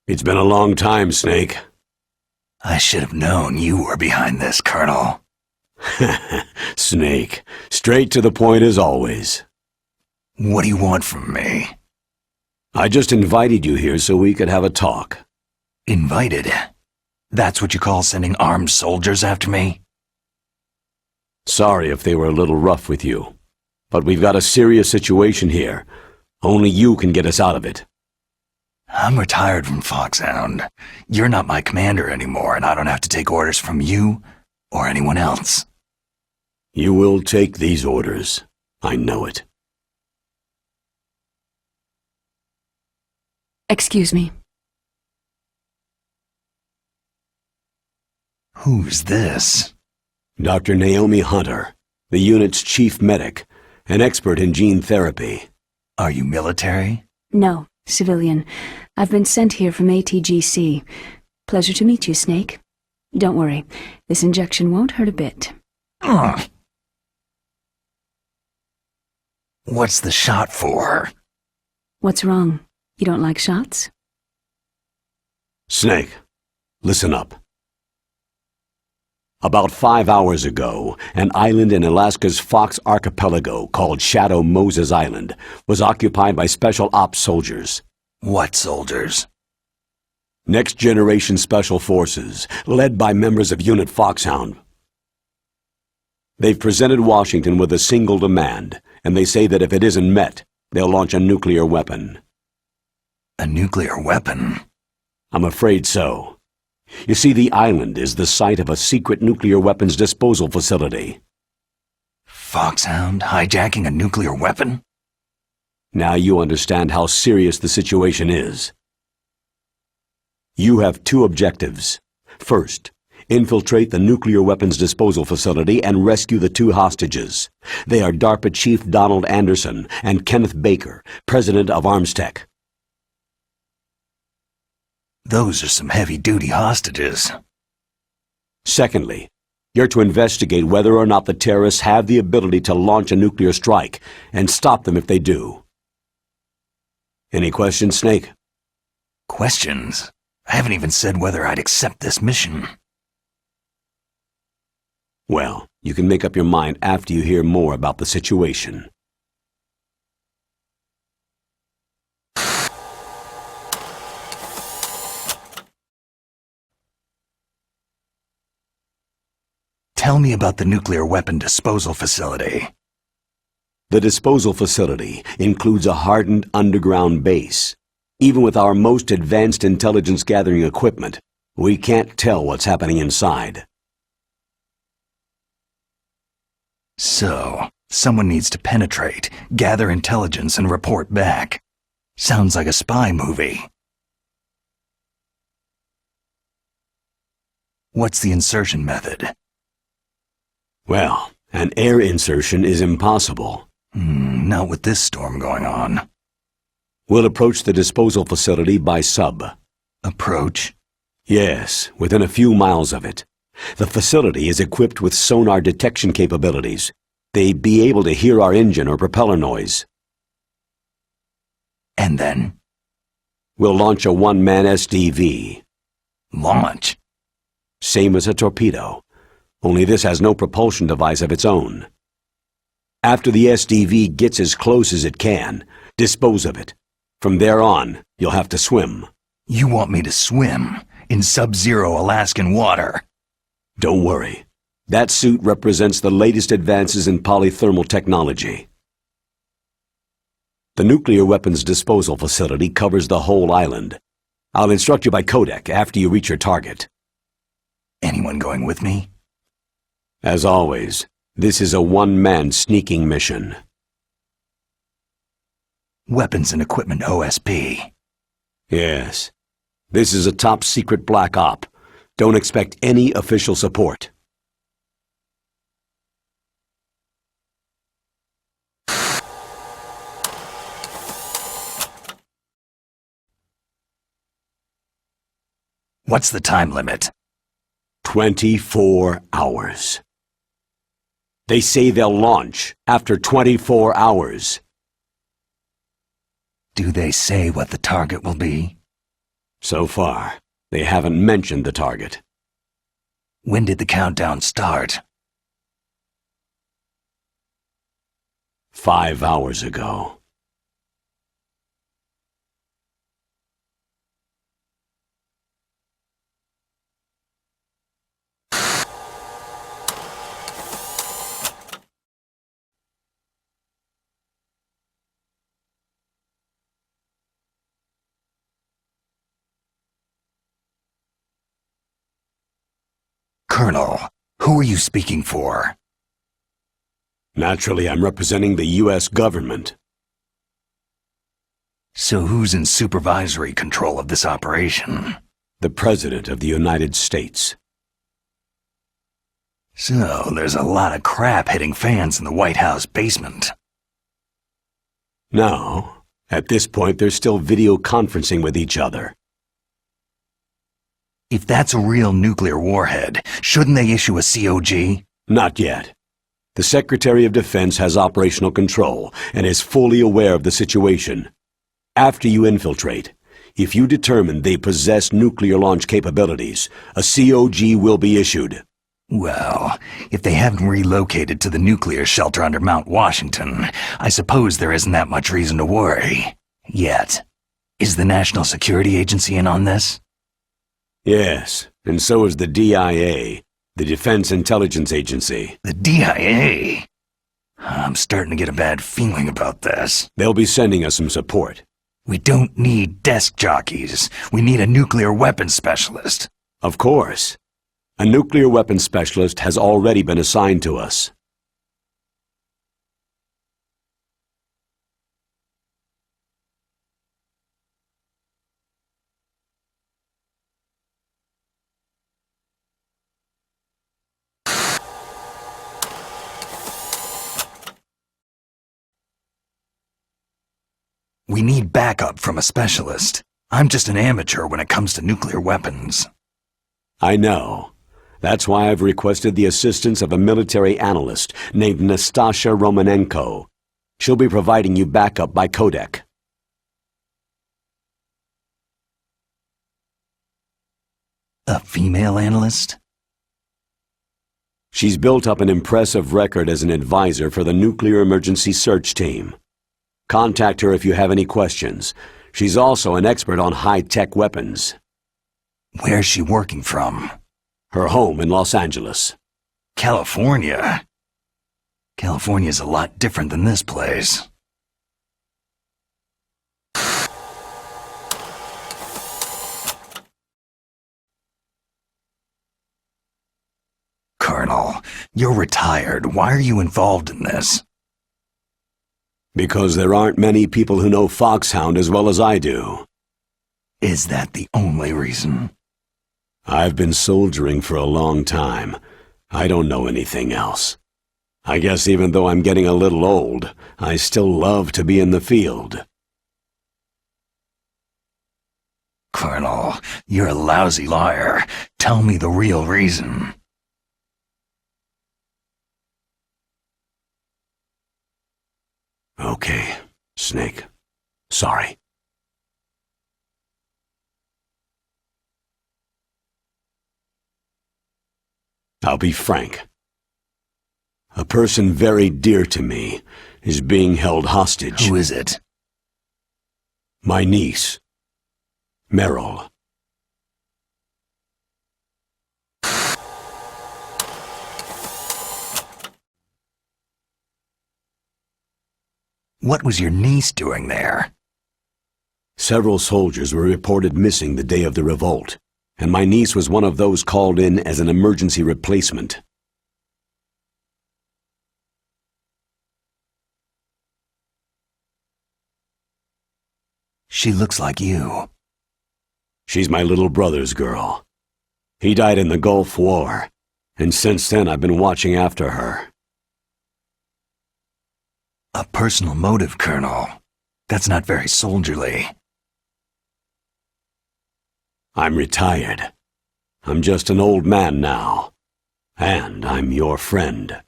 It's been a long time, Snake. I should have known you were behind this, Colonel. Snake, straight to the point as always. What do you want from me? I just invited you here so we could have a talk. Invited? That's what you call sending armed soldiers after me? Sorry if they were a little rough with you, but we've got a serious situation here. Only you can get us out of it. I'm retired from Foxhound. You're not my commander anymore, and I don't have to take orders from you or anyone else. You will take these orders. I know it. Excuse me. Who's this? Dr. Naomi Hunter, the unit's chief medic, an expert in gene therapy. Are you military? No, civilian. I've been sent here from ATGC. Pleasure to meet you, Snake. Don't worry, this injection won't hurt a bit. What's the shot for? What's wrong? You don't like shots? Snake, listen up. About 5 hours ago, an island in Alaska's Fox Archipelago called Shadow Moses Island was occupied by Special Ops soldiers. What soldiers? Next Generation Special Forces, led by members of Unit Foxhound. They've presented Washington with a single demand, and they say that if it isn't met, they'll launch a nuclear weapon. A nuclear weapon? I'm afraid so. You see, the island is the site of a secret nuclear weapons disposal facility. Foxhound hijacking a nuclear weapon? Now you understand how serious the situation is. You have two objectives. First, infiltrate the nuclear weapons disposal facility and rescue the two hostages. They are DARPA Chief Donald Anderson and Kenneth Baker, President of Armstech. Those are some heavy-duty hostages. Secondly, you're to investigate whether or not the terrorists have the ability to launch a nuclear strike and stop them if they do. Any questions, Snake? Questions? I haven't even said whether I'd accept this mission. Well, you can make up your mind after you hear more about the situation. Tell me about the nuclear weapon disposal facility. The disposal facility includes a hardened underground base. Even with our most advanced intelligence gathering equipment, we can't tell what's happening inside. So, someone needs to penetrate, gather intelligence, and report back. Sounds like a spy movie. What's the insertion method? Well, an air insertion is impossible. Not with this storm going on. We'll approach the disposal facility by sub. Approach? Yes, within a few miles of it. The facility is equipped with sonar detection capabilities. They'd be able to hear our engine or propeller noise. And then? We'll launch a one-man SDV. Launch? Same as a torpedo, only this has no propulsion device of its own. After the SDV gets as close as it can, dispose of it. From there on, you'll have to swim. You want me to swim in sub-zero Alaskan water? Don't worry. That suit represents the latest advances in polythermal technology. The nuclear weapons disposal facility covers the whole island. I'll instruct you by codec after you reach your target. Anyone going with me? As always, this is a one-man sneaking mission. Weapons and equipment OSP. Yes. This is a top-secret black op. Don't expect any official support. What's the time limit? 24 hours. They say they'll launch after 24 hours. Do they say what the target will be? So far, they haven't mentioned the target. When did the countdown start? 5 hours ago. Colonel, who are you speaking for? Naturally, I'm representing the U.S. government. So who's in supervisory control of this operation? The President of the United States. So there's a lot of crap hitting fans in the White House basement. No. At this point, they're still video conferencing with each other. If that's a real nuclear warhead, shouldn't they issue a COG? Not yet. The Secretary of Defense has operational control and is fully aware of the situation. After you infiltrate, if you determine they possess nuclear launch capabilities, a COG will be issued. Well, if they haven't relocated to the nuclear shelter under Mount Washington, I suppose there isn't that much reason to worry. Yet. Is the National Security Agency in on this? Yes, and so is the DIA, the Defense Intelligence Agency. The DIA? I'm starting to get a bad feeling about this. They'll be sending us some support. We don't need desk jockeys. We need a nuclear weapons specialist. Of course. A nuclear weapons specialist has already been assigned to us. We need backup from a specialist. I'm just an amateur when it comes to nuclear weapons. I know. That's why I've requested the assistance of a military analyst named Nastasha Romanenko. She'll be providing you backup by codec. A female analyst? She's built up an impressive record as an advisor for the Nuclear Emergency Search Team. Contact her if you have any questions. She's also an expert on high-tech weapons. Where's she working from? Her home in Los Angeles. California? California's a lot different than this place. Colonel, you're retired. Why are you involved in this? Because there aren't many people who know Foxhound as well as I do. Is that the only reason? I've been soldiering for a long time. I don't know anything else. I guess even though I'm getting a little old, I still love to be in the field. Colonel, you're a lousy liar. Tell me the real reason. Okay, Snake. Sorry. I'll be frank. A person very dear to me is being held hostage. Who is it? My niece, Meryl. What was your niece doing there? Several soldiers were reported missing the day of the revolt, and my niece was one of those called in as an emergency replacement. She looks like you. She's my little brother's girl. He died in the Gulf War, and since then I've been watching after her. A personal motive, Colonel. That's not very soldierly. I'm retired. I'm just an old man now. And I'm your friend.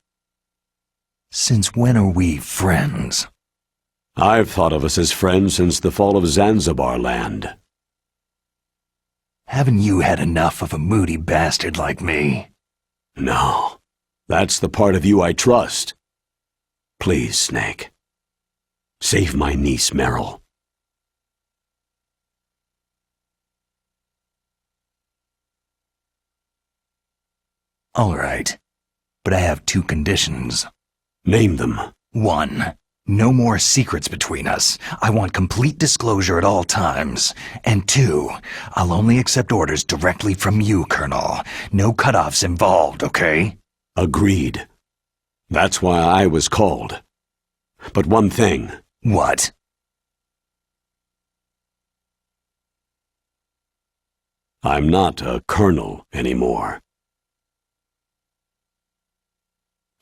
Since when are we friends? I've thought of us as friends since the fall of Zanzibar land. Haven't you had enough of a moody bastard like me? No. That's the part of you I trust. Please, Snake. Save my niece, Meryl. All right. But I have 2 conditions. Name them. 1. No more secrets between us. I want complete disclosure at all times. And 2. I'll only accept orders directly from you, Colonel. No cutoffs involved, okay? Agreed. That's why I was called. But one thing. What? I'm not a colonel anymore.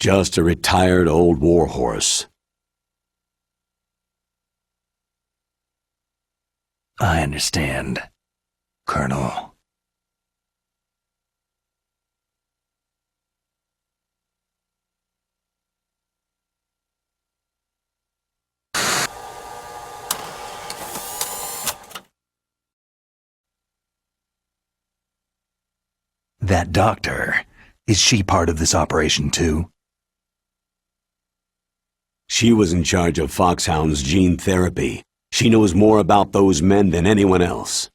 Just a retired old warhorse. I understand, Colonel. That doctor, is she part of this operation too? She was in charge of Foxhound's gene therapy. She knows more about those men than anyone else.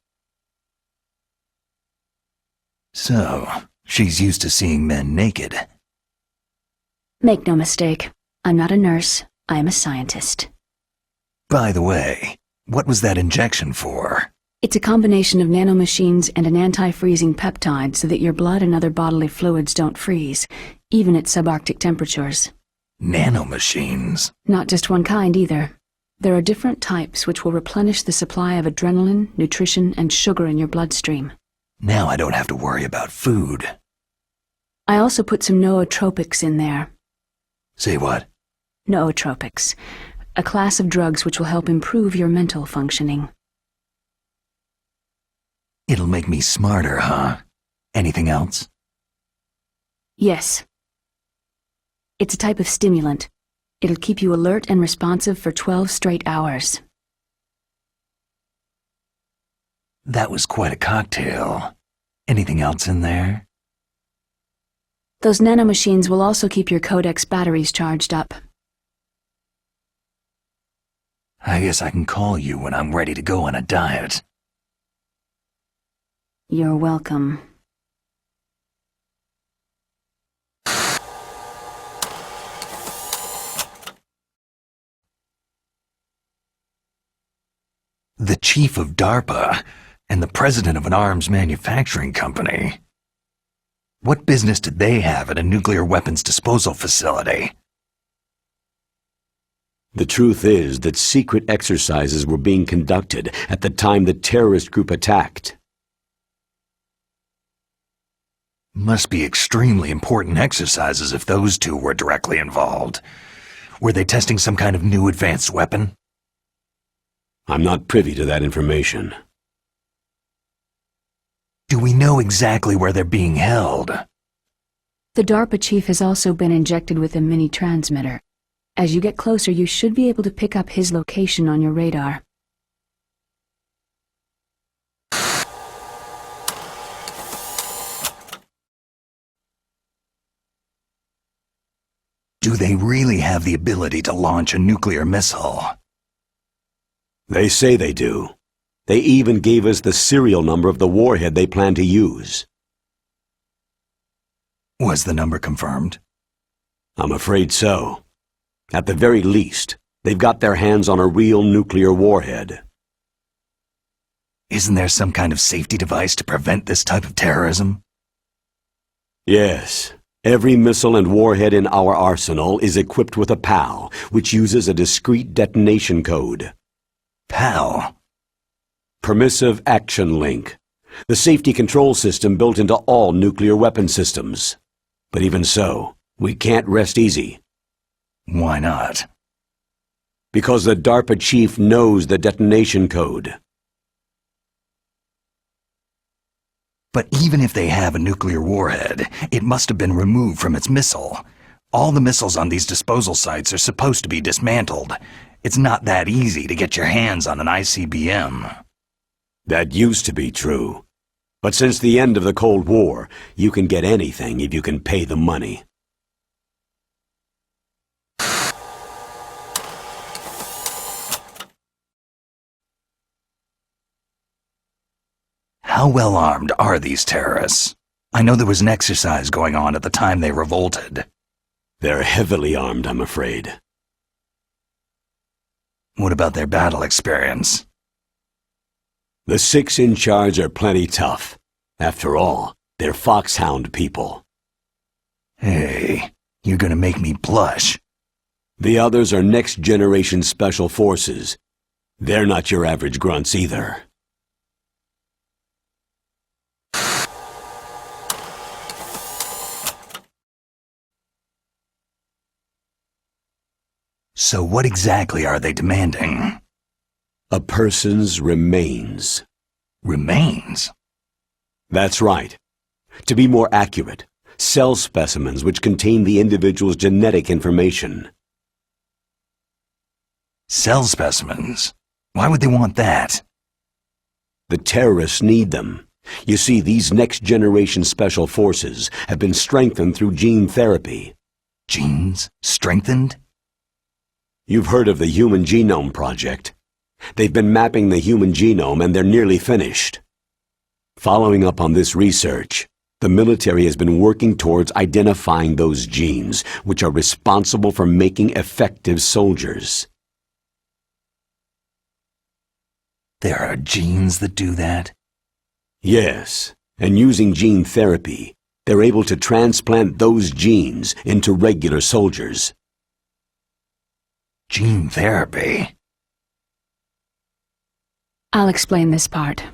So, she's used to seeing men naked. Make no mistake, I'm not a nurse, I am a scientist. By the way, what was that injection for? It's a combination of nanomachines and an anti-freezing peptide so that your blood and other bodily fluids don't freeze, even at subarctic temperatures. Nanomachines? Not just one kind either. There are different types which will replenish the supply of adrenaline, nutrition, and sugar in your bloodstream. Now I don't have to worry about food. I also put some nootropics in there. Say what? Nootropics, a class of drugs which will help improve your mental functioning. It'll make me smarter, huh? Anything else? Yes. It's a type of stimulant. It'll keep you alert and responsive for 12 straight hours. That was quite a cocktail. Anything else in there? Those nanomachines will also keep your Codex batteries charged up. I guess I can call you when I'm ready to go on a diet. You're welcome. The chief of DARPA and the president of an arms manufacturing company. What business did they have at a nuclear weapons disposal facility? The truth is that secret exercises were being conducted at the time the terrorist group attacked. Must be extremely important exercises if those two were directly involved. Were they testing some kind of new advanced weapon? I'm not privy to that information. Do we know exactly where they're being held? The DARPA chief has also been injected with a mini-transmitter. As you get closer, you should be able to pick up his location on your radar. Do they really have the ability to launch a nuclear missile? They say they do. They even gave us the serial number of the warhead they plan to use. Was the number confirmed? I'm afraid so. At the very least, they've got their hands on a real nuclear warhead. Isn't there some kind of safety device to prevent this type of terrorism? Yes. Every missile and warhead in our arsenal is equipped with a PAL, which uses a discrete detonation code. PAL? Permissive Action Link. The safety control system built into all nuclear weapon systems. But even so, we can't rest easy. Why not? Because the DARPA chief knows the detonation code. But even if they have a nuclear warhead, it must have been removed from its missile. All the missiles on these disposal sites are supposed to be dismantled. It's not that easy to get your hands on an ICBM. That used to be true. But since the end of the Cold War, you can get anything if you can pay the money. How well armed are these terrorists? I know there was an exercise going on at the time they revolted. They're heavily armed, I'm afraid. What about their battle experience? The 6 in charge are plenty tough. After all, they're foxhound people. Hey, you're gonna make me blush. The others are next-generation special forces. They're not your average grunts either. So what exactly are they demanding? A person's remains. Remains? That's right. To be more accurate, cell specimens which contain the individual's genetic information. Cell specimens? Why would they want that? The terrorists need them. You see, these next-generation special forces have been strengthened through gene therapy. Genes? Strengthened? You've heard of the Human Genome Project. They've been mapping the human genome and they're nearly finished. Following up on this research, the military has been working towards identifying those genes which are responsible for making effective soldiers. There are genes that do that? Yes, and using gene therapy, they're able to transplant those genes into regular soldiers. Gene therapy? I'll explain this part.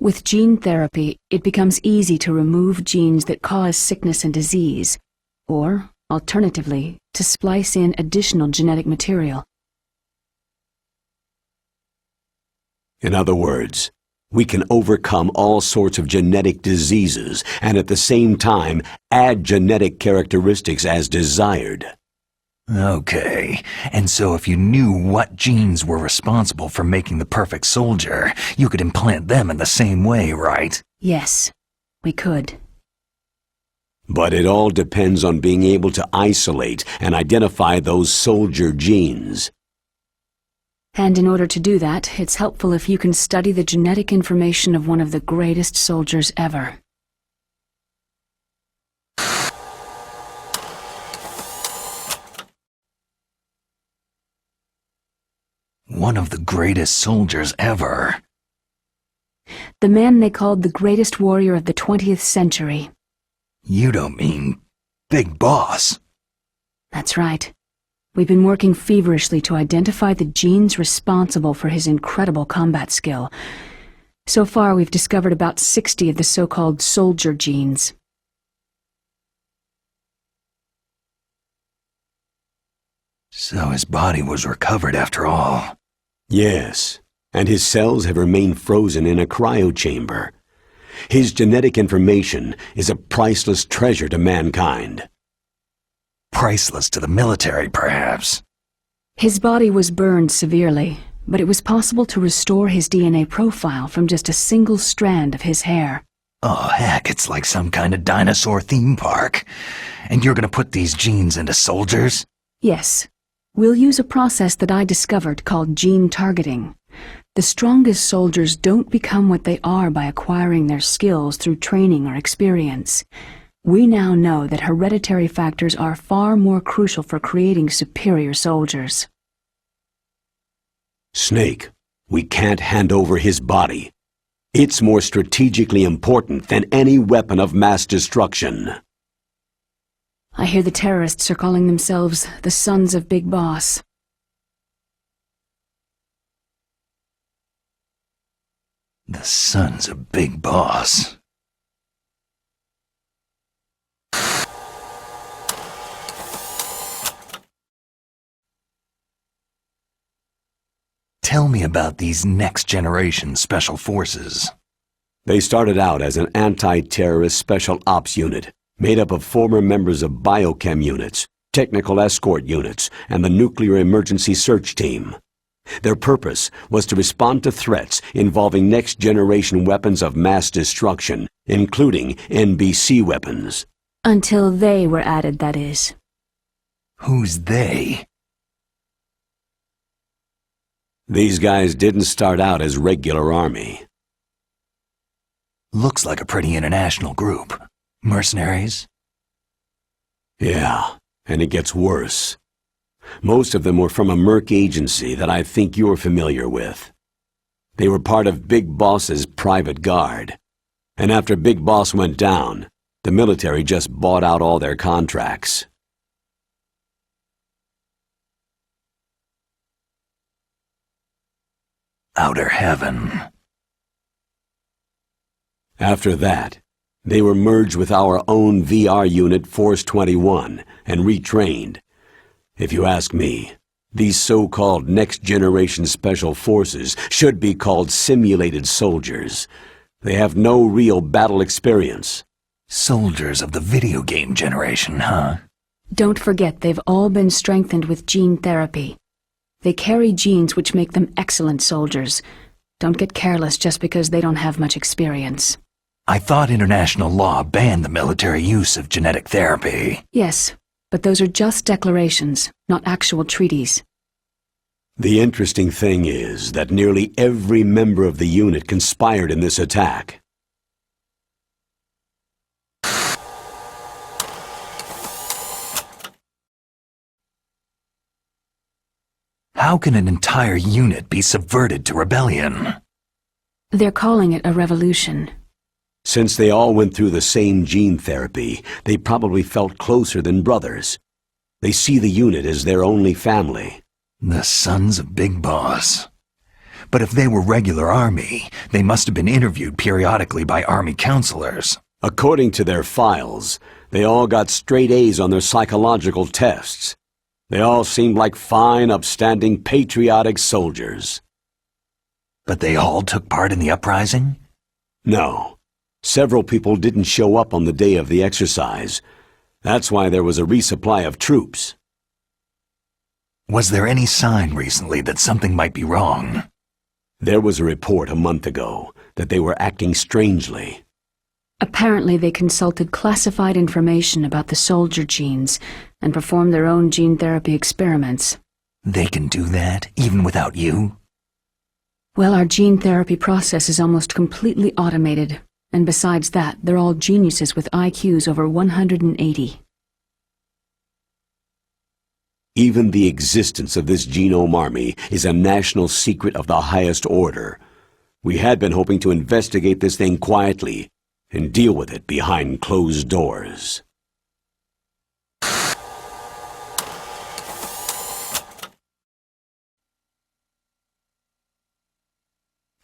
With gene therapy, it becomes easy to remove genes that cause sickness and disease, or, alternatively, to splice in additional genetic material. In other words, we can overcome all sorts of genetic diseases and at the same time add genetic characteristics as desired. Okay, and so if you knew what genes were responsible for making the perfect soldier, you could implant them in the same way, right? Yes, we could. But it all depends on being able to isolate and identify those soldier genes. And in order to do that, it's helpful if you can study the genetic information of one of the greatest soldiers ever. One of the greatest soldiers ever. The man they called the greatest warrior of the 20th century. You don't mean Big Boss? That's right. We've been working feverishly to identify the genes responsible for his incredible combat skill. So far, we've discovered about 60 of the so-called soldier genes. So his body was recovered after all. Yes, and his cells have remained frozen in a cryochamber. His genetic information is a priceless treasure to mankind. Priceless to the military, perhaps. His body was burned severely, but it was possible to restore his DNA profile from just a single strand of his hair. Oh, heck, it's like some kind of dinosaur theme park. And you're gonna put these genes into soldiers? Yes. We'll use a process that I discovered called gene targeting. The strongest soldiers don't become what they are by acquiring their skills through training or experience. We now know that hereditary factors are far more crucial for creating superior soldiers. Snake, we can't hand over his body. It's more strategically important than any weapon of mass destruction. I hear the terrorists are calling themselves the Sons of Big Boss. The Sons of Big Boss. Tell me about these next-generation special forces. They started out as an anti-terrorist special ops unit, made up of former members of biochem units, technical escort units, and the nuclear emergency search team. Their purpose was to respond to threats involving next-generation weapons of mass destruction, including NBC weapons. Until they were added, that is. Who's they? These guys didn't start out as regular army. Looks like a pretty international group. Mercenaries? Yeah, and it gets worse. Most of them were from a merc agency that I think you're familiar with. They were part of Big Boss's private guard. And after Big Boss went down, the military just bought out all their contracts. Outer heaven. After that, they were merged with our own VR unit Force 21 and retrained. If you ask me, these so-called next-generation special forces should be called simulated soldiers. They have no real battle experience. Soldiers of the video game generation, huh? Don't forget they've all been strengthened with gene therapy. They carry genes which make them excellent soldiers. Don't get careless just because they don't have much experience. I thought international law banned the military use of genetic therapy. Yes, but those are just declarations, not actual treaties. The interesting thing is that nearly every member of the unit conspired in this attack. How can an entire unit be subverted to rebellion? They're calling it a revolution. Since they all went through the same gene therapy, they probably felt closer than brothers. They see the unit as their only family. The sons of Big Boss. But if they were regular army, they must have been interviewed periodically by army counselors. According to their files, they all got straight A's on their psychological tests. They all seemed like fine, upstanding, patriotic soldiers. But they all took part in the uprising? No. Several people didn't show up on the day of the exercise. That's why there was a resupply of troops. Was there any sign recently that something might be wrong? There was a report a month ago that they were acting strangely. Apparently they consulted classified information about the soldier genes and performed their own gene therapy experiments. They can do that, even without you? Well, our gene therapy process is almost completely automated. And besides that, they're all geniuses with IQs over 180. Even the existence of this genome army is a national secret of the highest order. We had been hoping to investigate this thing quietly and deal with it behind closed doors.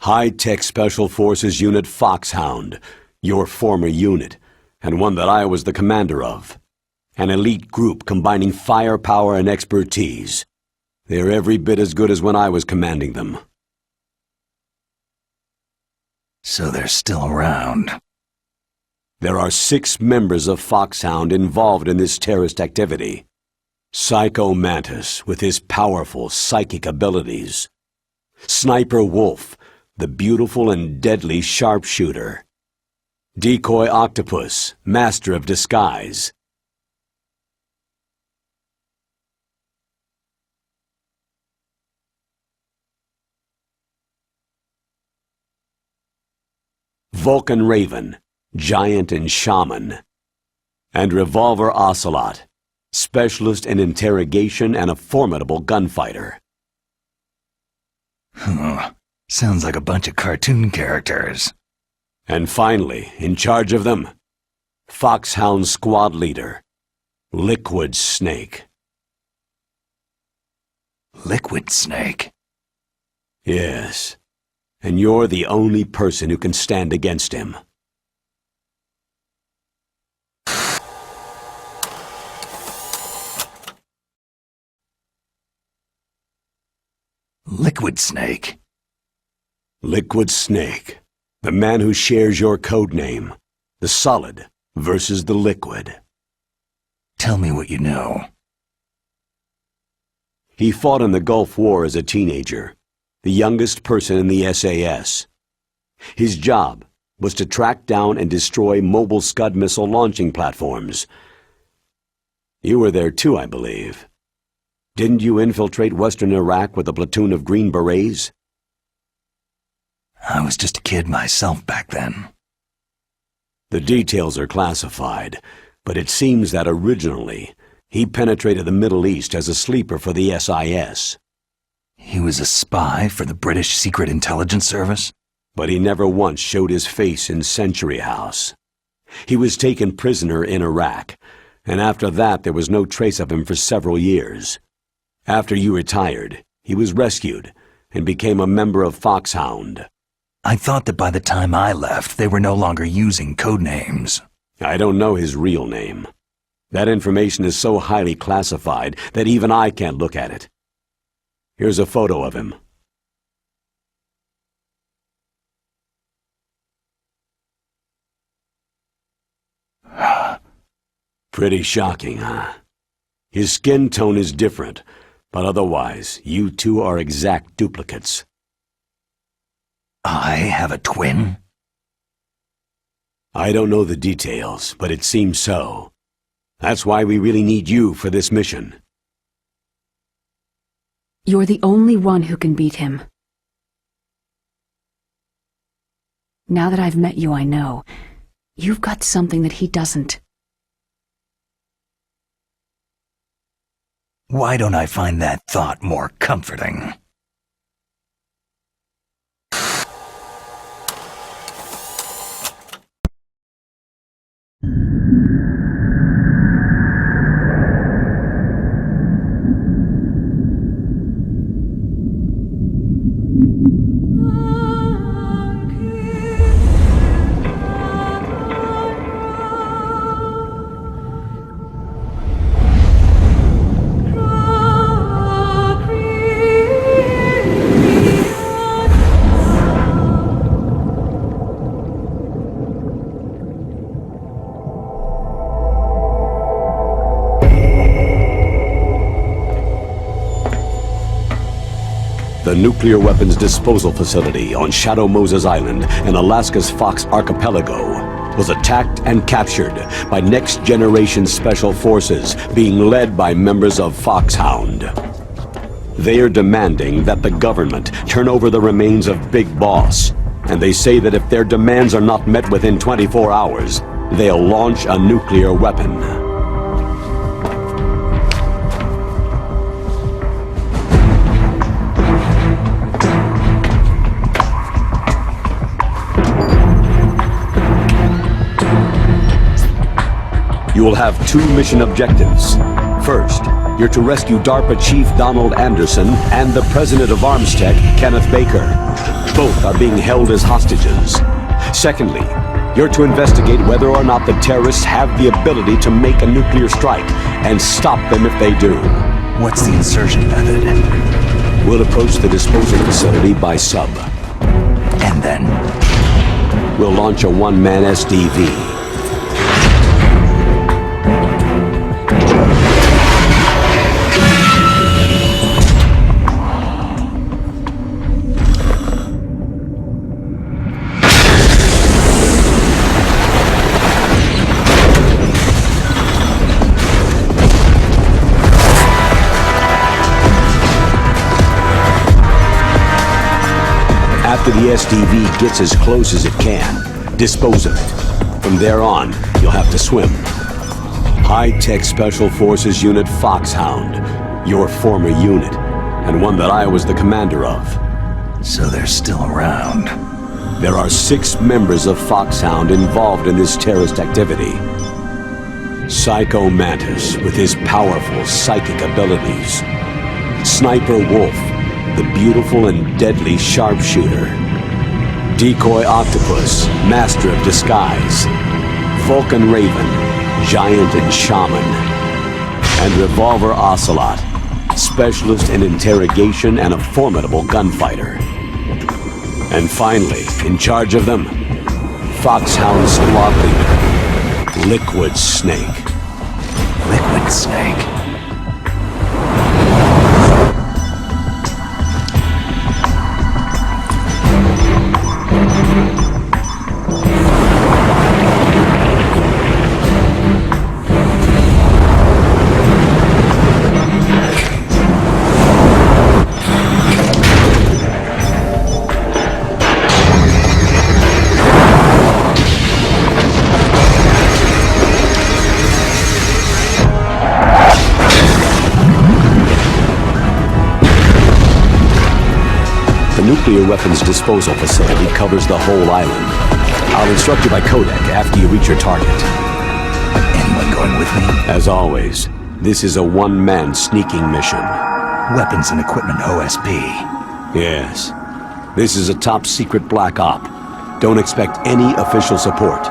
High-Tech Special Forces Unit Foxhound, your former unit, and one that I was the commander of. An elite group combining firepower and expertise. They're every bit as good as when I was commanding them. So they're still around. There are 6 members of Foxhound involved in this terrorist activity. Psycho Mantis, with his powerful psychic abilities. Sniper Wolf, the beautiful and deadly sharpshooter. Decoy Octopus, master of disguise. Vulcan Raven, giant and shaman. And Revolver Ocelot, specialist in interrogation and a formidable gunfighter. Sounds like a bunch of cartoon characters. And finally, in charge of them, Foxhound Squad Leader, Liquid Snake. Liquid Snake? Yes, and you're the only person who can stand against him. Liquid Snake? Liquid Snake, the man who shares your codename, the solid versus the liquid. Tell me what you know. He fought in the Gulf War as a teenager, the youngest person in the SAS. His job was to track down and destroy mobile Scud missile launching platforms. You were there too, I believe. Didn't you infiltrate western Iraq with a platoon of Green Berets? I was just a kid myself back then. The details are classified, but it seems that originally he penetrated the Middle East as a sleeper for the SIS. He was a spy for the British Secret Intelligence Service? But he never once showed his face in Century House. He was taken prisoner in Iraq, and after that there was no trace of him for several years. After you retired, he was rescued and became a member of Foxhound. I thought that by the time I left, they were no longer using code names. I don't know his real name. That information is so highly classified that even I can't look at it. Here's a photo of him. Pretty shocking, huh? His skin tone is different, but otherwise, you two are exact duplicates. I have a twin? I don't know the details, but it seems so. That's why we really need you for this mission. You're the only one who can beat him. Now that I've met you, I know. You've got something that he doesn't. Why don't I find that thought more comforting? The nuclear weapons disposal facility on Shadow Moses Island in Alaska's Fox Archipelago was attacked and captured by next-generation special forces being led by members of Foxhound. They are demanding that the government turn over the remains of Big Boss, and they say that if their demands are not met within 24 hours, they'll launch a nuclear weapon. You will have two mission objectives. First, you're to rescue DARPA Chief Donald Anderson and the President of Armstech, Kenneth Baker. Both are being held as hostages. Secondly, you're to investigate whether or not the terrorists have the ability to make a nuclear strike and stop them if they do. What's the insertion method? We'll approach the disposal facility by sub. And then? We'll launch a one-man SDV. After the SDV gets as close as it can, dispose of it. From there on, you'll have to swim. High-tech Special Forces Unit Foxhound, your former unit, and one that I was the commander of. So they're still around. There are 6 members of Foxhound involved in this terrorist activity. Psycho Mantis, with his powerful psychic abilities. Sniper Wolf, the beautiful and deadly sharpshooter. Decoy Octopus, master of disguise. Vulcan Raven, giant and shaman. And Revolver Ocelot, specialist in interrogation and a formidable gunfighter. And finally, in charge of them, Foxhound squad leader, Liquid Snake. Liquid Snake? The nuclear weapons disposal facility covers the whole island. I'll instruct you by codec after you reach your target. Anyone going with me? As always, this is a one-man sneaking mission. Weapons and equipment OSP. Yes. This is a top-secret black op. Don't expect any official support.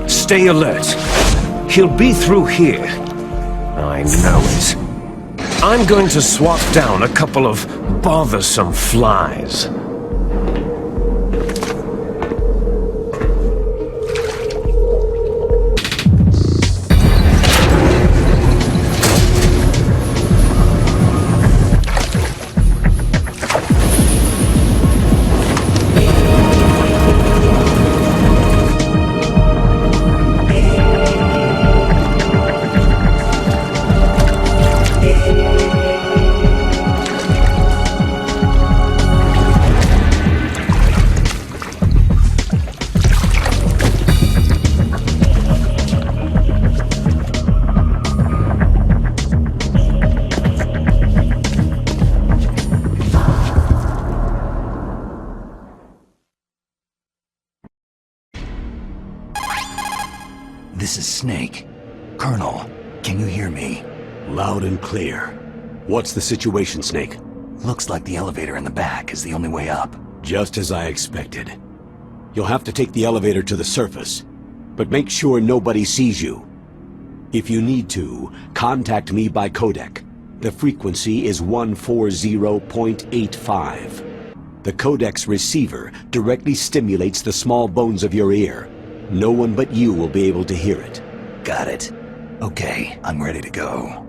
Stay alert. He'll be through here. I know it. I'm going to swat down a couple of bothersome flies. This is Snake. Colonel, can you hear me? Loud and clear. What's the situation, Snake? Looks like the elevator in the back is the only way up. Just as I expected. You'll have to take the elevator to the surface, but make sure nobody sees you. If you need to, contact me by codec. The frequency is 140.85. The codec's receiver directly stimulates the small bones of your ear. No one but you will be able to hear it. Got it. Okay, I'm ready to go.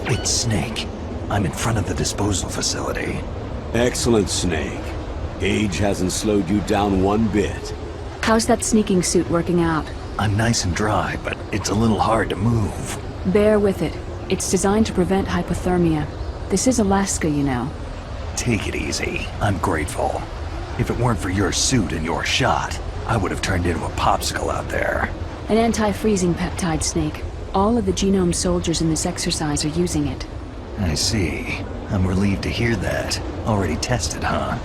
It's Snake. I'm in front of the disposal facility. Excellent, Snake. Age hasn't slowed you down one bit. How's that sneaking suit working out? I'm nice and dry, but it's a little hard to move. Bear with it. It's designed to prevent hypothermia. This is Alaska, you know. Take it easy. I'm grateful. If it weren't for your suit and your shot, I would have turned into a popsicle out there. An anti-freezing peptide, Snake. All of the genome soldiers in this exercise are using it. I see. I'm relieved to hear that. Already tested, huh?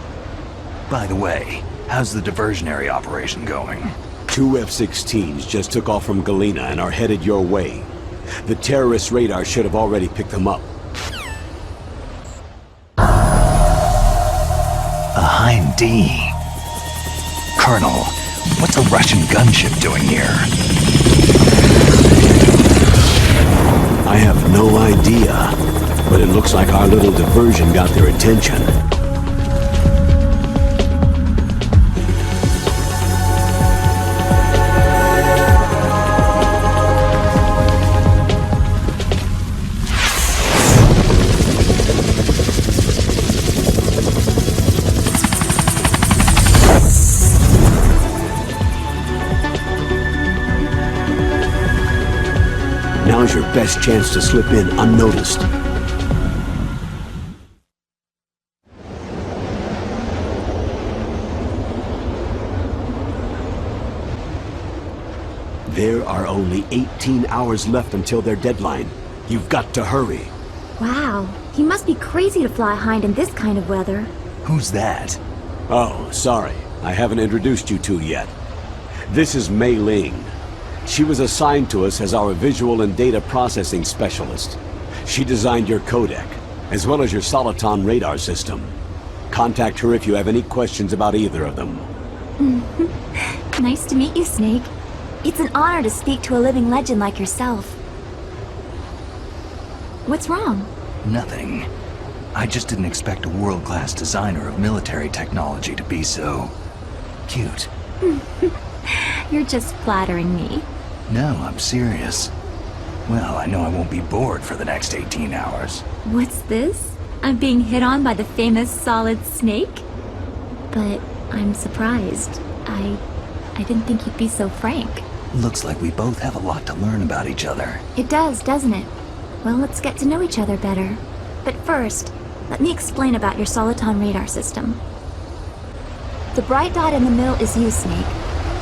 By the way, how's the diversionary operation going? 2 F-16s just took off from Galena and are headed your way. The terrorist radar should have already picked them up. A Hind D. Colonel, what's a Russian gunship doing here? I have no idea, but it looks like our little diversion got their attention. Now's your best chance to slip in unnoticed. There are only 18 hours left until their deadline. You've got to hurry. Wow, he must be crazy to fly Hind in this kind of weather. Who's that? Oh, sorry. I haven't introduced you two yet. This is Mei Ling. She was assigned to us as our visual and data processing specialist. She designed your codec, as well as your Soliton radar system. Contact her if you have any questions about either of them. Nice to meet you, Snake. It's an honor to speak to a living legend like yourself. What's wrong? Nothing. I just didn't expect a world-class designer of military technology to be so... cute. You're just flattering me. No, I'm serious. Well, I know I won't be bored for the next 18 hours. What's this? I'm being hit on by the famous Solid Snake? But I'm surprised. I didn't think you'd be so frank. Looks like we both have a lot to learn about each other. It does, doesn't it? Well, let's get to know each other better. But first, let me explain about your Soliton radar system. The bright dot in the middle is you, Snake.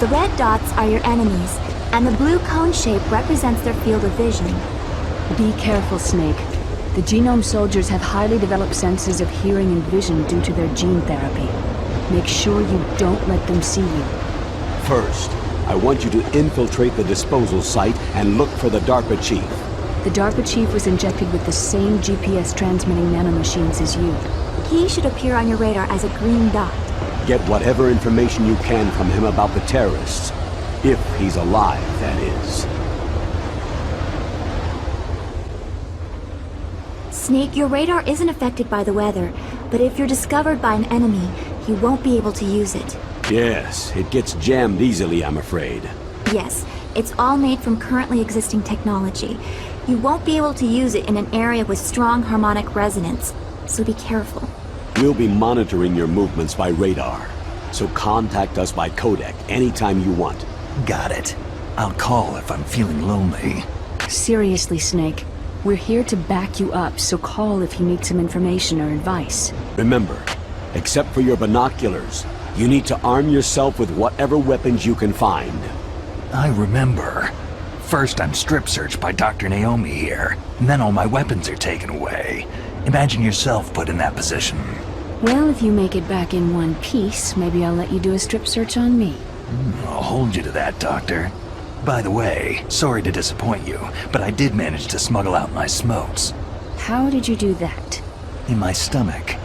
The red dots are your enemies, and the blue cone shape represents their field of vision. Be careful, Snake. The genome soldiers have highly developed senses of hearing and vision due to their gene therapy. Make sure you don't let them see you. First, I want you to infiltrate the disposal site and look for the DARPA chief. The DARPA chief was injected with the same GPS transmitting nanomachines as you. He should appear on your radar as a green dot. Get whatever information you can from him about the terrorists. If he's alive, that is. Snake, your radar isn't affected by the weather, but if you're discovered by an enemy, you won't be able to use it. Yes, it gets jammed easily, I'm afraid. Yes, it's all made from currently existing technology. You won't be able to use it in an area with strong harmonic resonance, so be careful. We'll be monitoring your movements by radar, so contact us by codec anytime you want. Got it. I'll call if I'm feeling lonely. Seriously, Snake. We're here to back you up, so call if you need some information or advice. Remember, except for your binoculars, you need to arm yourself with whatever weapons you can find. I remember. First I'm strip searched by Dr. Naomi here, and then all my weapons are taken away. Imagine yourself put in that position. Well, if you make it back in one piece, maybe I'll let you do a strip search on me. I'll hold you to that, Doctor. By the way, sorry to disappoint you, but I did manage to smuggle out my smokes. How did you do that? In my stomach.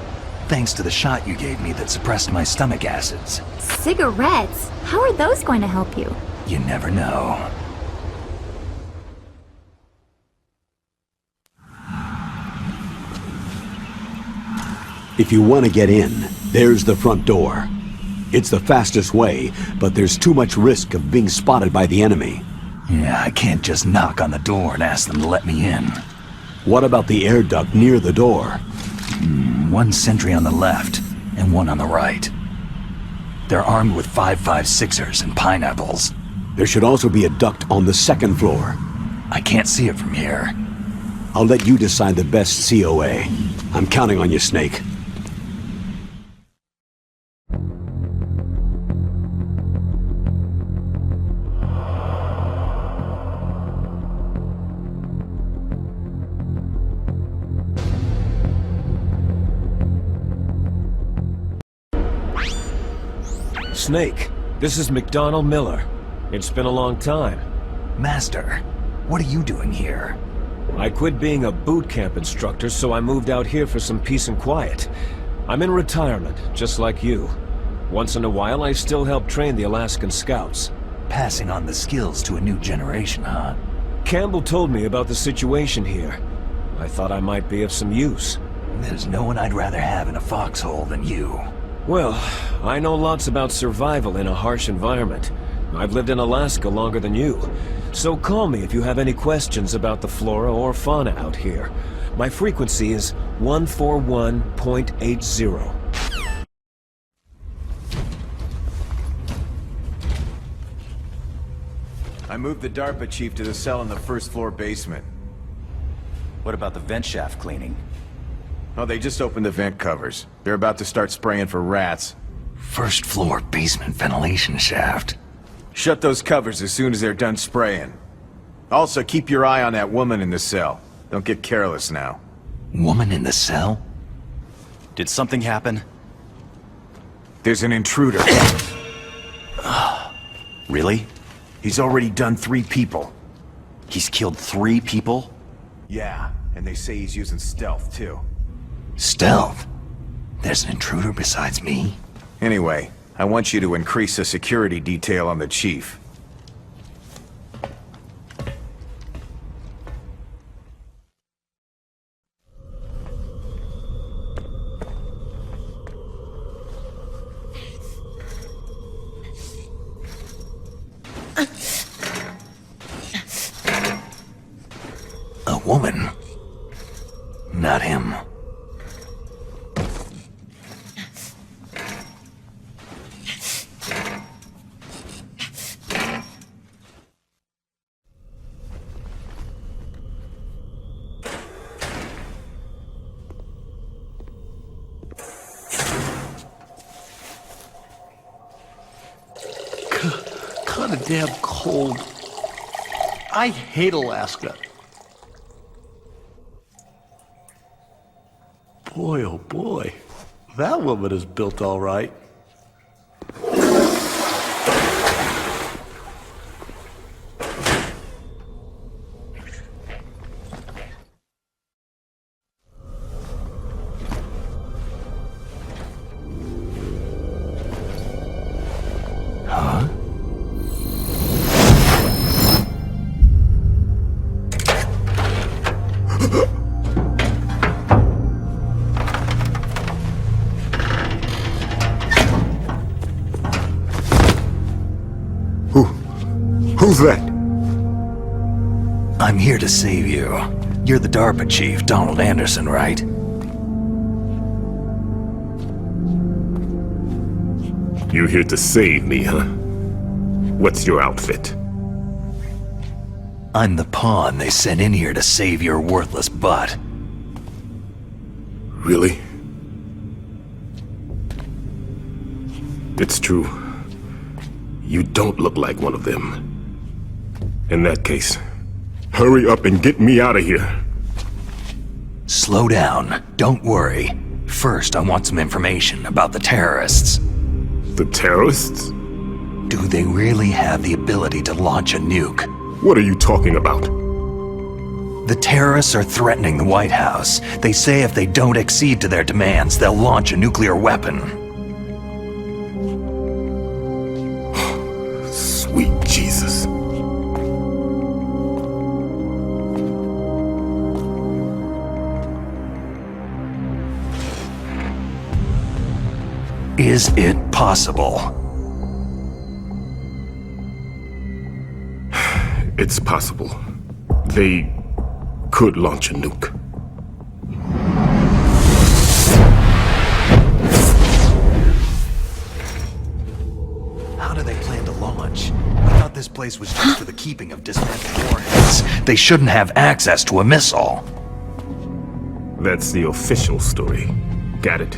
Thanks to the shot you gave me that suppressed my stomach acids. Cigarettes? How are those going to help you? You never know. If you want to get in, there's the front door. It's the fastest way, but there's too much risk of being spotted by the enemy. Yeah, I can't just knock on the door and ask them to let me in. What about the air duct near the door? One sentry on the left, and one on the right. They're armed with 5.56ers and pineapples. There should also be a duct on the second floor. I can't see it from here. I'll let you decide the best COA. I'm counting on you, Snake. Snake, this is McDonald Miller. It's been a long time. Master, what are you doing here? I quit being a boot camp instructor, so I moved out here for some peace and quiet. I'm in retirement, just like you. Once in a while, I still help train the Alaskan Scouts. Passing on the skills to a new generation, huh? Campbell told me about the situation here. I thought I might be of some use. There's no one I'd rather have in a foxhole than you. Well, I know lots about survival in a harsh environment. I've lived in Alaska longer than you. So call me if you have any questions about the flora or fauna out here. My frequency is 141.80. I moved the DARPA chief to the cell in the first floor basement. What about the vent shaft cleaning? Oh, they just opened the vent covers. They're about to start spraying for rats. First floor basement ventilation shaft. Shut those covers as soon as they're done spraying. Also, keep your eye on that woman in the cell. Don't get careless now. Woman in the cell? Did something happen? There's an intruder. Really? He's already done 3 people. He's killed 3 people? Yeah, and they say he's using stealth, too. Stealth? There's an intruder besides me? Anyway, I want you to increase the security detail on the chief. A woman? Not him. Kinda damn cold. I hate Alaska. Boy, oh boy. That woman is built all right. Huh? Who's that? I'm here to save you. You're the DARPA chief, Donald Anderson, right? You here to save me, huh? What's your outfit? I'm the pawn they sent in here to save your worthless butt. Really? It's true. You don't look like one of them. In that case, hurry up and get me out of here. Slow down. Don't worry. First, I want some information about the terrorists. The terrorists? Do they really have the ability to launch a nuke? What are you talking about? The terrorists are threatening the White House. They say if they don't accede to their demands, they'll launch a nuclear weapon. Sweet Jesus. Is it possible? It's possible. They could launch a nuke. How do they plan to launch? I thought this place place was just for the keeping of dismantled warheads, they shouldn't have access to a missile. That's the official story. Got it.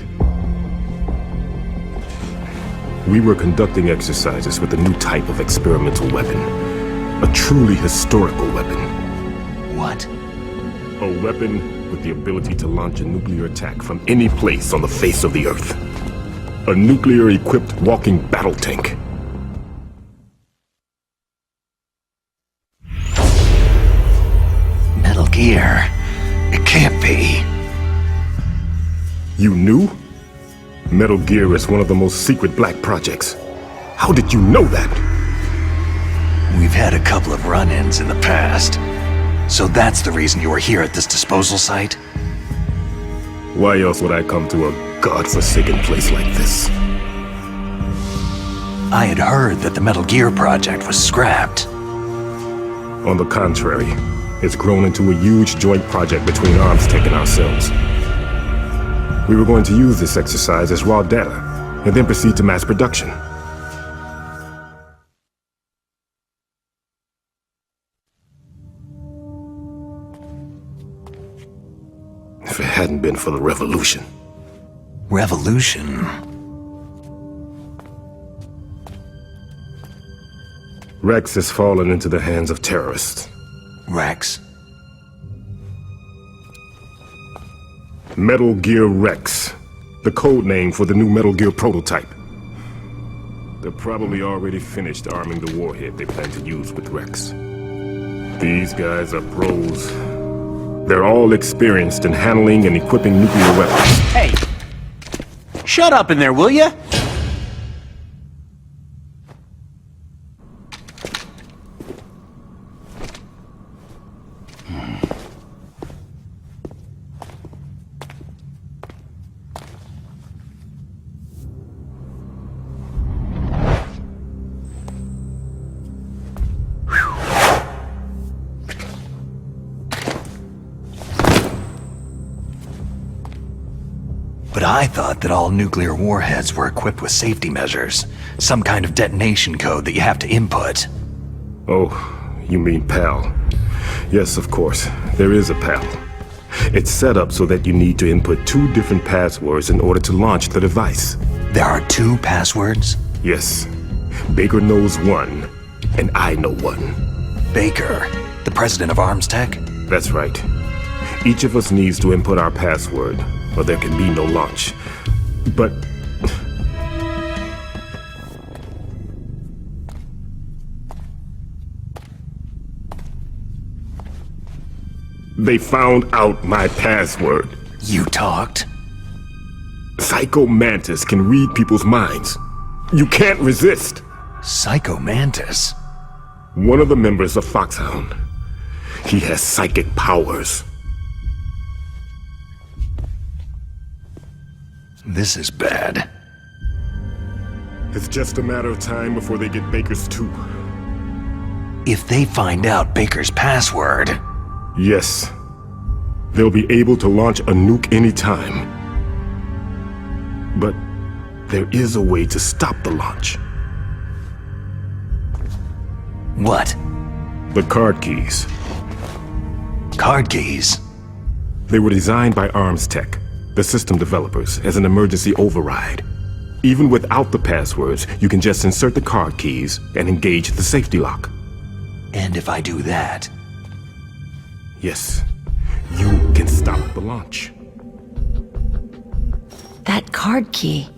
We were conducting exercises with a new type of experimental weapon. A truly historical weapon. What? A weapon with the ability to launch a nuclear attack from any place on the face of the Earth. A nuclear-equipped walking battle tank. Metal Gear. It can't be. You knew? Metal Gear is one of the most secret black projects. How did you know that? We've had a couple of run-ins in the past. So that's the reason you were here at this disposal site? Why else would I come to a godforsaken place like this? I had heard that the Metal Gear project was scrapped. On the contrary, it's grown into a huge joint project between Arms Tech and ourselves. We were going to use this exercise as raw data, and then proceed to mass production. If it hadn't been for the revolution. Revolution? Rex has fallen into the hands of terrorists. Rex? Metal Gear Rex, the code name for the new Metal Gear prototype. They're probably already finished arming the warhead they plan to use with Rex. These guys are pros. They're all experienced in handling and equipping nuclear weapons. Hey! Shut up in there, will ya? But I thought that all nuclear warheads were equipped with safety measures. Some kind of detonation code that you have to input. Oh, you mean PAL. Yes, of course. There is a PAL. It's set up so that you need to input 2 different passwords in order to launch the device. There are 2 passwords? Yes. Baker knows one, and I know one. Baker, the president of Arms Tech? That's right. Each of us needs to input our password, or there can be no launch. But... they found out my password. You talked? Psycho Mantis can read people's minds. You can't resist. Psycho Mantis? One of the members of Foxhound. He has psychic powers. This is bad. It's just a matter of time before they get Baker's too. If they find out Baker's password... Yes. They'll be able to launch a nuke anytime. But there is a way to stop the launch. What? The card keys. Card keys? They were designed by Arms Tech, the system developers, as an emergency override. Even without the passwords, you can just insert the card keys and engage the safety lock. And if I do that... Yes, you can stop the launch. That card key.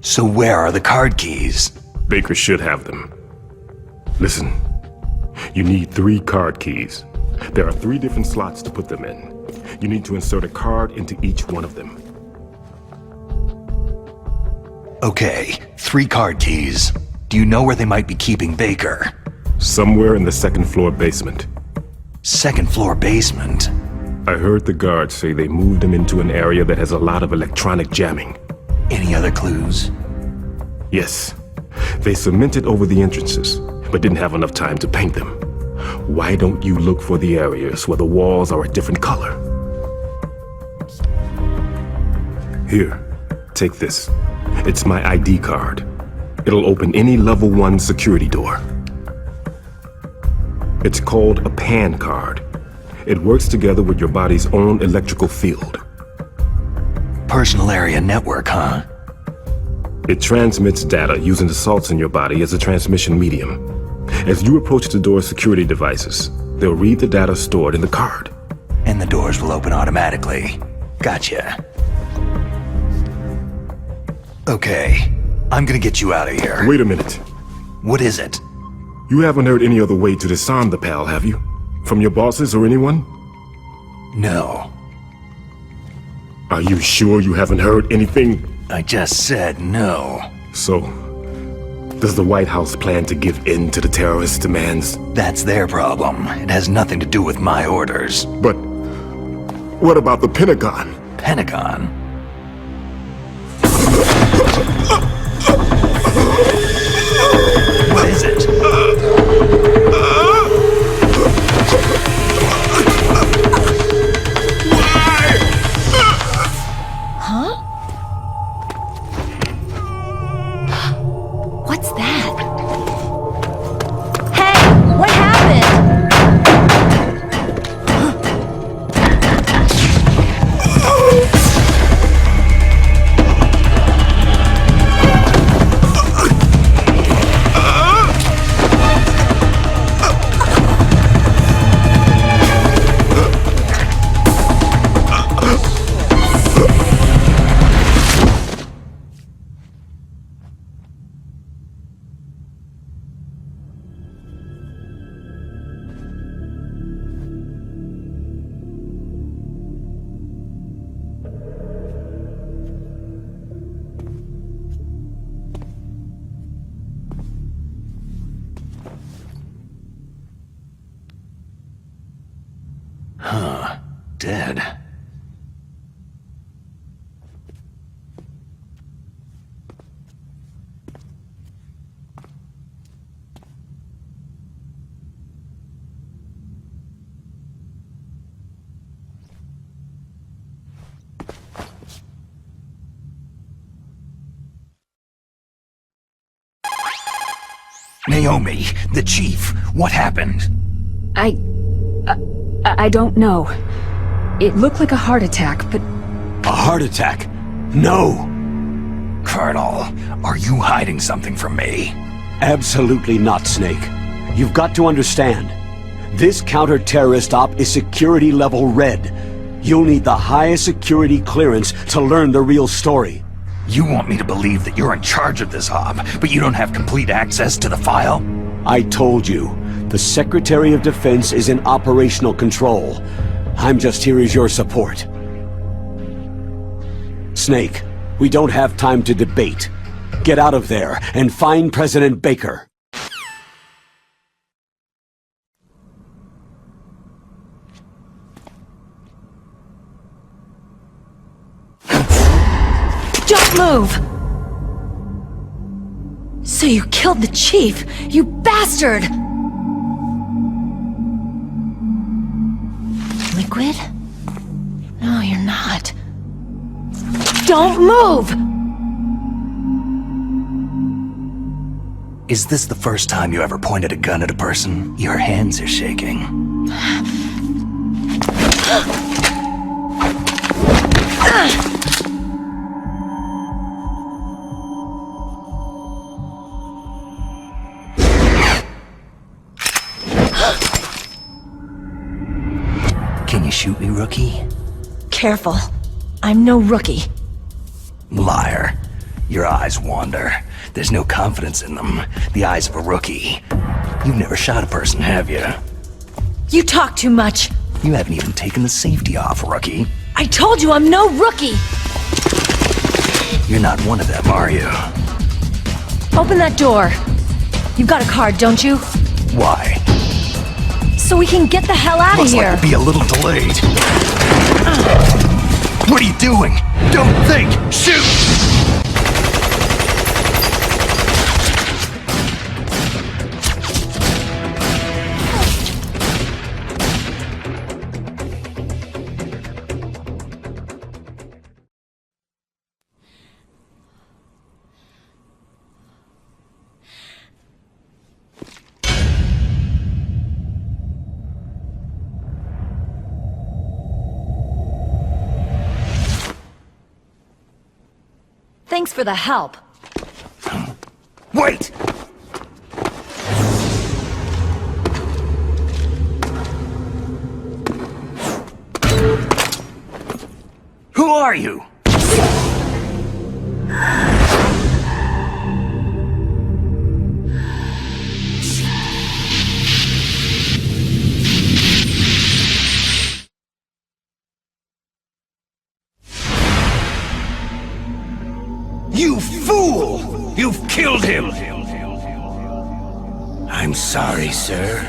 So where are the card keys? Baker should have them. Listen, you need 3 card keys. There are 3 different slots to put them in. You need to insert a card into each one of them. Okay, 3 card keys. Do you know where they might be keeping Baker? Somewhere in the 2nd floor basement. 2nd floor basement? I heard the guards say they moved him into an area that has a lot of electronic jamming. Any other clues? Yes. They cemented over the entrances, but didn't have enough time to paint them. Why don't you look for the areas where the walls are a different color? Here, take this. It's my ID card. It'll open any level 1 security door. It's called a PAN card. It works together with your body's own electrical field. Personal area network, huh? It transmits data using the salts in your body as a transmission medium. As you approach the door's security devices, they'll read the data stored in the card. And the doors will open automatically. Gotcha. Okay, I'm gonna get you out of here. Wait a minute. What is it? You haven't heard any other way to disarm the PAL, have you? From your bosses or anyone? No. Are you sure you haven't heard anything? I just said no. So, does the White House plan to give in to the terrorists' demands? That's their problem. It has nothing to do with my orders. But what about the Pentagon? Pentagon? What is it? Huh? What's that? Hey! What happened? Dead. Naomi, the chief, what happened? I don't know. It looked like a heart attack, but... A heart attack? No! Colonel, are you hiding something from me? Absolutely not, Snake. You've got to understand. This counter-terrorist op is security level red. You'll need the highest security clearance to learn the real story. You want me to believe that you're in charge of this op, but you don't have complete access to the file? I told you. The Secretary of Defense is in operational control. I'm just here as your support. Snake, we don't have time to debate. Get out of there and find President Baker. Don't move! So you killed the chief, you bastard! Liquid? No, you're not. Don't move! Is this the first time you ever pointed a gun at a person? Your hands are shaking. Can you shoot me, rookie? Careful. I'm no rookie. Liar. Your eyes wander. There's no confidence in them. The eyes of a rookie. You've never shot a person, have you? You talk too much. You haven't even taken the safety off, rookie. I told you I'm no rookie! You're not one of them, are you? Open that door. You've got a card, don't you? Why? So we can get the hell out of Looks here. like we'll be a little delayed. What are you doing? Don't think! Shoot! Thanks for the help. Wait! Who are you? You fool! You've killed him! I'm sorry, sir.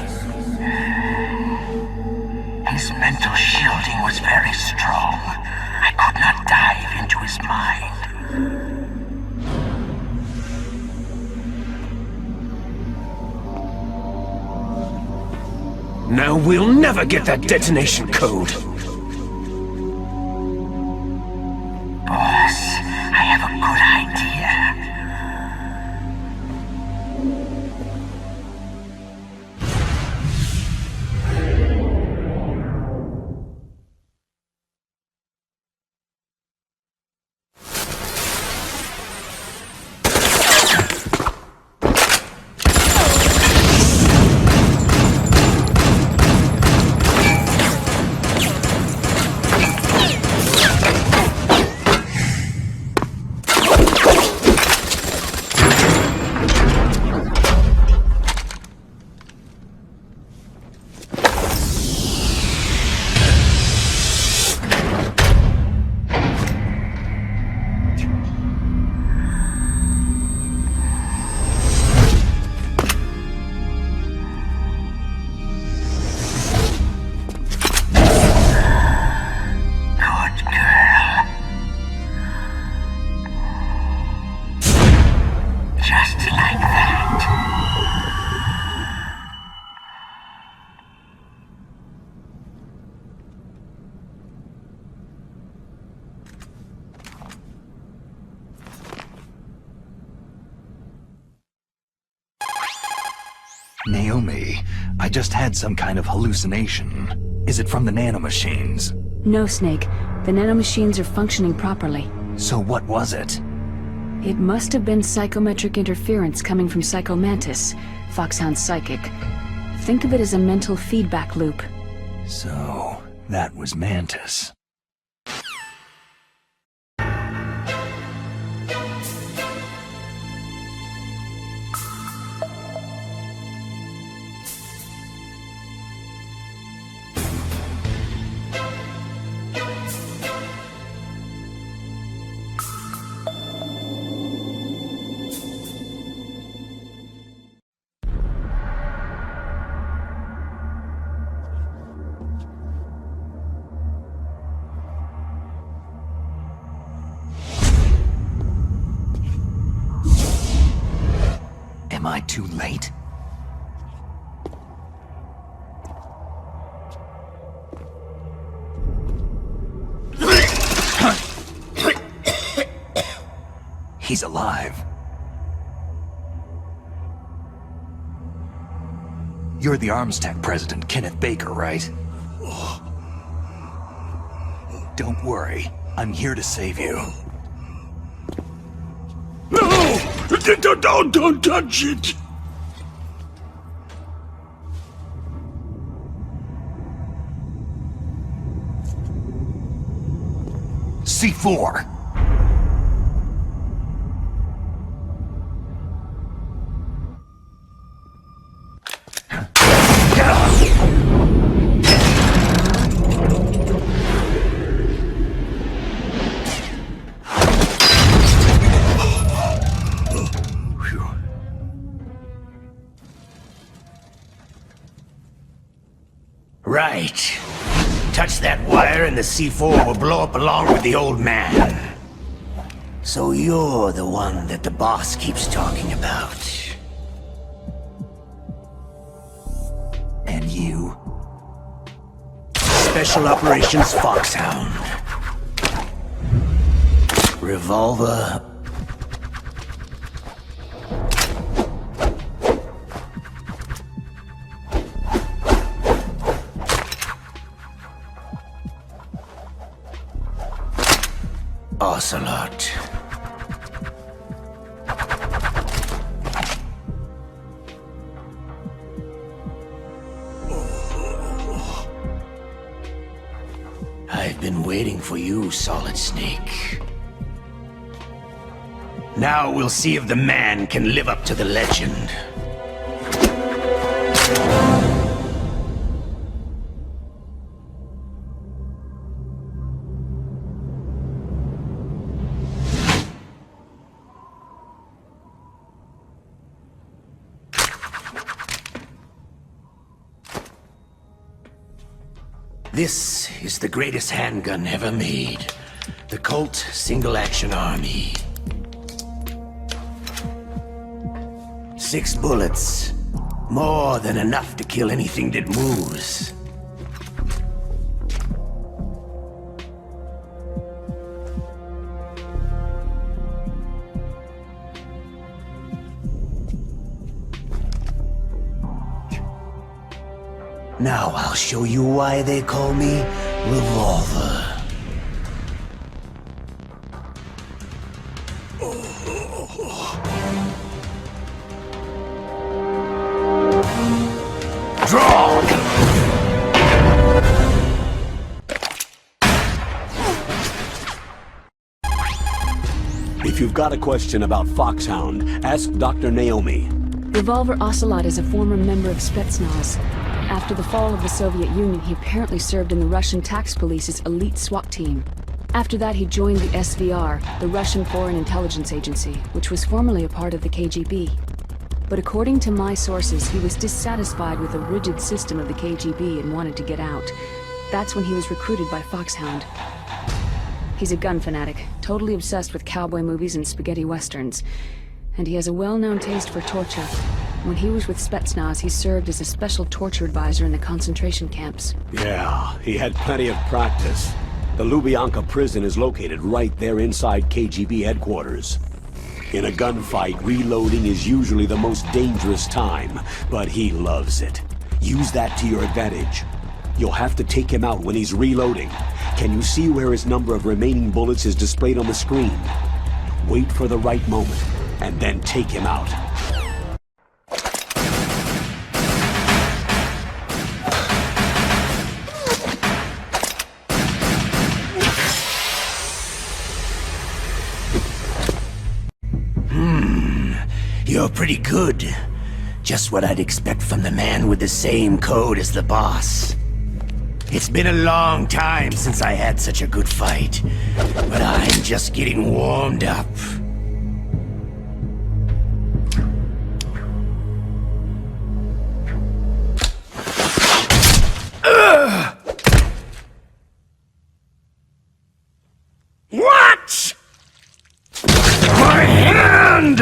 His mental shielding was very strong. I could not dive into his mind. Now we'll never get that detonation code. Boss, I have a good idea. Naomi, I just had some kind of hallucination. Is it from the nanomachines? No, Snake. The nanomachines are functioning properly. So what was it? It must have been psychometric interference coming from Psychomantis, Foxhound's psychic. Think of it as a mental feedback loop. So, that was Mantis. Am I too late? He's alive. You're the Arms Tech president, Kenneth Baker, right? Don't worry. I'm here to save you. No! Don't touch it! C4! Right. Touch that wire and the C4 will blow up along with the old man. So you're the one that the boss keeps talking about. And you? Special Operations Foxhound. Revolver. Ocelot. been waiting for you, Solid Snake. Now we'll see if the man can live up to the legend. This is the greatest handgun ever made. The Colt Single Action Army. 6 bullets. More than enough to kill anything that moves. Now I'll show you why they call me Revolver. Draw! If you've got a question about Foxhound, ask Dr. Naomi. Revolver Ocelot is a former member of Spetsnaz. After the fall of the Soviet Union, he apparently served in the Russian tax police's elite SWAT team. After that, he joined the SVR, the Russian Foreign Intelligence Agency, which was formerly a part of the KGB. But according to my sources, he was dissatisfied with the rigid system of the KGB and wanted to get out. That's when he was recruited by Foxhound. He's a gun fanatic, totally obsessed with cowboy movies and spaghetti westerns. And he has a well-known taste for torture. When he was with Spetsnaz, he served as a special torture advisor in the concentration camps. Yeah, he had plenty of practice. The Lubyanka prison is located right there inside KGB headquarters. In a gunfight, reloading is usually the most dangerous time, but he loves it. Use that to your advantage. You'll have to take him out when he's reloading. Can you see where his number of remaining bullets is displayed on the screen? Wait for the right moment, and then take him out. You're pretty good. Just what I'd expect from the man with the same code as the boss. It's been a long time since I had such a good fight, but I'm just getting warmed up. What? My hand!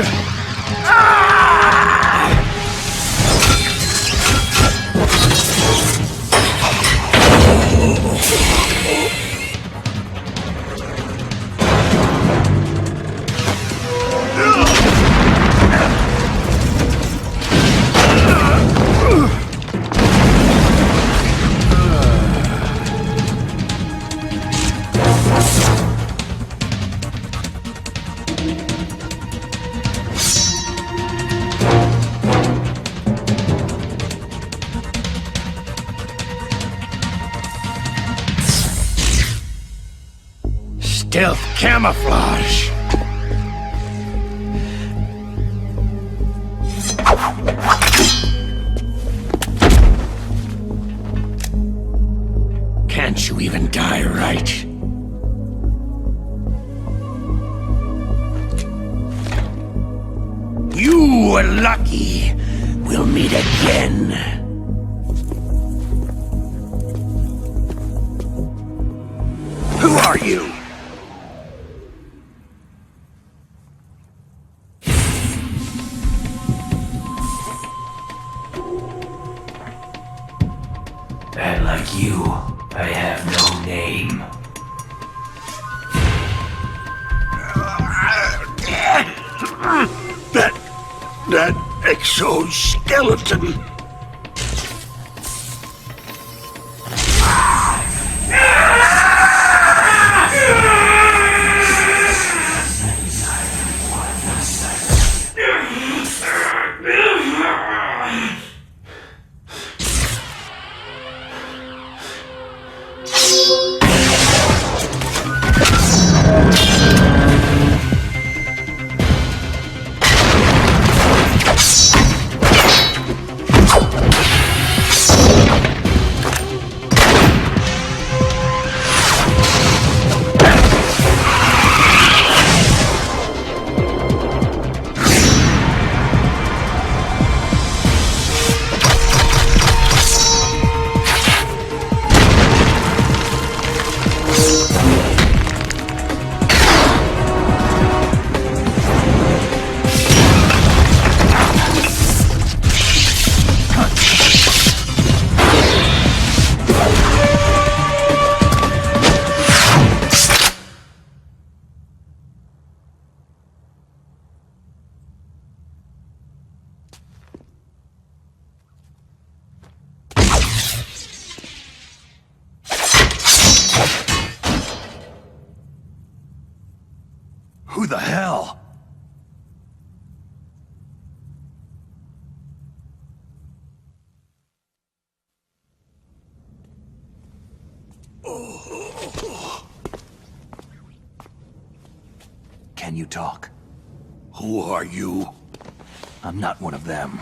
Stealth camouflage. Can't you even die right? You were lucky. We'll meet again. Who are you? And like you, I have no name. That exoskeleton. the hell? Can you talk? Who are you? I'm not one of them.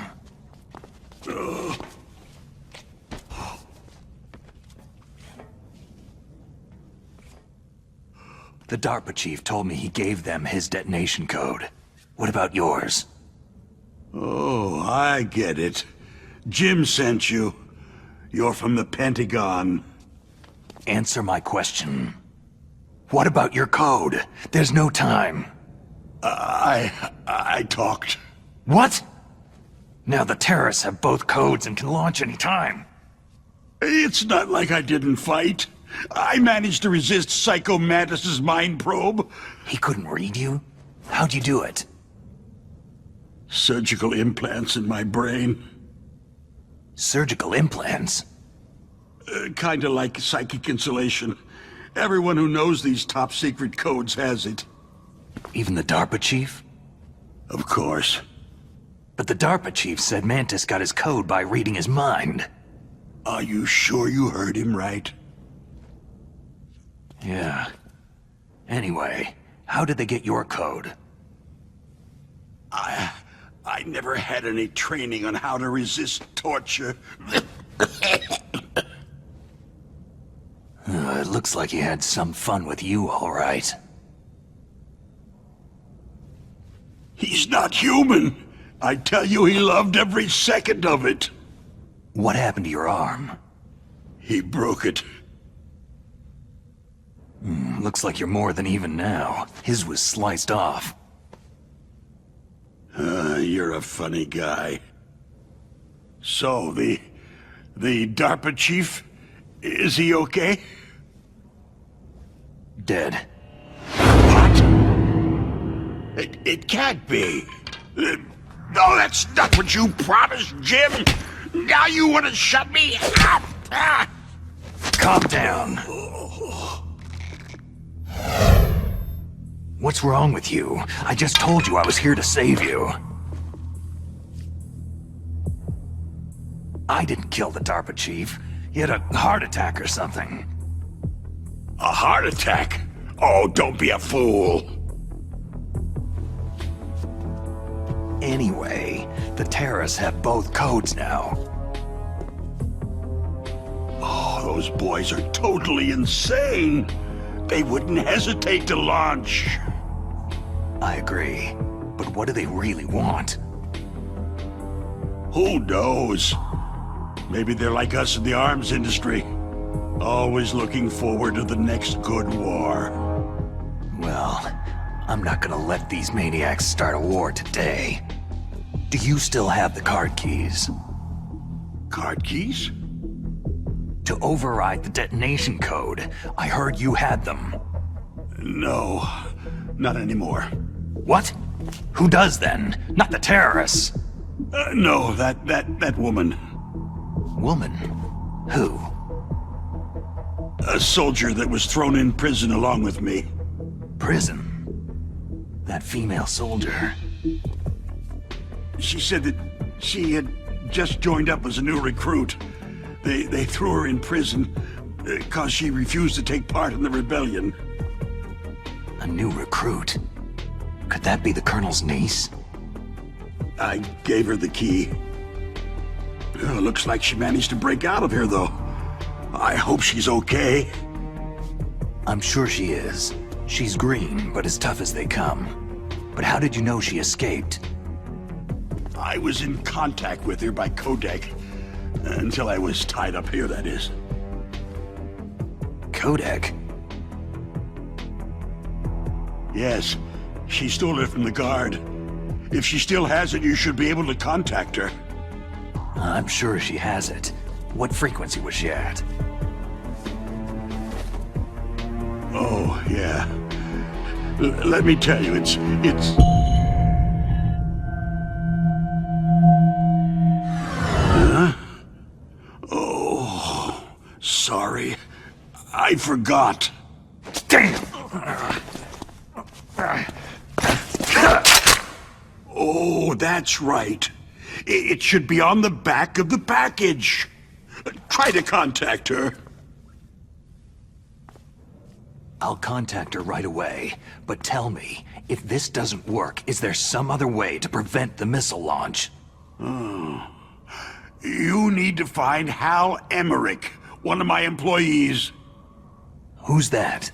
The DARPA chief told me he gave them his detonation code. What about yours? Oh, I get it. Jim sent you. You're from the Pentagon. Answer my question. What about your code? There's no time. I talked. What? Now the terrorists have both codes and can launch any time. It's not like I didn't fight. I managed to resist Psycho Mantis's mind probe. He couldn't read you? How'd you do it? Surgical implants in my brain. Surgical implants? Kinda like psychic insulation. Everyone who knows these top-secret codes has it. Even the DARPA chief? Of course. But the DARPA chief said Mantis got his code by reading his mind. Are you sure you heard him right? Yeah. Anyway, how did they get your code? I never had any training on how to resist torture. It looks like he had some fun with you, all right. He's not human. I tell you, he loved every second of it. What happened to your arm? He broke it. Looks like you're more than even now. His was sliced off. You're a funny guy. So, the DARPA chief, is he okay? Dead. What? It can't be. No, that's not what you promised, Jim. Now you want to shut me up. Calm down. What's wrong with you? I just told you I was here to save you. I didn't kill the DARPA chief. He had a heart attack or something. A heart attack? Oh, don't be a fool. Anyway, the terrorists have both codes now. Oh, those boys are totally insane. They wouldn't hesitate to launch. I agree. But what do they really want? Who knows? Maybe they're like us in the arms industry. Always looking forward to the next good war. Well, I'm not gonna let these maniacs start a war today. Do you still have the card keys? Card keys? To override the detonation code. I heard you had them. No, not anymore. What? Who does then? Not the terrorists. No, that woman. Woman? Who? A soldier that was thrown in prison along with me. Prison? That female soldier. She said that she had just joined up as a new recruit. They threw her in prison because she refused to take part in the rebellion. A new recruit? Could that be the Colonel's niece? I gave her the key. Looks like she managed to break out of here, though. I hope she's okay. I'm sure she is. She's green, but as tough as they come. But how did you know she escaped? I was in contact with her by codec. Until I was tied up here, that is. Codec? Yes. She stole it from the guard. If she still has it, you should be able to contact her. I'm sure she has it. What frequency was she at? Oh, yeah. Let me tell you, it's... Huh? Oh, sorry. I forgot. Damn! Oh, that's right. It should be on the back of the package. Try to contact her. I'll contact her right away, but tell me, if this doesn't work, is there some other way to prevent the missile launch? You need to find Hal Emmerich, one of my employees. Who's that?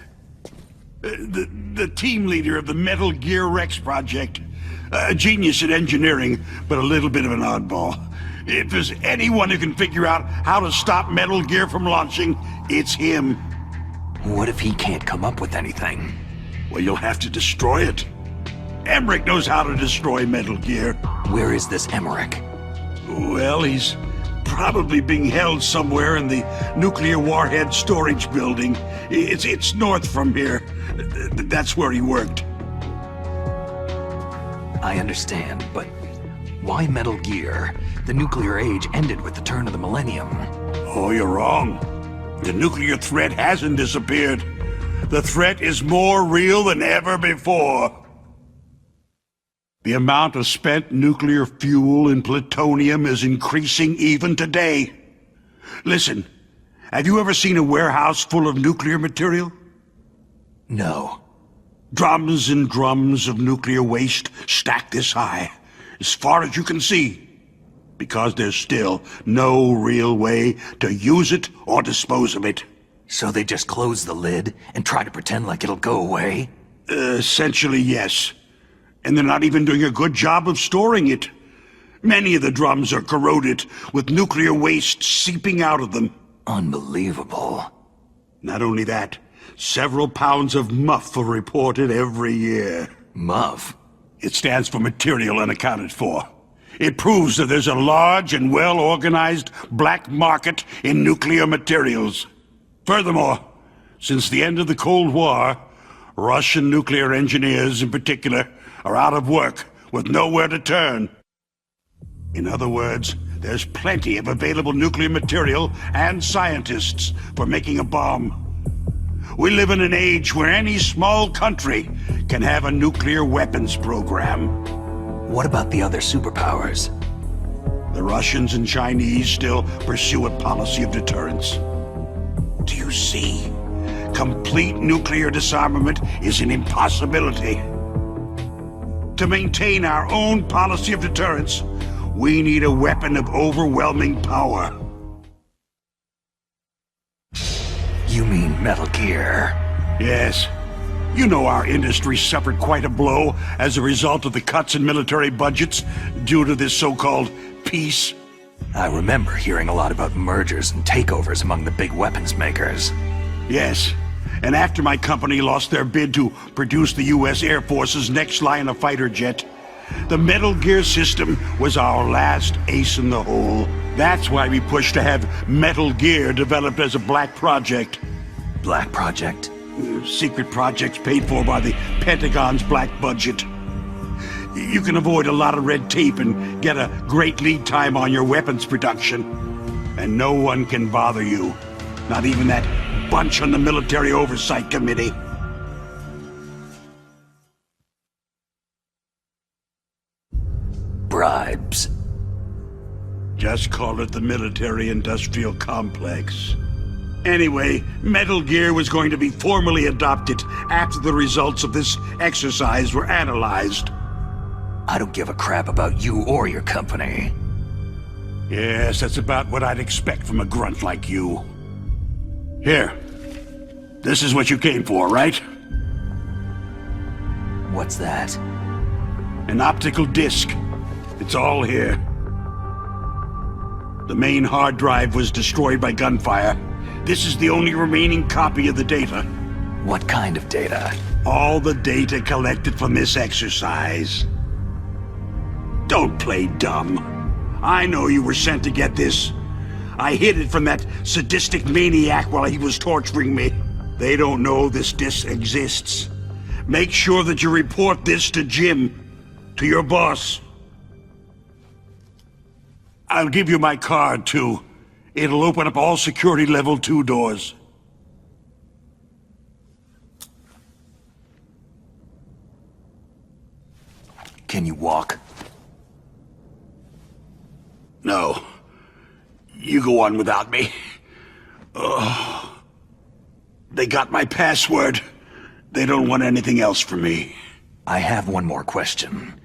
The team leader of the Metal Gear Rex project. A genius at engineering, but a little bit of an oddball. If there's anyone who can figure out how to stop Metal Gear from launching, it's him. What if he can't come up with anything? Well, you'll have to destroy it. Emmerich knows how to destroy Metal Gear. Where is this Emmerich? Well, he's probably being held somewhere in the nuclear warhead storage building. It's north from here. That's where he worked. I understand, but why Metal Gear? The nuclear age ended with the turn of the millennium. Oh, you're wrong. The nuclear threat hasn't disappeared. The threat is more real than ever before. The amount of spent nuclear fuel and plutonium is increasing even today. Listen, have you ever seen a warehouse full of nuclear material? No. Drums and drums of nuclear waste stacked this high, as far as you can see. Because there's still no real way to use it or dispose of it. So they just close the lid and try to pretend like it'll go away? Essentially, yes. And they're not even doing a good job of storing it. Many of the drums are corroded, with nuclear waste seeping out of them. Unbelievable. Not only that, several pounds of MUF are reported every year. MUF? It stands for Material Unaccounted For. It proves that there's a large and well-organized black market in nuclear materials. Furthermore, since the end of the Cold War, Russian nuclear engineers in particular are out of work with nowhere to turn. In other words, there's plenty of available nuclear material and scientists for making a bomb. We live in an age where any small country can have a nuclear weapons program. What about the other superpowers? The Russians and Chinese still pursue a policy of deterrence. Do you see? Complete nuclear disarmament is an impossibility. To maintain our own policy of deterrence, we need a weapon of overwhelming power. You mean Metal Gear? Yes. You know our industry suffered quite a blow as a result of the cuts in military budgets due to this so-called peace. I remember hearing a lot about mergers and takeovers among the big weapons makers. Yes. And after my company lost their bid to produce the U.S. Air Force's next line of fighter jet, the Metal Gear system was our last ace in the hole. That's why we pushed to have Metal Gear developed as a black project. Black project? Secret projects paid for by the Pentagon's black budget. You can avoid a lot of red tape and get a great lead time on your weapons production. And no one can bother you. Not even that bunch on the Military Oversight Committee. Bribes. Just call it the military-industrial complex. Anyway, Metal Gear was going to be formally adopted after the results of this exercise were analyzed. I don't give a crap about you or your company. Yes, that's about what I'd expect from a grunt like you. Here. This is what you came for, right? What's that? An optical disc. It's all here. The main hard drive was destroyed by gunfire. This is the only remaining copy of the data. What kind of data? All the data collected from this exercise. Don't play dumb. I know you were sent to get this. I hid it from that sadistic maniac while he was torturing me. They don't know this disc exists. Make sure that you report this to Jim, to your boss. I'll give you my card, too. It'll open up all security level 2 doors. Can you walk? No. You go on without me. They got my password. They don't want anything else from me. I have one more question.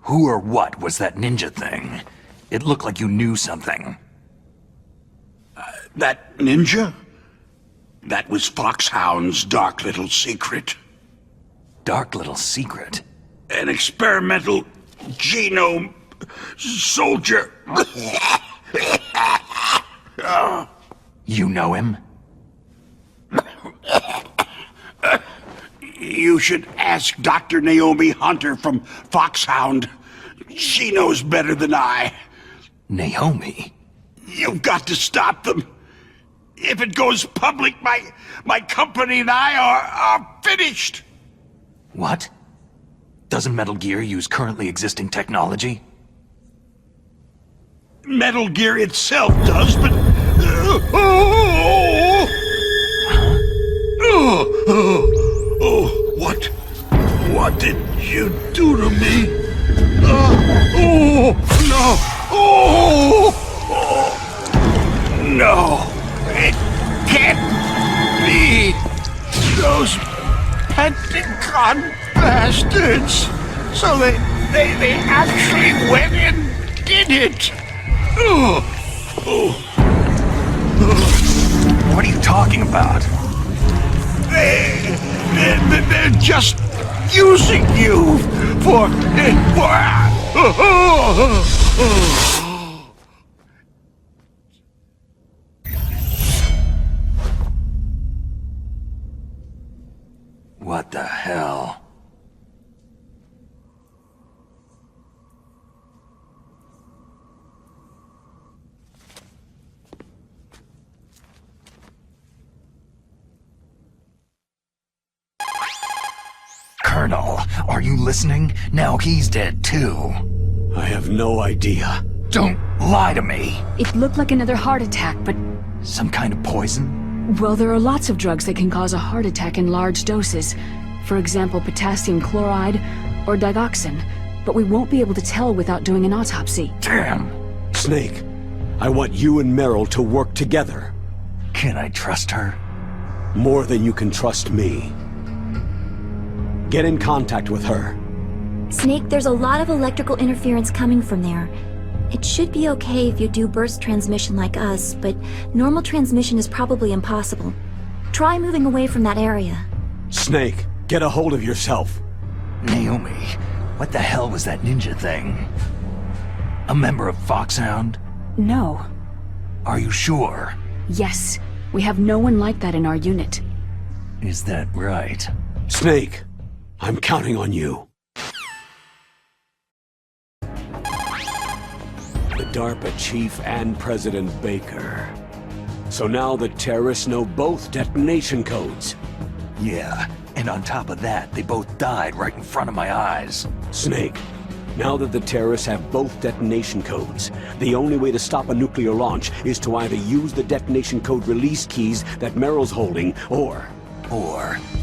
Who or what was that ninja thing? It looked like you knew something. That ninja? That was Foxhound's dark little secret. Dark little secret? An experimental genome soldier. You know him? You should ask Dr. Naomi Hunter from Foxhound. She knows better than I. Naomi? You've got to stop them. If it goes public, my company and I are finished. What? Doesn't Metal Gear use currently existing technology? Metal Gear itself does, but... What did you do to me? No! It can't be! Those Pentagon bastards! So they actually went and did it! What are you talking about? They're just using you for... What the hell? Colonel, are you listening? Now he's dead too. I have no idea. Don't lie to me. It looked like another heart attack, but... Some kind of poison? Well, there are lots of drugs that can cause a heart attack in large doses. For example, potassium chloride or digoxin. But we won't be able to tell without doing an autopsy. Damn. Snake, I want you and Meryl to work together. Can I trust her? More than you can trust me. Get in contact with her. Snake, there's a lot of electrical interference coming from there. It should be okay if you do burst transmission like us, but normal transmission is probably impossible. Try moving away from that area. Snake, get a hold of yourself. Naomi, what the hell was that ninja thing? A member of Foxhound? No. Are you sure? Yes. We have no one like that in our unit. Is that right? Snake, I'm counting on you. The DARPA chief and President Baker. So now the terrorists know both detonation codes. Yeah, and on top of that, they both died right in front of my eyes. Snake, now that the terrorists have both detonation codes, the only way to stop a nuclear launch is to either use the detonation code release keys that Meryl's holding, or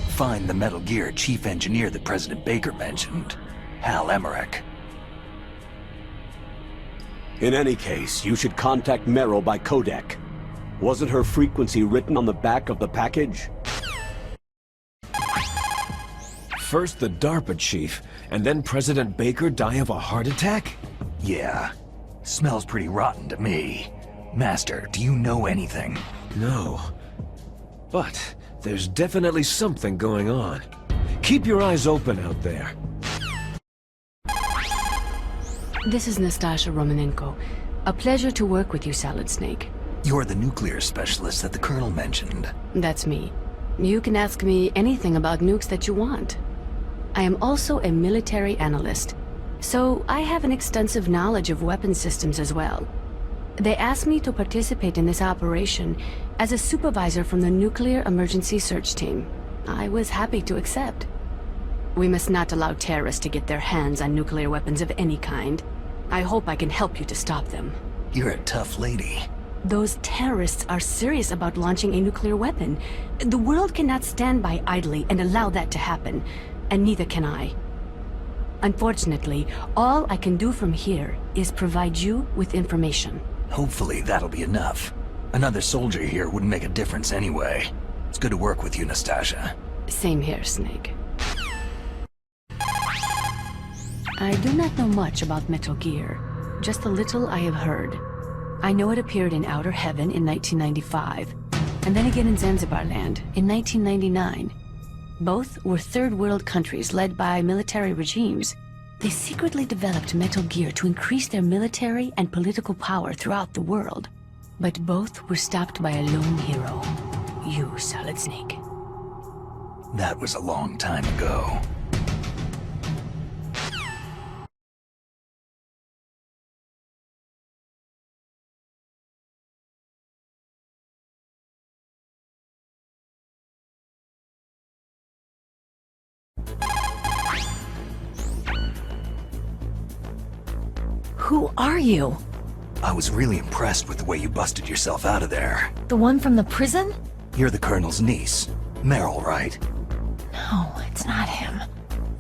find the Metal Gear chief engineer that President Baker mentioned, Hal Emmerich. In any case, you should contact Meryl by codec. Wasn't her frequency written on the back of the package? First the DARPA chief, and then President Baker die of a heart attack? Yeah. Smells pretty rotten to me. Master, do you know anything? No. But there's definitely something going on. Keep your eyes open out there. This is Nastasha Romanenko. A pleasure to work with you, Salad Snake. You're the nuclear specialist that the Colonel mentioned. That's me. You can ask me anything about nukes that you want. I am also a military analyst, so I have an extensive knowledge of weapon systems as well. They asked me to participate in this operation as a supervisor from the Nuclear Emergency Search Team. I was happy to accept. We must not allow terrorists to get their hands on nuclear weapons of any kind. I hope I can help you to stop them. You're a tough lady. Those terrorists are serious about launching a nuclear weapon. The world cannot stand by idly and allow that to happen, and neither can I. Unfortunately, all I can do from here is provide you with information. Hopefully that'll be enough. Another soldier here wouldn't make a difference anyway. It's good to work with you, Nastasha. Same here, Snake. I do not know much about Metal Gear, just a little I have heard. I know it appeared in Outer Heaven in 1995, and then again in Zanzibar Land in 1999. Both were third-world countries led by military regimes. They secretly developed Metal Gear to increase their military and political power throughout the world. But both were stopped by a lone hero. You, Solid Snake. That was a long time ago. Who are you? I was really impressed with the way you busted yourself out of there. The one from the prison? You're the Colonel's niece. Meryl, right? No, it's not him.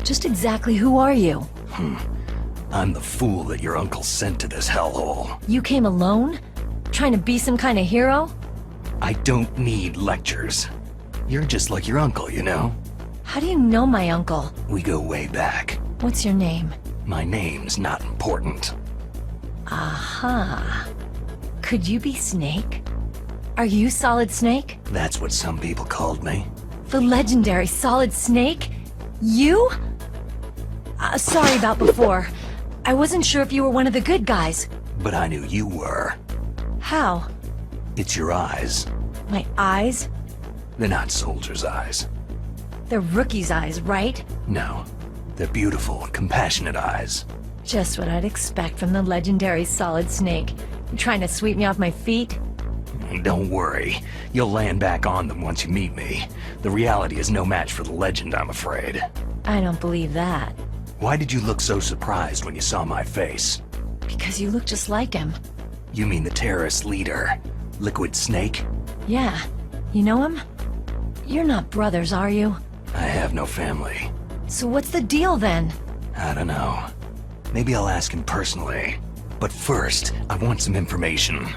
Just exactly who are you? I'm the fool that your uncle sent to this hellhole. You came alone? Trying to be some kind of hero? I don't need lectures. You're just like your uncle, you know? How do you know my uncle? We go way back. What's your name? My name's not important. Aha. Could you be Snake? Are you Solid Snake? That's what some people called me. The legendary Solid Snake? You? Sorry about before. I wasn't sure if you were one of the good guys. But I knew you were. How? It's your eyes. My eyes? They're not soldiers' eyes. They're rookie's eyes, right? No. They're beautiful, compassionate eyes. Just what I'd expect from the legendary Solid Snake. You trying to sweep me off my feet? Don't worry. You'll land back on them once you meet me. The reality is no match for the legend, I'm afraid. I don't believe that. Why did you look so surprised when you saw my face? Because you look just like him. You mean the terrorist leader, Liquid Snake? Yeah. You know him? You're not brothers, are you? I have no family. So what's the deal then? I don't know. Maybe I'll ask him personally. But first, I want some information.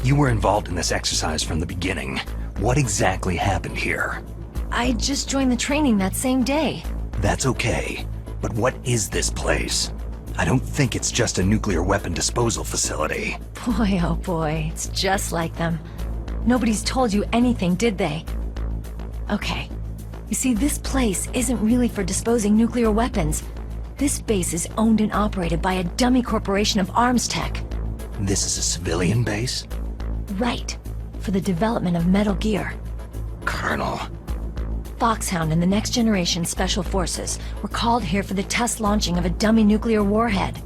You were involved in this exercise from the beginning. What exactly happened here? I just joined the training that same day. That's okay. But what is this place? I don't think it's just a nuclear weapon disposal facility. Boy, oh boy, it's just like them. Nobody's told you anything, did they? Okay. You see, this place isn't really for disposing nuclear weapons. This base is owned and operated by a dummy corporation of arms tech. This is a civilian base? Right. For the development of Metal Gear. Colonel. Foxhound and the Next Generation Special Forces were called here for the test launching of a dummy nuclear warhead.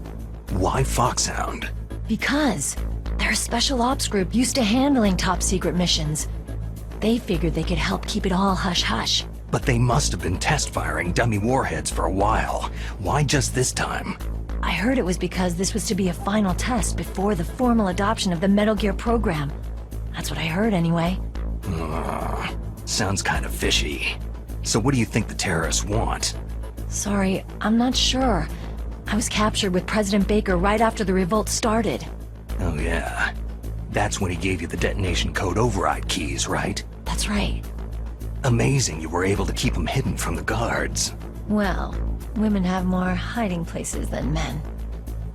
Why Foxhound? Because they're a special ops group used to handling top-secret missions. They figured they could help keep it all hush-hush. But they must have been test-firing dummy warheads for a while. Why just this time? I heard it was because this was to be a final test before the formal adoption of the Metal Gear program. That's what I heard anyway. Sounds kind of fishy. So what do you think the terrorists want? Sorry, I'm not sure. I was captured with President Baker right after the revolt started. Oh yeah. That's when he gave you the detonation code override keys, right? That's right. Amazing you were able to keep them hidden from the guards. Well, women have more hiding places than men.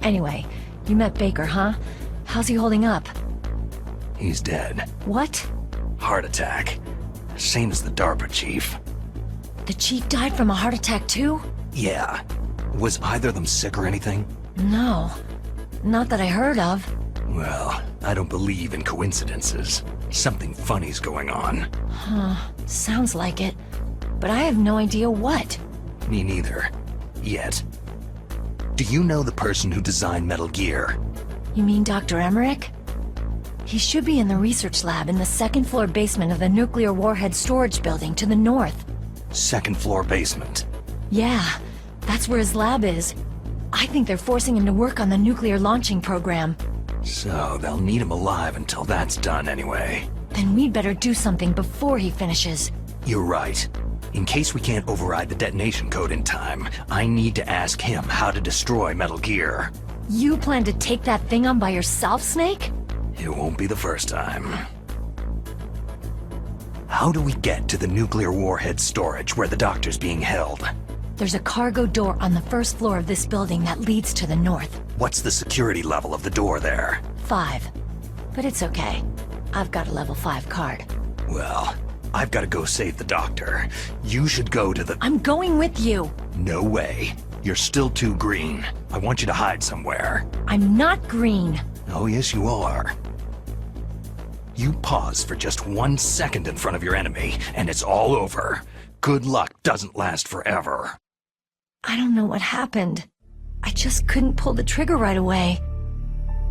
Anyway, you met Baker, huh? How's he holding up? He's dead. What? Heart attack. Same as the DARPA chief. The chief died from a heart attack too? Yeah. Was either of them sick or anything? No. Not that I heard of. Well, I don't believe in coincidences. Something funny's going on. Huh. Sounds like it. But I have no idea what. Me neither. Yet. Do you know the person who designed Metal Gear? You mean Dr. Emmerich? He should be in the research lab in the second-floor basement of the nuclear warhead storage building to the north. Second floor basement? Yeah, that's where his lab is. I think they're forcing him to work on the nuclear launching program. So they'll need him alive until that's done anyway. Then we'd better do something before he finishes. You're right. In case we can't override the detonation code in time, I need to ask him how to destroy Metal Gear. You plan to take that thing on by yourself, Snake? It won't be the first time. How do we get to the nuclear warhead storage where the doctor's being held? There's a cargo door on the first floor of this building that leads to the north. What's the security level of the door there? 5. But it's okay. I've got a level 5 card. Well, I've got to go save the doctor. You should go to the... I'm going with you! No way. You're still too green. I want you to hide somewhere. I'm not green. Oh, yes, you are. You pause for just 1 second in front of your enemy, and it's all over. Good luck doesn't last forever. I don't know what happened. I just couldn't pull the trigger right away.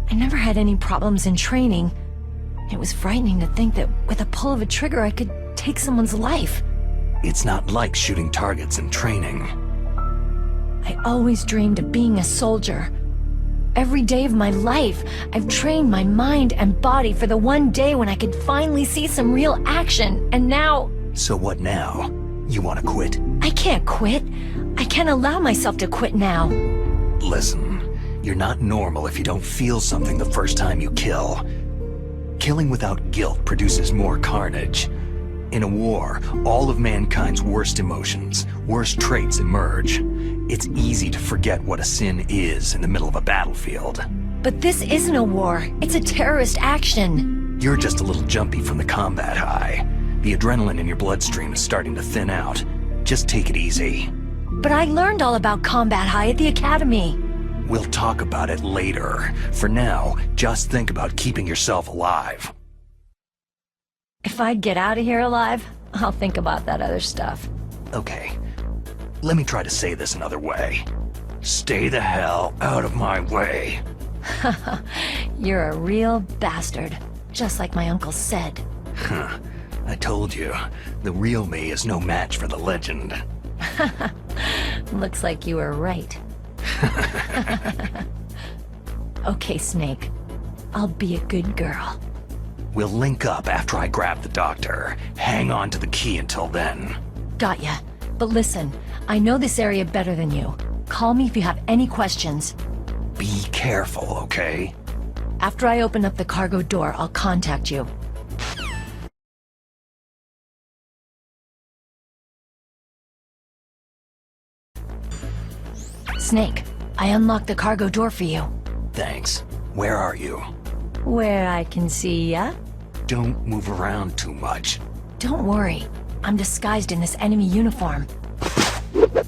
I never had any problems in training. It was frightening to think that with a pull of a trigger I could take someone's life. It's not like shooting targets in training. I always dreamed of being a soldier. Every day of my life, I've trained my mind and body for the one day when I could finally see some real action, and now... So what now? You want to quit? I can't quit. I can't allow myself to quit now. Listen, you're not normal if you don't feel something the first time you kill. Killing without guilt produces more carnage. In a war, all of mankind's worst emotions, worst traits emerge. It's easy to forget what a sin is in the middle of a battlefield. But this isn't a war. It's a terrorist action. You're just a little jumpy from the combat high. The adrenaline in your bloodstream is starting to thin out. Just take it easy. But I learned all about combat high at the academy. We'll talk about it later. For now, just think about keeping yourself alive. If I get out of here alive, I'll think about that other stuff. Okay. Let me try to say this another way. Stay the hell out of my way. You're a real bastard. Just like my uncle said. Huh. I told you, the real me is no match for the legend. Looks like you were right. Okay, Snake. I'll be a good girl. We'll link up after I grab the doctor. Hang on to the key until then. Got ya. But listen, I know this area better than you. Call me if you have any questions. Be careful, okay? After I open up the cargo door, I'll contact you. Snake, I unlocked the cargo door for you. Thanks. Where are you? Where I can see ya. Don't move around too much. Don't worry. I'm disguised in this enemy uniform.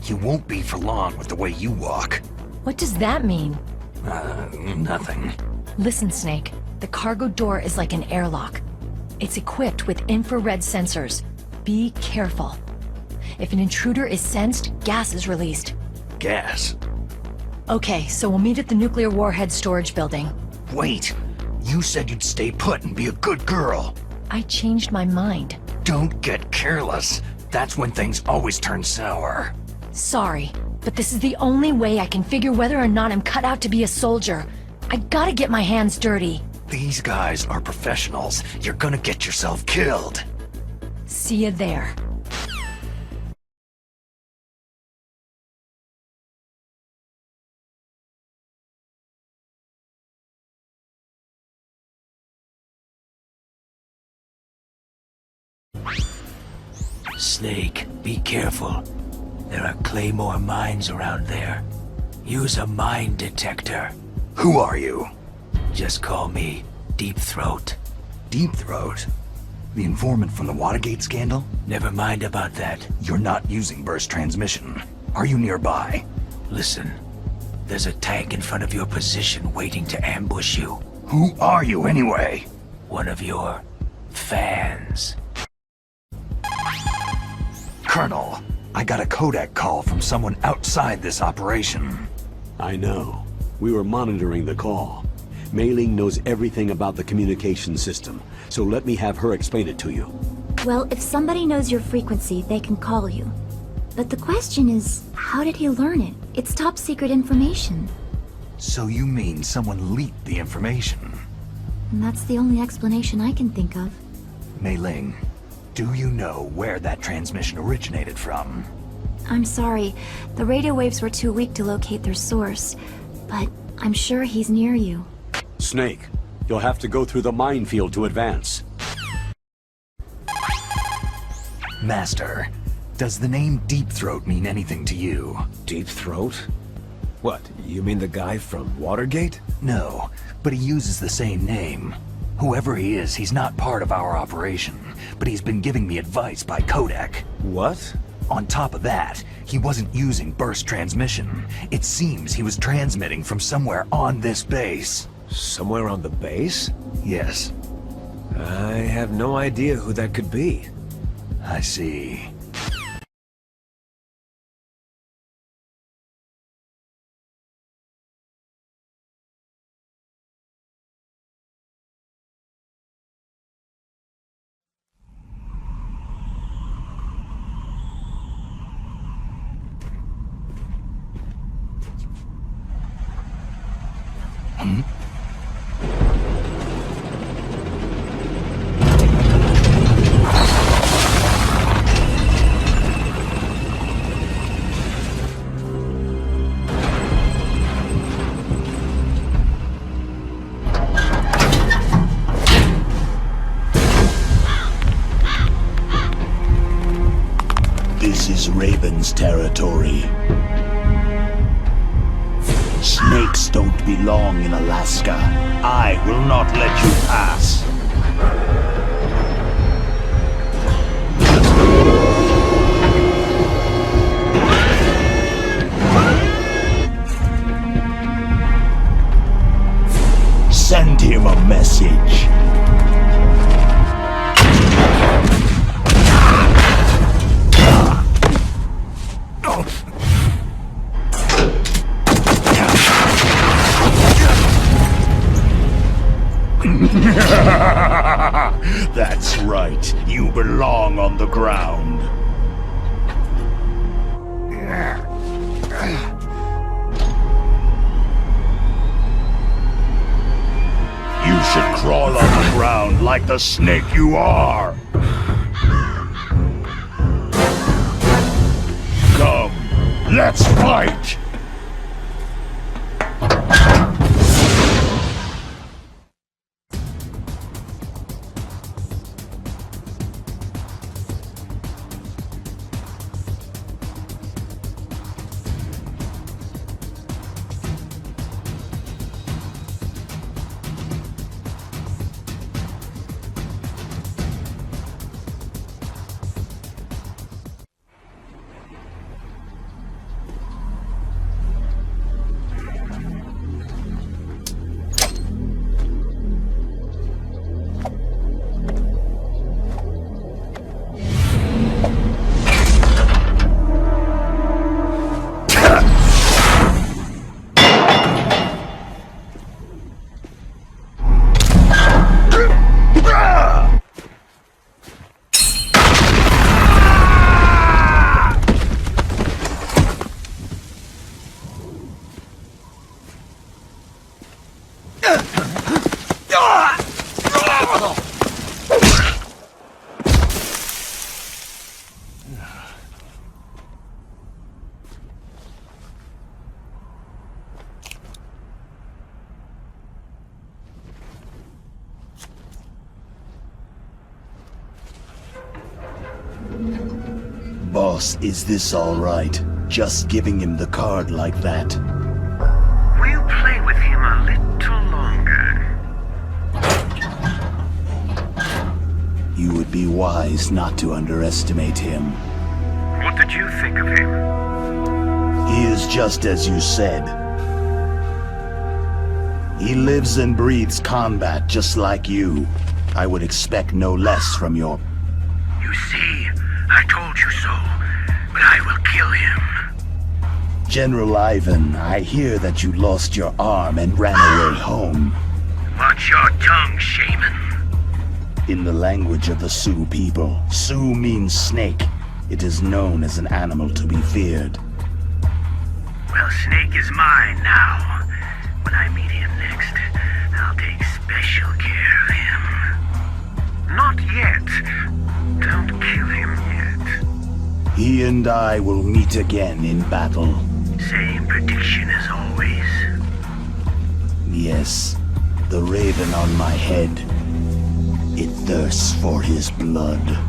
You won't be for long with the way you walk. What does that mean? Nothing. Listen, Snake. The cargo door is like an airlock. It's equipped with infrared sensors. Be careful. If an intruder is sensed, gas is released. Gas? Okay, so we'll meet at the nuclear warhead storage building. Wait! You said you'd stay put and be a good girl. I changed my mind. Don't get careless. That's when things always turn sour. Sorry, but this is the only way I can figure whether or not I'm cut out to be a soldier. I gotta get my hands dirty. These guys are professionals. You're gonna get yourself killed. See you there. Snake, be careful. There are Claymore mines around there. Use a mine detector. Who are you? Just call me Deep Throat. Deep Throat? The informant from the Watergate scandal? Never mind about that. You're not using burst transmission. Are you nearby? Listen, there's a tank in front of your position waiting to ambush you. Who are you anyway? One of your fans. Colonel, I got a Kodak call from someone outside this operation. I know. We were monitoring the call. Mei Ling knows everything about the communication system, so let me have her explain it to you. Well, if somebody knows your frequency, they can call you. But the question is, how did he learn it? It's top secret information. So you mean someone leaked the information? And that's the only explanation I can think of. Mei Ling, Do you know where that transmission originated from? I'm sorry. The radio waves were too weak to locate their source. But I'm sure he's near you. Snake, you'll have to go through the minefield to advance. Master, does the name Deep Throat mean anything to you? Deep Throat? What, you mean the guy from Watergate? No, but he uses the same name. Whoever he is, he's not part of our operation, but he's been giving me advice by codec. What? On top of that, he wasn't using burst transmission. It seems he was transmitting from somewhere on this base. Somewhere on the base? Yes. I have no idea who that could be. I see. This is Raven's territory. Snakes don't belong in Alaska. I will not let you pass. Send him a message. That's right. You belong on the ground. You should crawl on the ground like the snake you are. Come, let's fight! Boss, is this all right? Just giving him the card like that? We'll play with him a little longer. You would be wise not to underestimate him. What did you think of him? He is just as you said. He lives and breathes combat just like you. I would expect no less from your... You see, I told you so, but I will kill him. General Ivan, I hear that you lost your arm and ran away home. Watch your tongue, shaman. In the language of the Sioux people, Sioux means snake. It is known as an animal to be feared. Well, Snake is mine now. When I meet him next, I'll take special care of him. Not yet. Don't He and I will meet again in battle. Same prediction as always. Yes, the raven on my head. It thirsts for his blood.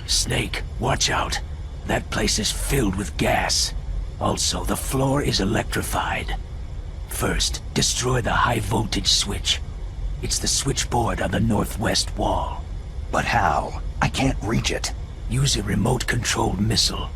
Snake, watch out. That place is filled with gas. Also, the floor is electrified. First, destroy the high-voltage switch. It's the switchboard on the northwest wall. But how? I can't reach it. Use a remote-controlled missile.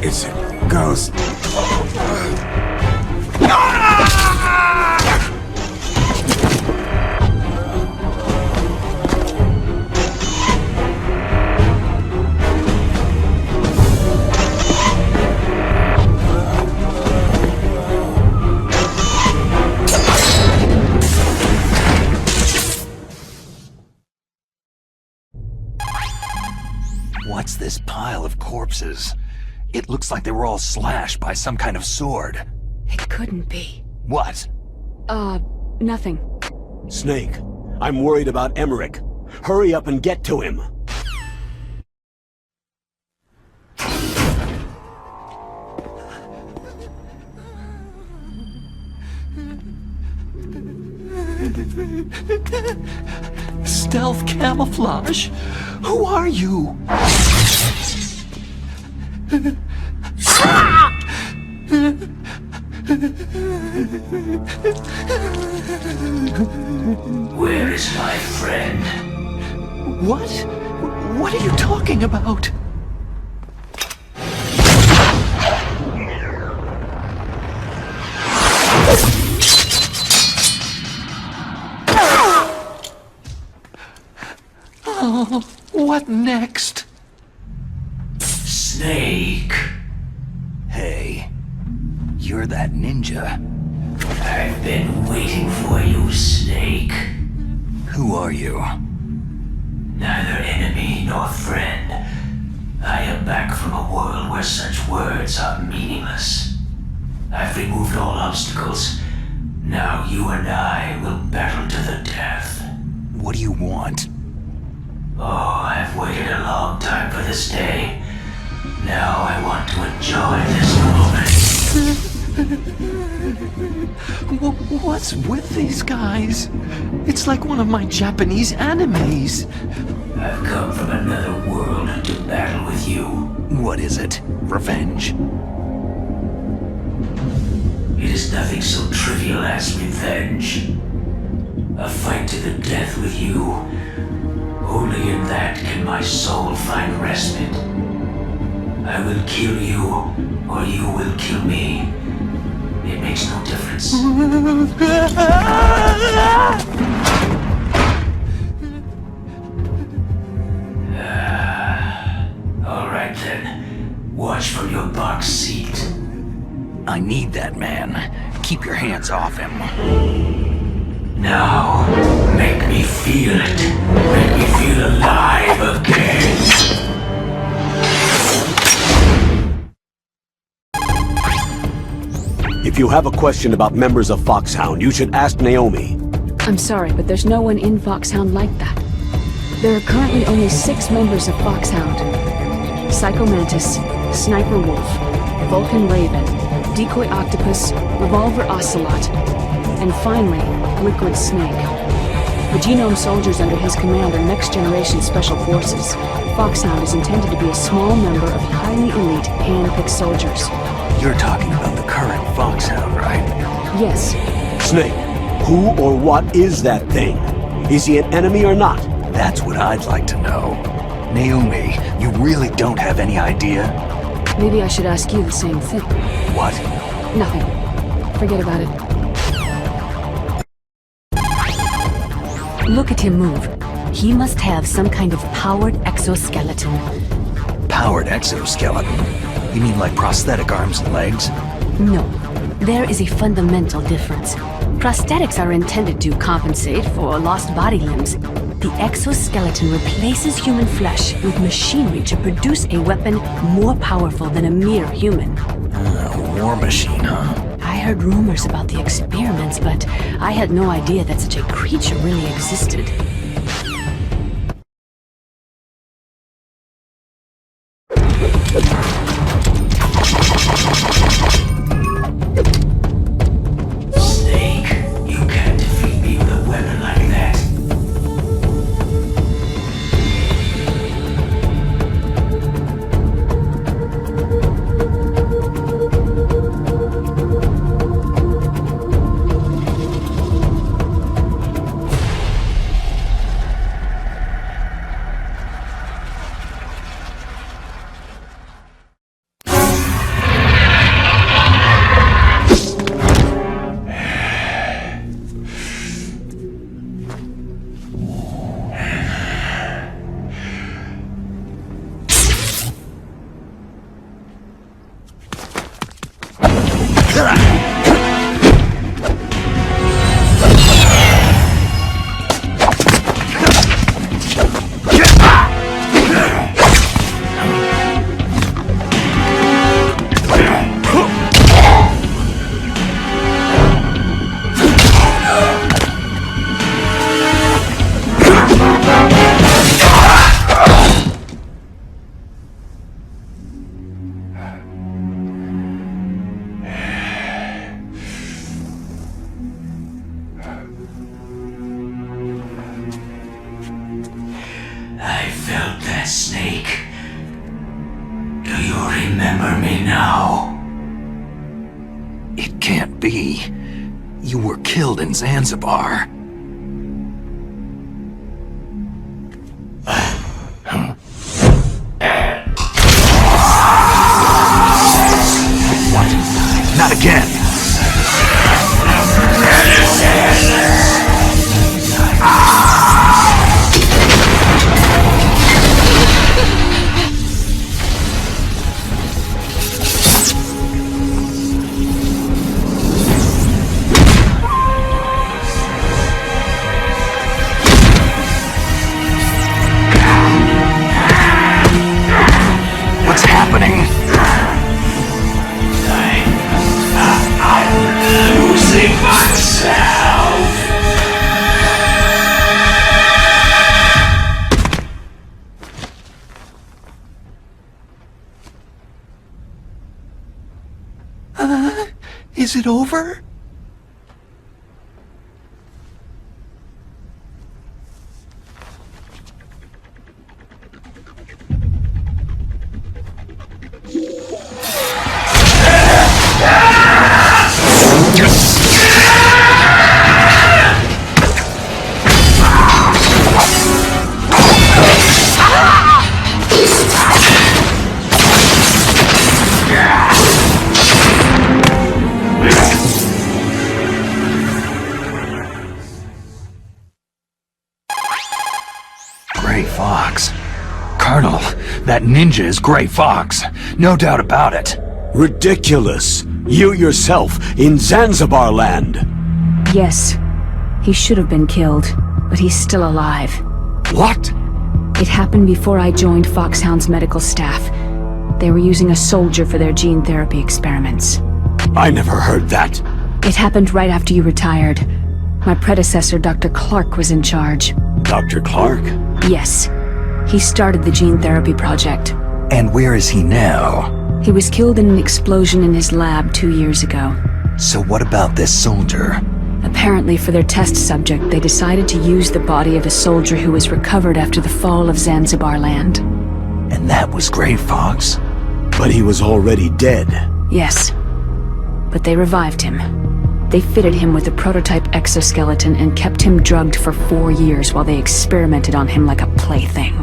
It's a ghost. What's this pile of corpses? It looks like they were all slashed by some kind of sword. It couldn't be. What? Nothing. Snake, I'm worried about Emmerich. Hurry up and get to him. Stealth camouflage? Who are you? Where is my friend? What? What are you talking about? What next? Snake. Hey, you're that ninja. I've been waiting for you, Snake. Who are you? Neither enemy nor friend. I am back from a world where such words are meaningless. I've removed all obstacles. Now you and I will battle to the death. What do you want? Oh, I've waited a long time for this day. Now I want to enjoy this moment. What's with these guys? It's like one of my Japanese animes. I've come from another world to battle with you. What is it? Revenge? It is nothing so trivial as revenge. A fight to the death with you. Only in that can my soul find respite. I will kill you, or you will kill me. It makes no difference. All right then. Watch from your box seat. I need that man. Keep your hands off him. Now, make me feel it. Make me feel alive again. If you have a question about members of Foxhound, you should ask Naomi. I'm sorry, but there's no one in Foxhound like that. There are currently only 6 members of Foxhound. Psycho Mantis, Sniper Wolf, Vulcan Raven, Decoy Octopus, Revolver Ocelot, and finally, Liquid Snake. The Genome soldiers under his command are next-generation special forces. Foxhound is intended to be a small number of highly elite, hand-picked soldiers. You're talking about the current Foxhound, right? Yes. Snake, who or what is that thing? Is he an enemy or not? That's what I'd like to know. Naomi, you really don't have any idea? Maybe I should ask you the same thing. What? Nothing. Forget about it. Look at him move. He must have some kind of powered exoskeleton. Powered exoskeleton? You mean like prosthetic arms and legs? No. There is a fundamental difference. Prosthetics are intended to compensate for lost body limbs. The exoskeleton replaces human flesh with machinery to produce a weapon more powerful than a mere human. War machine, huh? I heard rumors about the experiments, but I had no idea that such a creature really existed. Snake, you can't defeat me with a weapon like that. I felt that, Snake. Do you remember me now? It can't be. You were killed in Zanzibar. What? Not again! Is it over? Colonel, that ninja is Gray Fox. No doubt about it. Ridiculous. You yourself, in Zanzibar land. Yes. He should have been killed, but he's still alive. What? It happened before I joined Foxhound's medical staff. They were using a soldier for their gene therapy experiments. I never heard that. It happened right after you retired. My predecessor, Dr. Clark, was in charge. Dr. Clark? Yes. He started the gene therapy project. And where is he now? He was killed in an explosion in his lab 2 years ago. So what about this soldier? Apparently, for their test subject, they decided to use the body of a soldier who was recovered after the fall of Zanzibar land. And that was Gray Fox? But he was already dead. Yes. But they revived him. They fitted him with a prototype exoskeleton and kept him drugged for 4 years while they experimented on him like a plaything.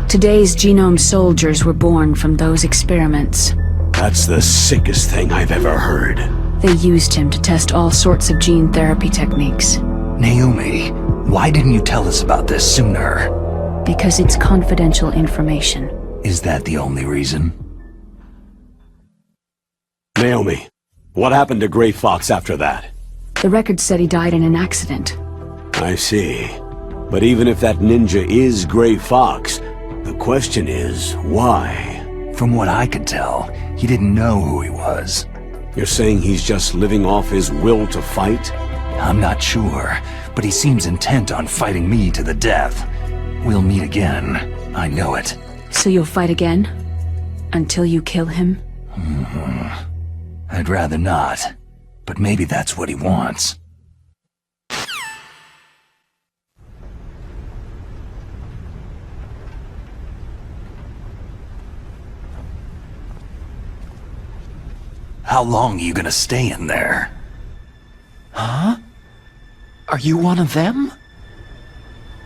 Today's genome soldiers were born from those experiments. That's the sickest thing I've ever heard. They used him to test all sorts of gene therapy techniques. Naomi, why didn't you tell us about this sooner? Because it's confidential information. Is that the only reason? Naomi, what happened to Gray Fox after that? The record said he died in an accident. I see. But even if that ninja is Gray Fox, the question is, why? From what I could tell, he didn't know who he was. You're saying he's just living off his will to fight? I'm not sure, but he seems intent on fighting me to the death. We'll meet again. I know it. So you'll fight again? Until you kill him? I'd rather not, but maybe that's what he wants. How long are you gonna stay in there? Huh? Are you one of them?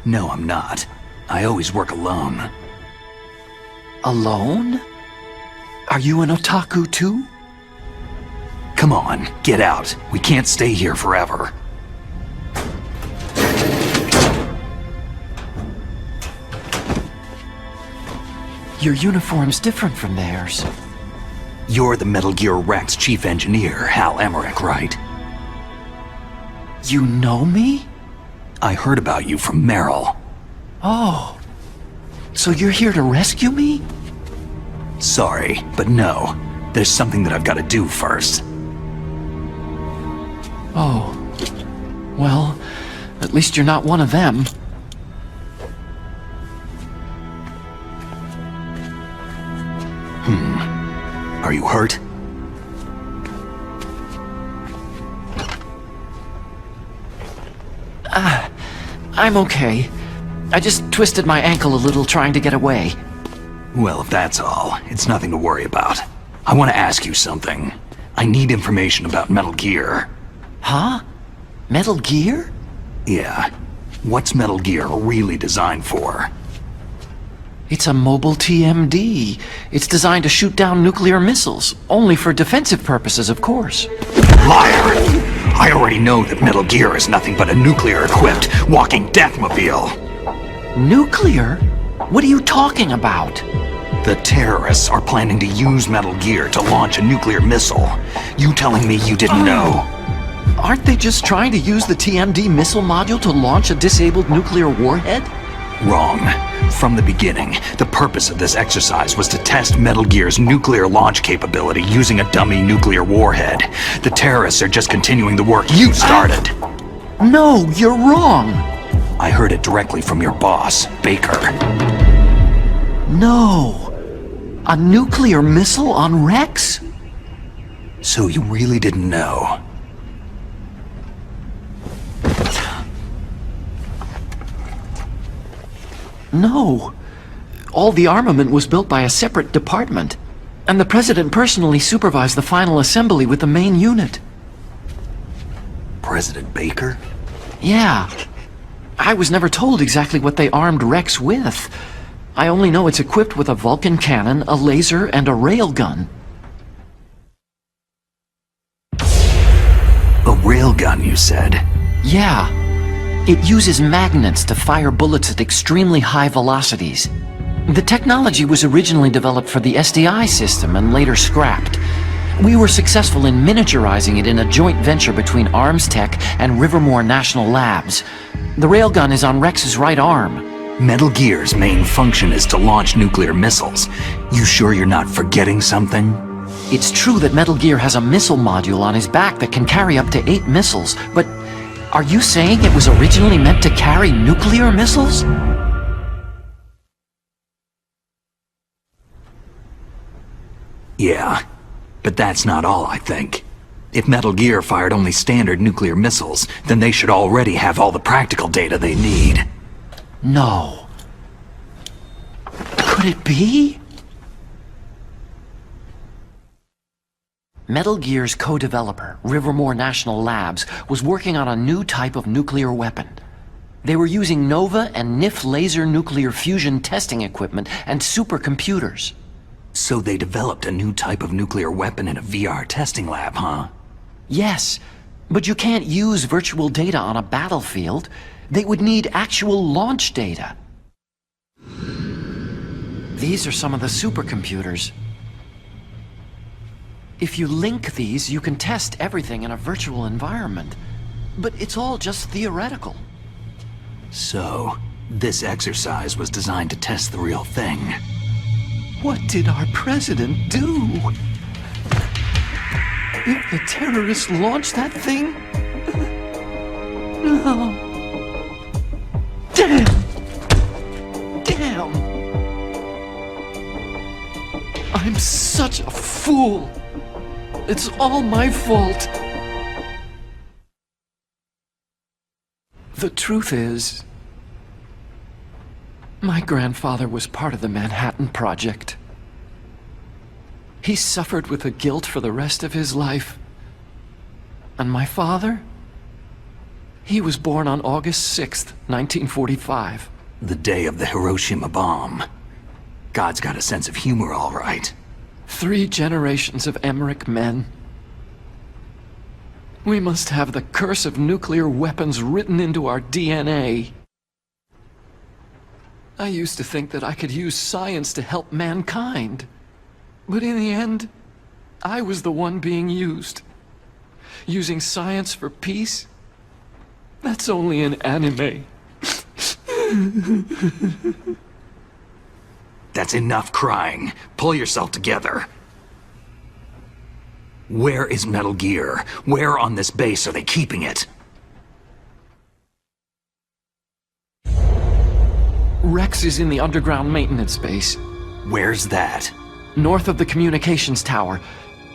No, I'm not. I always work alone. Alone? Are you an otaku too? Come on, get out. We can't stay here forever. Your uniform's different from theirs. You're the Metal Gear Rex chief engineer, Hal Emmerich, right? You know me? I heard about you from Meryl. Oh. So you're here to rescue me? Sorry, but no. There's something that I've got to do first. Oh. Well, at least you're not one of them. Are you hurt? I'm okay. I just twisted my ankle a little trying to get away. Well, if that's all, it's nothing to worry about. I want to ask you something. I need information about Metal Gear. Huh? Metal Gear? Yeah. What's Metal Gear really designed for? It's a mobile TMD. It's designed to shoot down nuclear missiles. Only for defensive purposes, of course. Liar! I already know that Metal Gear is nothing but a nuclear-equipped walking deathmobile. Nuclear? What are you talking about? The terrorists are planning to use Metal Gear to launch a nuclear missile. You telling me you didn't know? Aren't they just trying to use the TMD missile module to launch a disabled nuclear warhead? Wrong. From the beginning, the purpose of this exercise was to test Metal Gear's nuclear launch capability using a dummy nuclear warhead. The terrorists are just continuing the work you started. No, you're wrong. I heard it directly from your boss, Baker. No. A nuclear missile on Rex? So you really didn't know? No. All the armament was built by a separate department, and the President personally supervised the final assembly with the main unit. President Baker? Yeah. I was never told exactly what they armed Rex with. I only know it's equipped with a Vulcan cannon, a laser, and a railgun. A railgun, you said? Yeah. It uses magnets to fire bullets at extremely high velocities. The technology was originally developed for the SDI system and later scrapped. We were successful in miniaturizing it in a joint venture between Arms Tech and Rivermore National Labs. The railgun is on Rex's right arm. Metal Gear's main function is to launch nuclear missiles. You sure you're not forgetting something? It's true that Metal Gear has a missile module on his back that can carry up to 8 missiles, but are you saying it was originally meant to carry nuclear missiles? Yeah, but that's not all, I think. If Metal Gear fired only standard nuclear missiles, then they should already have all the practical data they need. No. Could it be? Metal Gear's co-developer, Rivermore National Labs, was working on a new type of nuclear weapon. They were using NOVA and NIF laser nuclear fusion testing equipment and supercomputers. So they developed a new type of nuclear weapon in a VR testing lab, huh? Yes, but you can't use virtual data on a battlefield. They would need actual launch data. These are some of the supercomputers. If you link these, you can test everything in a virtual environment. But it's all just theoretical. So, this exercise was designed to test the real thing. What did our president do? If the terrorists launched that thing? No. Damn! Damn! I'm such a fool! It's all my fault! The truth is, my grandfather was part of the Manhattan Project. He suffered with the guilt for the rest of his life. And my father? He was born on August 6th, 1945. The day of the Hiroshima bomb. God's got a sense of humor, all right. 3 generations of Emmerich men. We must have the curse of nuclear weapons written into our DNA. I used to think that I could use science to help mankind. But in the end, I was the one being used. Using science for peace? That's only in anime. That's enough crying. Pull yourself together. Where is Metal Gear? Where on this base are they keeping it? Rex is in the underground maintenance base. Where's that? North of the communications tower.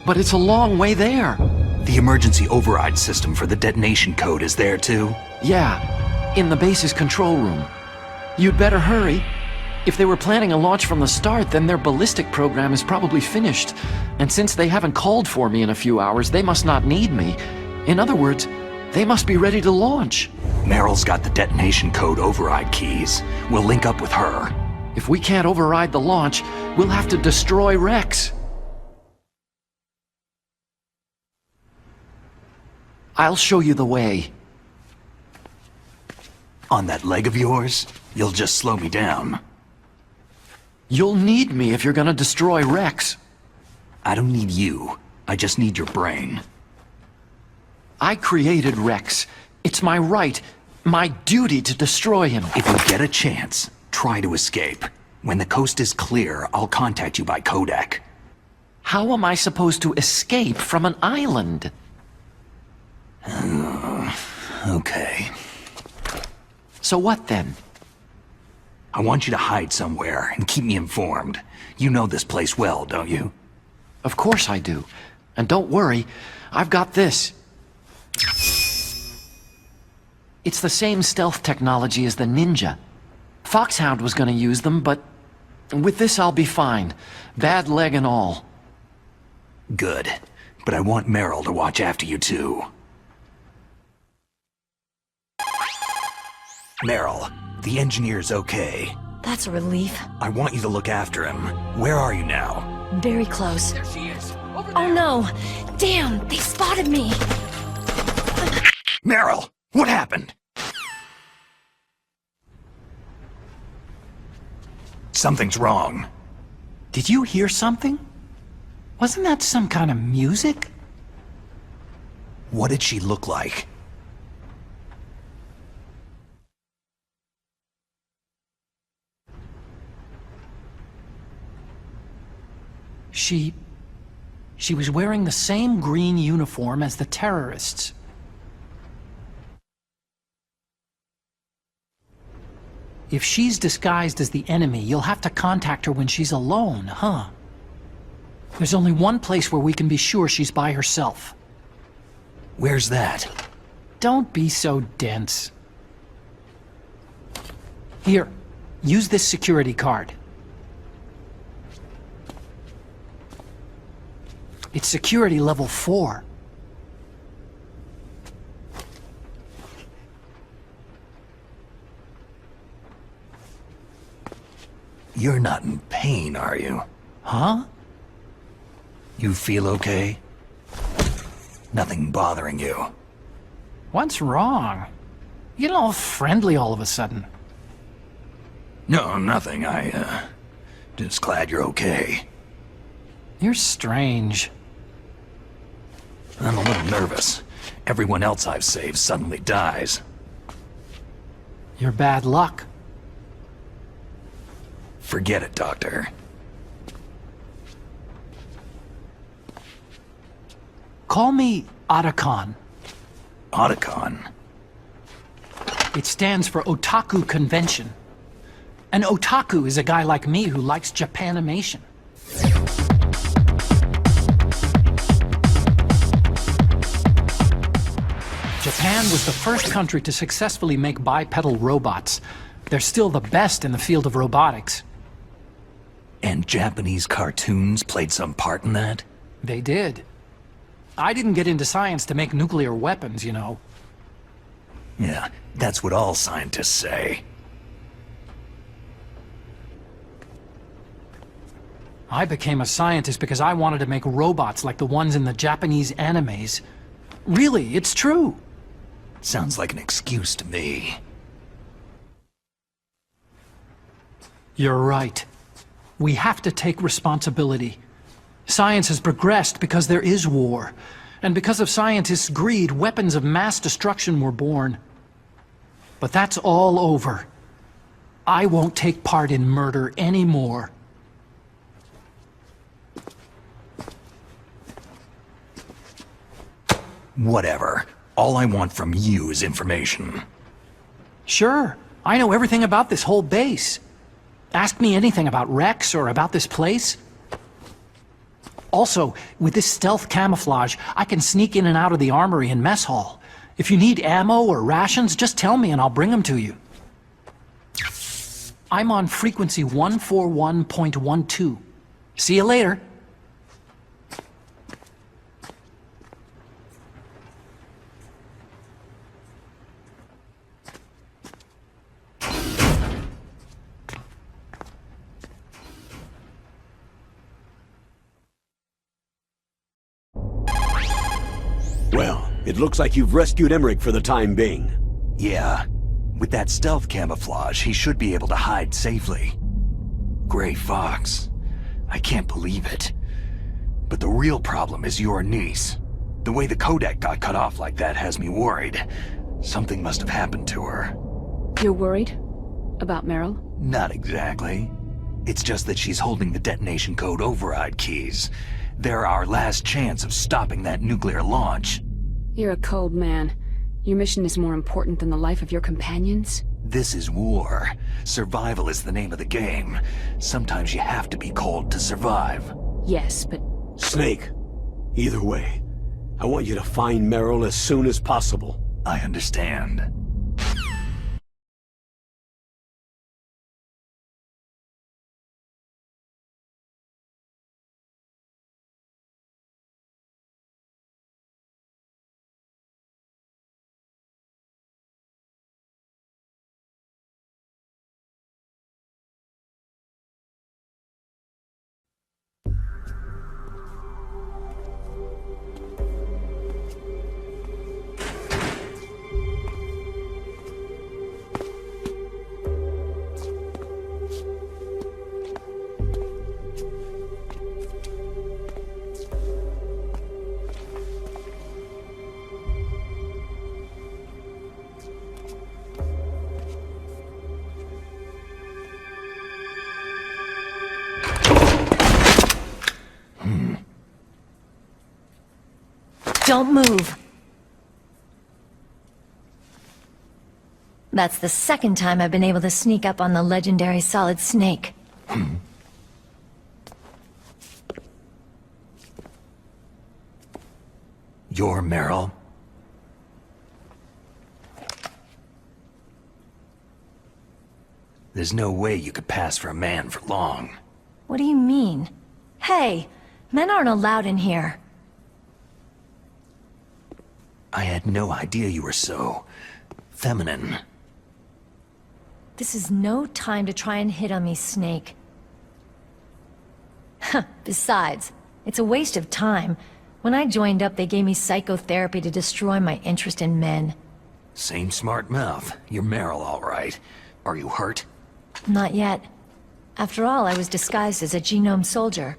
But it's a long way there. The emergency override system for the detonation code is there too? Yeah, in the base's control room. You'd better hurry. If they were planning a launch from the start, then their ballistic program is probably finished. And since they haven't called for me in a few hours, they must not need me. In other words, they must be ready to launch. Meryl's got the detonation code override keys. We'll link up with her. If we can't override the launch, we'll have to destroy Rex. I'll show you the way. On that leg of yours, you'll just slow me down. You'll need me if you're gonna destroy Rex. I don't need you. I just need your brain. I created Rex. It's my right, my duty to destroy him. If you get a chance, try to escape. When the coast is clear, I'll contact you by codec. How am I supposed to escape from an island? Okay. So what then? I want you to hide somewhere and keep me informed. You know this place well, don't you? Of course I do. And don't worry, I've got this. It's the same stealth technology as the Ninja. Foxhound was gonna use them, but with this I'll be fine. Bad leg and all. Good. But I want Meryl to watch after you too. Meryl, the engineer's okay. That's a relief. I want you to look after him. Where are you now? Very close. There she is. Over there. Oh no! Damn, they spotted me! Meryl, what happened? Something's wrong. Did you hear something? Wasn't that some kind of music? What did she look like? She was wearing the same green uniform as the terrorists. If she's disguised as the enemy, you'll have to contact her when she's alone, huh? There's only one place where we can be sure she's by herself. Where's that? Don't be so dense. Here, use this security card. It's security level 4. You're not in pain, are you? Huh? You feel okay? Nothing bothering you? What's wrong? You get all friendly all of a sudden. No, nothing. Just glad you're okay. You're strange. I'm a little nervous. Everyone else I've saved suddenly dies. You're bad luck. Forget it, Doctor. Call me Otacon. Otacon? It stands for Otaku Convention. An otaku is a guy like me who likes Japanimation. Japan was the first country to successfully make bipedal robots. They're still the best in the field of robotics. And Japanese cartoons played some part in that? They did. I didn't get into science to make nuclear weapons, you know. Yeah, that's what all scientists say. I became a scientist because I wanted to make robots like the ones in the Japanese animes. Really, it's true. Sounds like an excuse to me. You're right. We have to take responsibility. Science has progressed because there is war. And because of scientists' greed, weapons of mass destruction were born. But that's all over. I won't take part in murder anymore. Whatever. All I want from you is information. Sure. I know everything about this whole base. Ask me anything about Rex or about this place. Also, with this stealth camouflage, I can sneak in and out of the armory and mess hall. If you need ammo or rations, just tell me and I'll bring them to you. I'm on frequency 141.12. See you later. Well, it looks like you've rescued Emmerich for the time being. Yeah. With that stealth camouflage, he should be able to hide safely. Gray Fox. I can't believe it. But the real problem is your niece. The way the codec got cut off like that has me worried. Something must have happened to her. You're worried? About Meryl? Not exactly. It's just that she's holding the detonation code override keys. They're our last chance of stopping that nuclear launch. You're a cold man. Your mission is more important than the life of your companions? This is war. Survival is the name of the game. Sometimes you have to be cold to survive. Yes, but... Snake, Either way, I want you to find Merrill as soon as possible. I understand. Don't move. That's the second time I've been able to sneak up on the legendary Solid Snake. You're Merrill? There's no way you could pass for a man for long. What do you mean? Hey, men aren't allowed in here. I had no idea you were so... feminine. This is no time to try and hit on me, Snake. Besides, it's a waste of time. When I joined up, they gave me psychotherapy to destroy my interest in men. Same smart mouth. You're Merrill, all right. Are you hurt? Not yet. After all, I was disguised as a genome soldier.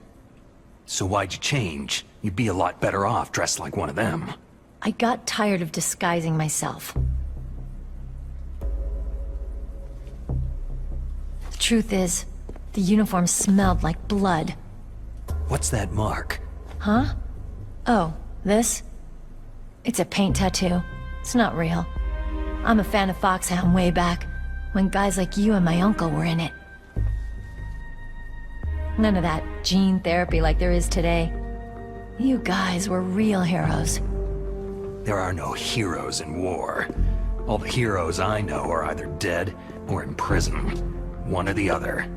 So why'd you change? You'd be a lot better off dressed like one of them. I got tired of disguising myself. The truth is, the uniform smelled like blood. What's that mark? Huh? Oh, this? It's a paint tattoo. It's not real. I'm a fan of Foxhound way back, when guys like you and my uncle were in it. None of that gene therapy like there is today. You guys were real heroes. There are no heroes in war. All the heroes I know are either dead or in prison. One or the other.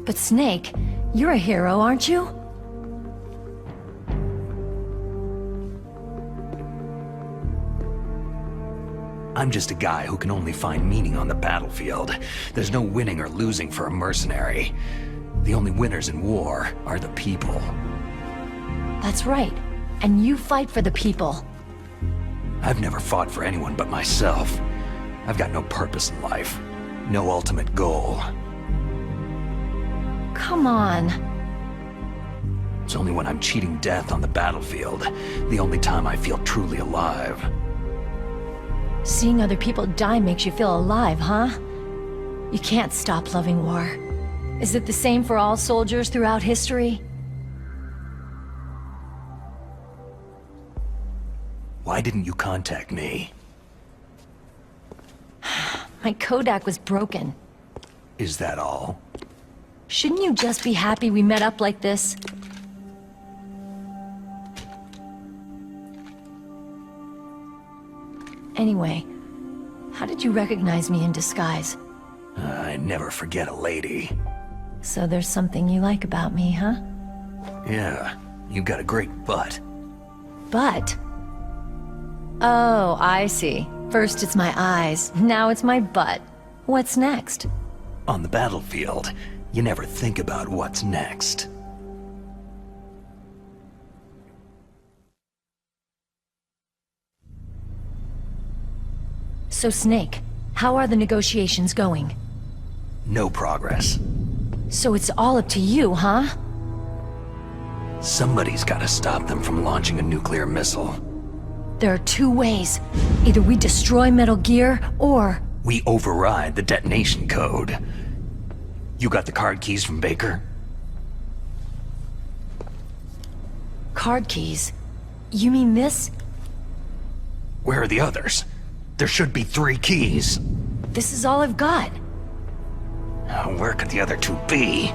But Snake, you're a hero, aren't you? I'm just a guy who can only find meaning on the battlefield. There's no winning or losing for a mercenary. The only winners in war are the people. That's right. And you fight for the people. I've never fought for anyone but myself. I've got no purpose in life. No ultimate goal. Come on. It's only when I'm cheating death on the battlefield, the only time I feel truly alive. Seeing other people die makes you feel alive, huh? You can't stop loving war. Is it the same for all soldiers throughout history? Why didn't you contact me? My Kodak was broken. Is that all? Shouldn't you just be happy we met up like this? Anyway, how did you recognize me in disguise? I never forget a lady. So there's something you like about me, huh? Yeah, you got a great butt. Butt? Oh, I see. First it's my eyes, now it's my butt. What's next? On the battlefield, you never think about what's next. So Snake, how are the negotiations going? No progress. So it's all up to you, huh? Somebody's gotta stop them from launching a nuclear missile. There are two ways. Either we destroy Metal Gear, or... We override the detonation code. You got the card keys from Baker? Card keys? You mean this? Where are the others? There should be 3 keys. This is all I've got. Where could the other 2 be?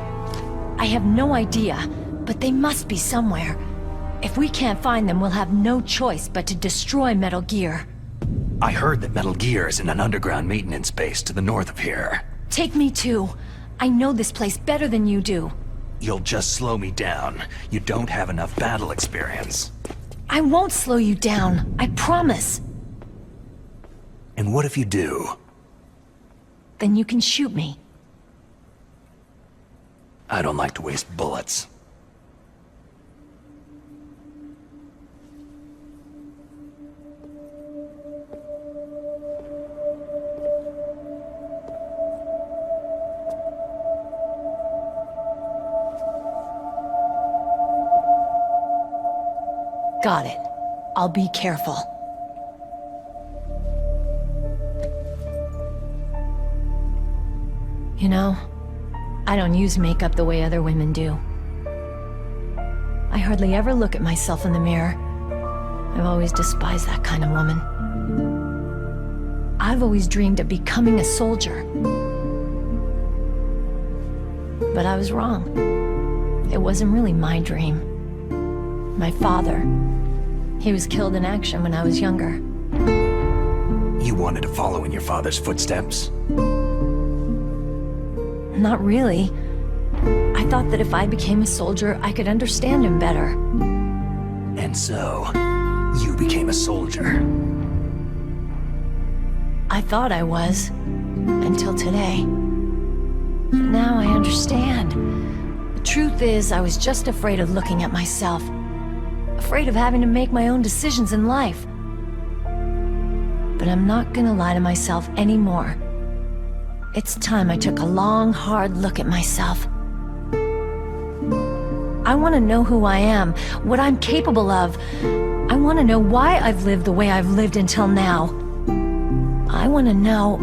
I have no idea, but they must be somewhere. If we can't find them, we'll have no choice but to destroy Metal Gear. I heard that Metal Gear is in an underground maintenance base to the north of here. Take me too. I know this place better than you do. You'll just slow me down. You don't have enough battle experience. I won't slow you down. I promise. And what if you do? Then you can shoot me. I don't like to waste bullets. Got it. I'll be careful. You know, I don't use makeup the way other women do. I hardly ever look at myself in the mirror. I've always despised that kind of woman. I've always dreamed of becoming a soldier. But I was wrong. It wasn't really my dream. My father, he was killed in action when I was younger. You wanted to follow in your father's footsteps? Not really. I thought that if I became a soldier, I could understand him better. And so, you became a soldier. I thought I was, until today. But now I understand. The truth is, I was just afraid of looking at myself. Afraid of having to make my own decisions in life. But I'm not gonna lie to myself anymore. It's time I took a long, hard look at myself. I want to know who I am, what I'm capable of. I want to know why I've lived the way I've lived until now. I want to know...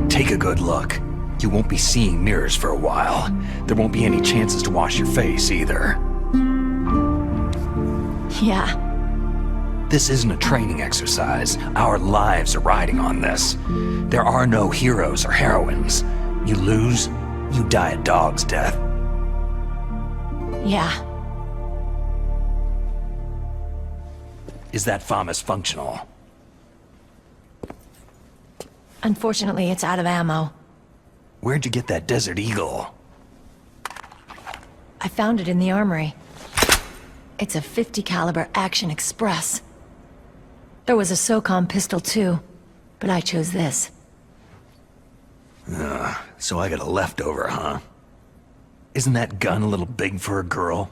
Take a good look. You won't be seeing mirrors for a while. There won't be any chances to wash your face, either. Yeah. This isn't a training exercise. Our lives are riding on this. There are no heroes or heroines. You lose, you die a dog's death. Yeah. Is that FAMAS functional? Unfortunately, it's out of ammo. Where'd you get that Desert Eagle? I found it in the armory. It's a .50 caliber Action Express. There was a SOCOM pistol too, but I chose this. So I got a leftover, huh? Isn't that gun a little big for a girl?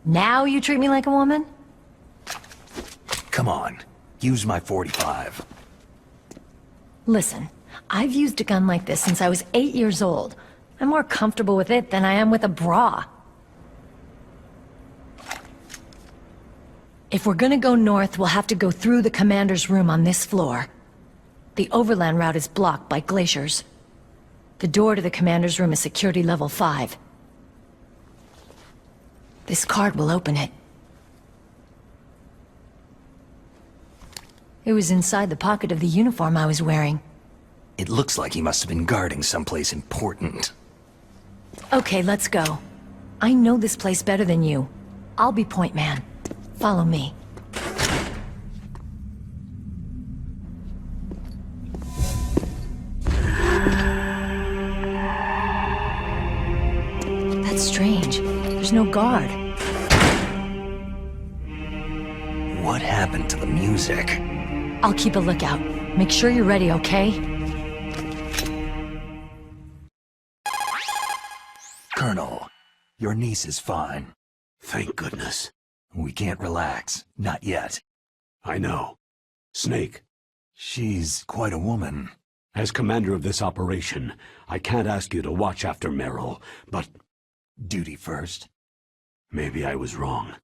Now you treat me like a woman? Come on, use my .45. Listen, I've used a gun like this since I was 8 years old. I'm more comfortable with it than I am with a bra. If we're gonna go north, we'll have to go through the commander's room on this floor. The overland route is blocked by glaciers. The door to the commander's room is security level 5. This card will open it. It was inside the pocket of the uniform I was wearing. It looks like he must have been guarding someplace important. Okay, let's go. I know this place better than you. I'll be point man. Follow me. That's strange. There's no guard. What happened to the music? I'll keep a lookout. Make sure you're ready, okay? Colonel, your niece is fine. Thank goodness. We can't relax. Not yet. I know. Snake. She's quite a woman. As commander of this operation, I can't ask you to watch after Meryl, but... Duty first. Maybe I was wrong.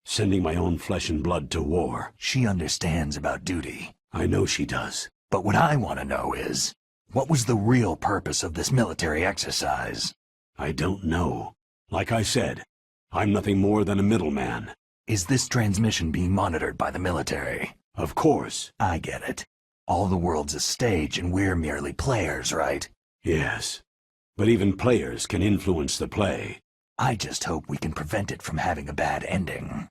Sending my own flesh and blood to war. She understands about duty. I know she does. But what I want to know is, what was the real purpose of this military exercise? I don't know. Like I said, I'm nothing more than a middleman. Is this transmission being monitored by the military? Of course. I get it. All the world's a stage and we're merely players, right? Yes. But even players can influence the play. I just hope we can prevent it from having a bad ending.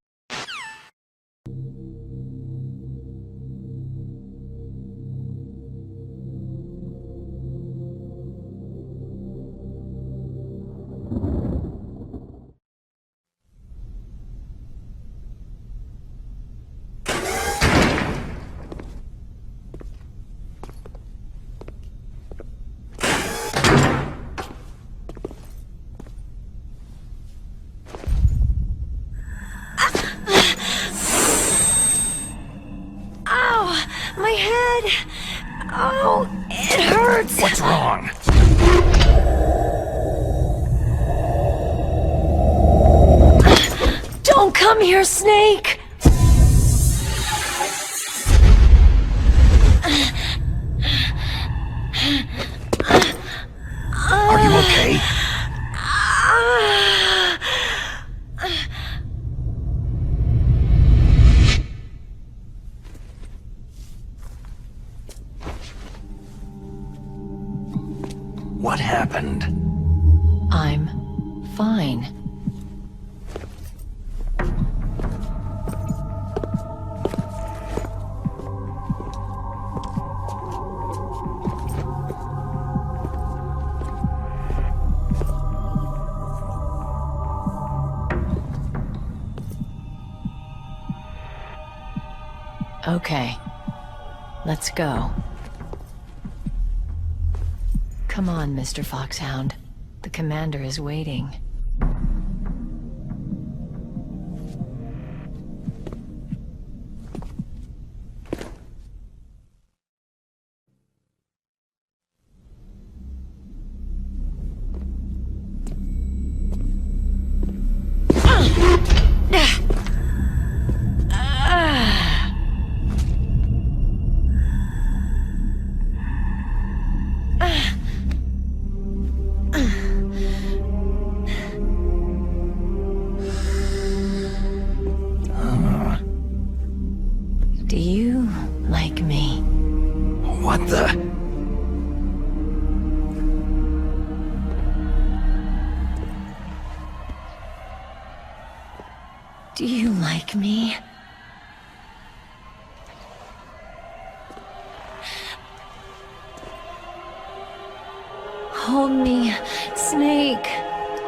My head! Oh, it hurts! What's wrong? Don't come here, Snake! Are you okay? What happened? I'm fine. Okay, let's go. Come on, Mr. Foxhound. The commander is waiting. Do you like me? What the? Do you like me? Hold me, Snake.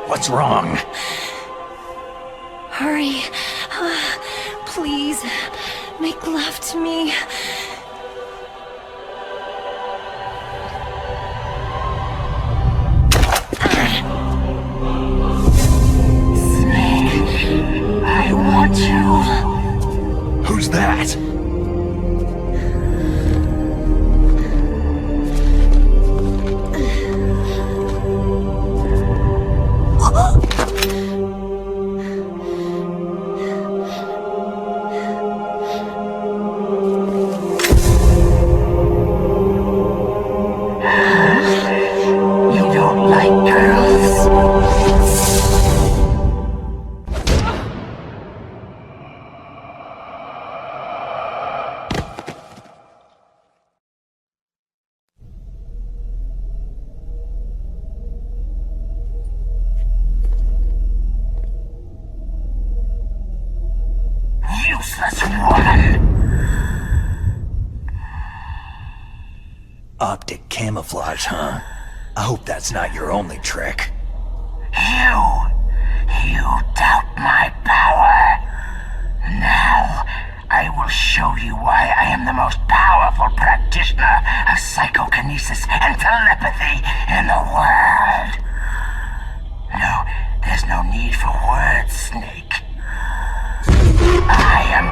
What's wrong? Hurry. Please, make love to me. Snake, I want you. Who's that? Useless woman! Optic camouflage, huh? I hope that's not your only trick. You doubt my power. Now, I will show you why I am the most powerful practitioner of psychokinesis and telepathy in the world. No, there's no need for words, Snake. I am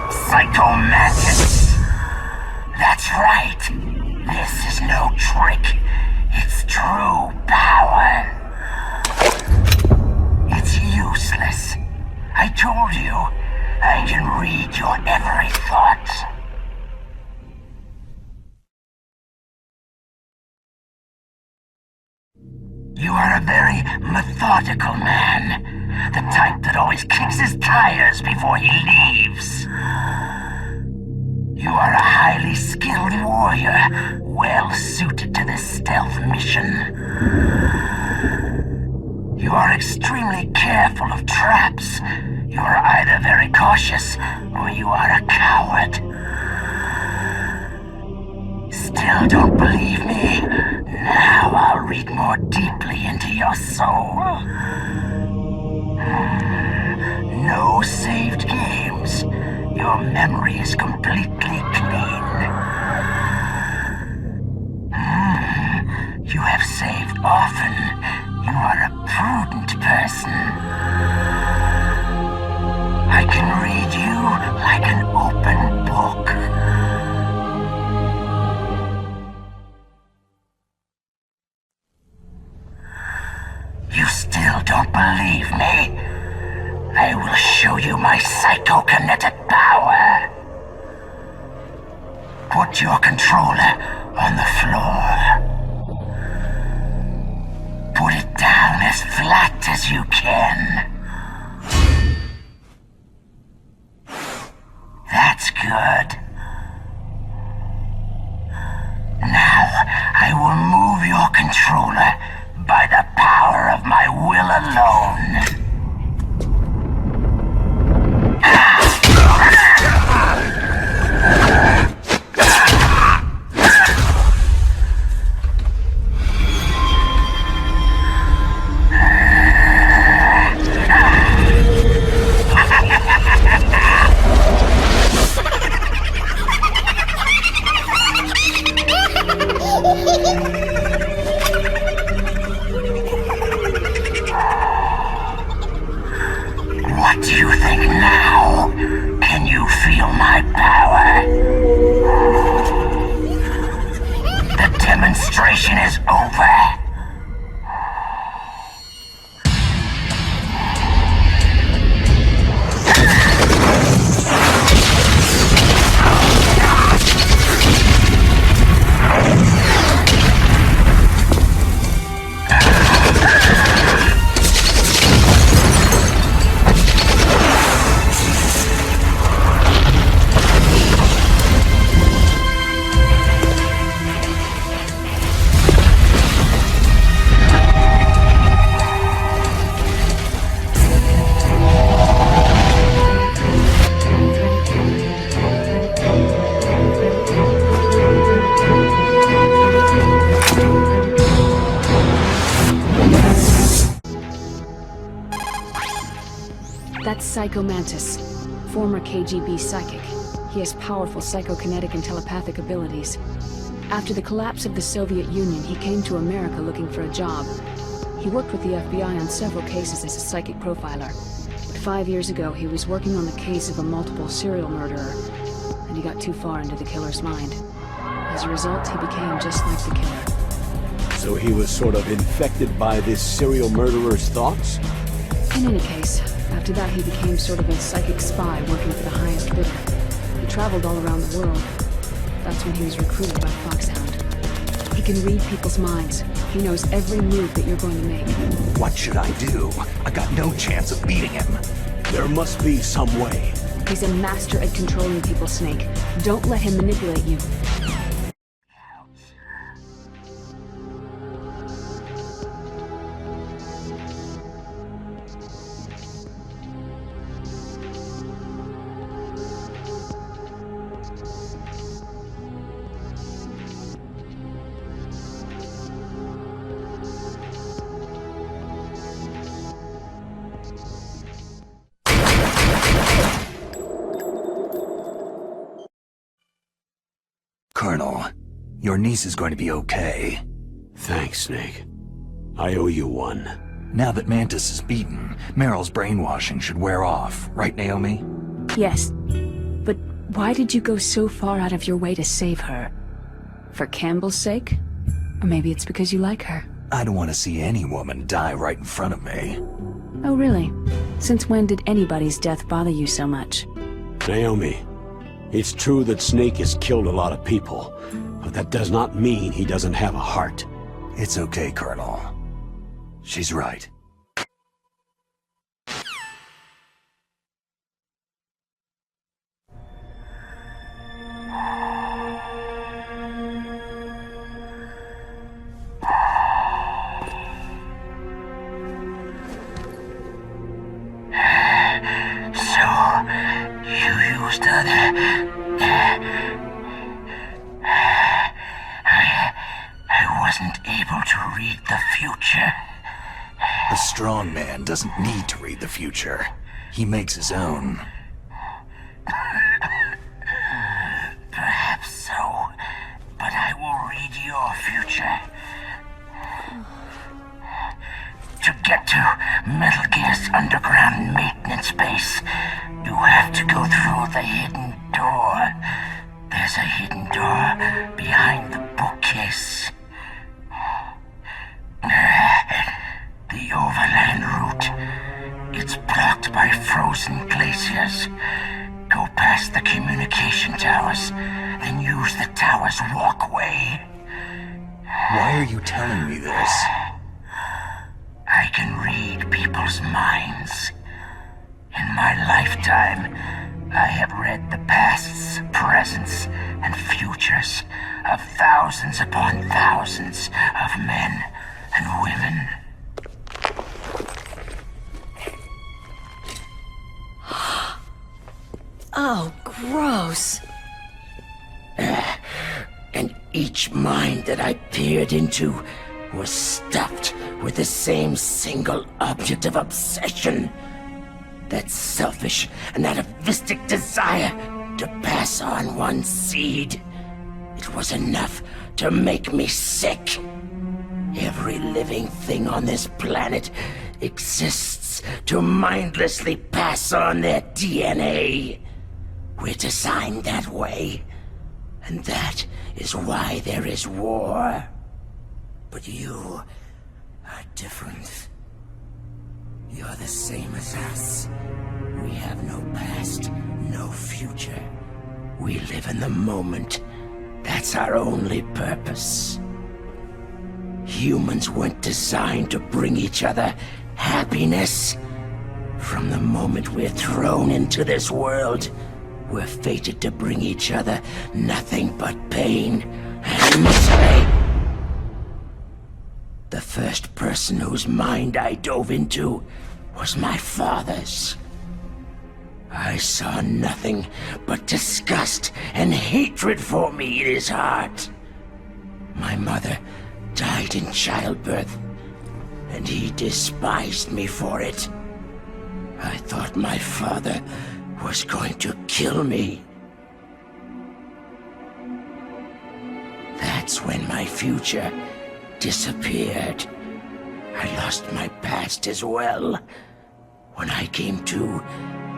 psychomantis. That's right. This is no trick. It's true power. It's useless. I told you, I can read your every thought. You are a very methodical man. The type that always kicks his tires before he leaves. You are a highly skilled warrior, well suited to this stealth mission. You You are extremely careful of traps. You are either very cautious, or you are a coward. Still don't believe me? Now I'll read more deeply into your soul. No saved games. Your memory is completely clean. You have saved often. You are a prudent person. I can read you like an open book. You still don't believe me? I will show you my psychokinetic power. Put your controller on the floor. Put it down as flat as you can. That's good. Now, I will move your controller by the power of my will alone. What do you think now? Can you feel my power? The demonstration is over. That's Psycho Mantis, former KGB psychic. He has powerful psychokinetic and telepathic abilities. After the collapse of the Soviet Union, he came to America looking for a job. He worked with the FBI on several cases as a psychic profiler. But 5 years ago, he was working on the case of a multiple serial murderer, and he got too far into the killer's mind. As a result, he became just like the killer. So he was sort of infected by this serial murderer's thoughts? In any case, after that he became sort of a psychic spy working for the highest bidder. He traveled all around the world. That's when he was recruited by Foxhound. He can read people's minds. He knows every move that you're going to make. What should I do? I got no chance of beating him. There must be some way. He's a master at controlling people, Snake. Don't let him manipulate you. Colonel, your niece is going to be okay. Thanks, Snake. I owe you one. Now that Mantis is beaten, Meryl's brainwashing should wear off, right, Naomi? Yes. But why did you go so far out of your way to save her? For Campbell's sake? Or maybe it's because you like her. I don't want to see any woman die right in front of me. Oh, really? Since when did anybody's death bother you so much? Naomi, it's true that Snake has killed a lot of people, but that does not mean he doesn't have a heart. It's okay, Colonel. She's right. wasn't able to read the future. A strong man doesn't need to read the future. He makes his own. Perhaps so, but I will read your future. To get to Metal Gear's underground maintenance base, you have to go through the hidden door. There's a hidden door behind the bookcase. The overland route. It's blocked by frozen glaciers. Go past the communication towers, then use the tower's walkway. Why are you telling me this? I can read people's minds. In my lifetime, I have read the pasts, presents, and futures of thousands upon thousands of men and women. Oh, gross. And each mind that I peered into was stuffed with the same single object of obsession. That selfish and atavistic desire to pass on one seed. It was enough to make me sick. Every living thing on this planet exists to mindlessly pass on their DNA. We're designed that way, and that is why there is war. But you are different. You're the same as us. We have no past, no future. We live in the moment. That's our only purpose. Humans weren't designed to bring each other happiness. From the moment we're thrown into this world, we're fated to bring each other nothing but pain and misery. The first person whose mind I dove into was my father's. I saw nothing but disgust and hatred for me in his heart. My mother died in childbirth, and he despised me for it. I thought my father was going to kill me. That's when my future disappeared. I lost my past as well. When I came to,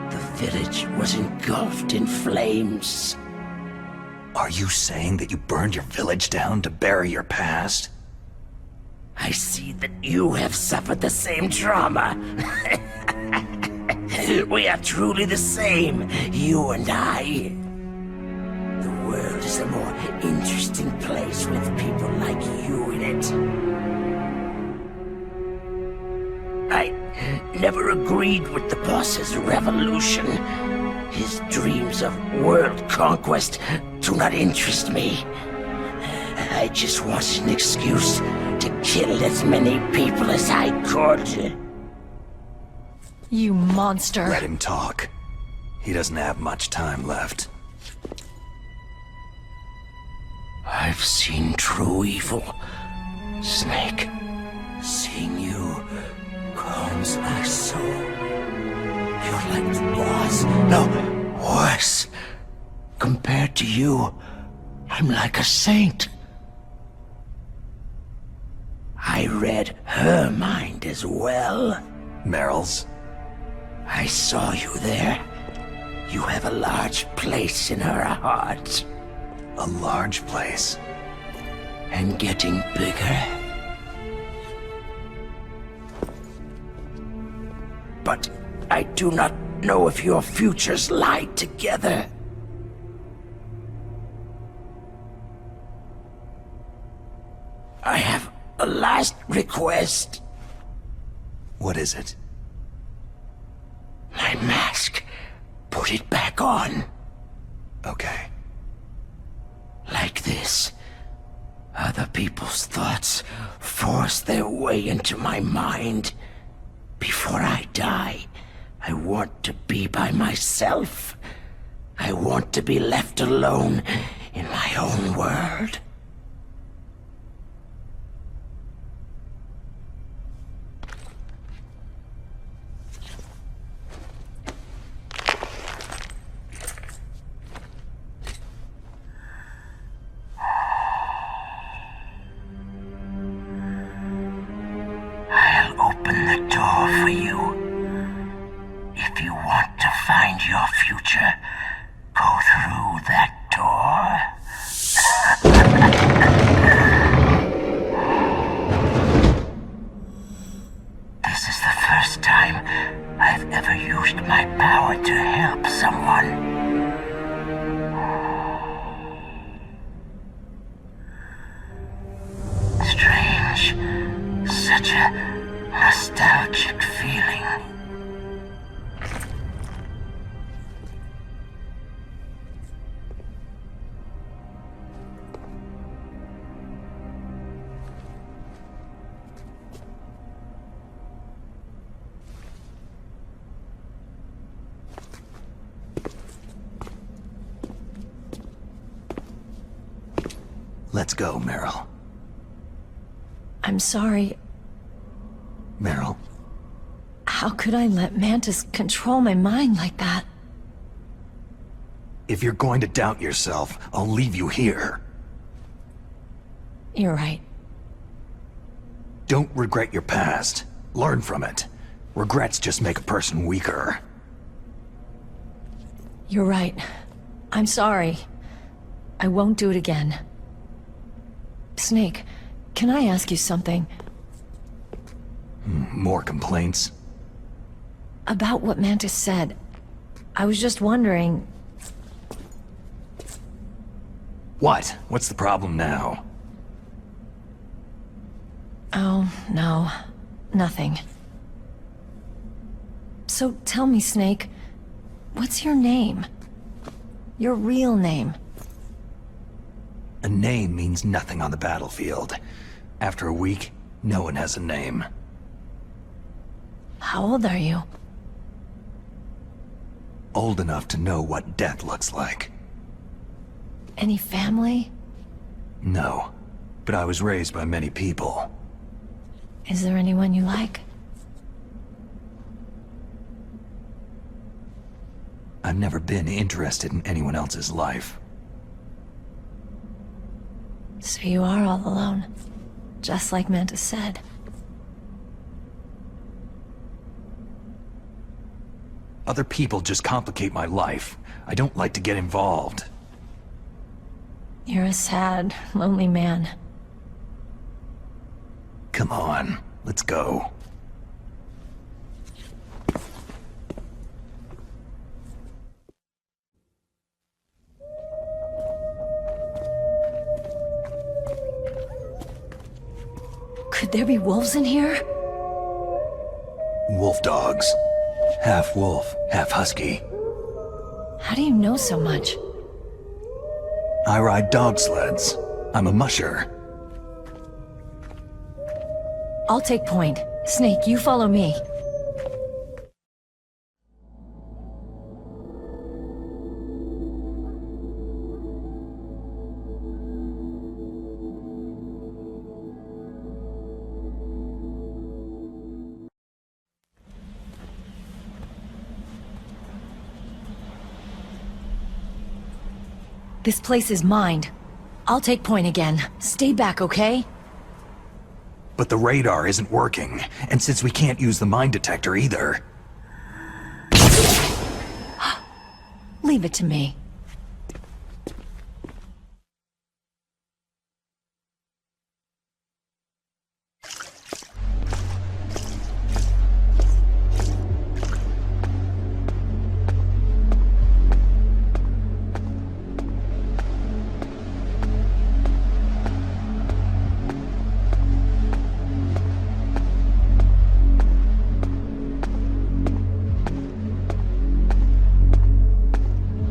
the village was engulfed in flames. Are you saying that you burned your village down to bury your past? I see that you have suffered the same trauma. We are truly the same, you and I. The world is a more interesting place with people like you in it. I never agreed with the boss's revolution. His dreams of world conquest do not interest me. I just wanted an excuse to kill as many people as I could. You monster. Let him talk. He doesn't have much time left. I've seen true evil, Snake. Seeing you calms my soul. You're like the boss. No, worse. Compared to you, I'm like a saint. I read her mind as well. Meryl's? I saw you there. You have a large place in her heart. A large place? And getting bigger. But I do not know if your futures lie together. I have a last request. What is it? My mask. Put it back on. Okay. Like this. Other people's thoughts force their way into my mind. Before I die, I want to be by myself. I want to be left alone in my own world. nostalgic feeling. Let's go, Meryl. I'm sorry. Meryl. How could I let Mantis control my mind like that? If you're going to doubt yourself, I'll leave you here. You're right. Don't regret your past. Learn from it. Regrets just make a person weaker. You're right. I'm sorry. I won't do it again. Snake, can I ask you something? More complaints? About what Mantis said. I was just wondering... What? What's the problem now? Oh, no. Nothing. So tell me, Snake, what's your name? Your real name? A name means nothing on the battlefield. After a week, no one has a name. How old are you? Old enough to know what death looks like. Any family? No, but I was raised by many people. Is there anyone you like? I've never been interested in anyone else's life. So you are all alone, just like Mantis said. Other people just complicate my life. I don't like to get involved. You're a sad, lonely man. Come on, let's go. Could there be wolves in here? Wolf dogs. Half wolf, half husky. How do you know so much? I ride dog sleds. I'm a musher. I'll take point. Snake, you follow me. This place is mined. I'll take point again. Stay back, okay? But the radar isn't working, and since we can't use the mine detector either... Leave it to me.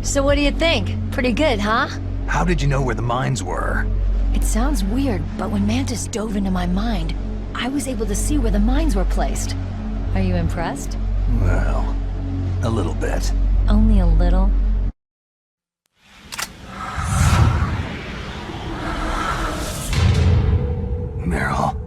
So what do you think? Pretty good, huh? How did you know where the mines were? It sounds weird, but when Mantis dove into my mind, I was able to see where the mines were placed. Are you impressed? Well, a little bit. Only a little? Meryl.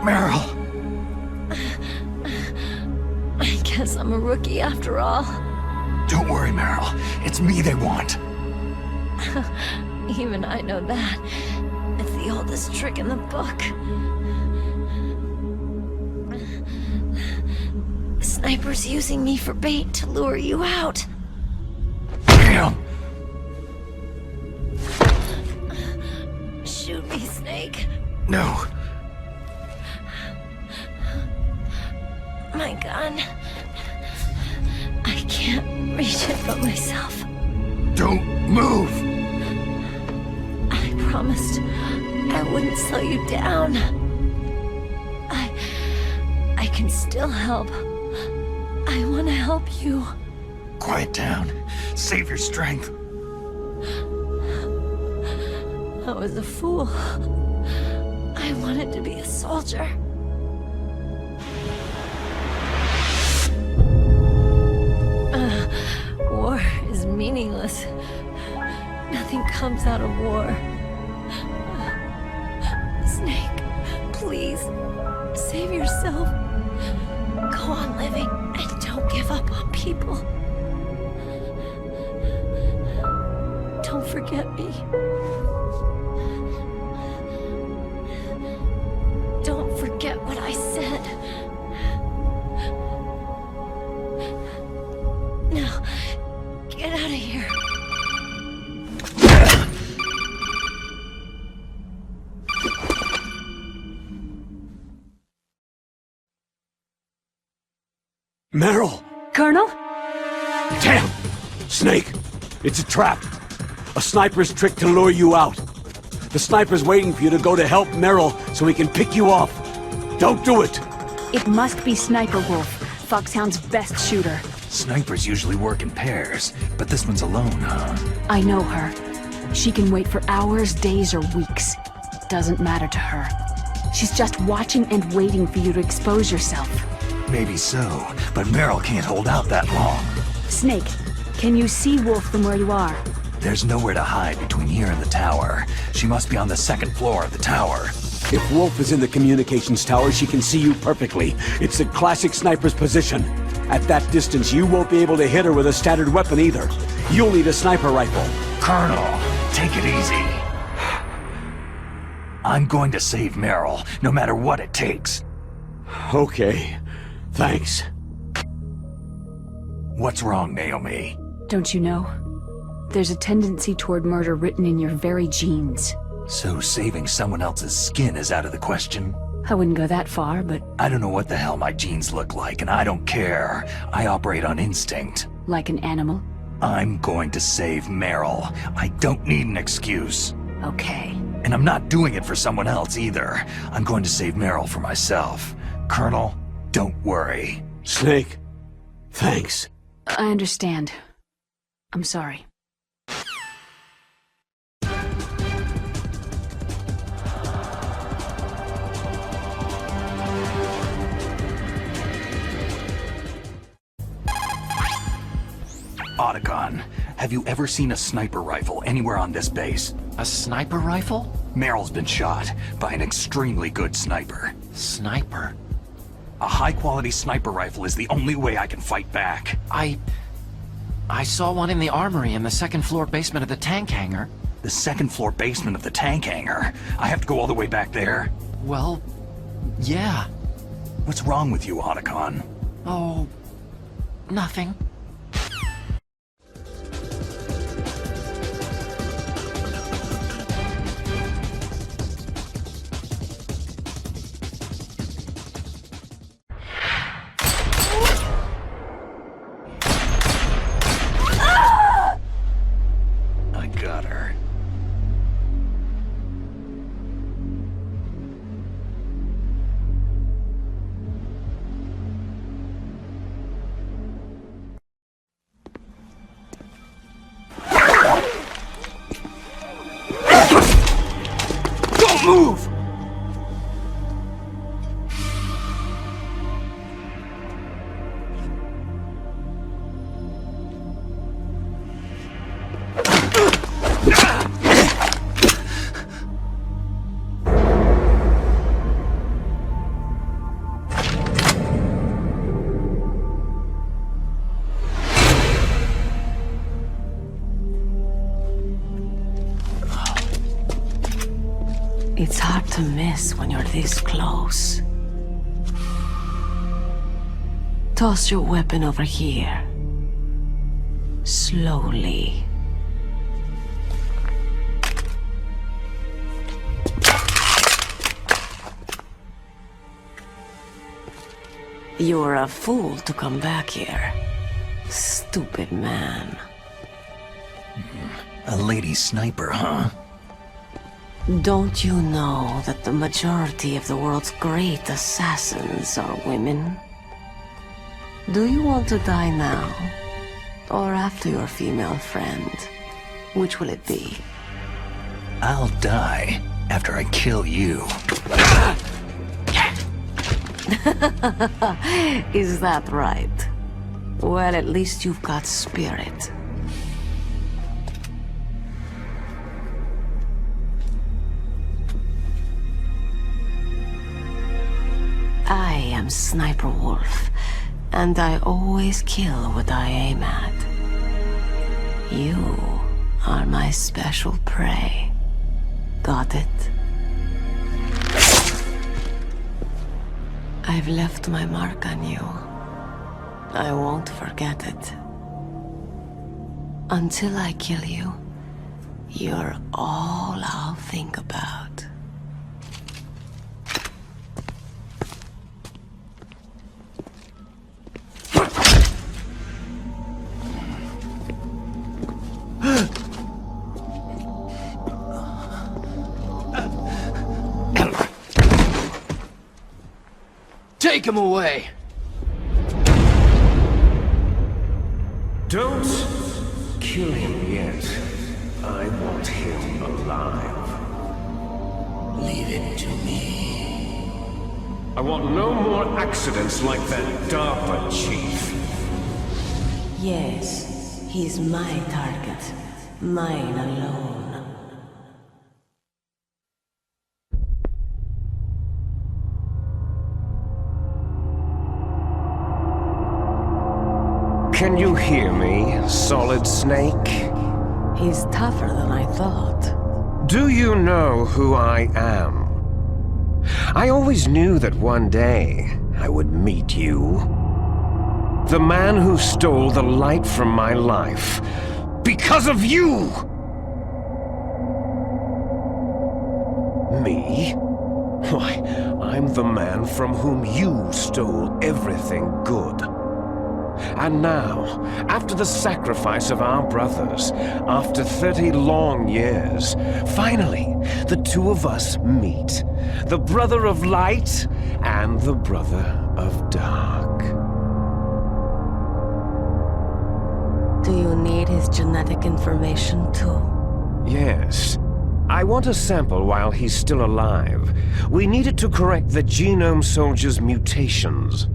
Meryl! I guess I'm a rookie after all. Don't worry, Meryl. It's me they want. Even I know that. It's the oldest trick in the book. The sniper's using me for bait to lure you out. Damn! Shoot me, Snake. No. My gun. I can't reach it but myself. Don't move! I promised I wouldn't slow you down. I can still help. I want to help you. Quiet down. Save your strength. I was a fool. I wanted to be a soldier. War is meaningless. Nothing comes out of war. Snake, please, save yourself. Go on living and don't give up on people. Don't forget me. Don't forget what I said. Now, get out of here. Meryl! Colonel? Damn! Snake! It's a trap! A sniper's trick to lure you out. The sniper's waiting for you to go to help Meryl so he can pick you off. Don't do it! It must be Sniper Wolf, Foxhound's best shooter. Snipers usually work in pairs, but this one's alone, huh? I know her. She can wait for hours, days, or weeks. Doesn't matter to her. She's just watching and waiting for you to expose yourself. Maybe so, but Meryl can't hold out that long. Snake, can you see Wolf from where you are? There's nowhere to hide between here and the tower. She must be on the second floor of the tower. If Wolf is in the communications tower, she can see you perfectly. It's the classic sniper's position. At that distance, you won't be able to hit her with a standard weapon either. You'll need a sniper rifle. Colonel, take it easy. I'm going to save Meryl, no matter what it takes. Okay. Thanks. What's wrong, Naomi? Don't you know? There's a tendency toward murder written in your very genes. So saving someone else's skin is out of the question? I wouldn't go that far, but... I don't know what the hell my genes look like, and I don't care. I operate on instinct. Like an animal? I'm going to save Meryl. I don't need an excuse. Okay. And I'm not doing it for someone else either. I'm going to save Meryl for myself. Colonel, don't worry. Snake, thanks. I understand. I'm sorry. Otacon, have you ever seen a sniper rifle anywhere on this base? A sniper rifle? Meryl's been shot by an extremely good sniper. Sniper? A high-quality sniper rifle is the only way I can fight back. I saw one in the armory in the second-floor basement of the tank hangar. The second-floor basement of the tank hangar? I have to go all the way back there? Well, yeah. What's wrong with you, Otacon? Oh, nothing. Move! It's hard to miss when you're this close. Toss your weapon over here. Slowly. You're a fool to come back here. Stupid man. A lady sniper, huh? Don't you know that the majority of the world's great assassins are women? Do you want to die now? Or after your female friend? Which will it be? I'll die after I kill you. Is that right? Well, at least you've got spirit. I am Sniper Wolf, and I always kill what I aim at. You are my special prey. Got it? I've left my mark on you. I won't forget it. Until I kill you, you're all I'll think about. Take him away! Don't kill him yet. I want him alive. Leave it to me. I want no more accidents like that DARPA chief. Yes, he's my target. Mine alone. Can you hear me, Solid Snake? He's tougher than I thought. Do you know who I am? I always knew that one day I would meet you. The man who stole the light from my life. Because of you! Me? Why, I'm the man from whom you stole everything good. And now, after the sacrifice of our brothers, after 30 long years, finally, the two of us meet. The brother of light and the brother of dark. Do you need his genetic information too? Yes. I want a sample while he's still alive. We need it to correct the Genome Soldier's mutations.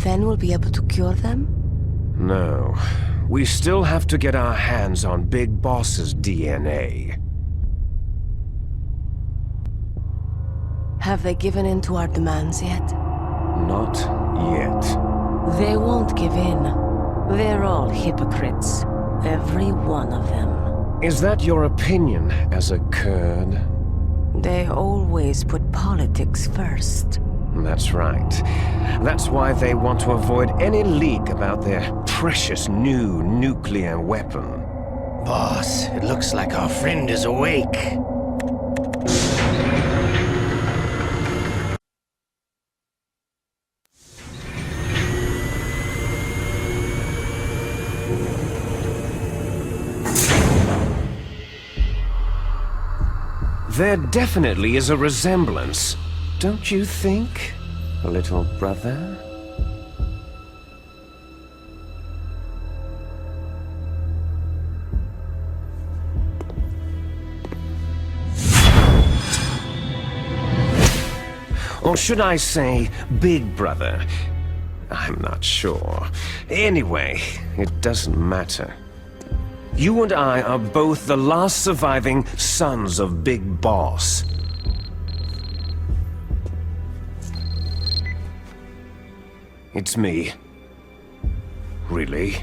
Then we'll be able to cure them? No. We still have to get our hands on Big Boss's DNA. Have they given in to our demands yet? Not yet. They won't give in. They're all hypocrites. Every one of them. Is that your opinion as a Kurd? They always put politics first. That's right. That's why they want to avoid any leak about their precious new nuclear weapon. Boss, it looks like our friend is awake. There definitely is a resemblance, don't you think, little brother? Or should I say, big brother? I'm not sure. Anyway, it doesn't matter. You and I are both the last surviving sons of Big Boss. It's me. Really?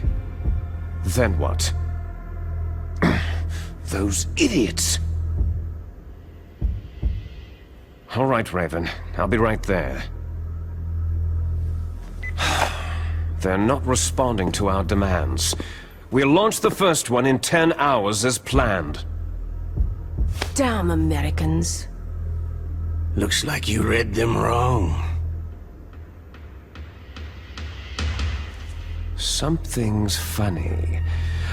Then what? Those idiots! All right, Raven. I'll be right there. They're not responding to our demands. We'll launch the first one in 10 hours as planned. Damn Americans. Looks like you read them wrong. Something's funny.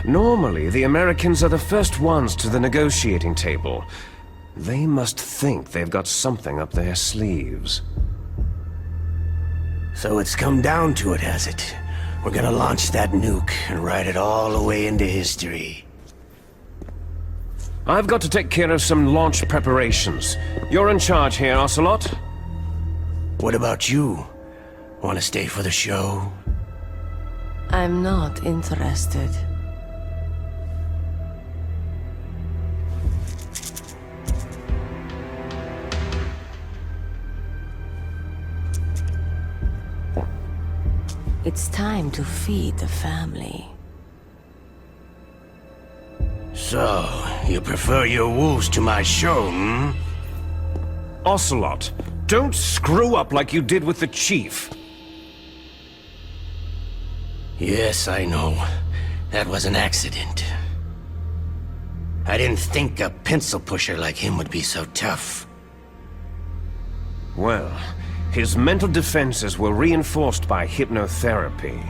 Normally, the Americans are the first ones to the negotiating table. They must think they've got something up their sleeves. So it's come down to it, has it? We're gonna launch that nuke and write it all the way into history. I've got to take care of some launch preparations. You're in charge here, Ocelot. What about you? Want to stay for the show? I'm not interested. It's time to feed the family. So, you prefer your wolves to my show, hmm? Ocelot, don't screw up like you did with the Chief. Yes, I know. That was an accident. I didn't think a pencil pusher like him would be so tough. Well, his mental defenses were reinforced by hypnotherapy.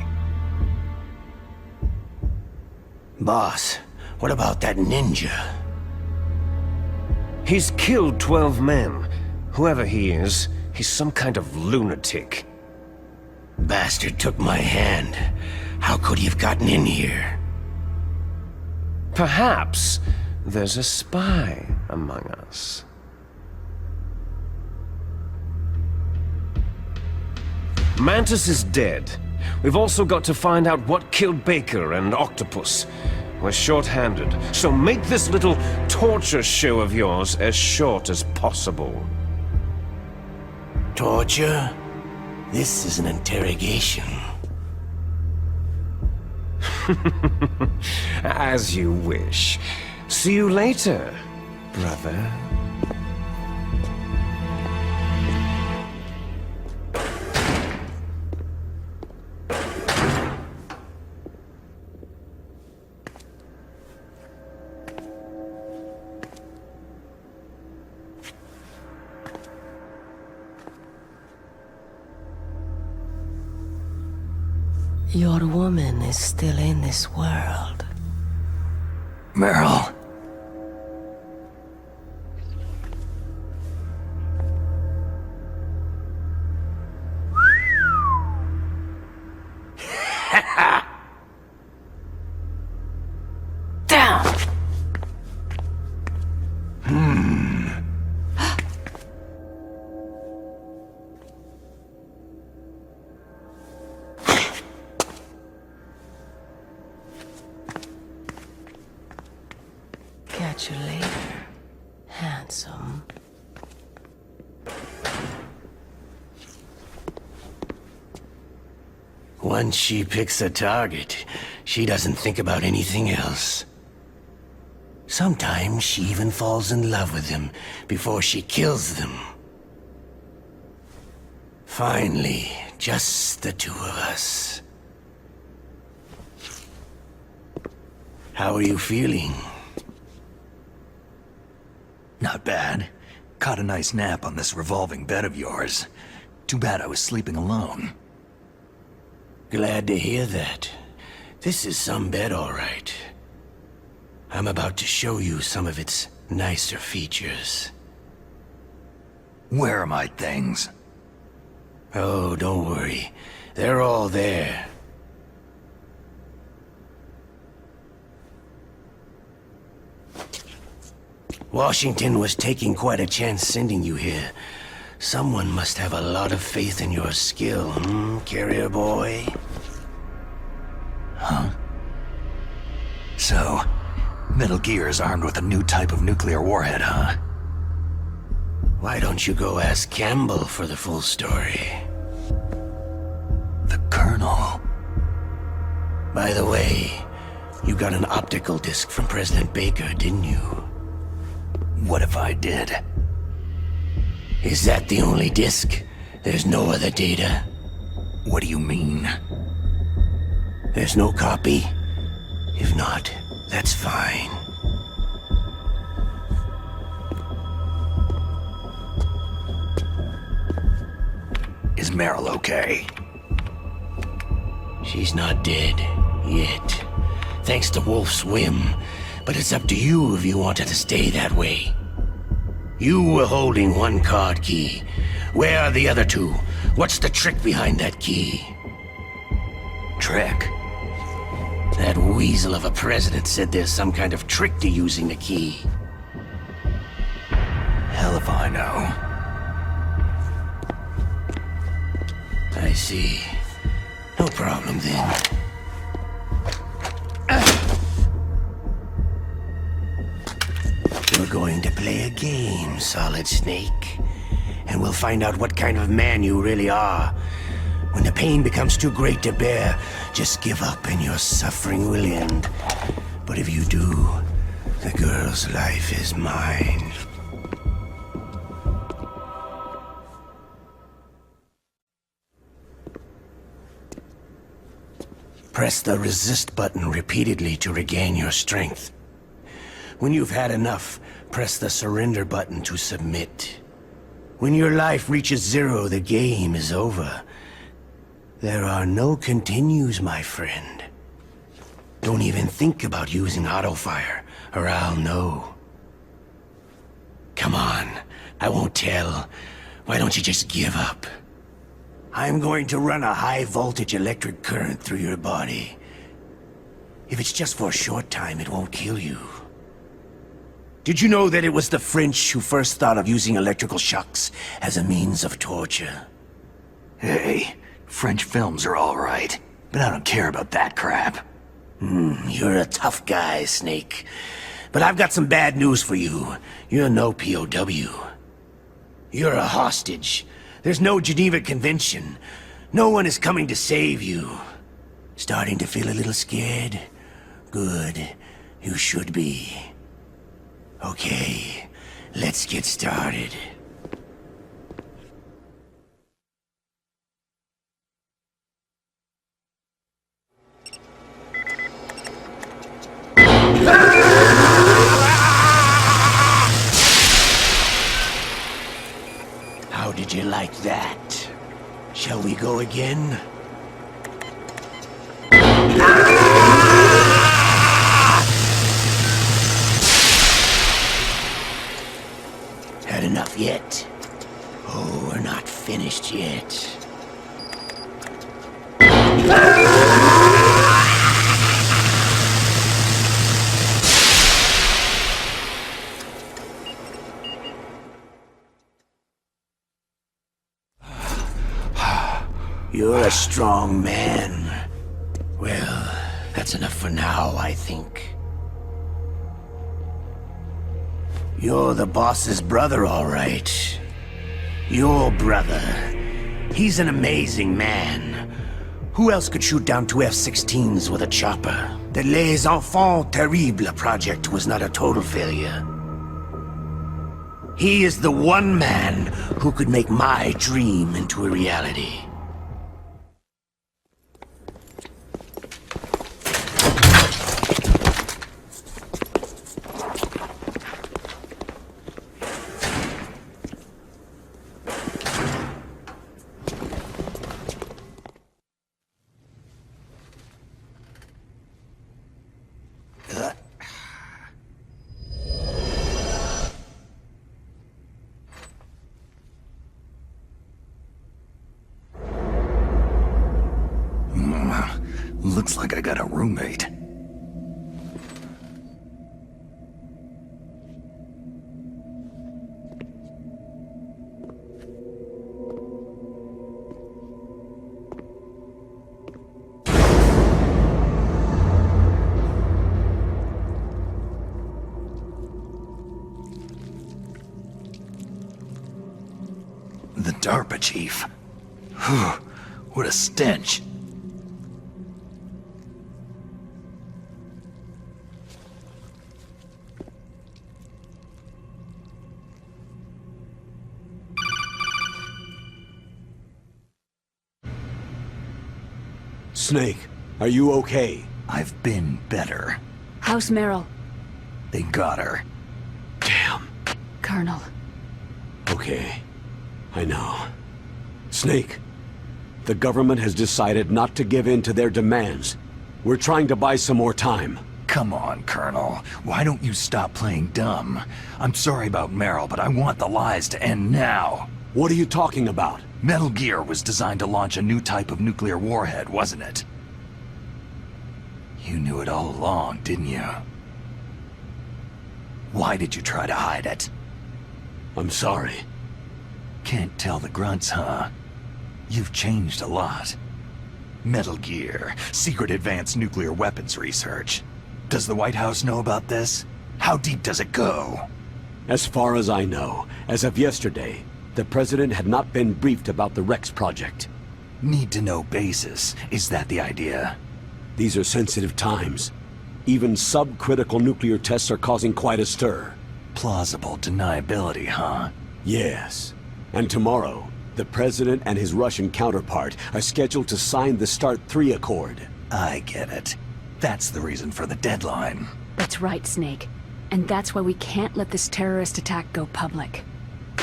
Boss, what about that ninja? He's killed 12 men. Whoever he is, he's some kind of lunatic. Bastard took my hand. How could he have gotten in here? Perhaps there's a spy among us. Mantis is dead. We've also got to find out what killed Baker and Octopus. We're short-handed, so make this little torture show of yours as short as possible. Torture? This is an interrogation. As you wish. See you later, brother. Your woman is still in this world. Meryl. Down! Catch you later, handsome. Once she picks a target, she doesn't think about anything else. Sometimes she even falls in love with them before she kills them. Finally, just the two of us. How are you feeling? Not bad. Caught a nice nap on this revolving bed of yours. Too bad I was sleeping alone. Glad to hear that. This is some bed, all right. I'm about to show you some of its nicer features. Where are my things? Oh, don't worry. They're all there. Washington was taking quite a chance sending you here. Someone must have a lot of faith in your skill, carrier boy? Huh? So, Metal Gear is armed with a new type of nuclear warhead, huh? Why don't you go ask Campbell for the full story? The Colonel. By the way, you got an optical disc from President Baker, didn't you? What if I did? Is that the only disk? There's no other data? What do you mean? There's no copy? If not, that's fine. Is Meryl okay? She's not dead. Yet. Thanks to Wolf's whim. But it's up to you if you want her to stay that way. You were holding one card key. Where are the other two? What's the trick behind that key? Trick? That weasel of a president said there's some kind of trick to using the key. Hell if I know. I see. No problem then. We're going to play a game, Solid Snake. And we'll find out what kind of man you really are. When the pain becomes too great to bear, just give up and your suffering will end. But if you do, the girl's life is mine. Press the resist button repeatedly to regain your strength. When you've had enough, press the surrender button to submit. When your life reaches 0, the game is over. There are no continues, my friend. Don't even think about using auto-fire, or I'll know. Come on, I won't tell. Why don't you just give up? I'm going to run a high-voltage electric current through your body. If it's just for a short time, it won't kill you. Did you know that it was the French who first thought of using electrical shocks as a means of torture? Hey, French films are all right, but I don't care about that crap. You're a tough guy, Snake. But I've got some bad news for you. You're no POW. You're a hostage. There's no Geneva Convention. No one is coming to save you. Starting to feel a little scared? Good. You should be. Okay, let's get started. How did you like that? Shall we go again? Had enough yet? Oh, we're not finished yet. You're a strong man. Well, that's enough for now, I think. You're the boss's brother, all right. Your brother. He's an amazing man. Who else could shoot down 2 F-16s with a chopper? The Les Enfants Terribles project was not a total failure. He is the one man who could make my dream into a reality. Looks like I got a roommate. The DARPA chief. What a stench. Snake, are you okay? I've been better. How's Meryl? They got her. Damn. Colonel. Okay. I know. Snake, the government has decided not to give in to their demands. We're trying to buy some more time. Come on, Colonel. Why don't you stop playing dumb? I'm sorry about Meryl, but I want the lies to end now. What are you talking about? Metal Gear was designed to launch a new type of nuclear warhead, wasn't it? You knew it all along, didn't you? Why did you try to hide it? I'm sorry. Can't tell the grunts, huh? You've changed a lot. Metal Gear, secret advanced nuclear weapons research. Does the White House know about this? How deep does it go? As far as I know, as of yesterday, the President had not been briefed about the Rex project. Need-to-know basis. Is that the idea? These are sensitive times. Even subcritical nuclear tests are causing quite a stir. Plausible deniability, huh? Yes. And tomorrow, the President and his Russian counterpart are scheduled to sign the START 3 Accord. I get it. That's the reason for the deadline. That's right, Snake. And that's why we can't let this terrorist attack go public.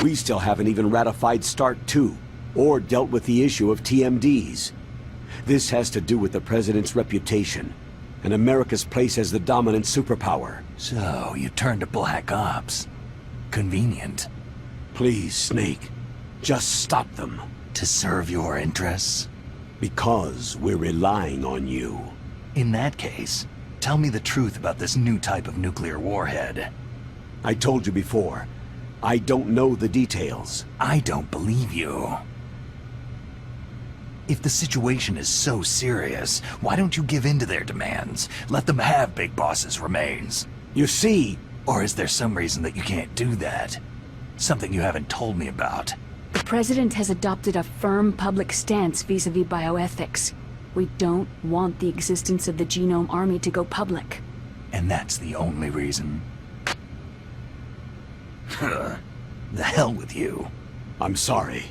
We still haven't even ratified START 2, or dealt with the issue of TMDs. This has to do with the President's reputation, and America's place as the dominant superpower. So, you turned to Black Ops. Convenient. Please, Snake, just stop them. To serve your interests? Because we're relying on you. In that case, tell me the truth about this new type of nuclear warhead. I told you before, I don't know the details. I don't believe you. If the situation is so serious, why don't you give in to their demands? Let them have Big Boss's remains. You see... Or is there some reason that you can't do that? Something you haven't told me about. The President has adopted a firm public stance vis-à-vis bioethics. We don't want the existence of the Genome Army to go public. And that's the only reason? The hell with you. I'm sorry.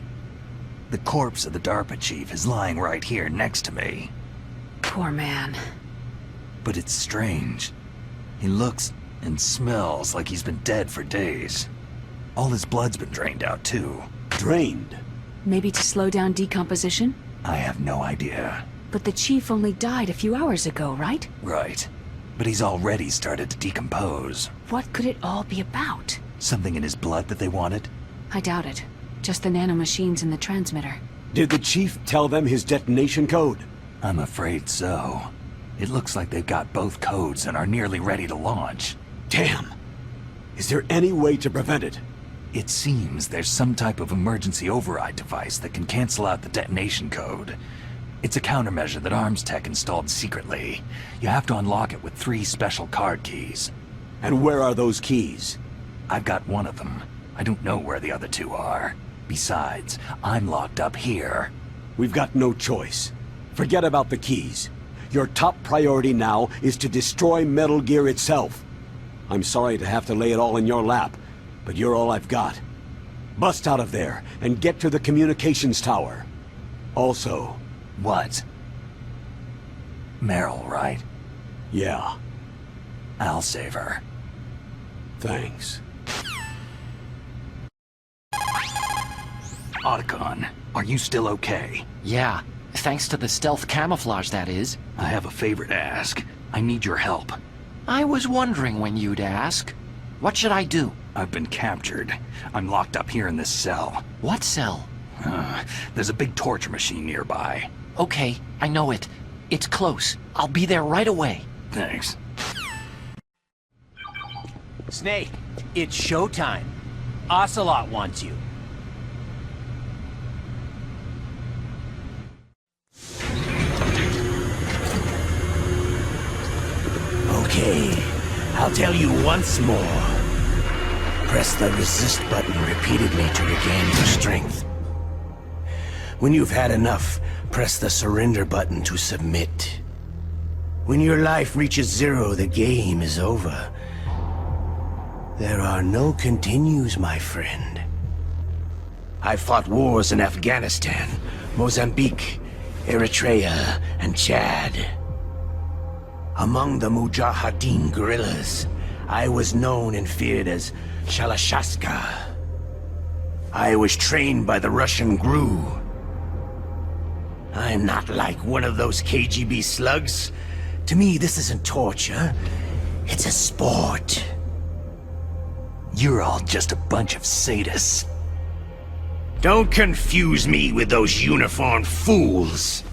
The corpse of the DARPA chief is lying right here next to me. Poor man. But it's strange. He looks and smells like he's been dead for days. All his blood's been drained out, too. Drained? Maybe to slow down decomposition? I have no idea. But the chief only died a few hours ago, right? Right. But he's already started to decompose. What could it all be about? Something in his blood that they wanted? I doubt it. Just the nanomachines in the transmitter. Did the chief tell them his detonation code? I'm afraid so. It looks like they've got both codes and are nearly ready to launch. Damn! Is there any way to prevent it? It seems there's some type of emergency override device that can cancel out the detonation code. It's a countermeasure that Arms Tech installed secretly. You have to unlock it with 3 special card keys. And where are those keys? I've got one of them. I don't know where the other 2 are. Besides, I'm locked up here. We've got no choice. Forget about the keys. Your top priority now is to destroy Metal Gear itself. I'm sorry to have to lay it all in your lap, but you're all I've got. Bust out of there and get to the communications tower. Also... What? Meryl, right? Yeah. I'll save her. Thanks. Otacon, are you still okay? Yeah, thanks to the stealth camouflage, that is. I have a favor to ask. I need your help. I was wondering when you'd ask. What should I do? I've been captured. I'm locked up here in this cell. What cell? There's a big torture machine nearby. Okay, I know it. It's close. I'll be there right away. Thanks. Snake, it's showtime. Ocelot wants you. Okay, I'll tell you once more. Press the resist button repeatedly to regain your strength. When you've had enough, press the surrender button to submit. When your life reaches 0, the game is over. There are no continues, my friend. I fought wars in Afghanistan, Mozambique, Eritrea, and Chad. Among the Mujahideen guerrillas, I was known and feared as Shalashaska. I was trained by the Russian GRU. I'm not like one of those KGB slugs. To me, this isn't torture. It's a sport. You're all just a bunch of sadists. Don't confuse me with those uniformed fools.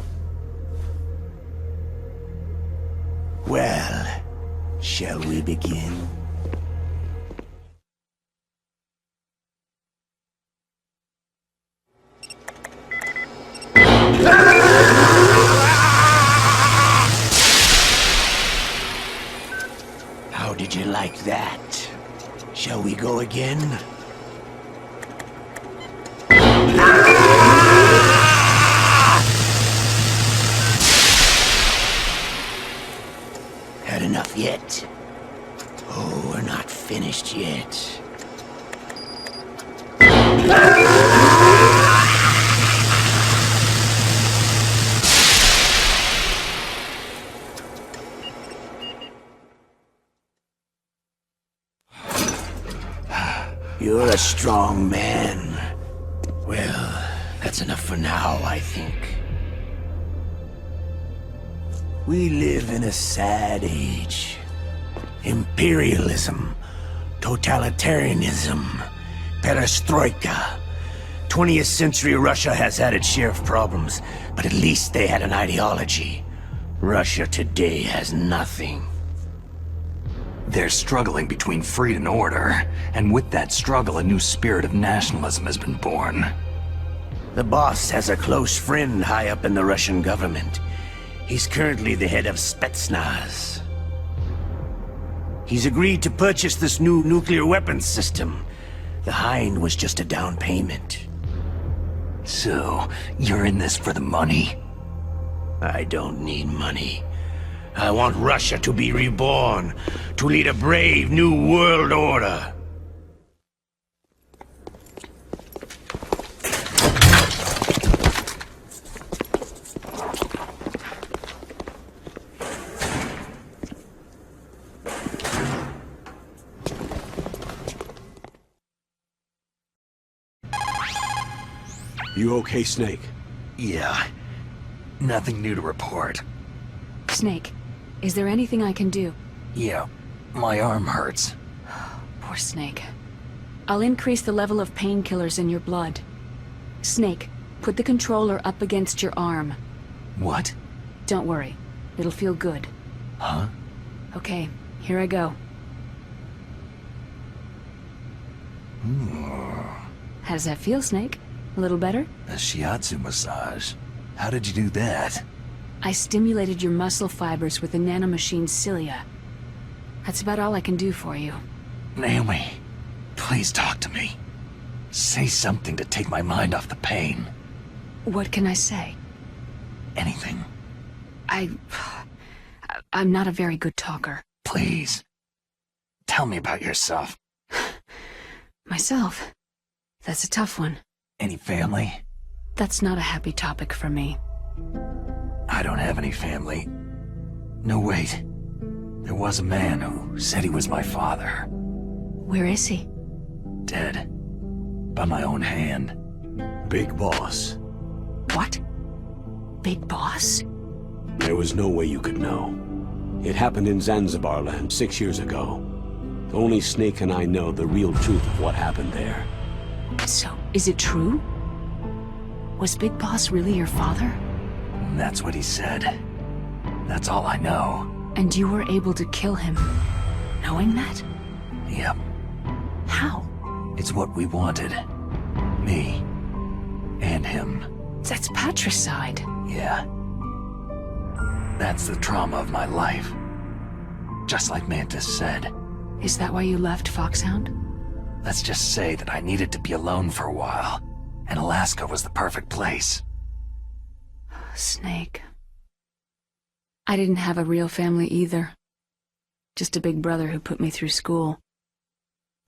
Well, shall we begin? How did you like that? Shall we go again? Had enough yet? Oh, we're not finished yet. You're a strong man. Well, that's enough for now, I think. We live in a sad age. Imperialism, totalitarianism, perestroika. 20th century Russia has had its share of problems, but at least they had an ideology. Russia today has nothing. They're struggling between freedom and order, and with that struggle, a new spirit of nationalism has been born. The boss has a close friend high up in the Russian government. He's currently the head of Spetsnaz. He's agreed to purchase this new nuclear weapons system. The Hind was just a down payment. So, you're in this for the money? I don't need money. I want Russia to be reborn, to lead a brave new world order. You okay, Snake? Yeah. Nothing new to report. Snake, is there anything I can do? Yeah, my arm hurts. Poor Snake. I'll increase the level of painkillers in your blood. Snake, put the controller up against your arm. What? Don't worry. It'll feel good. Huh? Okay, here I go. How does that feel, Snake? A little better? A shiatsu massage. How did you do that? I stimulated your muscle fibers with the nanomachine cilia. That's about all I can do for you. Naomi, please talk to me. Say something to take my mind off the pain. What can I say? Anything. I'm not a very good talker. Please. Tell me about yourself. Myself? That's a tough one. Any family? That's not a happy topic for me. I don't have any family. No, wait. There was a man who said he was my father. Where is he? Dead. By my own hand. Big Boss. What? Big Boss? There was no way you could know. It happened in Zanzibar land 6 years ago. Only Snake and I know the real truth of what happened there. So, is it true? Was Big Boss really your father? That's what he said. That's all I know. And you were able to kill him, knowing that? Yep. How? It's what we wanted. Me. And him. That's patricide. Yeah. That's the trauma of my life. Just like Mantis said. Is that why you left Foxhound? Let's just say that I needed to be alone for a while, and Alaska was the perfect place. Snake. I didn't have a real family either. Just a big brother who put me through school.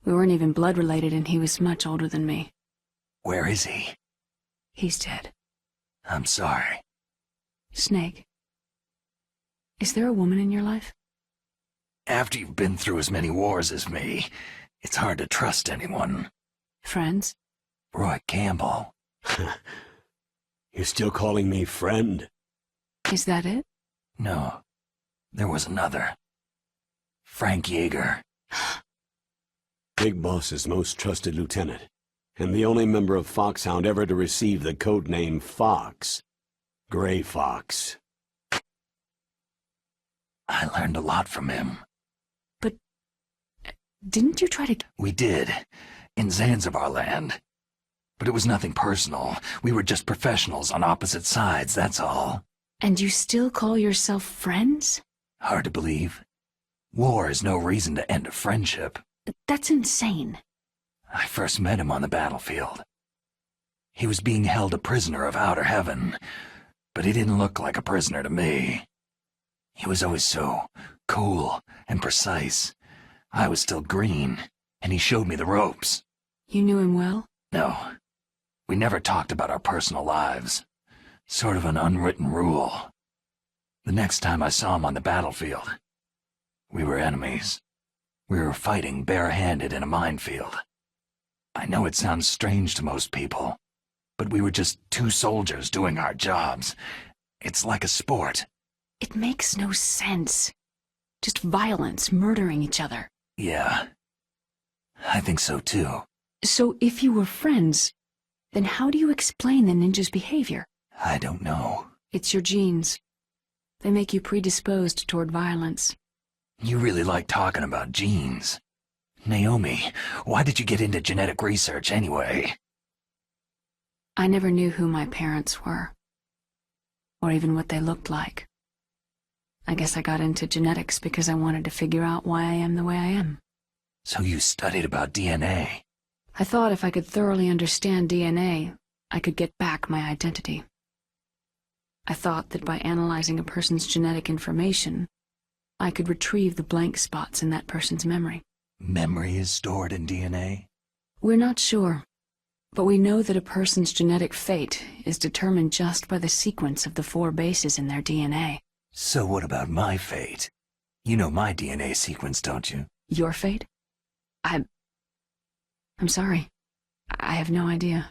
We weren't even blood related, and he was much older than me. Where is he? He's dead. I'm sorry. Snake, is there a woman in your life? After you've been through as many wars as me, it's hard to trust anyone. Friends? Roy Campbell. You're still calling me friend? Is that it? No, there was another. Frank Yeager. Big Boss's most trusted lieutenant, and the only member of Foxhound ever to receive the code name Fox. Gray Fox. I learned a lot from him. But didn't you try to... We did, in Zanzibar land. But it was nothing personal. We were just professionals on opposite sides, that's all. And you still call yourself friends? Hard to believe. War is no reason to end a friendship. That's insane. I first met him on the battlefield. He was being held a prisoner of outer heaven, but he didn't look like a prisoner to me. He was always so cool and precise. I was still green, and he showed me the ropes. You knew him well? No. We never talked about our personal lives. Sort of an unwritten rule. The next time I saw him on the battlefield, we were enemies. We were fighting bare-handed in a minefield. I know it sounds strange to most people, but we were just two soldiers doing our jobs. It's like a sport. It makes no sense. Just violence, murdering each other. Yeah. I think so too. So if you were friends, then how do you explain the ninja's behavior? I don't know. It's your genes. They make you predisposed toward violence. You really like talking about genes. Naomi, why did you get into genetic research anyway? I never knew who my parents were, or even what they looked like. I guess I got into genetics because I wanted to figure out why I am the way I am. So you studied about DNA? I thought if I could thoroughly understand DNA, I could get back my identity. I thought that by analyzing a person's genetic information, I could retrieve the blank spots in that person's memory. Memory is stored in DNA? We're not sure, but we know that a person's genetic fate is determined just by the sequence of the 4 bases in their DNA. So what about my fate? You know my DNA sequence, don't you? Your fate? I'm sorry. I have no idea.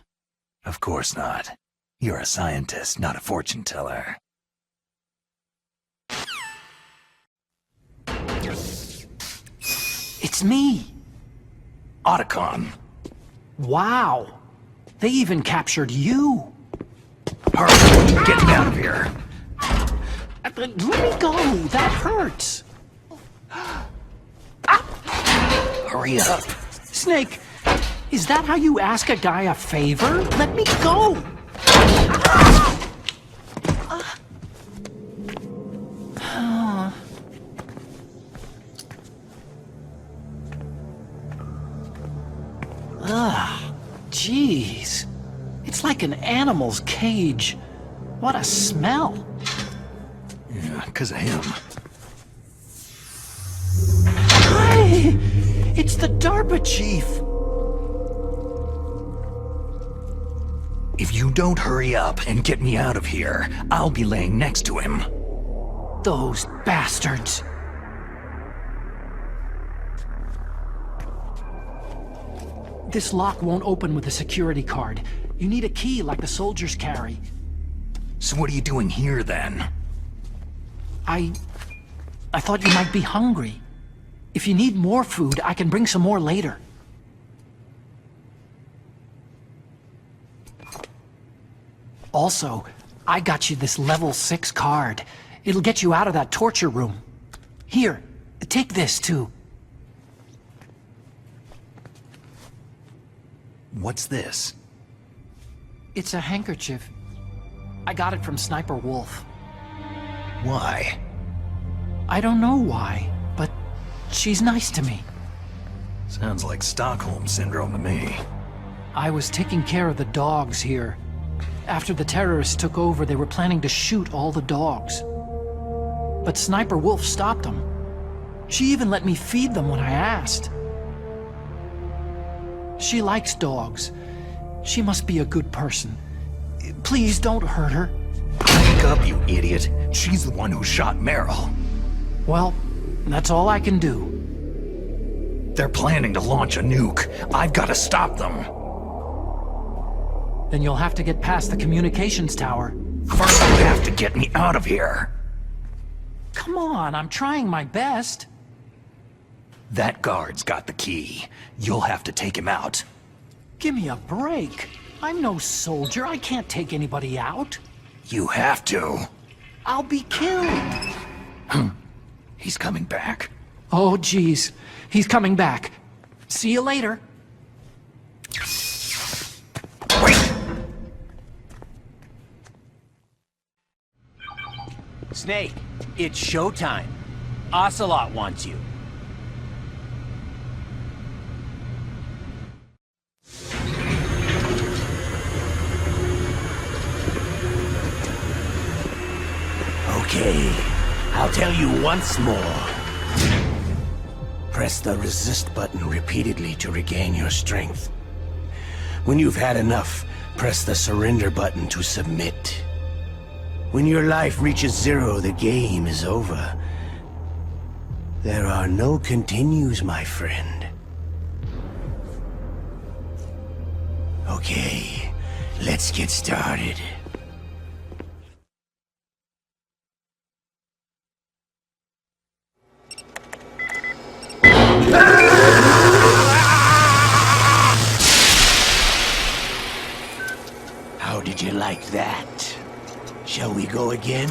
Of course not. You're a scientist, not a fortune teller. It's me! Otacon. Wow! They even captured you! Hurry! Get me out of here! Let me go! That hurts! Hurry up! Snake, is that how you ask a guy a favor? Let me go! Ugh, jeez. It's like an animal's cage. What a smell. Yeah, 'cause of him. Hi! It's the DARPA chief! If you don't hurry up and get me out of here, I'll be laying next to him. Those bastards. This lock won't open with a security card. You need a key like the soldiers carry. So what are you doing here, then? I thought you might be hungry. If you need more food, I can bring some more later. Also, I got you this level 6 card. It'll get you out of that torture room. Here, take this too. What's this? It's a handkerchief. I got it from Sniper Wolf. Why? I don't know why, but she's nice to me. Sounds like Stockholm Syndrome to me. I was taking care of the dogs here. After the terrorists took over, they were planning to shoot all the dogs. But Sniper Wolf stopped them. She even let me feed them when I asked. She likes dogs. She must be a good person. Please don't hurt her. Wake up, you idiot. She's the one who shot Meryl. Well, that's all I can do. They're planning to launch a nuke. I've got to stop them. Then you'll have to get past the communications tower. First, you have to get me out of here. Come on, I'm trying my best. That guard's got the key. You'll have to take him out. Give me a break. I'm no soldier. I can't take anybody out. You have to. I'll be killed. He's coming back. Oh, geez. He's coming back. See you later. Wait! Snake, it's showtime. Ocelot wants you. Okay, I'll tell you once more. Press the resist button repeatedly to regain your strength. When you've had enough, press the surrender button to submit. When your life reaches 0, the game is over. There are no continues, my friend. Okay, let's get started. How did you like that? Shall we go again?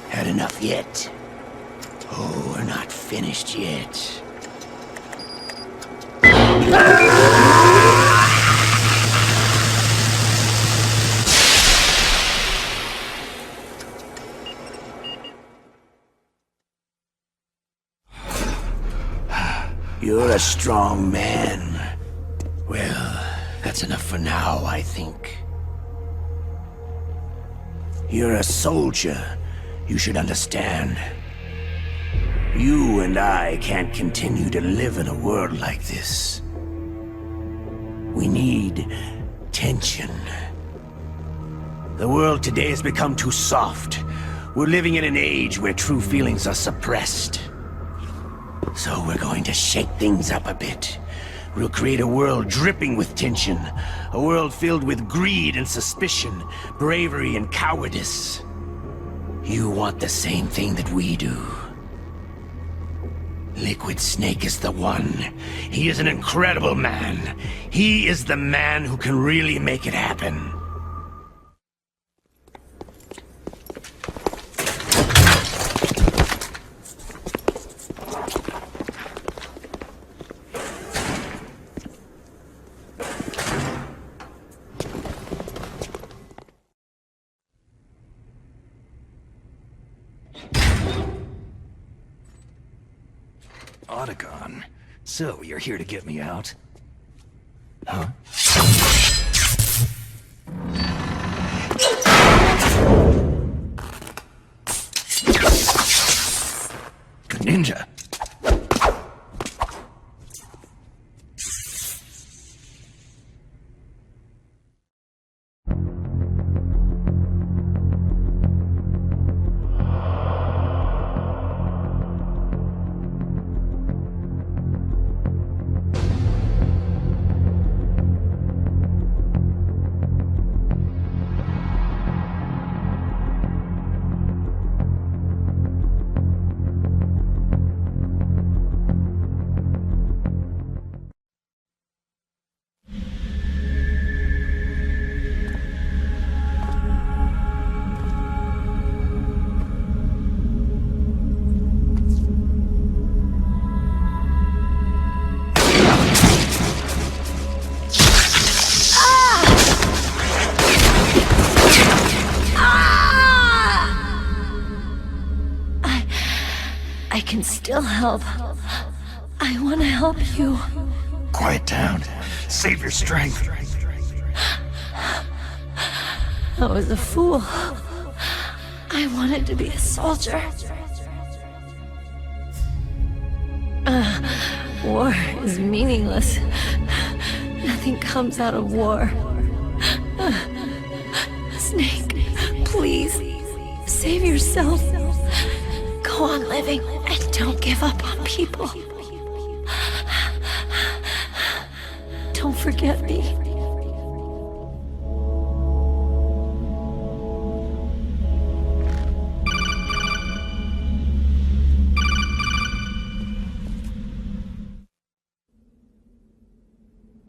Had enough yet? Oh, we're not finished yet. You're a strong man. Well, that's enough for now, I think. You're a soldier. You should understand. You and I can't continue to live in a world like this. We need tension. The world today has become too soft. We're living in an age where true feelings are suppressed. So we're going to shake things up a bit. We'll create a world dripping with tension. A world filled with greed and suspicion, bravery and cowardice. You want the same thing that we do. Liquid Snake is the one. He is an incredible man. He is the man who can really make it happen. Autogon. So, you're here to get me out? Huh? Ninja. I can still help. I want to help you. Quiet down. Save your strength. I was a fool. I wanted to be a soldier. War is meaningless. Nothing comes out of war. Snake, please, save yourself. Go on living and don't give up on people. Don't forget me.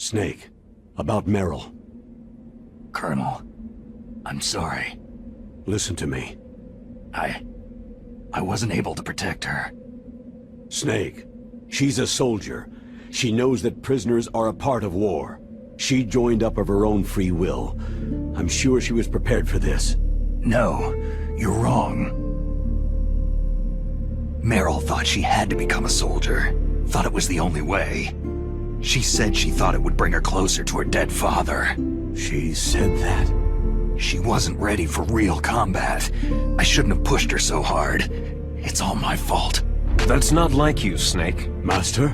Snake, about Meryl. Colonel, I'm sorry. Listen to me. I wasn't able to protect her. Snake, she's a soldier. She knows that prisoners are a part of war. She joined up of her own free will. I'm sure she was prepared for this. No, you're wrong. Meryl thought she had to become a soldier. Thought it was the only way. She said she thought it would bring her closer to her dead father. She said that? She wasn't ready for real combat. I shouldn't have pushed her so hard. It's all my fault. That's not like you, Snake. Master?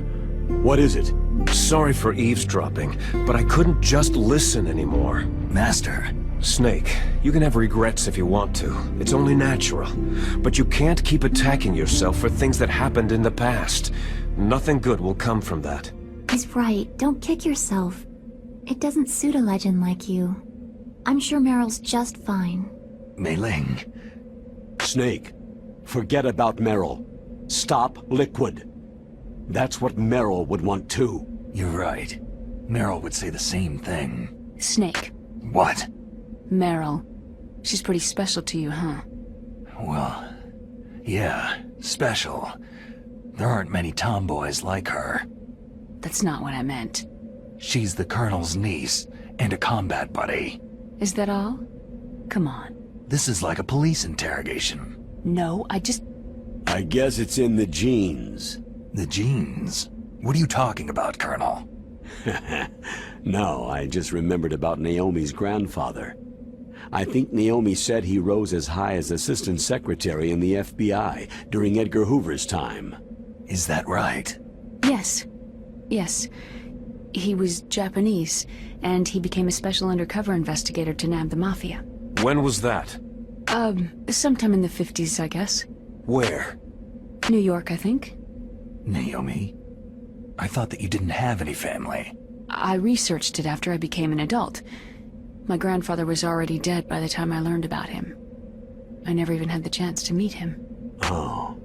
What is it? Sorry for eavesdropping, but I couldn't just listen anymore. Master. Snake, you can have regrets if you want to. It's only natural. But you can't keep attacking yourself for things that happened in the past. Nothing good will come from that. He's right. Don't kick yourself. It doesn't suit a legend like you. I'm sure Meryl's just fine. Mei Ling. Snake, forget about Meryl. Stop Liquid. That's what Meryl would want too. You're right. Meryl would say the same thing. Snake. What? Meryl. She's pretty special to you, huh? Well, yeah, special. There aren't many tomboys like her. That's not what I meant. She's the Colonel's niece, and a combat buddy. Is that all? Come on. This is like a police interrogation. No, I guess it's in the genes. The genes? What are you talking about, Colonel? No, I just remembered about Naomi's grandfather. I think Naomi said he rose as high as assistant secretary in the FBI during Edgar Hoover's time. Is that right? Yes. Yes. He was Japanese, and he became a special undercover investigator to nab the Mafia. When was that? Sometime in the 50s, I guess. Where? New York, I think. Naomi? I thought that you didn't have any family. I researched it after I became an adult. My grandfather was already dead by the time I learned about him. I never even had the chance to meet him. Oh.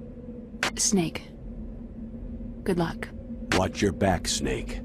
Snake. Good luck. Watch your back, Snake.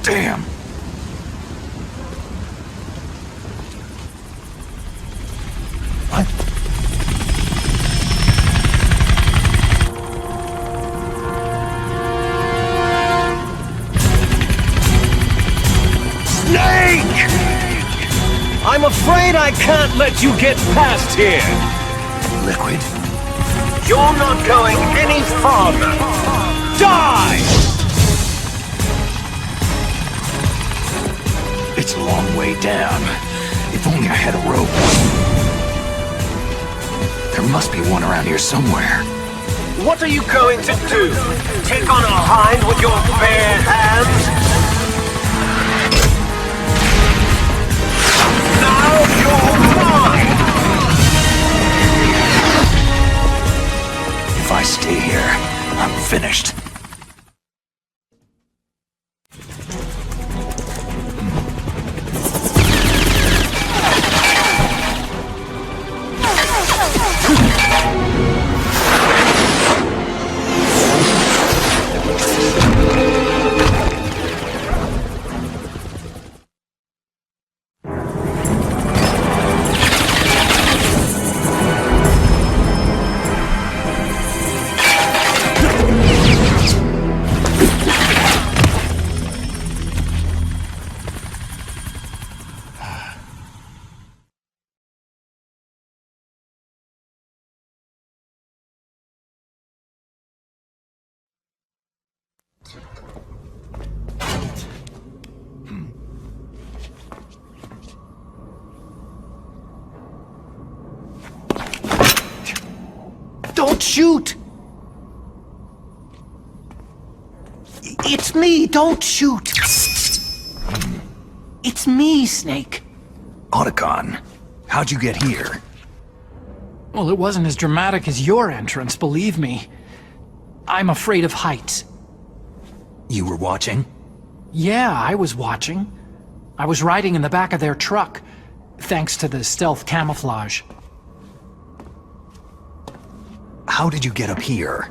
Damn! What? I can't let you get past here! Liquid? You're not going any farther! Die! It's a long way down. If only I had a rope. There must be one around here somewhere. What are you going to do? Take on a hind with your bare hands? Now you're mine! If I stay here, I'm finished. Don't shoot! It's me, don't shoot! It's me, Snake. Otacon, how'd you get here? Well, it wasn't as dramatic as your entrance, believe me. I'm afraid of heights. You were watching? Yeah, I was watching. I was riding in the back of their truck, thanks to the stealth camouflage. How did you get up here?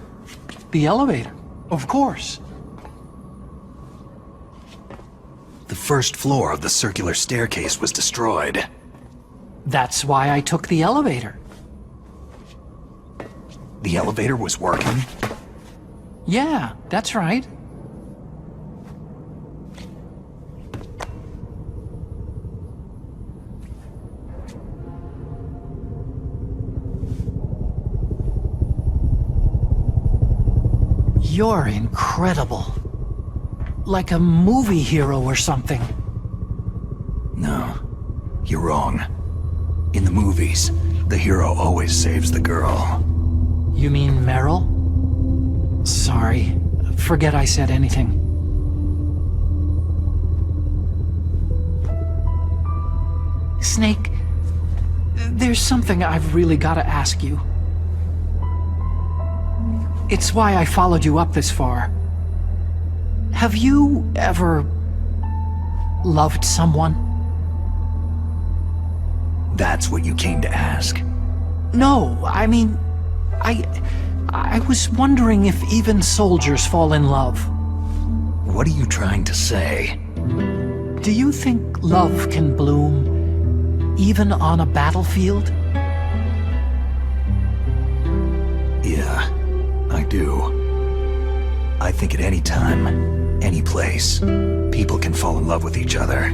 The elevator, of course. The first floor of the circular staircase was destroyed. That's why I took the elevator. The elevator was working? Yeah, that's right. You're incredible. Like a movie hero or something. No, you're wrong. In the movies, the hero always saves the girl. You mean Meryl? Sorry, forget I said anything. Snake, there's something I've really got to ask you. It's why I followed you up this far. Have you ever loved someone? That's what you came to ask? No, I mean, I was wondering if even soldiers fall in love. What are you trying to say? Do you think love can bloom even on a battlefield? Yeah, I do. I think at any time, any place, people can fall in love with each other.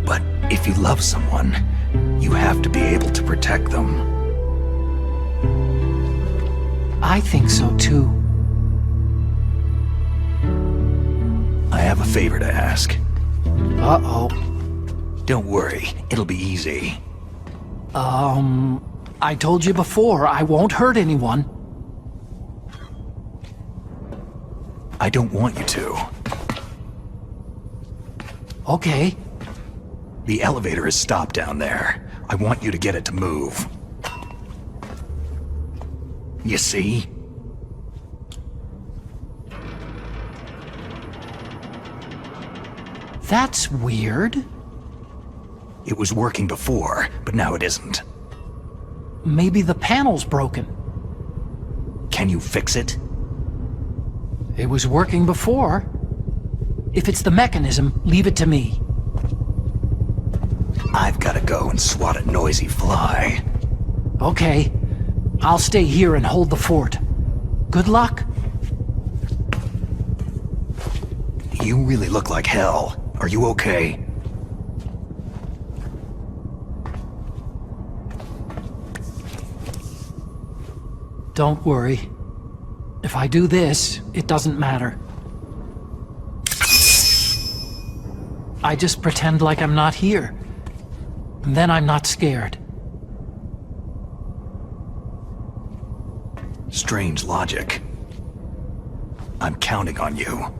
But if you love someone, you have to be able to protect them. I think so too. I have a favor to ask. Uh-oh. Don't worry, it'll be easy. I told you before, I won't hurt anyone. I don't want you to. Okay. The elevator is stopped down there. I want you to get it to move. You see? That's weird. It was working before, but now it isn't. Maybe the panel's broken. Can you fix it? It was working before. If it's the mechanism, leave it to me. I've gotta go and swat a noisy fly. Okay. I'll stay here and hold the fort. Good luck. You really look like hell. Are you okay? Don't worry. If I do this, it doesn't matter. I just pretend like I'm not here. And then I'm not scared. Strange logic. I'm counting on you.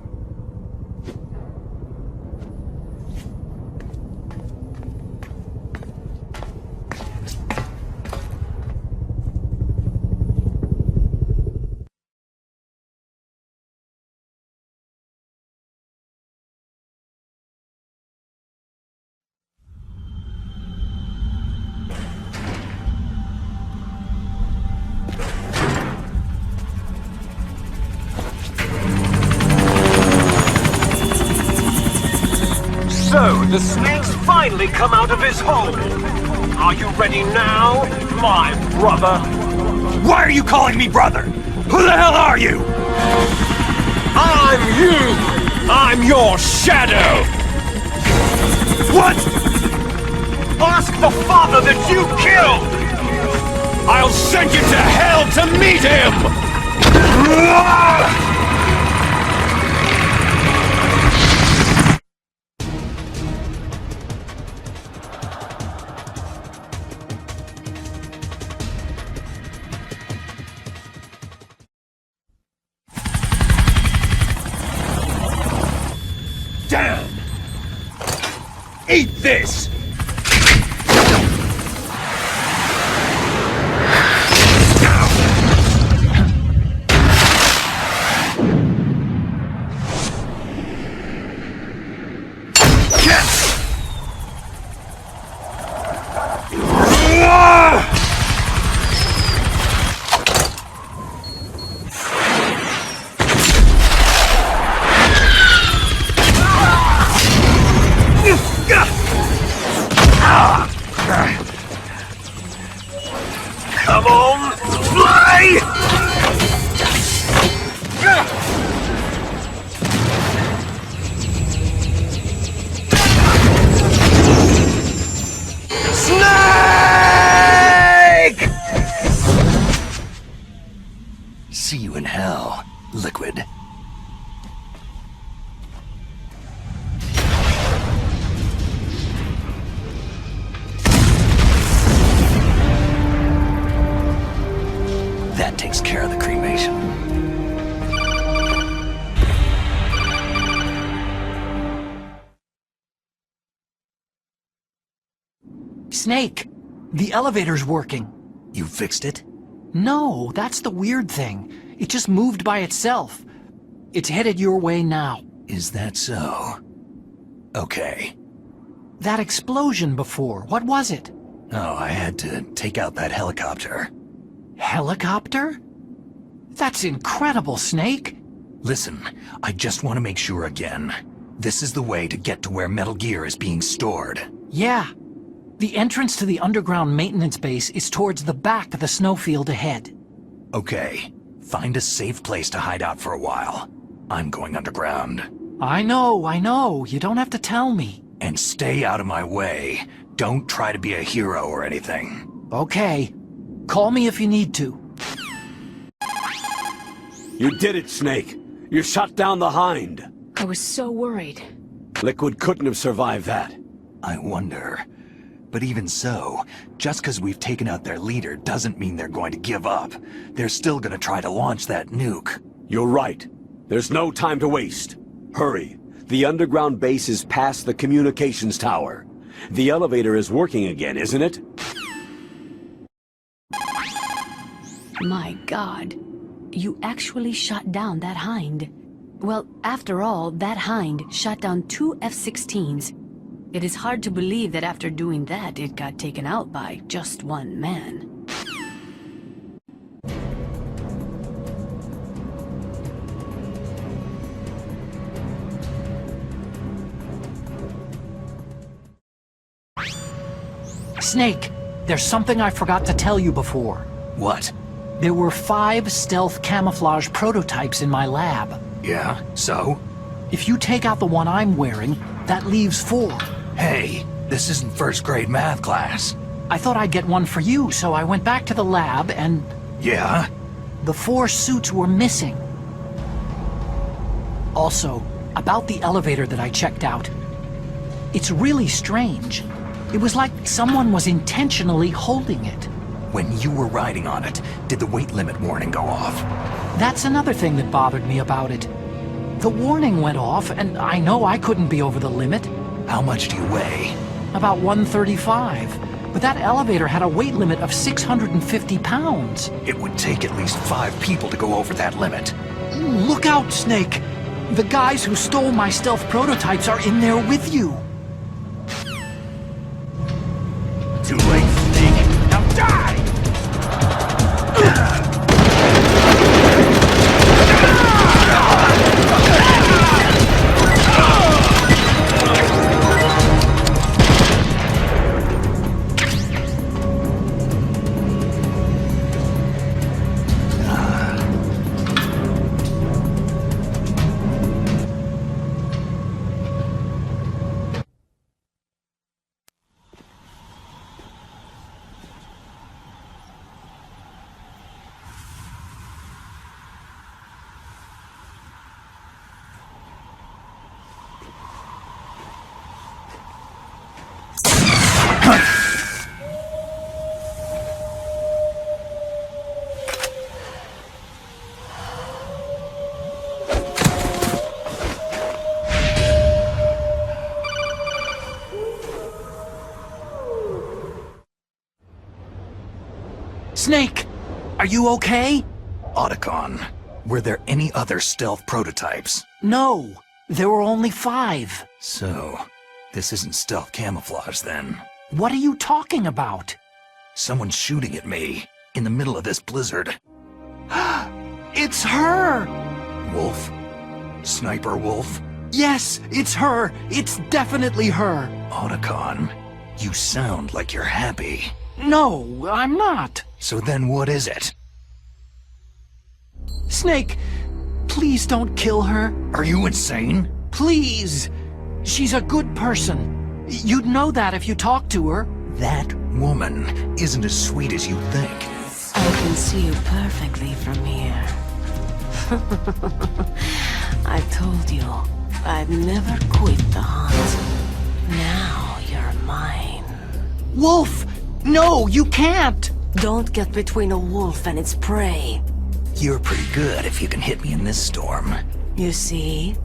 So, the snake's finally come out of his hole. Are you ready now, my brother? Why are you calling me brother? Who the hell are you? I'm you! I'm your shadow! What? Ask the father that you killed! I'll send you to hell to meet him! Damn! Eat this! Come on, fly! Snake! See you in hell, Liquid. That takes care of the cremation. Snake! The elevator's working. You fixed it? No, that's the weird thing. It just moved by itself. It's headed your way now. Is that so? Okay. That explosion before, what was it? Oh, I had to take out that helicopter. Helicopter? That's incredible, Snake. Listen, I just want to make sure again. This is the way to get to where Metal Gear is being stored. Yeah. The entrance to the underground maintenance base is towards the back of the snowfield ahead. Okay. Find a safe place to hide out for a while. I'm going underground. I know. You don't have to tell me. And stay out of my way. Don't try to be a hero or anything. Okay. Call me if you need to. You did it, Snake. You shot down the Hind. I was so worried. Liquid couldn't have survived that. I wonder. But even so, just because we've taken out their leader doesn't mean they're going to give up. They're still going to try to launch that nuke. You're right. There's no time to waste. Hurry. The underground base is past the communications tower. The elevator is working again, isn't it? My God. You actually shot down that Hind. Well, after all, that Hind shot down 2 F-16s. It is hard to believe that after doing that, it got taken out by just one man. Snake, there's something I forgot to tell you before. What? There were 5 stealth camouflage prototypes in my lab. Yeah, so? If you take out the one I'm wearing, that leaves 4. Hey, this isn't first grade math class. I thought I'd get one for you, so I went back to the lab and... Yeah? The 4 suits were missing. Also, about the elevator that I checked out. It's really strange. It was like someone was intentionally holding it. When you were riding on it, did the weight limit warning go off? That's another thing that bothered me about it. The warning went off, and I know I couldn't be over the limit. How much do you weigh? About 135. But that elevator had a weight limit of 650 pounds. It would take at least 5 people to go over that limit. Look out, Snake! The guys who stole my stealth prototypes are in there with you. Too late, Snake. Now die! Snake! Are you okay? Otacon, were there any other stealth prototypes? No, there were only 5. So, this isn't stealth camouflage then? What are you talking about? Someone's shooting at me, in the middle of this blizzard. It's her! Wolf? Sniper Wolf? Yes, it's her! It's definitely her! Otacon, you sound like you're happy. No, I'm not. So then what is it? Snake, please don't kill her. Are you insane? Please! She's a good person. You'd know that if you talked to her. That woman isn't as sweet as you think. I can see you perfectly from here. I told you, I'd never quit the hunt. Now you're mine. Wolf! No, you can't! Don't get between a wolf and its prey. You're pretty good if you can hit me in this storm. You see,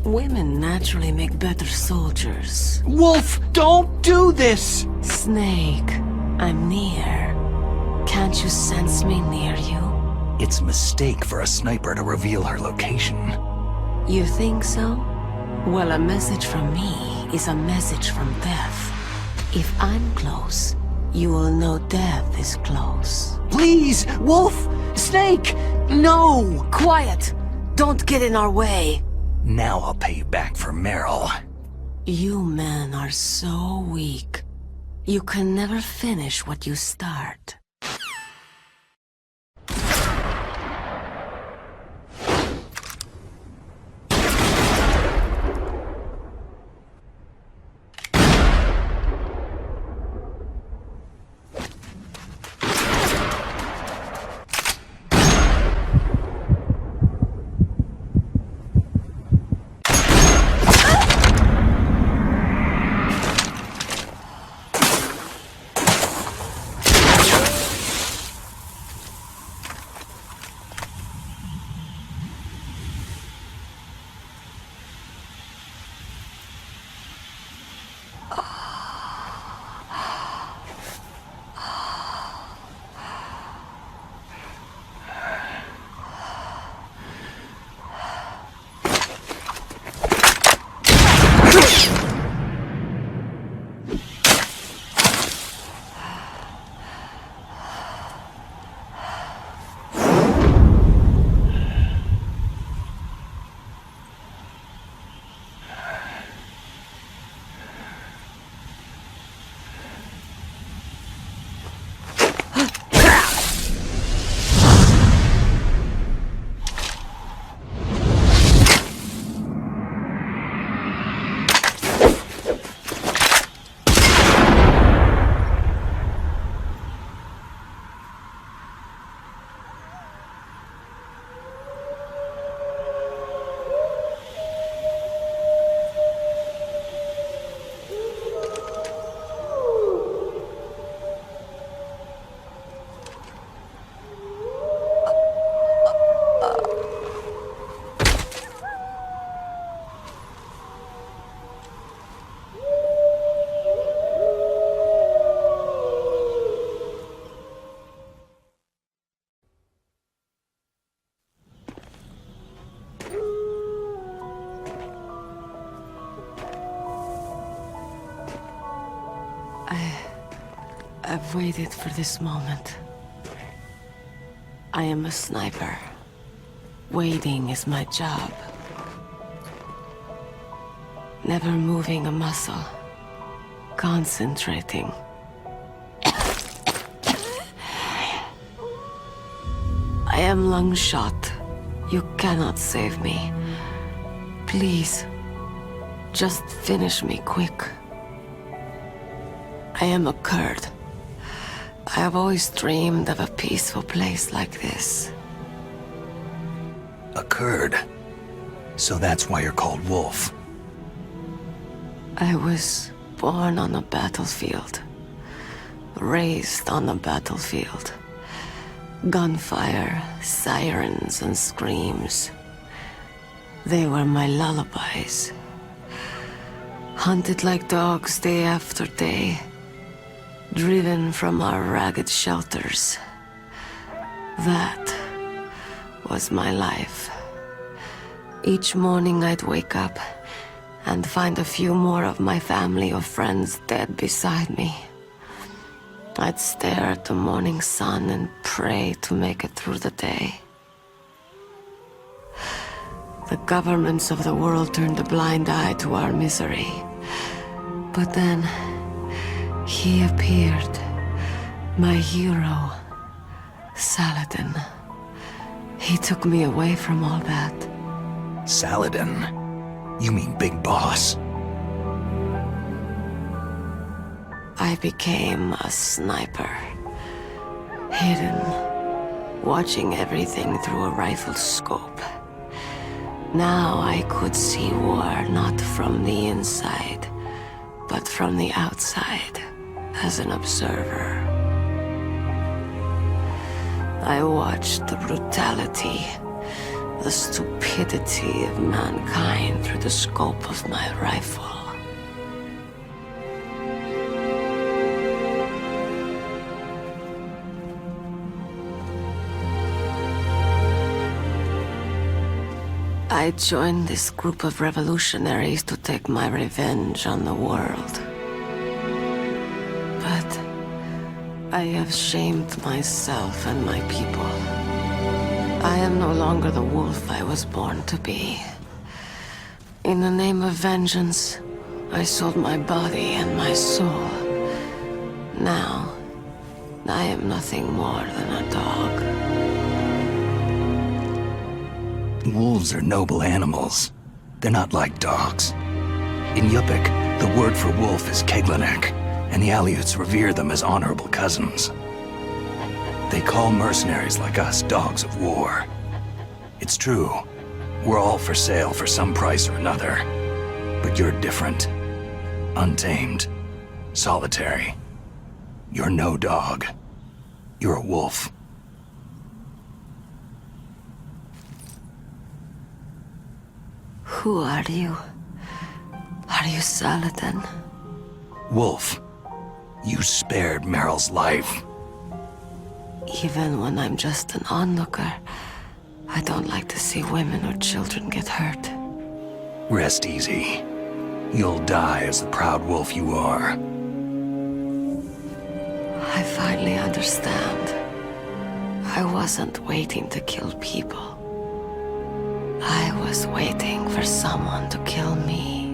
women naturally make better soldiers. Wolf, don't do this! Snake, I'm near. Can't you sense me near you? It's a mistake for a sniper to reveal her location. You think so? Well, a message from me is a message from death. If I'm close, you will know death is close. Please, Wolf! Snake! No! Quiet! Don't get in our way! Now I'll pay you back for Meryl. You men are so weak. You can never finish what you start. I've waited for this moment. I am a sniper. Waiting is my job. Never moving a muscle. Concentrating. I am Lungshot. You cannot save me. Please, just finish me quick. I am a Kurd. I have always dreamed of a peaceful place like this. A Kurd? So that's why you're called Wolf. I was born on a battlefield. Raised on a battlefield. Gunfire, sirens, and screams. They were my lullabies. Hunted like dogs day after day. Driven from our ragged shelters. That was my life. Each morning I'd wake up and find a few more of my family or friends dead beside me. I'd stare at the morning sun and pray to make it through the day. The governments of the world turned a blind eye to our misery. But then, he appeared. My hero, Saladin. He took me away from all that. Saladin? You mean Big Boss? I became a sniper. Hidden, watching everything through a rifle scope. Now I could see war not from the inside, but from the outside, as an observer. I watched the brutality, the stupidity of mankind through the scope of my rifle. I joined this group of revolutionaries to take my revenge on the world. But I have shamed myself and my people. I am no longer the wolf I was born to be. In the name of vengeance, I sold my body and my soul. Now, I am nothing more than a dog. Wolves are noble animals. They're not like dogs. In Yupik, the word for wolf is Keglanek, and the Aleuts revere them as honorable cousins. They call mercenaries like us dogs of war. It's true. We're all for sale for some price or another. But you're different. Untamed. Solitary. You're no dog. You're a wolf. Who are you? Are you Saladin? Wolf. You spared Meryl's life. Even when I'm just an onlooker, I don't like to see women or children get hurt. Rest easy. You'll die as the proud wolf you are. I finally understand. I wasn't waiting to kill people. I was waiting for someone to kill me.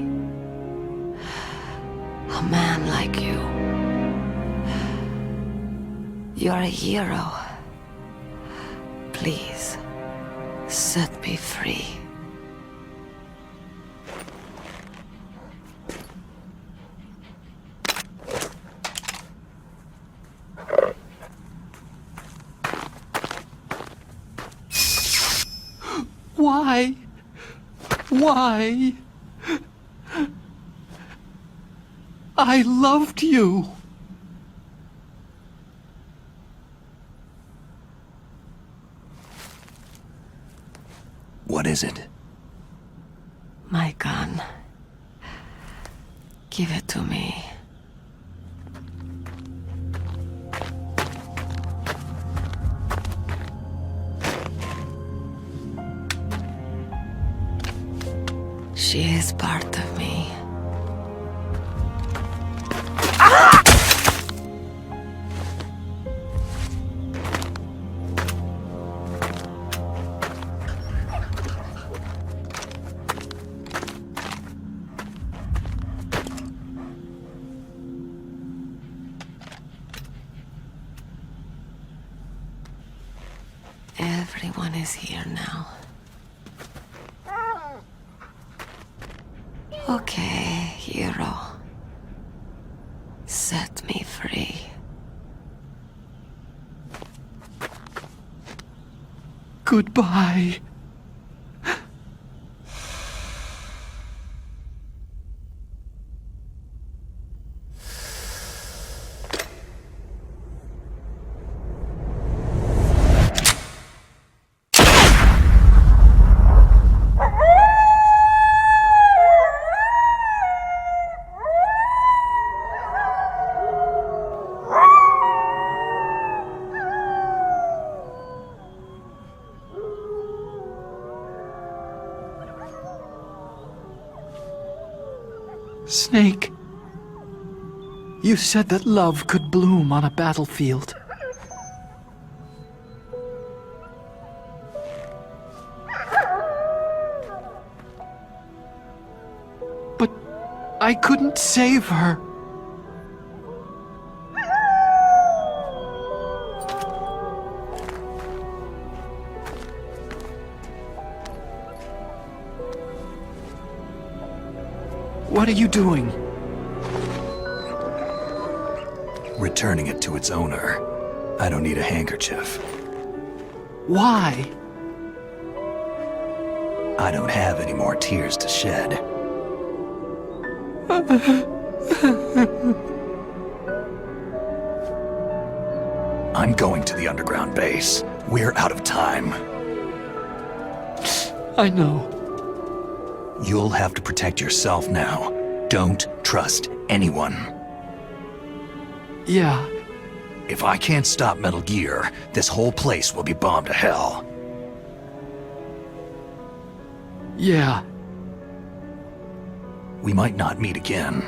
A man like you. You're a hero. Please, set me free. Why? Why? I loved you. What is it? My gun. Give it to me. She is part of me. Everyone is here now. Okay, hero. Set me free. Goodbye. Snake, you said that love could bloom on a battlefield. But I couldn't save her. What are you doing? Returning it to its owner. I don't need a handkerchief. Why? I don't have any more tears to shed. I'm going to the underground base. We're out of time. I know. You'll have to protect yourself now. Don't trust anyone. Yeah. If I can't stop Metal Gear, this whole place will be bombed to hell. Yeah. We might not meet again.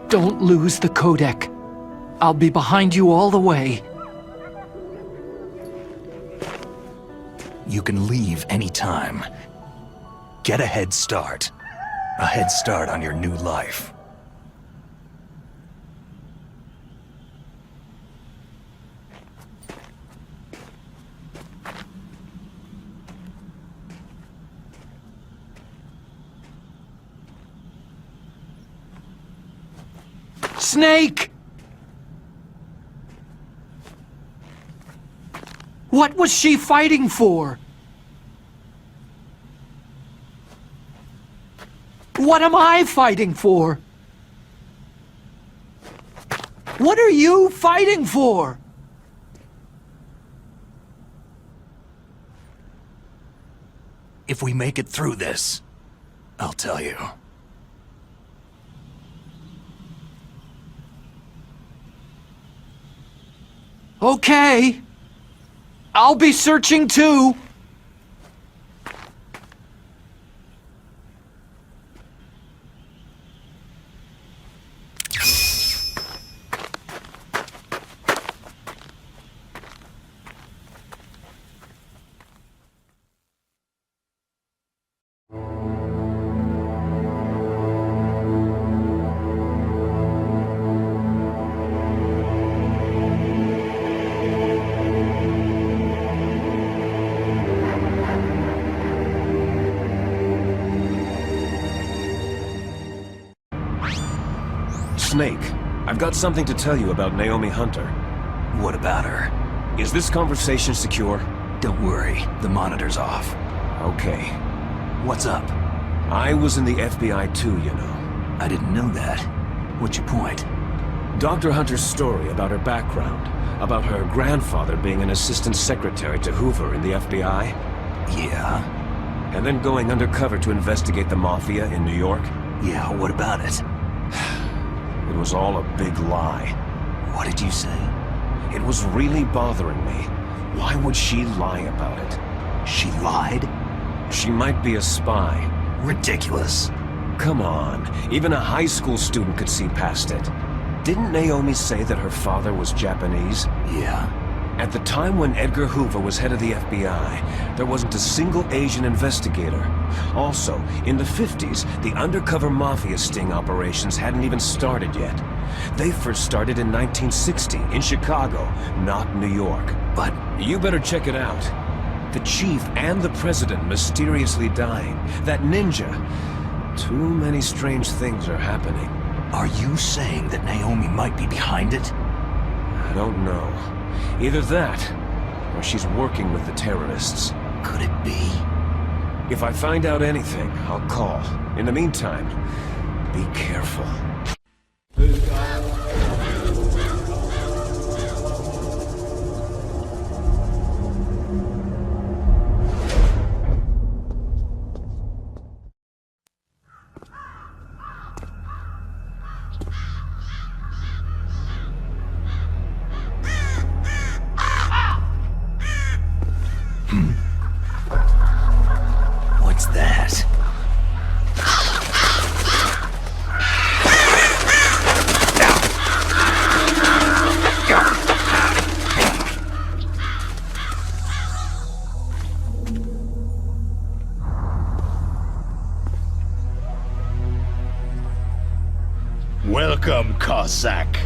Don't lose the codec. I'll be behind you all the way. You can leave anytime. Get a head start. A head start on your new life. Snake! What was she fighting for? What am I fighting for? What are you fighting for? If we make it through this, I'll tell you. Okay. I'll be searching too. Snake, I've got something to tell you about Naomi Hunter. What about her? Is this conversation secure? Don't worry, the monitor's off. Okay. What's up? I was in the FBI too, you know. I didn't know that. What's your point? Dr. Hunter's story about her background, about her grandfather being an assistant secretary to Hoover in the FBI. Yeah? And then going undercover to investigate the Mafia in New York. Yeah, what about it? It was all a big lie. What did you say? It was really bothering me. Why would she lie about it? She lied? She might be a spy. Ridiculous. Come on, even a high school student could see past it. Didn't Naomi say that her father was Japanese? Yeah. At the time when Edgar Hoover was head of the FBI, there wasn't a single Asian investigator. Also, in the 50s, the undercover mafia sting operations hadn't even started yet. They first started in 1960, in Chicago, not New York. But you better check it out. The chief and the president mysteriously dying. That ninja. Too many strange things are happening. Are you saying that Naomi might be behind it? I don't know. Either that, or she's working with the terrorists. Could it be? If I find out anything, I'll call. In the meantime, be careful. What's that? Welcome, Cossack.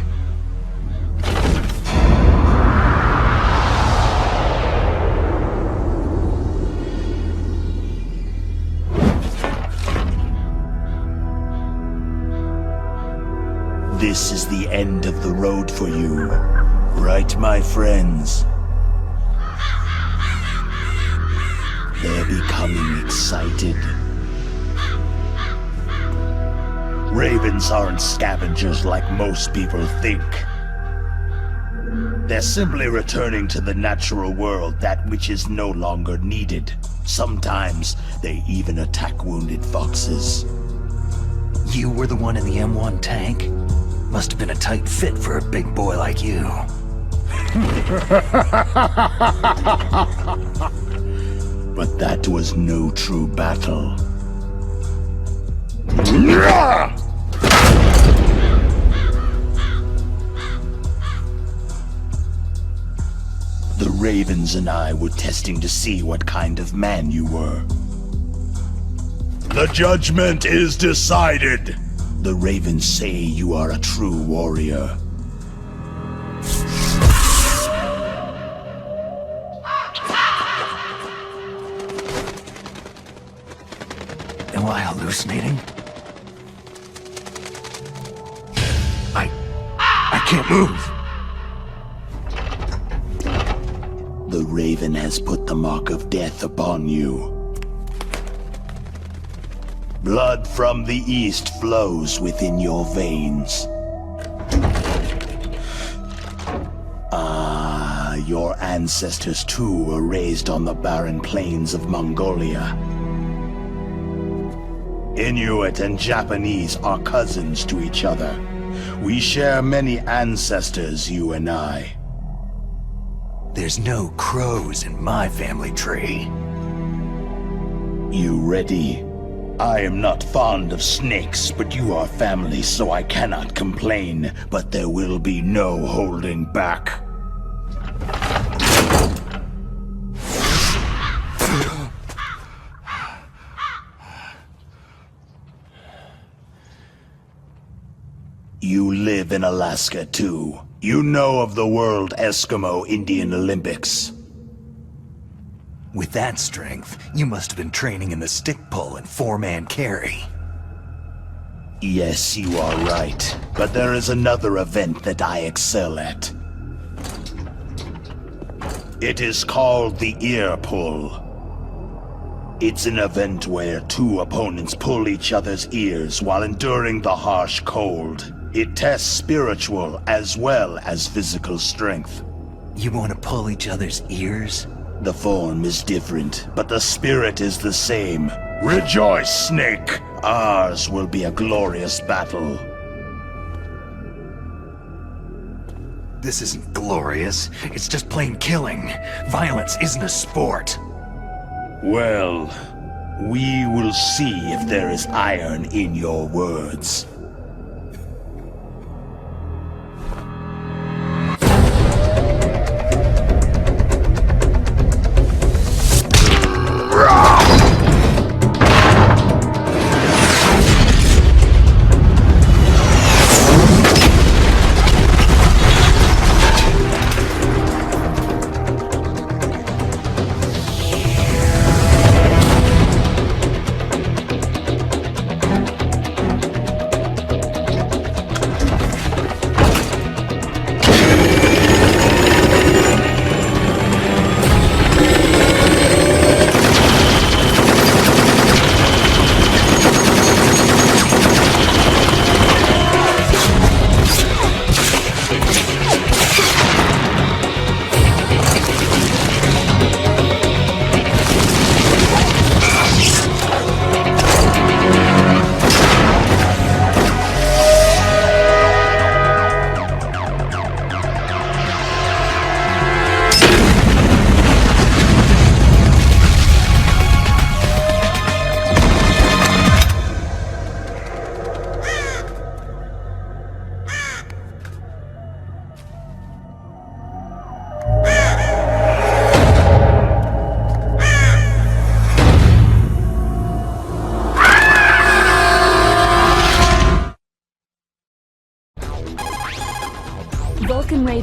This is the end of the road for you, right, my friends? They're becoming excited. Ravens aren't scavengers like most people think. They're simply returning to the natural world that which is no longer needed. Sometimes they even attack wounded foxes. You were the one in the M1 tank? Must have been a tight fit for a big boy like you. But that was no true battle. The Ravens and I were testing to see what kind of man you were. The judgment is decided. The Ravens say you are a true warrior. Am I hallucinating? I can't move. The Raven has put the mark of death upon you. Blood from the east flows within your veins. Your ancestors too were raised on the barren plains of Mongolia. Inuit and Japanese are cousins to each other. We share many ancestors, you and I. There's no crows in my family tree. You ready? I am not fond of snakes, but you are family, so I cannot complain. But there will be no holding back. You live in Alaska, too. You know of the World Eskimo Indian Olympics. With that strength, you must have been training in the stick pull and four-man carry. Yes, you are right. But there is another event that I excel at. It is called the ear pull. It's an event where two opponents pull each other's ears while enduring the harsh cold. It tests spiritual as well as physical strength. You want to pull each other's ears? The form is different, but the spirit is the same. Rejoice, Snake! Ours will be a glorious battle. This isn't glorious. It's just plain killing. Violence isn't a sport. Well, we will see if there is iron in your words.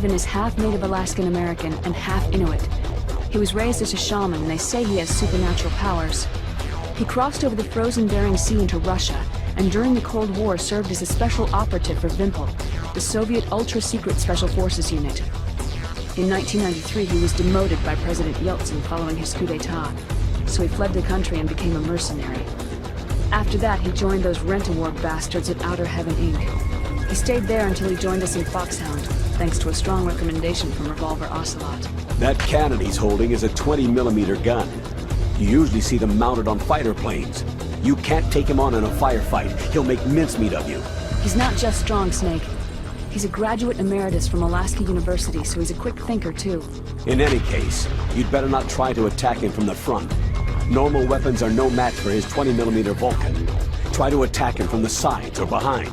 Raven is half Native Alaskan American and half Inuit. He was raised as a shaman, and they say he has supernatural powers. He crossed over the frozen Bering Sea into Russia, and during the Cold War served as a special operative for Vimpel, the Soviet ultra-secret Special Forces unit. In 1993, he was demoted by President Yeltsin following his coup d'etat, so he fled the country and became a mercenary. After that, he joined those rent-a-war bastards at Outer Heaven Inc. He stayed there until he joined us in Foxhound, thanks to a strong recommendation from Revolver Ocelot. That cannon he's holding is a 20mm gun. You usually see them mounted on fighter planes. You can't take him on in a firefight. He'll make mincemeat of you. He's not just strong, Snake. He's a graduate emeritus from Alaska University, so he's a quick thinker, too. In any case, you'd better not try to attack him from the front. Normal weapons are no match for his 20mm Vulcan. Try to attack him from the sides or behind.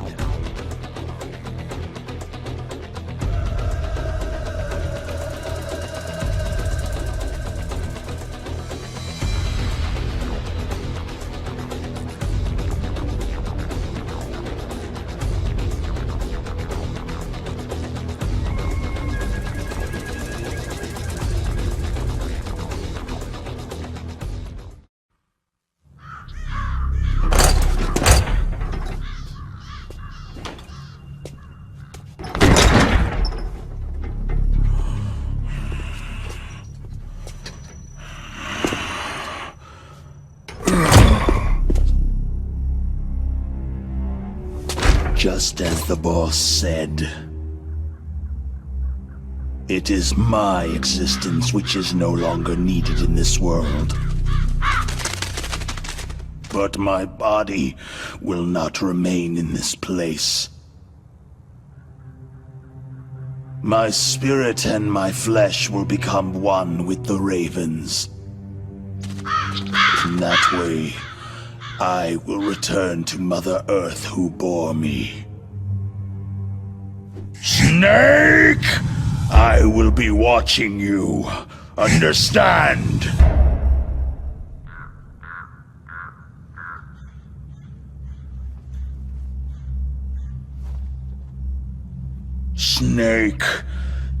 Just as the boss said, it is my existence which is no longer needed in this world. But my body will not remain in this place. My spirit and my flesh will become one with the ravens. In that way, I will return to Mother Earth who bore me. Snake! I will be watching you. Understand? Snake,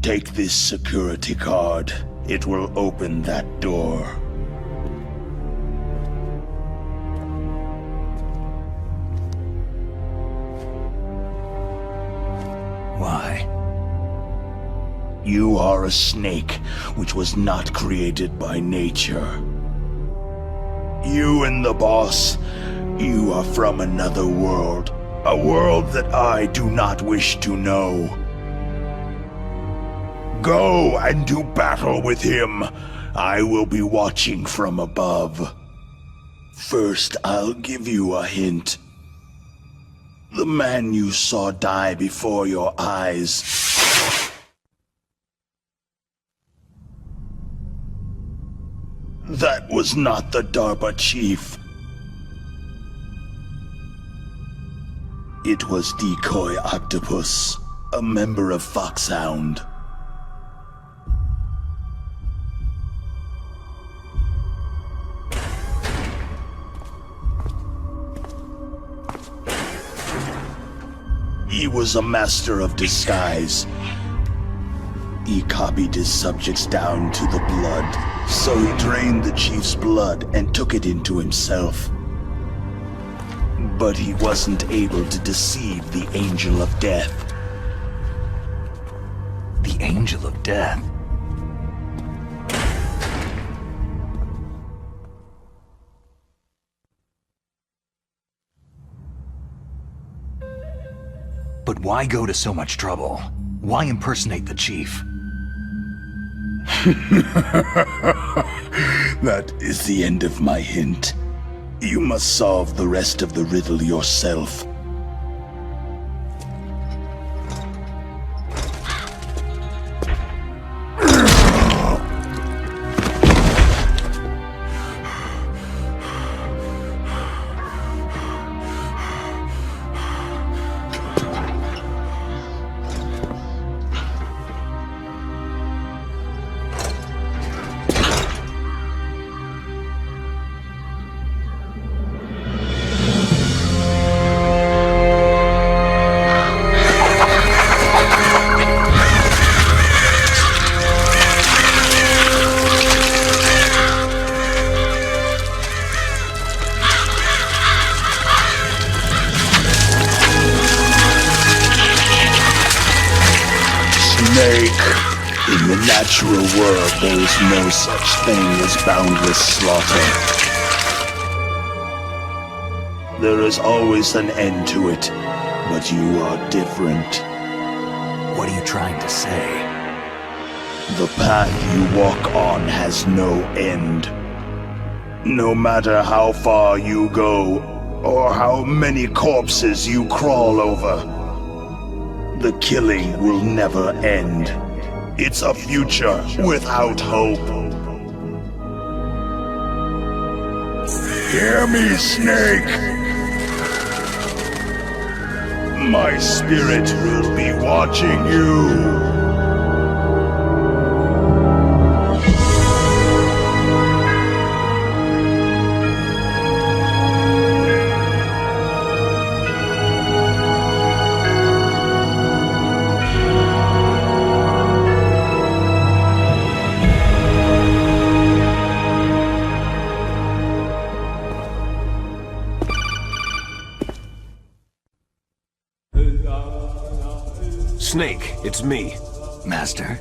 take this security card. It will open that door. Why? You are a snake which was not created by nature. You and the boss, you are from another world. A world that I do not wish to know. Go and do battle with him. I will be watching from above. First, I'll give you a hint. The man you saw die before your eyes. That was not the DARPA chief. It was Decoy Octopus, a member of Foxhound. He was a master of disguise. He copied his subjects down to the blood, so he drained the chief's blood and took it into himself. But he wasn't able to deceive the Angel of Death. The Angel of Death? But why go to so much trouble? Why impersonate the chief? That is the end of my hint. You must solve the rest of the riddle yourself. natural world, there is no such thing as boundless slaughter. There is always an end to it, but you are different. What are you trying to say? The path you walk on has no end. No matter how far you go, or how many corpses you crawl over, the killing will never end. It's a future without hope. Hear me, Snake! My spirit will be watching you. Snake, it's me. Master?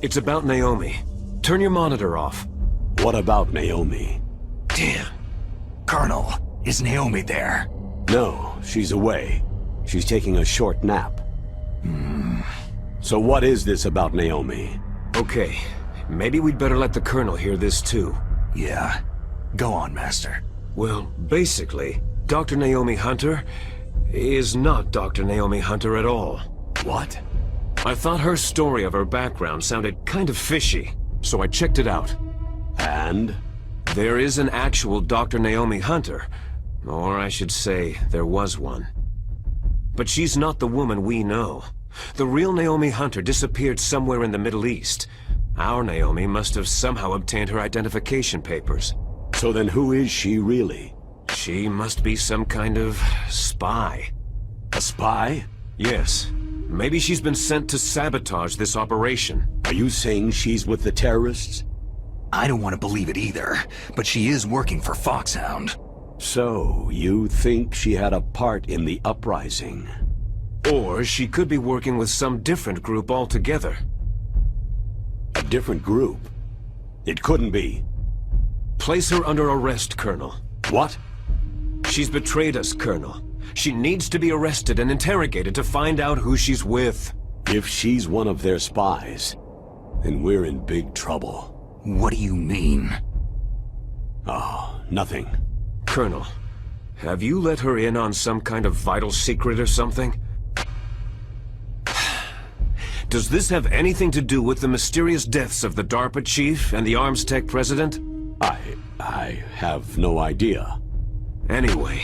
It's about Naomi. Turn your monitor off. What about Naomi? Damn. Colonel, is Naomi there? No, she's away. She's taking a short nap. So what is this about Naomi? Okay, maybe we'd better let the Colonel hear this too. Yeah. Go on, Master. Well, basically, Dr. Naomi Hunter is not Dr. Naomi Hunter at all. What? I thought her story of her background sounded kind of fishy, so I checked it out. And? There is an actual Dr. Naomi Hunter, or I should say, there was one. But she's not the woman we know. The real Naomi Hunter disappeared somewhere in the Middle East. Our Naomi must have somehow obtained her identification papers. So then who is she really? She must be some kind of spy. A spy? Yes. Maybe she's been sent to sabotage this operation. Are you saying she's with the terrorists? I don't want to believe it either, but she is working for Foxhound. So, you think she had a part in the uprising? Or she could be working with some different group altogether. A different group? It couldn't be. Place her under arrest, Colonel. What? She's betrayed us, Colonel. She needs to be arrested and interrogated to find out who she's with. If she's one of their spies, then we're in big trouble. What do you mean? Oh, nothing. Colonel, have you let her in on some kind of vital secret or something? Does this have anything to do with the mysterious deaths of the DARPA chief and the Arms Tech president? I have no idea. Anyway,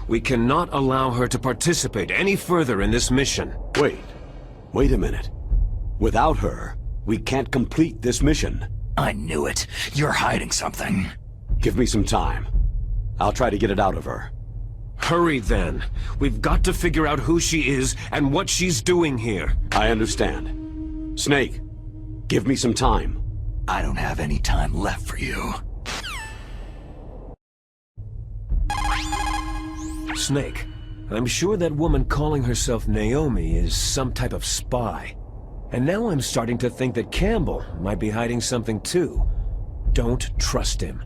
we cannot allow her to participate any further in this mission. Wait a minute. Without her, we can't complete this mission. I knew it. You're hiding something. Give me some time. I'll try to get it out of her. Hurry then. We've got to figure out who she is and what she's doing here. I understand. Snake, give me some time. I don't have any time left for you. Snake, I'm sure that woman calling herself Naomi is some type of spy. And now I'm starting to think that Campbell might be hiding something too. Don't trust him.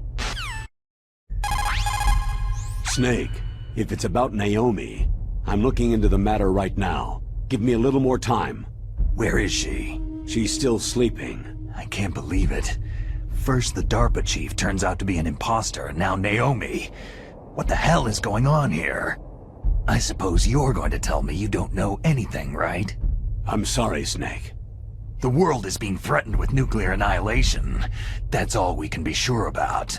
Snake, if it's about Naomi, I'm looking into the matter right now. Give me a little more time. Where is she? She's still sleeping. I can't believe it. First the DARPA chief turns out to be an imposter, and now Naomi. What the hell is going on here? I suppose you're going to tell me you don't know anything, right? I'm sorry, Snake. The world is being threatened with nuclear annihilation. That's all we can be sure about.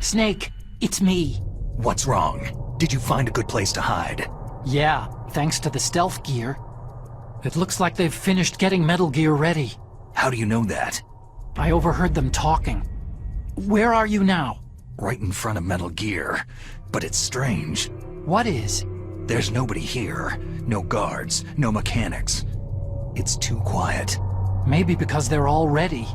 Snake, it's me. What's wrong? Did you find a good place to hide? Yeah, thanks to the stealth gear. It looks like they've finished getting Metal Gear ready. How do you know that? I overheard them talking. Where are you now? Right in front of Metal Gear. But it's strange. What is? There's nobody here. No guards, no mechanics. It's too quiet. Maybe because they're all ready.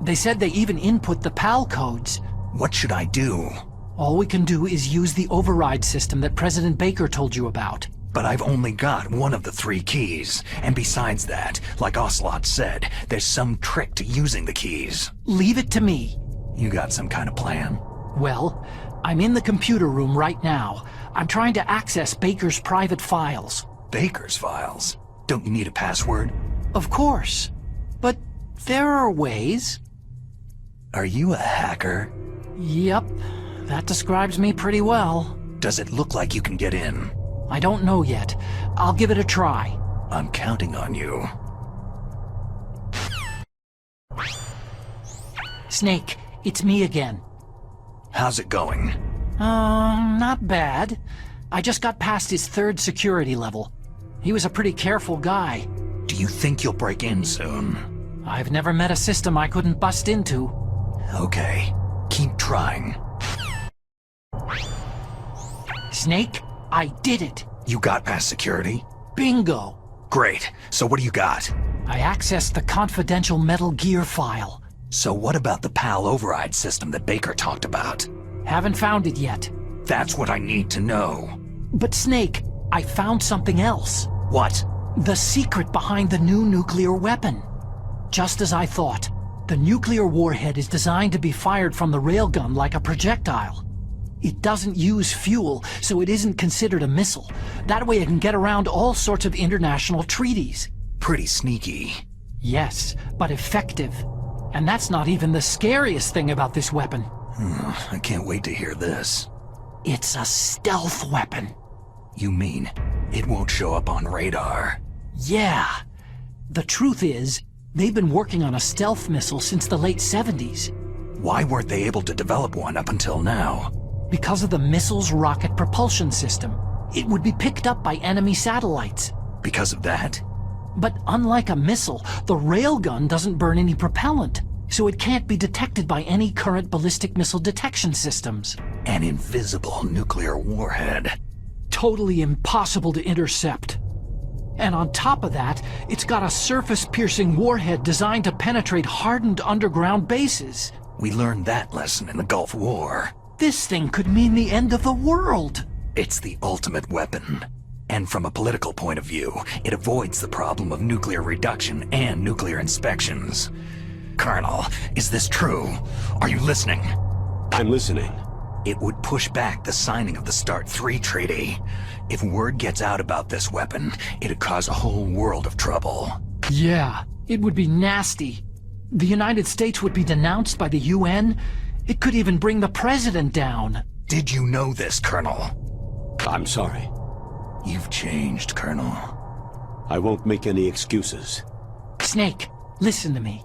They said they even input the PAL codes. What should I do? All we can do is use the override system that President Baker told you about. But I've only got one of the 3 keys. And besides that, like Ocelot said, there's some trick to using the keys. Leave it to me. You got some kind of plan? Well, I'm in the computer room right now. I'm trying to access Baker's private files. Baker's files? Don't you need a password? Of course. But there are ways. Are you a hacker? Yep. That describes me pretty well. Does it look like you can get in? I don't know yet. I'll give it a try. I'm counting on you. Snake, it's me again. How's it going? Not bad. I just got past his 3rd security level. He was a pretty careful guy. Do you think you'll break in soon? I've never met a system I couldn't bust into. Okay. Keep trying. Snake, I did it. You got past security? Bingo. Great. So what do you got? I accessed the confidential Metal Gear file. So what about the PAL override system that Baker talked about? Haven't found it yet. That's what I need to know. But Snake, I found something else. What? The secret behind the new nuclear weapon. Just as I thought, the nuclear warhead is designed to be fired from the railgun like a projectile. It doesn't use fuel, so it isn't considered a missile. That way it can get around all sorts of international treaties. Pretty sneaky. Yes, but effective. And that's not even the scariest thing about this weapon. I can't wait to hear this. It's a stealth weapon. You mean it won't show up on radar? Yeah. The truth is, they've been working on a stealth missile since the late 70s. Why weren't they able to develop one up until now? Because of the missile's rocket propulsion system. It would be picked up by enemy satellites. Because of that? But unlike a missile, the railgun doesn't burn any propellant, so it can't be detected by any current ballistic missile detection systems. An invisible nuclear warhead. Totally impossible to intercept. And on top of that, it's got a surface-piercing warhead designed to penetrate hardened underground bases. We learned that lesson in the Gulf War. This thing could mean the end of the world. It's the ultimate weapon. And from a political point of view, it avoids the problem of nuclear reduction and nuclear inspections. Colonel, is this true? Are you listening? I'm listening. It would push back the signing of the START 3 treaty. If word gets out about this weapon, it'd cause a whole world of trouble. Yeah, it would be nasty. The United States would be denounced by the UN. It could even bring the president down. Did you know this, Colonel? I'm sorry. You've changed, Colonel. I won't make any excuses. Snake, listen to me.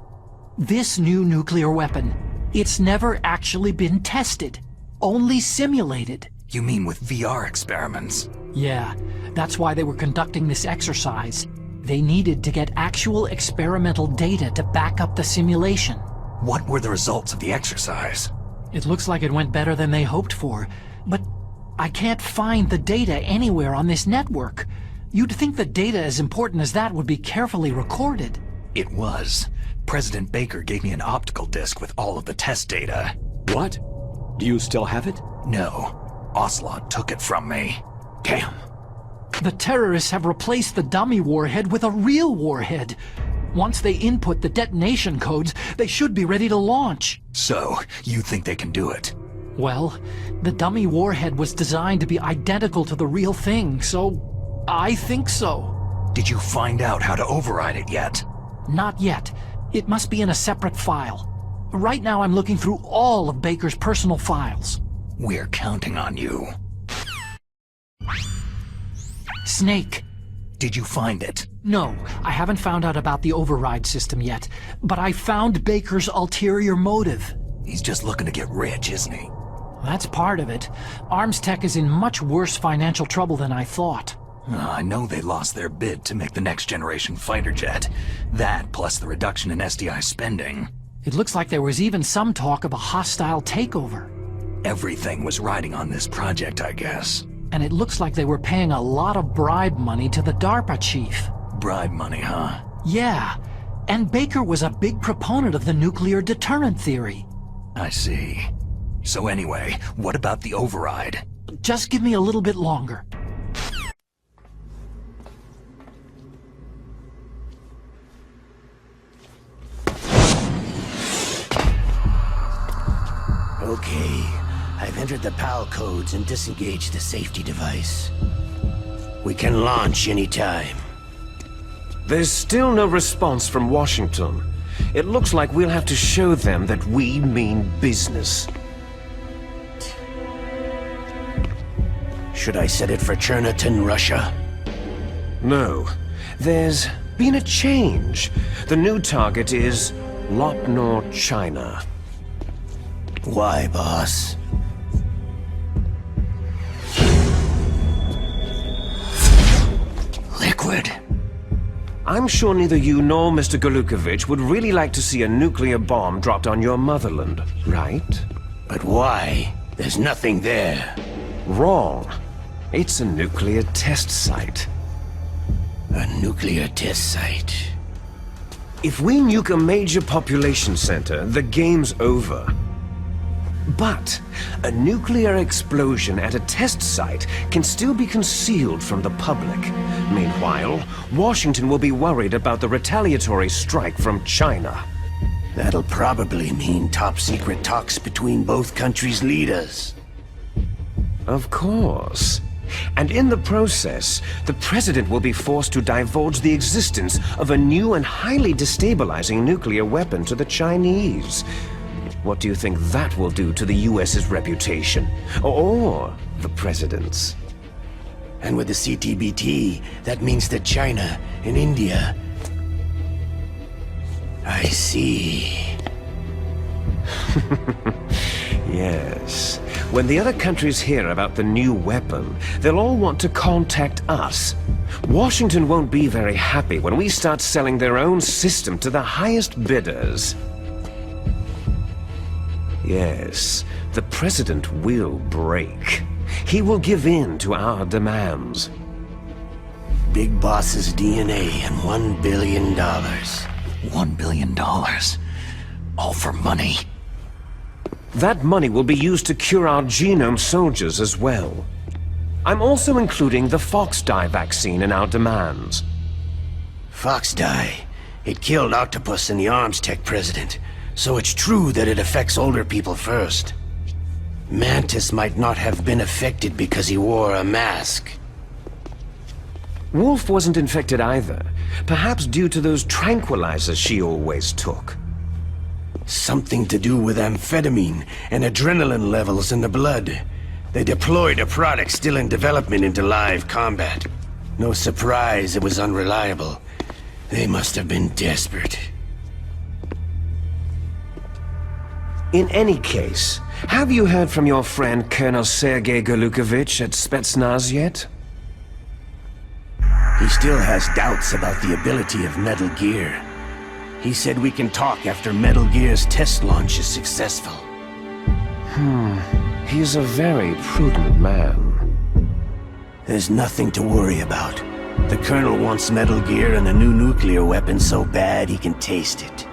This new nuclear weapon, it's never actually been tested. Only simulated. You mean with VR experiments? Yeah, that's why they were conducting this exercise. They needed to get actual experimental data to back up the simulation. What were the results of the exercise? It looks like it went better than they hoped for, but I can't find the data anywhere on this network. You'd think the data as important as that would be carefully recorded. It was. President Baker gave me an optical disc with all of the test data. What? Do you still have it? No. Ocelot took it from me. Damn. The terrorists have replaced the dummy warhead with a real warhead. Once they input the detonation codes, they should be ready to launch. So, you think they can do it? Well, the dummy warhead was designed to be identical to the real thing, so I think so. Did you find out how to override it yet? Not yet. It must be in a separate file. Right now I'm looking through all of Baker's personal files. We're counting on you. Snake. Did you find it? No, I haven't found out about the override system yet, but I found Baker's ulterior motive. He's just looking to get rich, isn't he? That's part of it. Arms Tech is in much worse financial trouble than I thought. I know they lost their bid to make the next-generation fighter jet. That, plus the reduction in SDI spending. It looks like there was even some talk of a hostile takeover. Everything was riding on this project, I guess. And it looks like they were paying a lot of bribe money to the DARPA chief. Bribe money, huh? Yeah. And Baker was a big proponent of the nuclear deterrent theory. I see. So anyway, what about the override? Just give me a little bit longer. Okay, I've entered the PAL codes and disengaged the safety device. We can launch anytime. There's still no response from Washington. It looks like we'll have to show them that we mean business. Should I set it for Cherniton, Russia? No. There's been a change. The new target is Lopnor, China. Why, boss? Liquid. I'm sure neither you nor Mr. Golukovich would really like to see a nuclear bomb dropped on your motherland, right? But why? There's nothing there. Wrong. It's a nuclear test site. A nuclear test site? If we nuke a major population center, the game's over. But a nuclear explosion at a test site can still be concealed from the public. Meanwhile, Washington will be worried about the retaliatory strike from China. That'll probably mean top-secret talks between both countries' leaders. Of course. And in the process, the president will be forced to divulge the existence of a new and highly destabilizing nuclear weapon to the Chinese. What do you think that will do to the US's reputation? Or the president's? And with the CTBT, that means that China and India... I see. Yes. When the other countries hear about the new weapon, they'll all want to contact us. Washington won't be very happy when we start selling their own system to the highest bidders. Yes, the president will break. He will give in to our demands. Big Boss's DNA and $1 billion. $1 billion? All for money? That money will be used to cure our genome soldiers as well. I'm also including the Fox Dye vaccine in our demands. Fox Dye? It killed Octopus and the Arms Tech president. So it's true that it affects older people first. Mantis might not have been affected because he wore a mask. Wolf wasn't infected either. Perhaps due to those tranquilizers she always took. Something to do with amphetamine and adrenaline levels in the blood. They deployed a product still in development into live combat. No surprise it was unreliable. They must have been desperate. In any case, have you heard from your friend Colonel Sergei Golukovich at Spetsnaz yet? He still has doubts about the ability of Metal Gear. He said we can talk after Metal Gear's test launch is successful. He's a very prudent man. There's nothing to worry about. The Colonel wants Metal Gear and a new nuclear weapon so bad he can taste it.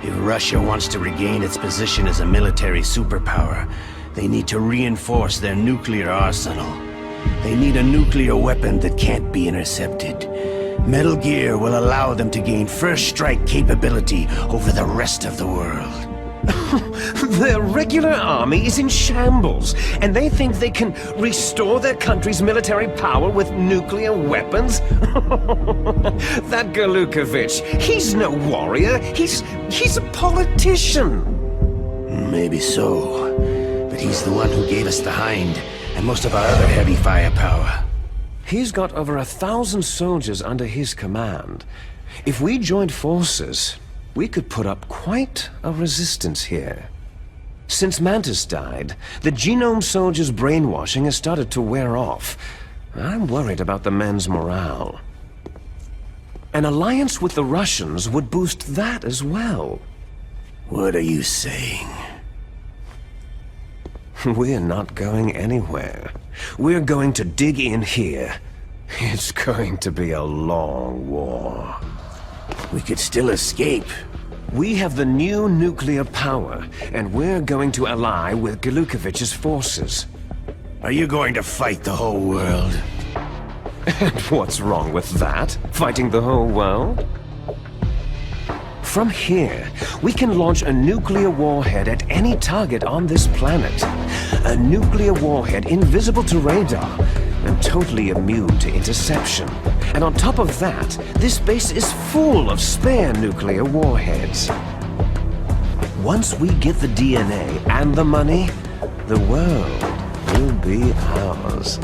If Russia wants to regain its position as a military superpower, they need to reinforce their nuclear arsenal. They need a nuclear weapon that can't be intercepted. Metal Gear will allow them to gain first strike capability over the rest of the world. Their regular army is in shambles, and they think they can restore their country's military power with nuclear weapons? That Golukovich, he's no warrior, he's a politician. Maybe so, but he's the one who gave us the Hind and most of our other heavy firepower. He's got over 1,000 soldiers under his command. If we joined forces, we could put up quite a resistance here. Since Mantis died, the genome soldiers' brainwashing has started to wear off. I'm worried about the men's morale. An alliance with the Russians would boost that as well. What are you saying? We're not going anywhere. We're going to dig in here. It's going to be a long war. We could still escape. We have the new nuclear power, and we're going to ally with Glukovich's forces. Are you going to fight the whole world? And what's wrong with that? Fighting the whole world? From here, we can launch a nuclear warhead at any target on this planet. A nuclear warhead invisible to radar and totally immune to interception. And on top of that, this base is full of spare nuclear warheads. Once we get the DNA and the money, the world will be ours.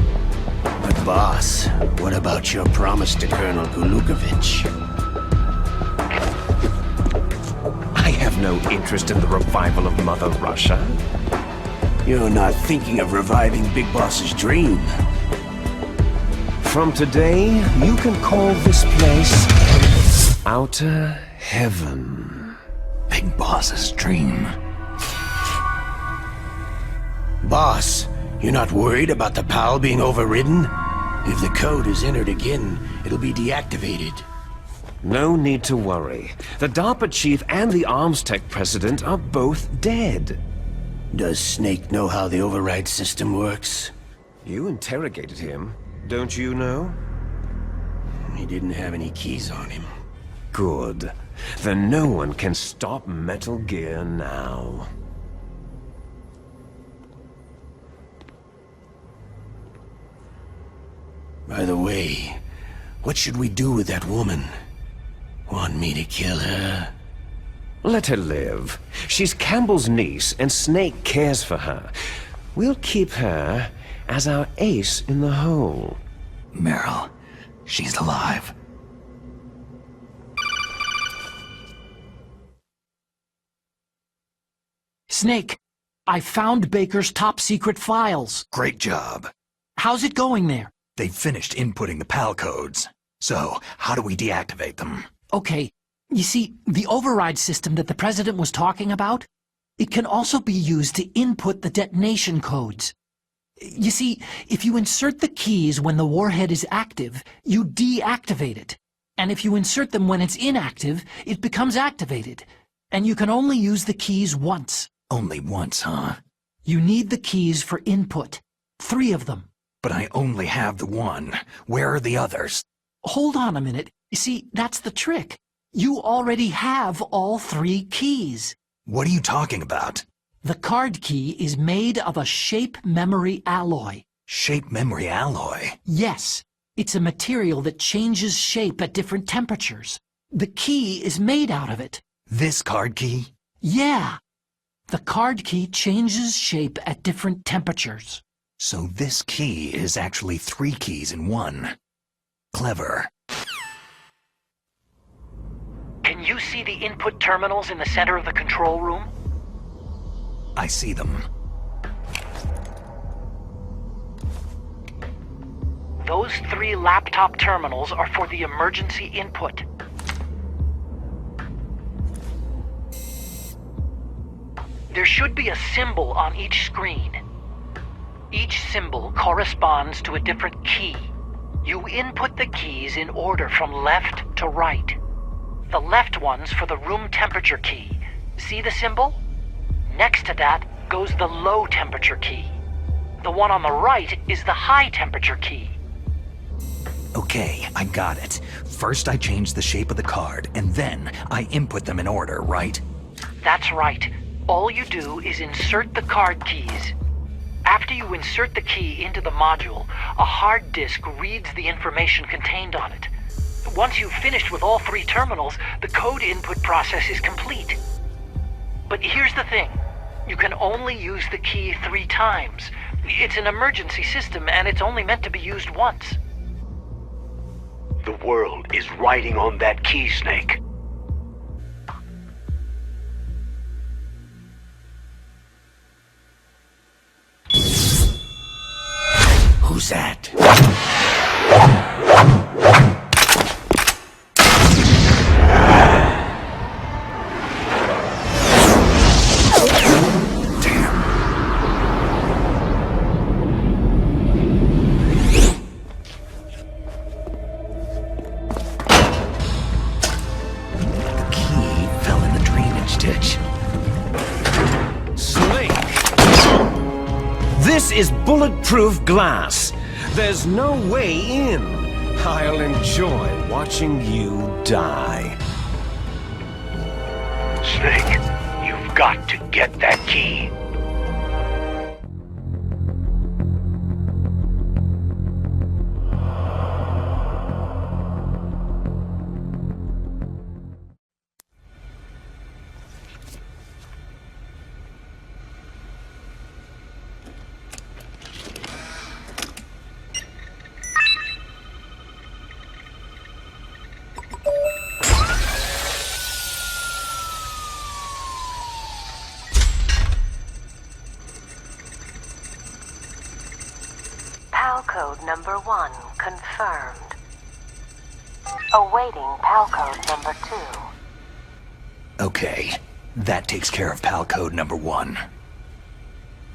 But boss, what about your promise to Colonel Glukovich? I have no interest in the revival of Mother Russia. You're not thinking of reviving Big Boss's dream. From today, you can call this place Outer Heaven. Big Boss's dream. Boss, you're not worried about the PAL being overridden? If the code is entered again, it'll be deactivated. No need to worry. The DARPA chief and the arms tech president are both dead. Does Snake know how the override system works? You interrogated him, don't you know? He didn't have any keys on him. Good. Then no one can stop Metal Gear now. By the way, what should we do with that woman? Want me to kill her? Let her live. She's Campbell's niece, and Snake cares for her. We'll keep her as our ace in the hole. Meryl, she's alive. Snake, I found Baker's top-secret files. Great job. How's it going there? They've finished inputting the PAL codes. So, how do we deactivate them? Okay, you see, the override system that the President was talking about, it can also be used to input the detonation codes. You see, if you insert the keys when the warhead is active, you deactivate it. And if you insert them when it's inactive, it becomes activated. And you can only use the keys once. Only once, huh? You need the keys for input. 3 of them. But I only have the one. Where are the others? Hold on a minute. You see, that's the trick. You already have all 3 keys. What are you talking about? The card key is made of a shape memory alloy. Shape memory alloy? Yes. It's a material that changes shape at different temperatures. The key is made out of it. This card key? Yeah. The card key changes shape at different temperatures. So this key is actually 3 keys in one. Clever. Can you see the input terminals in the center of the control room? I see them. Those 3 laptop terminals are for the emergency input. There should be a symbol on each screen. Each symbol corresponds to a different key. You input the keys in order from left to right. The left one's for the room temperature key. See the symbol? Next to that goes the low temperature key. The one on the right is the high temperature key. Okay, I got it. First I change the shape of the card, and then I input them in order, right? That's right. All you do is insert the card keys. After you insert the key into the module, a hard disk reads the information contained on it. Once you've finished with all 3 terminals, the code input process is complete. But here's the thing. You can only use the key 3 times. It's an emergency system, and it's only meant to be used once. The world is riding on that key, Snake. Who's that? This is bulletproof glass. There's no way in. I'll enjoy watching you die. Snake, you've got to get that key. PAL code number 1 confirmed. Awaiting PAL code number 2. Okay, that takes care of PAL code number 1.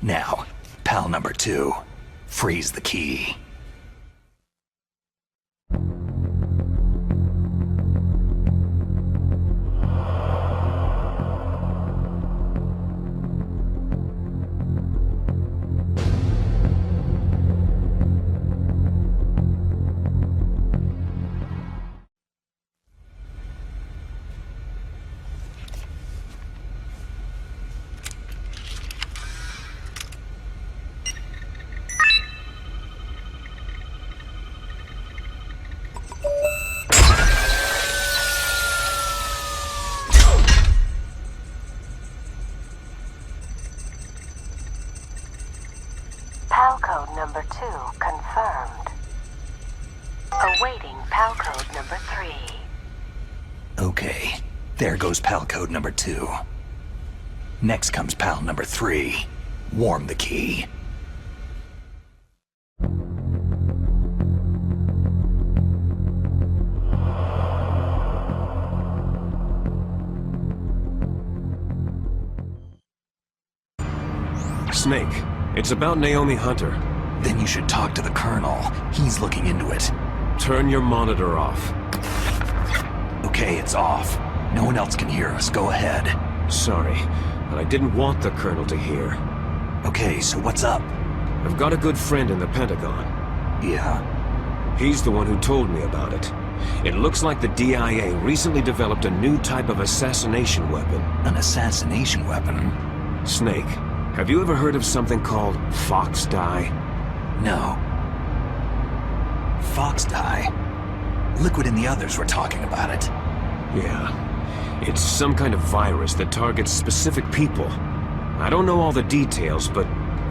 Now, PAL number 2. Freeze the key. PAL code number 2 confirmed. Awaiting PAL code number 3. Okay, there goes PAL code number 2. Next comes PAL number 3. Warm the key. Snake, it's about Naomi Hunter. Then you should talk to the Colonel. He's looking into it. Turn your monitor off. Okay, it's off. No one else can hear us. Go ahead. Sorry, but I didn't want the Colonel to hear. Okay, so what's up? I've got a good friend in the Pentagon. Yeah? He's the one who told me about it. It looks like the DIA recently developed a new type of assassination weapon. An assassination weapon? Snake, have you ever heard of something called fox dye? No. Fox dye? Liquid and the others were talking about it. Yeah. It's some kind of virus that targets specific people. I don't know all the details, but...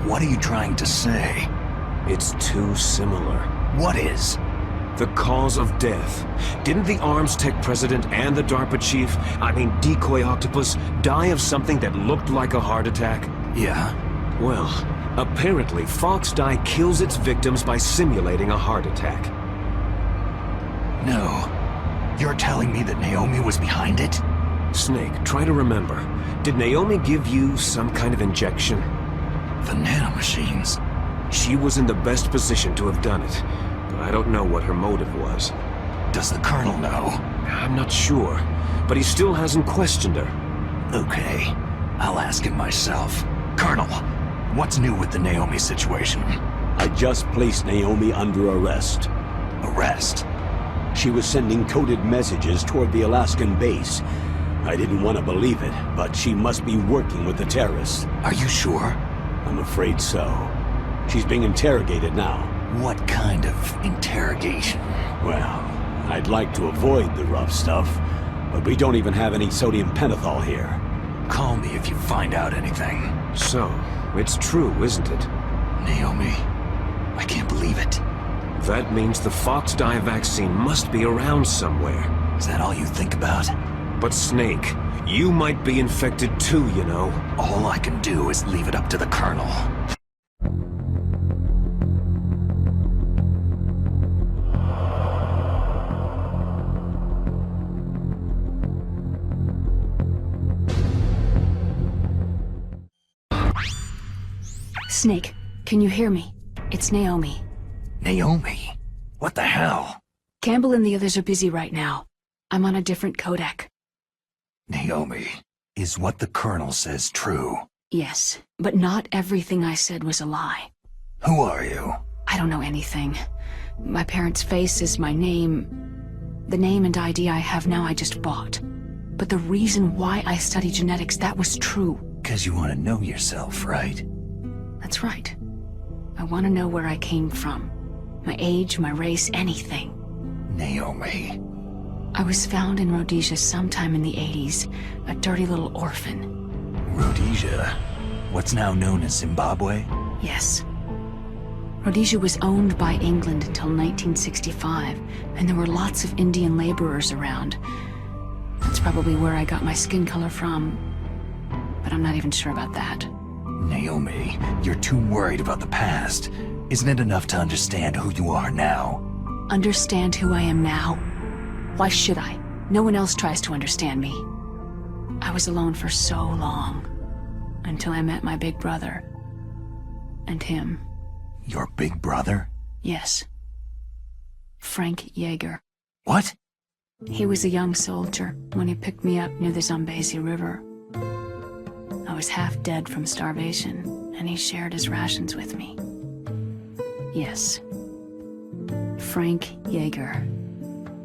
What are you trying to say? It's too similar. What is? The cause of death. Didn't the Arms Tech president and the DARPA chief, Decoy Octopus, die of something that looked like a heart attack? Yeah. Well, apparently fox dye kills its victims by simulating a heart attack. No. You're telling me that Naomi was behind it? Snake, try to remember. Did Naomi give you some kind of injection? The nanomachines. She was in the best position to have done it, but I don't know what her motive was. Does the Colonel know? I'm not sure, but he still hasn't questioned her. Okay, I'll ask him myself. Colonel, what's new with the Naomi situation? I just placed Naomi under arrest. Arrest? She was sending coded messages toward the Alaskan base. I didn't want to believe it, but she must be working with the terrorists. Are you sure? I'm afraid so. She's being interrogated now. What kind of interrogation? Well, I'd like to avoid the rough stuff, but we don't even have any sodium pentothal here. Call me if you find out anything. So, it's true, isn't it? Naomi, I can't believe it. That means the fox dye vaccine must be around somewhere. Is that all you think about? But Snake, you might be infected too, you know. All I can do is leave it up to the Colonel. Snake, can you hear me? It's Naomi. Naomi? What the hell? Campbell and the others are busy right now. I'm on a different codec. Naomi, is what the Colonel says true? Yes, but not everything I said was a lie. Who are you? I don't know anything. My parents' face is my name. The name and ID I have now I just bought. But the reason why I study genetics, that was true. 'Cause you want to know yourself, right? That's right. I want to know where I came from. My age, my race, anything. Naomi. I was found in Rhodesia sometime in the 80s, a dirty little orphan. Rhodesia? What's now known as Zimbabwe? Yes. Rhodesia was owned by England until 1965, and there were lots of Indian laborers around. That's probably where I got my skin color from, but I'm not even sure about that. Naomi, you're too worried about the past. Isn't it enough to understand who you are now? Understand who I am now? Why should I? No one else tries to understand me. I was alone for so long, until I met my big brother. And him. Your big brother? Yes. Frank Yeager. What? He was a young soldier when he picked me up near the Zambezi River. I was half dead from starvation, and he shared his rations with me. Yes. Frank Yeager.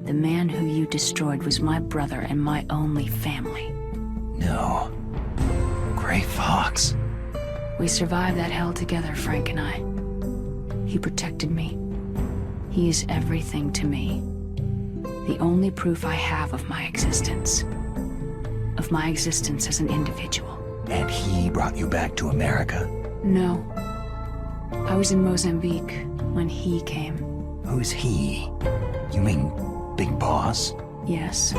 The man who you destroyed was my brother and my only family. No. Gray Fox. We survived that hell together, Frank and I. He protected me. He is everything to me. The only proof I have of my existence. Of my existence as an individual. And he brought you back to America? No. I was in Mozambique when he came. Who's he? You mean Big Boss? Yes.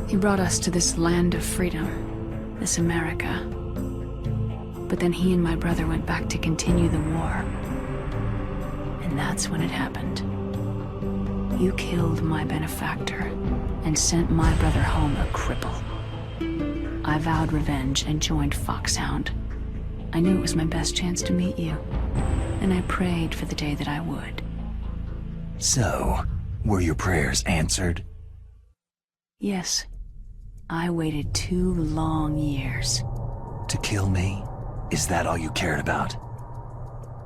He brought us to this land of freedom, this America. But then he and my brother went back to continue the war. And that's when it happened. You killed my benefactor and sent my brother home a cripple. I vowed revenge and joined Foxhound. I knew it was my best chance to meet you, and I prayed for the day that I would. So, were your prayers answered? Yes. I waited 2 long years. To kill me? Is that all you cared about?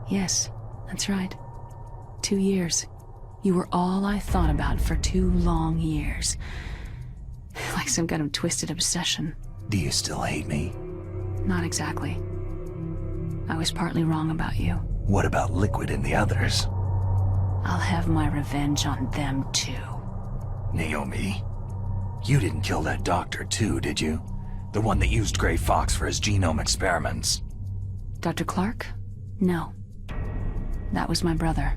Yes, that's right. 2 years. You were all I thought about for 2 long years. Like some kind of twisted obsession. Do you still hate me? Not exactly. I was partly wrong about you. What about Liquid and the others? I'll have my revenge on them too. Naomi, you didn't kill that doctor too, did you? The one that used Gray Fox for his genome experiments. Dr. Clark? No. That was my brother.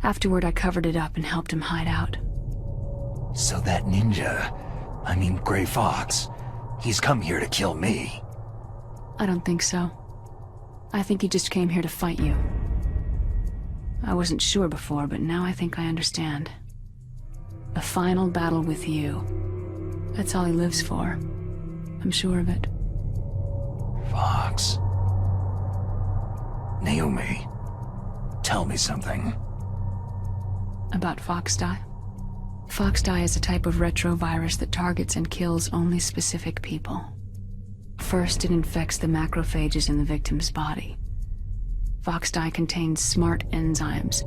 Afterward, I covered it up and helped him hide out. So that ninja, I mean Gray Fox, he's come here to kill me. I don't think so. I think he just came here to fight you. I wasn't sure before, but now I think I understand. A final battle with you. That's all he lives for. I'm sure of it. Fox. Naomi, tell me something. About Foxdie? Foxdie is a type of retrovirus that targets and kills only specific people. First, it infects the macrophages in the victim's body. Foxdie contains smart enzymes,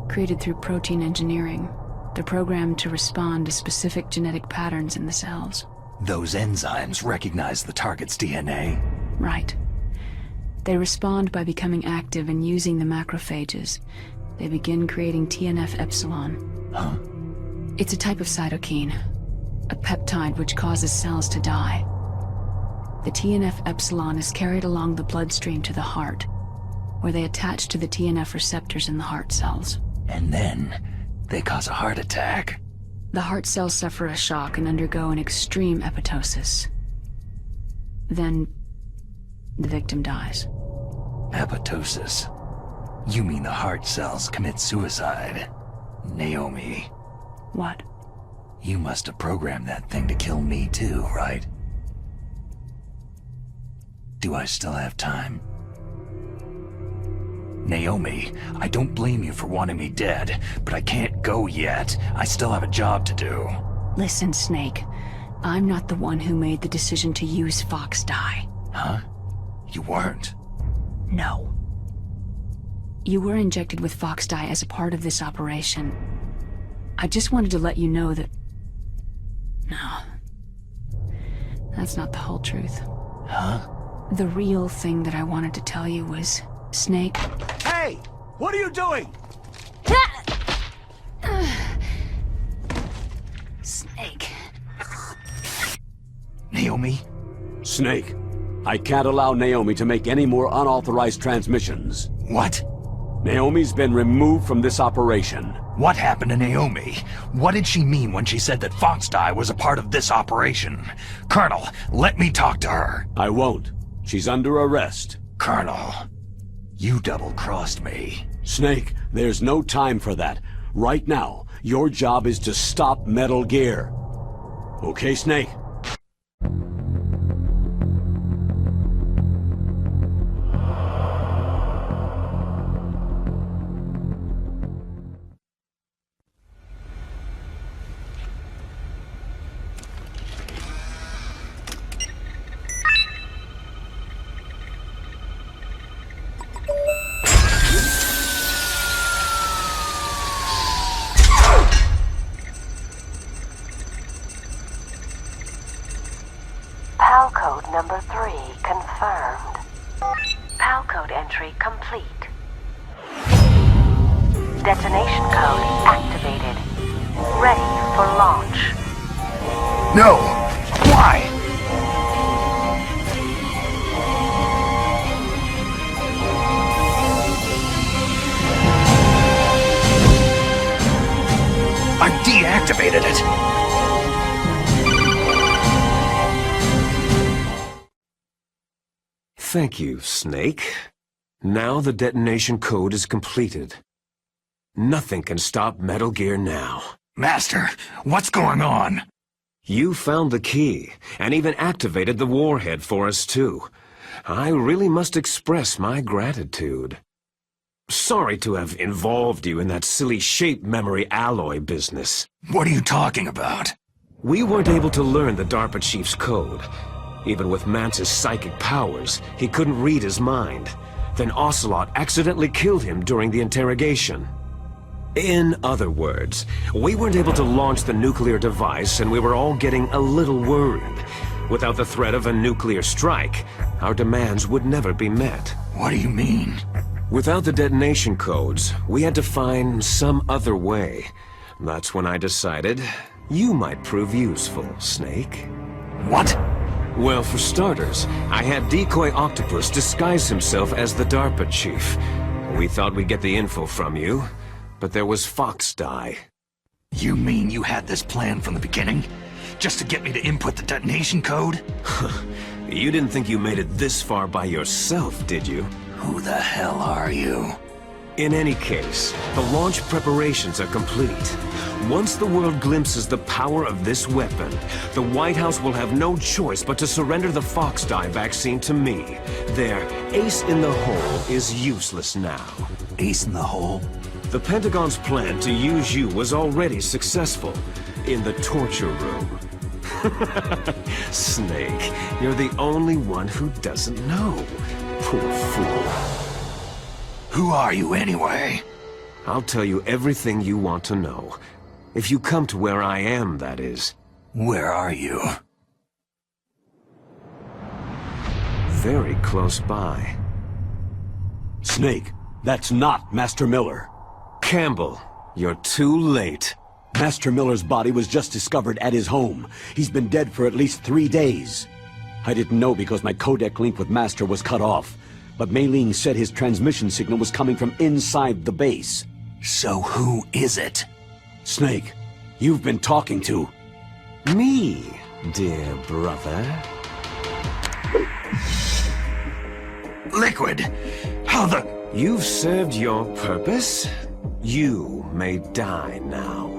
created through protein engineering. They're programmed to respond to specific genetic patterns in the cells. Those enzymes recognize the target's DNA? Right. They respond by becoming active and using the macrophages. They begin creating TNF-epsilon. Huh? It's a type of cytokine, a peptide which causes cells to die. The TNF-epsilon is carried along the bloodstream to the heart, where they attach to the TNF receptors in the heart cells. And then, they cause a heart attack. The heart cells suffer a shock and undergo an extreme apoptosis. Then, the victim dies. Apoptosis? You mean the heart cells commit suicide? Naomi. What? You must have programmed that thing to kill me too, right? Do I still have time? Naomi, I don't blame you for wanting me dead, but I can't go yet. I still have a job to do. Listen, Snake. I'm not the one who made the decision to use Foxdie. Huh? You weren't? No. You were injected with Fox dye as a part of this operation. I just wanted to let you know that... No. That's not the whole truth. Huh? The real thing that I wanted to tell you was... Snake... Hey! What are you doing? Snake... Naomi? Snake, I can't allow Naomi to make any more unauthorized transmissions. What? Naomi's been removed from this operation. What happened to Naomi? What did she mean when she said that Fox dye was a part of this operation? Colonel, let me talk to her. I won't. She's under arrest. Colonel, you double-crossed me. Snake, there's no time for that. Right now, your job is to stop Metal Gear. Okay, Snake? PAL code number 3 confirmed. PAL code entry complete. Detonation code activated. Ready for launch. No! Why? I deactivated it! Thank you, Snake. Now the detonation code is completed. Nothing can stop Metal Gear now. Master, what's going on? You found the key, and even activated the warhead for us too. I really must express my gratitude. Sorry to have involved you in that silly shape memory alloy business. What are you talking about? We weren't able to learn the DARPA chief's code. Even with Mance's psychic powers, he couldn't read his mind. Then Ocelot accidentally killed him during the interrogation. In other words, we weren't able to launch the nuclear device, and we were all getting a little worried. Without the threat of a nuclear strike, our demands would never be met. What do you mean? Without the detonation codes, we had to find some other way. That's when I decided you might prove useful, Snake. What? Well, for starters, I had Decoy Octopus disguise himself as the DARPA chief. We thought we'd get the info from you, but there was Fox dye. You mean you had this plan from the beginning? Just to get me to input the detonation code? You didn't think you made it this far by yourself, did you? Who the hell are you? In any case, the launch preparations are complete. Once the world glimpses the power of this weapon, the White House will have no choice but to surrender the Fox dye vaccine to me. Their ace in the hole is useless now. Ace in the hole? The Pentagon's plan to use you was already successful in the torture room. Snake, you're the only one who doesn't know. Poor fool. Who are you anyway? I'll tell you everything you want to know. If you come to where I am, that is. Where are you? Very close by. Snake, that's not Master Miller. Campbell, you're too late. Master Miller's body was just discovered at his home. He's been dead for at least 3 days. I didn't know because my codec link with Master was cut off. But Mei Ling said his transmission signal was coming from inside the base. So who is it? Snake, you've been talking to... Me, dear brother. Liquid! How the... You've served your purpose. You may die now.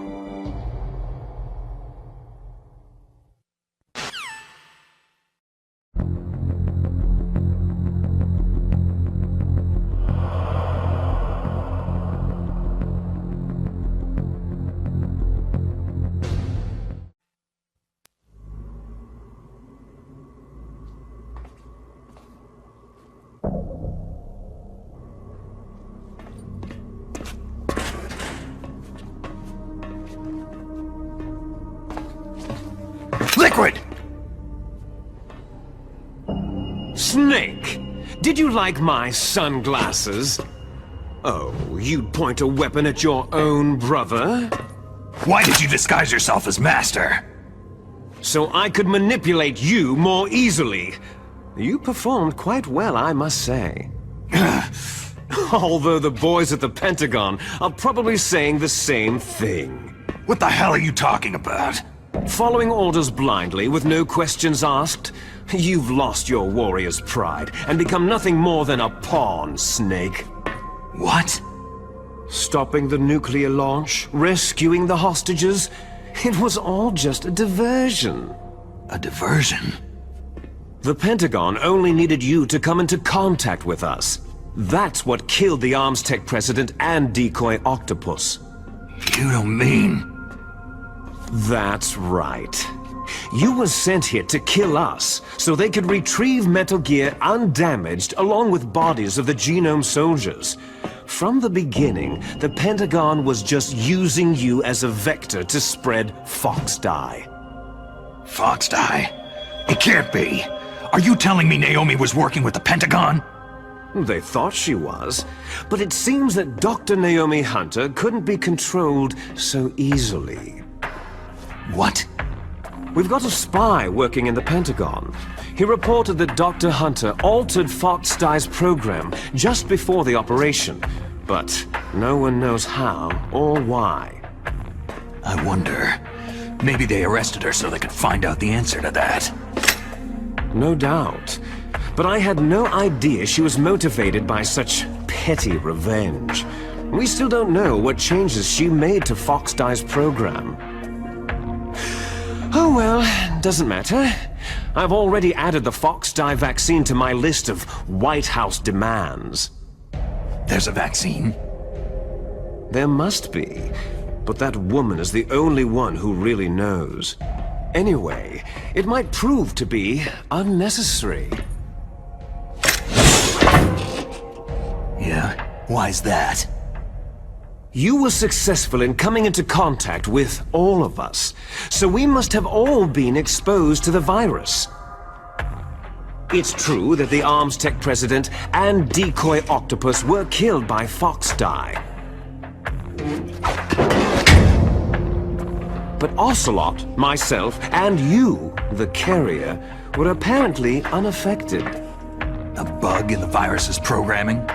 Snake, did you like my sunglasses? Oh, you'd point a weapon at your own brother? Why did you disguise yourself as Master? So I could manipulate you more easily. You performed quite well, I must say. Although the boys at the Pentagon are probably saying the same thing. What the hell are you talking about? Following orders blindly with no questions asked, you've lost your warrior's pride and become nothing more than a pawn, Snake. What? Stopping the nuclear launch, rescuing the hostages, it was all just a diversion. A diversion? The Pentagon only needed you to come into contact with us. That's what killed the Arms Tech president and decoy octopus. You don't mean... That's right. You were sent here to kill us, so they could retrieve Metal Gear undamaged along with bodies of the Genome soldiers. From the beginning, the Pentagon was just using you as a vector to spread Fox Dye. Fox Dye? It can't be! Are you telling me Naomi was working with the Pentagon? They thought she was, but it seems that Dr. Naomi Hunter couldn't be controlled so easily. What? We've got a spy working in the Pentagon. He reported that Dr. Hunter altered Fox Dye's program just before the operation, but no one knows how or why. I wonder, maybe they arrested her so they could find out the answer to that. No doubt. But I had no idea she was motivated by such petty revenge. We still don't know what changes she made to Fox Dye's program. Oh well, doesn't matter. I've already added the Fox Dye vaccine to my list of White House demands. There's a vaccine? There must be, but that woman is the only one who really knows. Anyway, it might prove to be unnecessary. Yeah? Why's that? You were successful in coming into contact with all of us, so we must have all been exposed to the virus. It's true that the Arms Tech president and decoy octopus were killed by Fox Dye. But Ocelot, myself, and you, the carrier, were apparently unaffected. A bug in the virus's programming?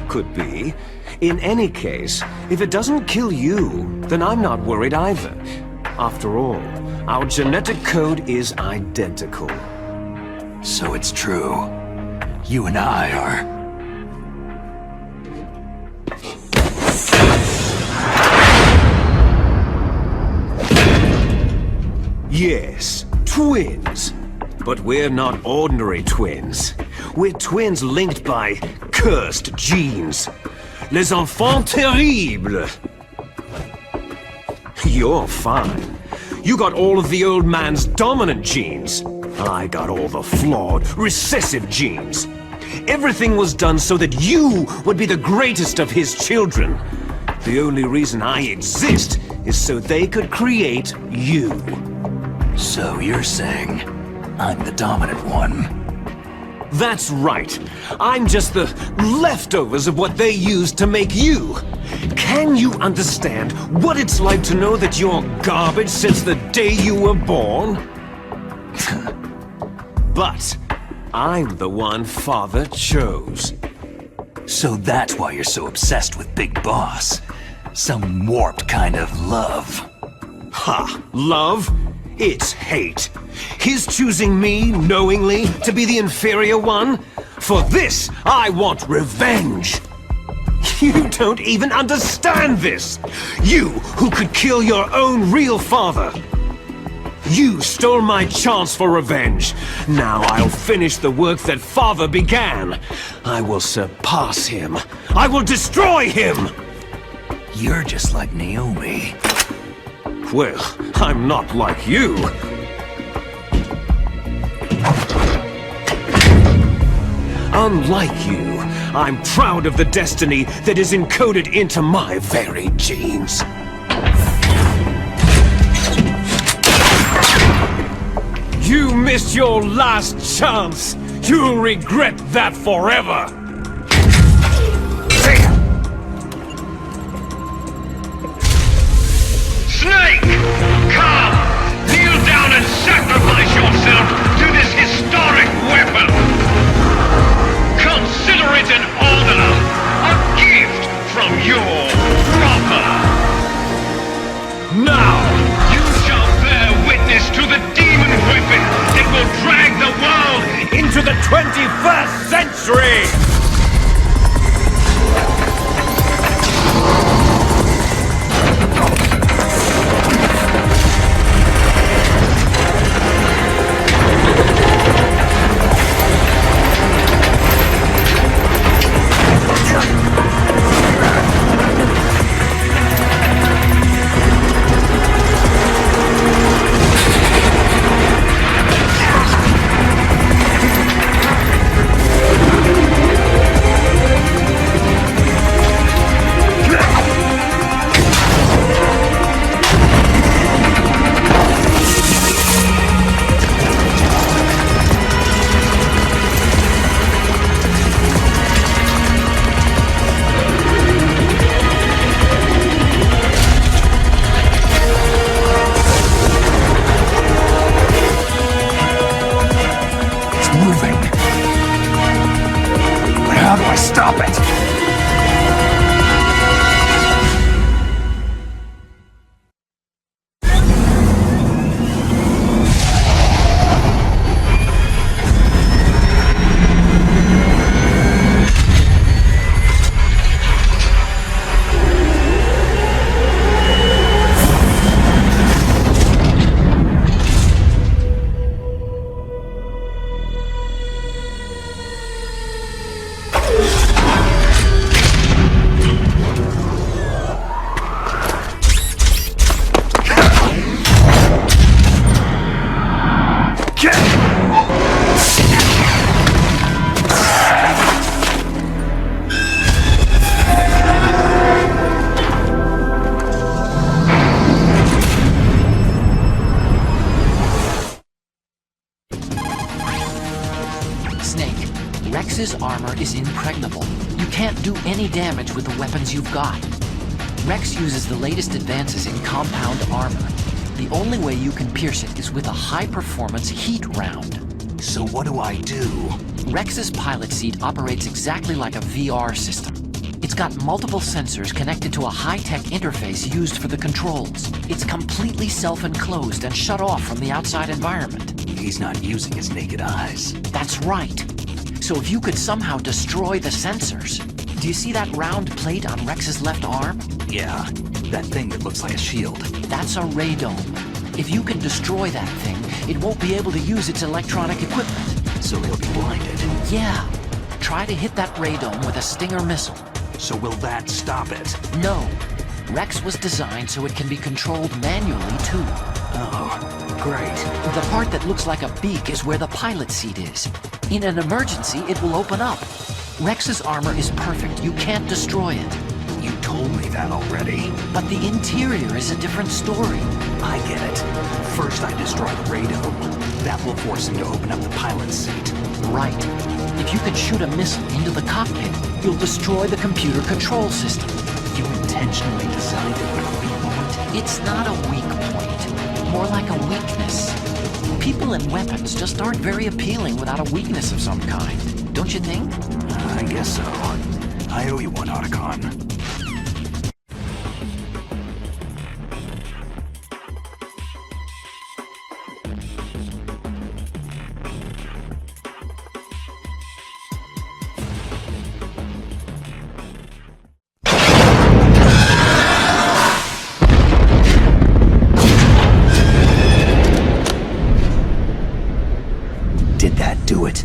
Could be. In any case, if it doesn't kill you, then I'm not worried either. After all, our genetic code is identical. So it's true. You and I are... Yes, twins. But we're not ordinary twins. We're twins linked by cursed genes. Les enfants terribles. You're fine. You got all of the old man's dominant genes. I got all the flawed, recessive genes. Everything was done so that you would be the greatest of his children. The only reason I exist is so they could create you. So you're saying I'm the dominant one? That's right. I'm just the leftovers of what they used to make you. Can you understand what it's like to know that you're garbage since the day you were born? But I'm the one Father chose. So that's why you're so obsessed with Big Boss. Some warped kind of love. Ha! Love? It's hate. His choosing me, knowingly, to be the inferior one? For this, I want revenge! You don't even understand this! You, who could kill your own real father! You stole my chance for revenge. Now I'll finish the work that Father began. I will surpass him. I will destroy him! You're just like Naomi. Well, I'm not like you. Unlike you, I'm proud of the destiny that is encoded into my very genes. You missed your last chance! You'll regret that forever! Snake! Come! Kneel down and sacrifice yourself to this historic weapon! Consider it an honor, a gift from your brother! Now, you shall bear witness to the demon weapon that will drag the world into the 21st century! Rex's armor is impregnable. You can't do any damage with the weapons you've got. Rex uses the latest advances in compound armor. The only way you can pierce it is with a high-performance heat round. So what do I do? Rex's pilot seat operates exactly like a VR system. It's got multiple sensors connected to a high-tech interface used for the controls. It's completely self-enclosed and shut off from the outside environment. He's not using his naked eyes. That's right. So if you could somehow destroy the sensors... Do you see that round plate on Rex's left arm? Yeah, that thing that looks like a shield. That's a radome. If you can destroy that thing, it won't be able to use its electronic equipment. So he'll be blinded? Yeah. Try to hit that radome with a Stinger missile. So will that stop it? No. Rex was designed so it can be controlled manually, too. Oh, great. The part that looks like a beak is where the pilot seat is. In an emergency, it will open up. Rex's armor is perfect. You can't destroy it. You told me that already. But the interior is a different story. I get it. First I destroy the radome. That will force him to open up the pilot's seat. Right. If you can shoot a missile into the cockpit, you'll destroy the computer control system. You intentionally designed it with a weak point? It's not a weak point. More like a weakness. People and weapons just aren't very appealing without a weakness of some kind. Don't you think? I guess so. I owe you one, Otacon. Did that do it?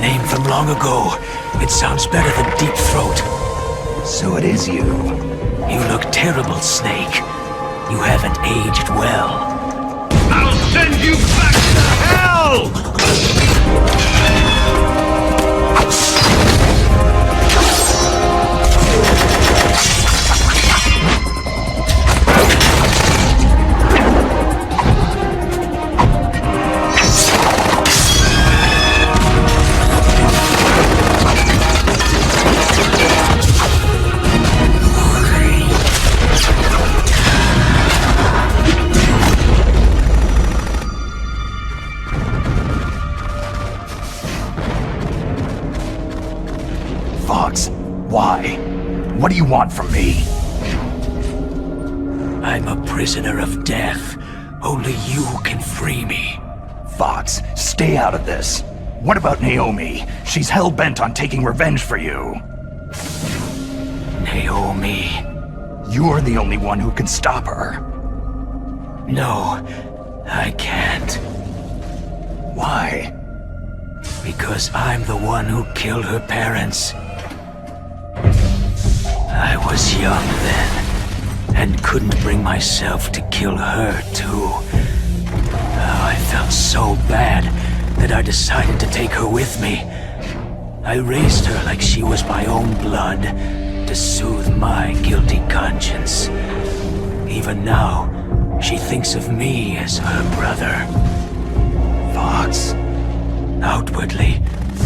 name from long ago. It sounds better than Deep Throat. So it is you. You look terrible, Snake. You haven't aged well. I'll send you back to hell! Why? What do you want from me? I'm a prisoner of death. Only you can free me. Fox, stay out of this. What about Naomi? She's hell-bent on taking revenge for you. Naomi? You're the only one who can stop her. No, I can't. Why? Because I'm the one who killed her parents. I was young then, and couldn't bring myself to kill her too. Oh, I felt so bad that I decided to take her with me. I raised her like she was my own blood, to soothe my guilty conscience. Even now, she thinks of me as her brother. Fox. Outwardly,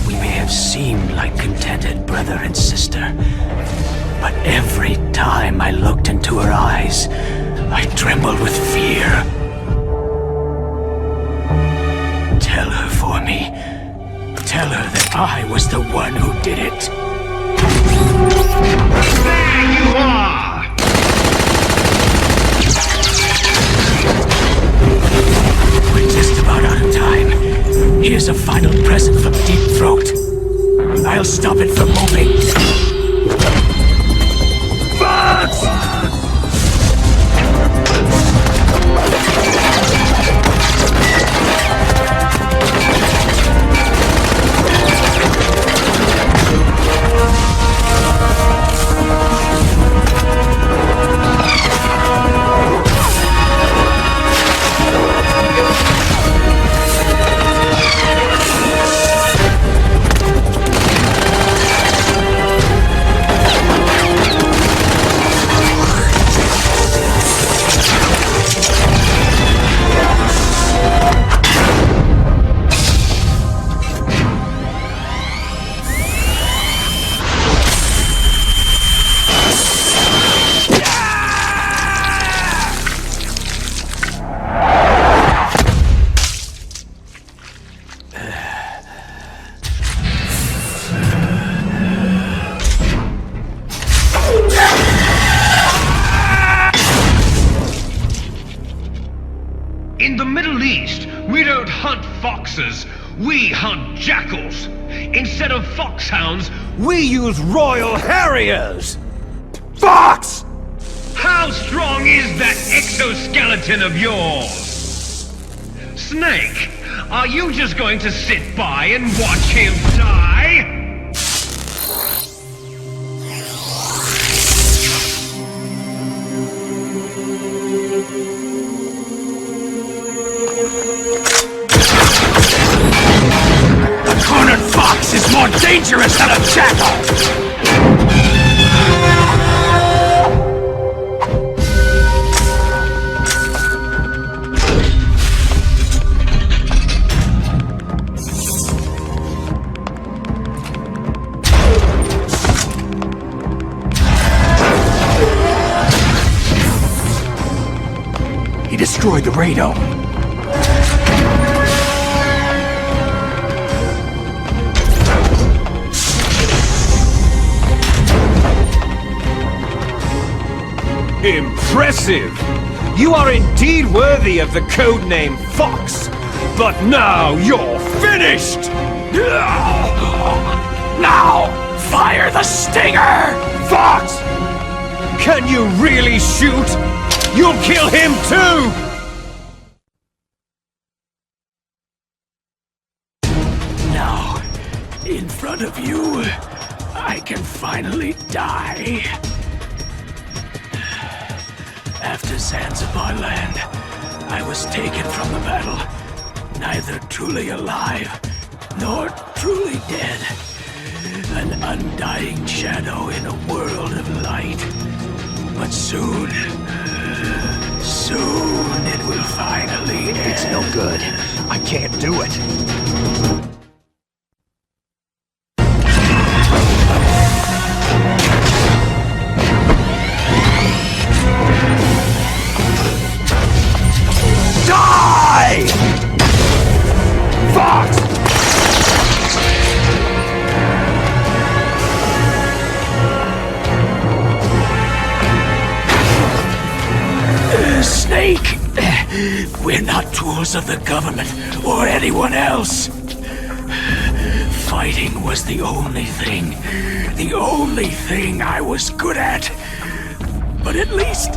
we may have seemed like contented brother and sister, but every time I looked into her eyes, I trembled with fear. Tell her for me. Tell her that I was the one who did it. There you are! We're just about out of time. Here's a final present from Deep Throat. I'll stop it from moving. Fox! In the Middle East, we don't hunt foxes, we hunt jackals. Instead of foxhounds, we use royal harriers. Fox! How strong is that exoskeleton of yours? Snake, are you just going to sit by and watch him die? The cornered fox is more dangerous than a jackal! He destroyed the radome. Impressive! You are indeed worthy of the codename Fox! But now you're finished! Now, fire the stinger! Fox! Can you really shoot? You'll kill him too! Now, In front of you, I can finally die. After Zanzibar land, I was taken from the battle, neither truly alive nor truly dead. An undying shadow in a world of light. But soon it will finally end. It's no good. I can't do it. Die! Fox! Snake! We're not tools of the government or anyone else. Fighting was the only thing I was good at. But at least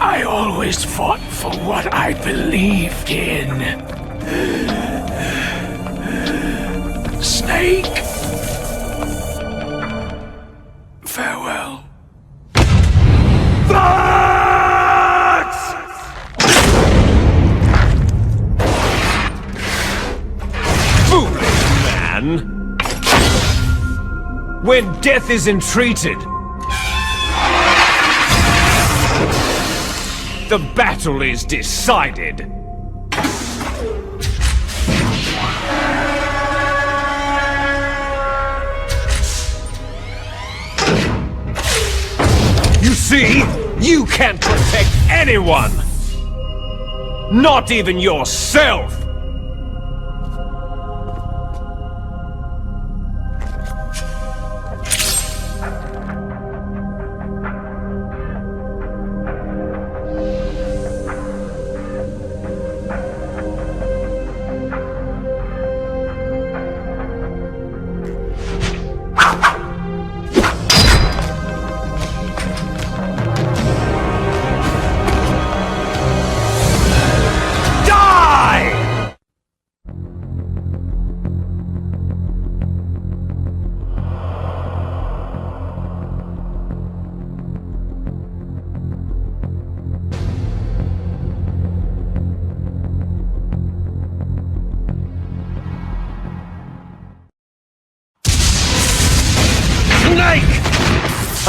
I always fought for what I believed in. Snake! Farewell. When death is entreated, the battle is decided. You see, you can't protect anyone! Not even yourself!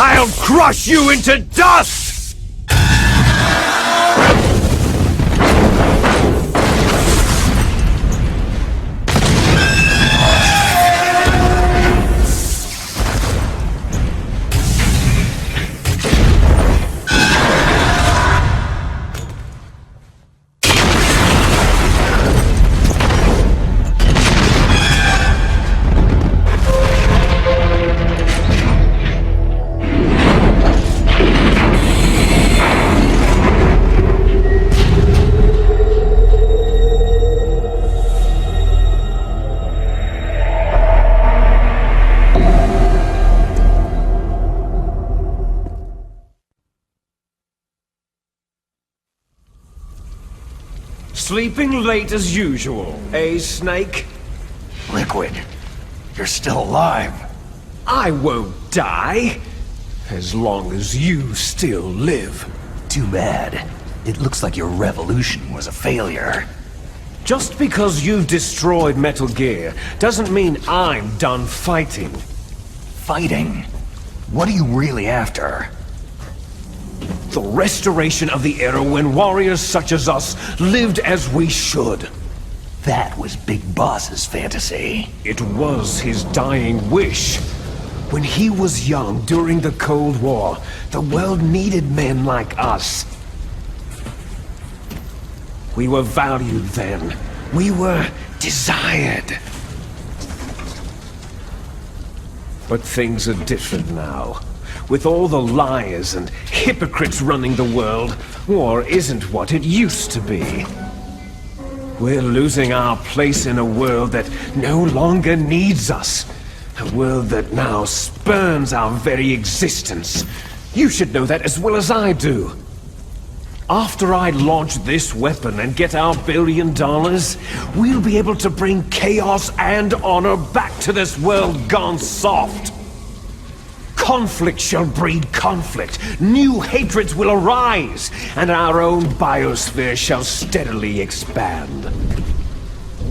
I'll crush you into dust! Sleeping late as usual, eh, Snake? Liquid, you're still alive. I won't die, as long as you still live. Too bad. It looks like your revolution was a failure. Just because you've destroyed Metal Gear doesn't mean I'm done fighting. Fighting? What are you really after? The restoration of the era when warriors such as us lived as we should. That was Big Boss's fantasy. It was his dying wish. When he was young during the Cold War, the world needed men like us. We were valued then. We were desired. But things are different now. With all the liars and hypocrites running the world, war isn't what it used to be. We're losing our place in a world that no longer needs us. A world that now spurns our very existence. You should know that as well as I do. After I launch this weapon and get our $1 billion, we'll be able to bring chaos and honor back to this world gone soft. Conflict shall breed conflict, new hatreds will arise, and our own biosphere shall steadily expand.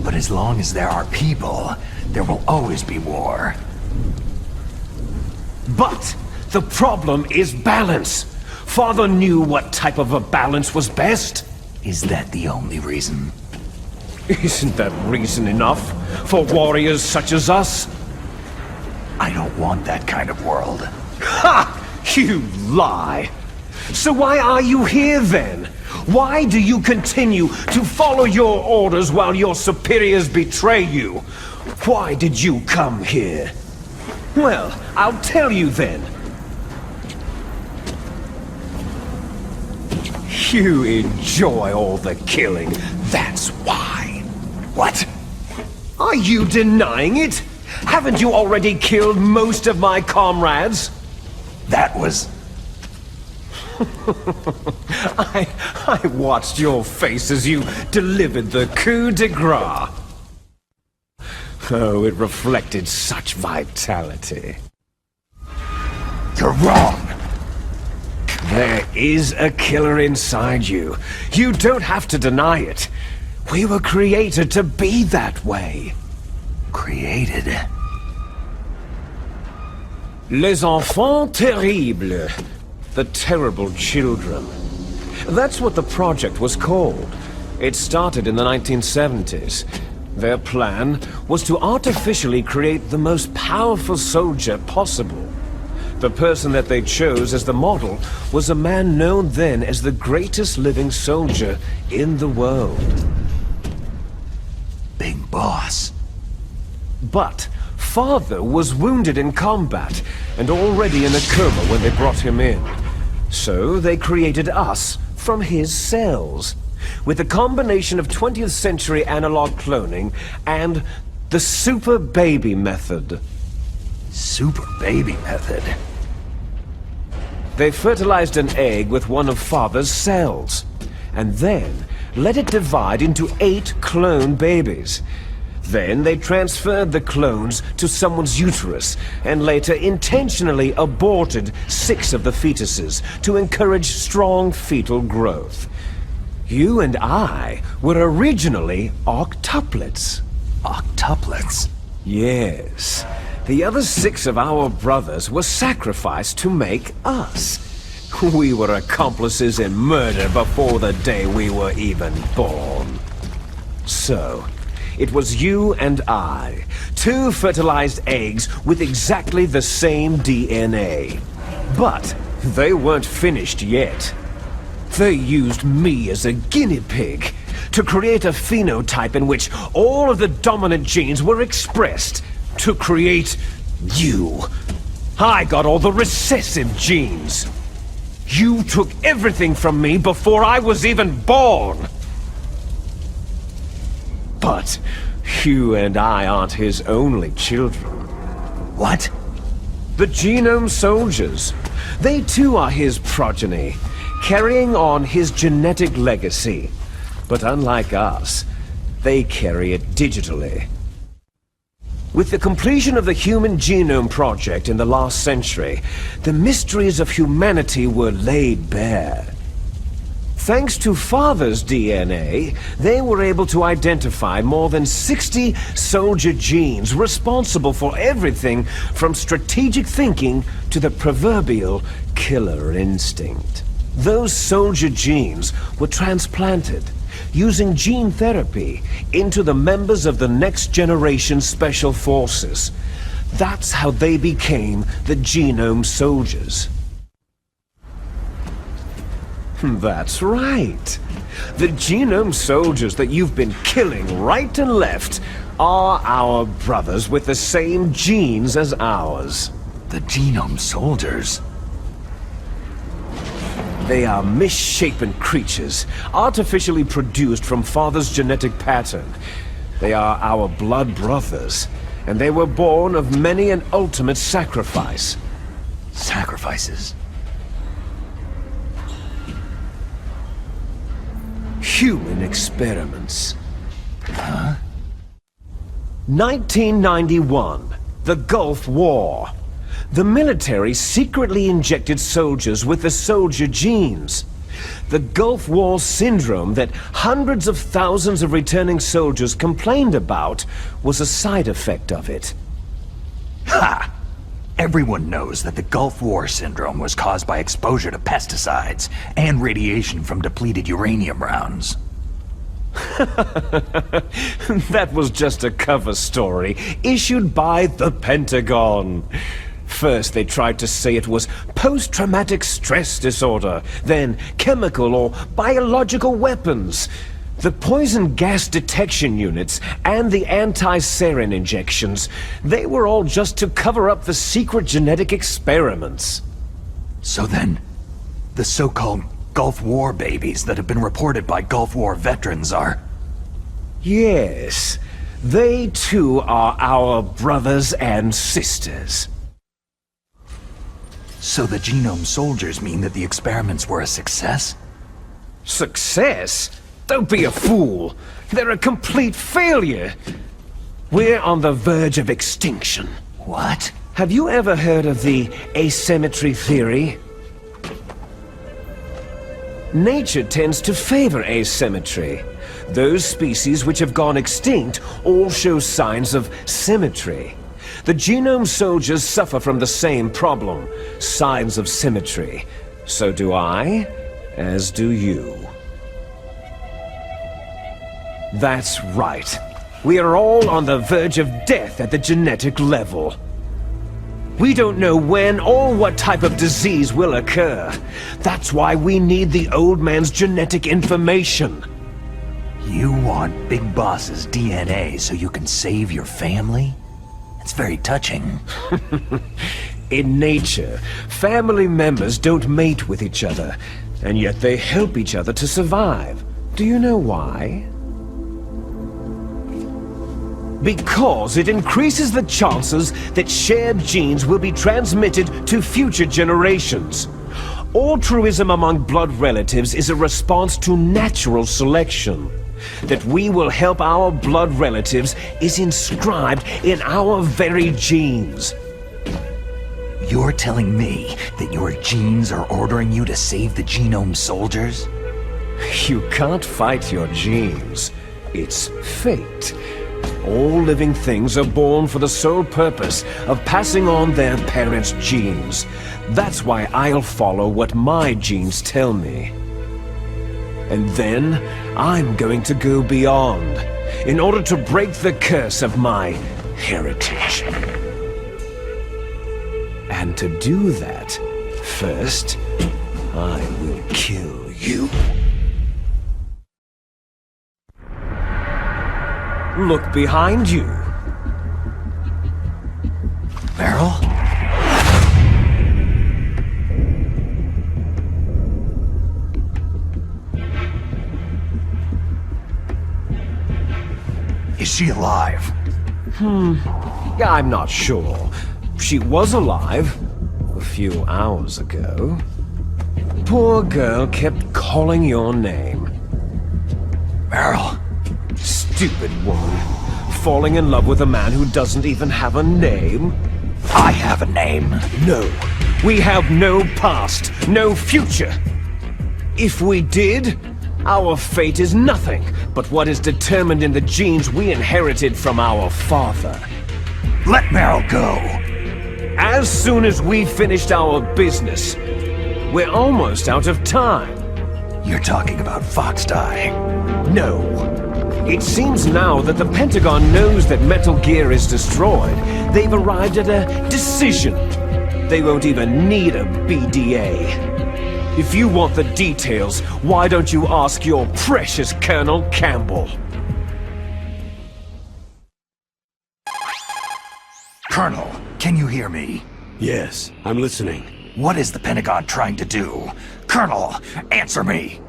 But as long as there are people, there will always be war. But the problem is balance. Father knew what type of a balance was best. Is that the only reason? Isn't that reason enough for warriors such as us? I don't want that kind of world. Ha! You lie! So why are you here then? Why do you continue to follow your orders while your superiors betray you? Why did you come here? Well, I'll tell you then. You enjoy all the killing, that's why. What? Are you denying it? Haven't you already killed most of my comrades? That was... I watched your face as you delivered the coup de grace. Oh, it reflected such vitality. You're wrong. There is a killer inside you. You don't have to deny it. We were created to be that way. Created? Les enfants terribles. The terrible children. That's what the project was called. It started in the 1970s. Their plan was to artificially create the most powerful soldier possible. The person that they chose as the model was a man known then as the greatest living soldier in the world. Big boss. But Father was wounded in combat and already in a coma when they brought him in. So they created us from his cells, with a combination of 20th century analog cloning and the super baby method. Super baby method? They fertilized an egg with one of Father's cells, and then let it divide into 8 clone babies. Then they transferred the clones to someone's uterus, and later intentionally aborted 6 of the fetuses to encourage strong fetal growth. You and I were originally octuplets. Octuplets? Yes. The other 6 of our brothers were sacrificed to make us. We were accomplices in murder before the day we were even born. So, it was you and I, 2 fertilized eggs with exactly the same DNA. But they weren't finished yet. They used me as a guinea pig to create a phenotype in which all of the dominant genes were expressed to create you. I got all the recessive genes. You took everything from me before I was even born. But you and I aren't his only children. What? The Genome Soldiers. They too are his progeny, carrying on his genetic legacy. But unlike us, they carry it digitally. With the completion of the Human Genome Project in the last century, the mysteries of humanity were laid bare. Thanks to Father's DNA, they were able to identify more than 60 soldier genes responsible for everything from strategic thinking to the proverbial killer instinct. Those soldier genes were transplanted, using gene therapy, into the members of the next generation special forces. That's how they became the Genome Soldiers. That's right. The Genome Soldiers that you've been killing right and left are our brothers with the same genes as ours. The Genome Soldiers? They are misshapen creatures, artificially produced from Father's genetic pattern. They are our blood brothers, and they were born of many an ultimate sacrifice. Sacrifices? human experiments. Huh? 1991, the Gulf War. The military secretly injected soldiers with the soldier genes. The Gulf War syndrome that hundreds of thousands of returning soldiers complained about was a side effect of it. Ha! Everyone knows that the Gulf War syndrome was caused by exposure to pesticides and radiation from depleted uranium rounds. That was just a cover story issued by the Pentagon. First, they tried to say it was post-traumatic stress disorder, then chemical or biological weapons. The poison gas detection units and the anti-sarin injections, they were all just to cover up the secret genetic experiments. So then, the so-called Gulf War babies that have been reported by Gulf War veterans are... Yes, they too are our brothers and sisters. So the genome soldiers mean that the experiments were a success? Success? Don't be a fool. They're a complete failure. We're on the verge of extinction. What? Have you ever heard of the asymmetry theory? Nature tends to favor asymmetry. Those species which have gone extinct all show signs of symmetry. The genome soldiers suffer from the same problem, signs of symmetry. So do I, as do you. That's right. We are all on the verge of death at the genetic level. We don't know when or what type of disease will occur. That's why we need the old man's genetic information. You want Big Boss's DNA so you can save your family? It's very touching. In nature, family members don't mate with each other, and yet they help each other to survive. Do you know why? Because it increases the chances that shared genes will be transmitted to future generations. Altruism among blood relatives is a response to natural selection. That we will help our blood relatives is inscribed in our very genes. You're telling me that your genes are ordering you to save the genome soldiers? You can't fight your genes. It's fate. All living things are born for the sole purpose of passing on their parents' genes. That's why I'll follow what my genes tell me. And then, I'm going to go beyond, in order to break the curse of my heritage. And to do that, first, I will kill you. Look behind you. Meryl? Is she alive? I'm not sure. She was alive a few hours ago. Poor girl kept calling your name. Meryl. Stupid woman. Falling in love with a man who doesn't even have a name? I have a name. No. We have no past, no future. If we did, our fate is nothing but what is determined in the genes we inherited from our father. Let Meryl go. As soon as we finished our business, we're almost out of time. You're talking about Fox dying? No. It seems now that the Pentagon knows that Metal Gear is destroyed. They've arrived at a decision. They won't even need a BDA. If you want the details, why don't you ask your precious Colonel Campbell? Colonel, can you hear me? Yes, I'm listening. What is the Pentagon trying to do? Colonel, answer me!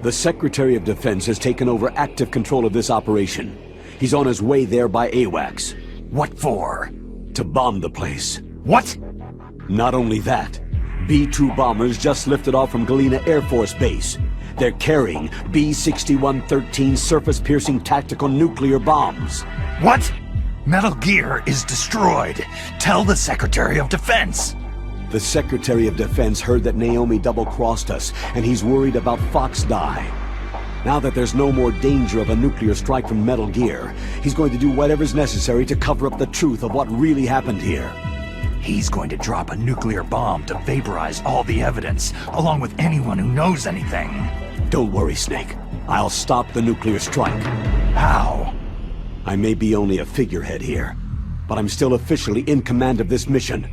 The Secretary of Defense has taken over active control of this operation. He's on his way there by AWACS. What for? To bomb the place. What? Not only that, B-2 bombers just lifted off from Galena Air Force Base. They're carrying B-6113 surface-piercing tactical nuclear bombs. What? Metal Gear is destroyed. Tell the Secretary of Defense. The Secretary of Defense heard that Naomi double-crossed us, and he's worried about Fox Die. Now that there's no more danger of a nuclear strike from Metal Gear, he's going to do whatever's necessary to cover up the truth of what really happened here. He's going to drop a nuclear bomb to vaporize all the evidence, along with anyone who knows anything. Don't worry, Snake. I'll stop the nuclear strike. How? I may be only a figurehead here, but I'm still officially in command of this mission.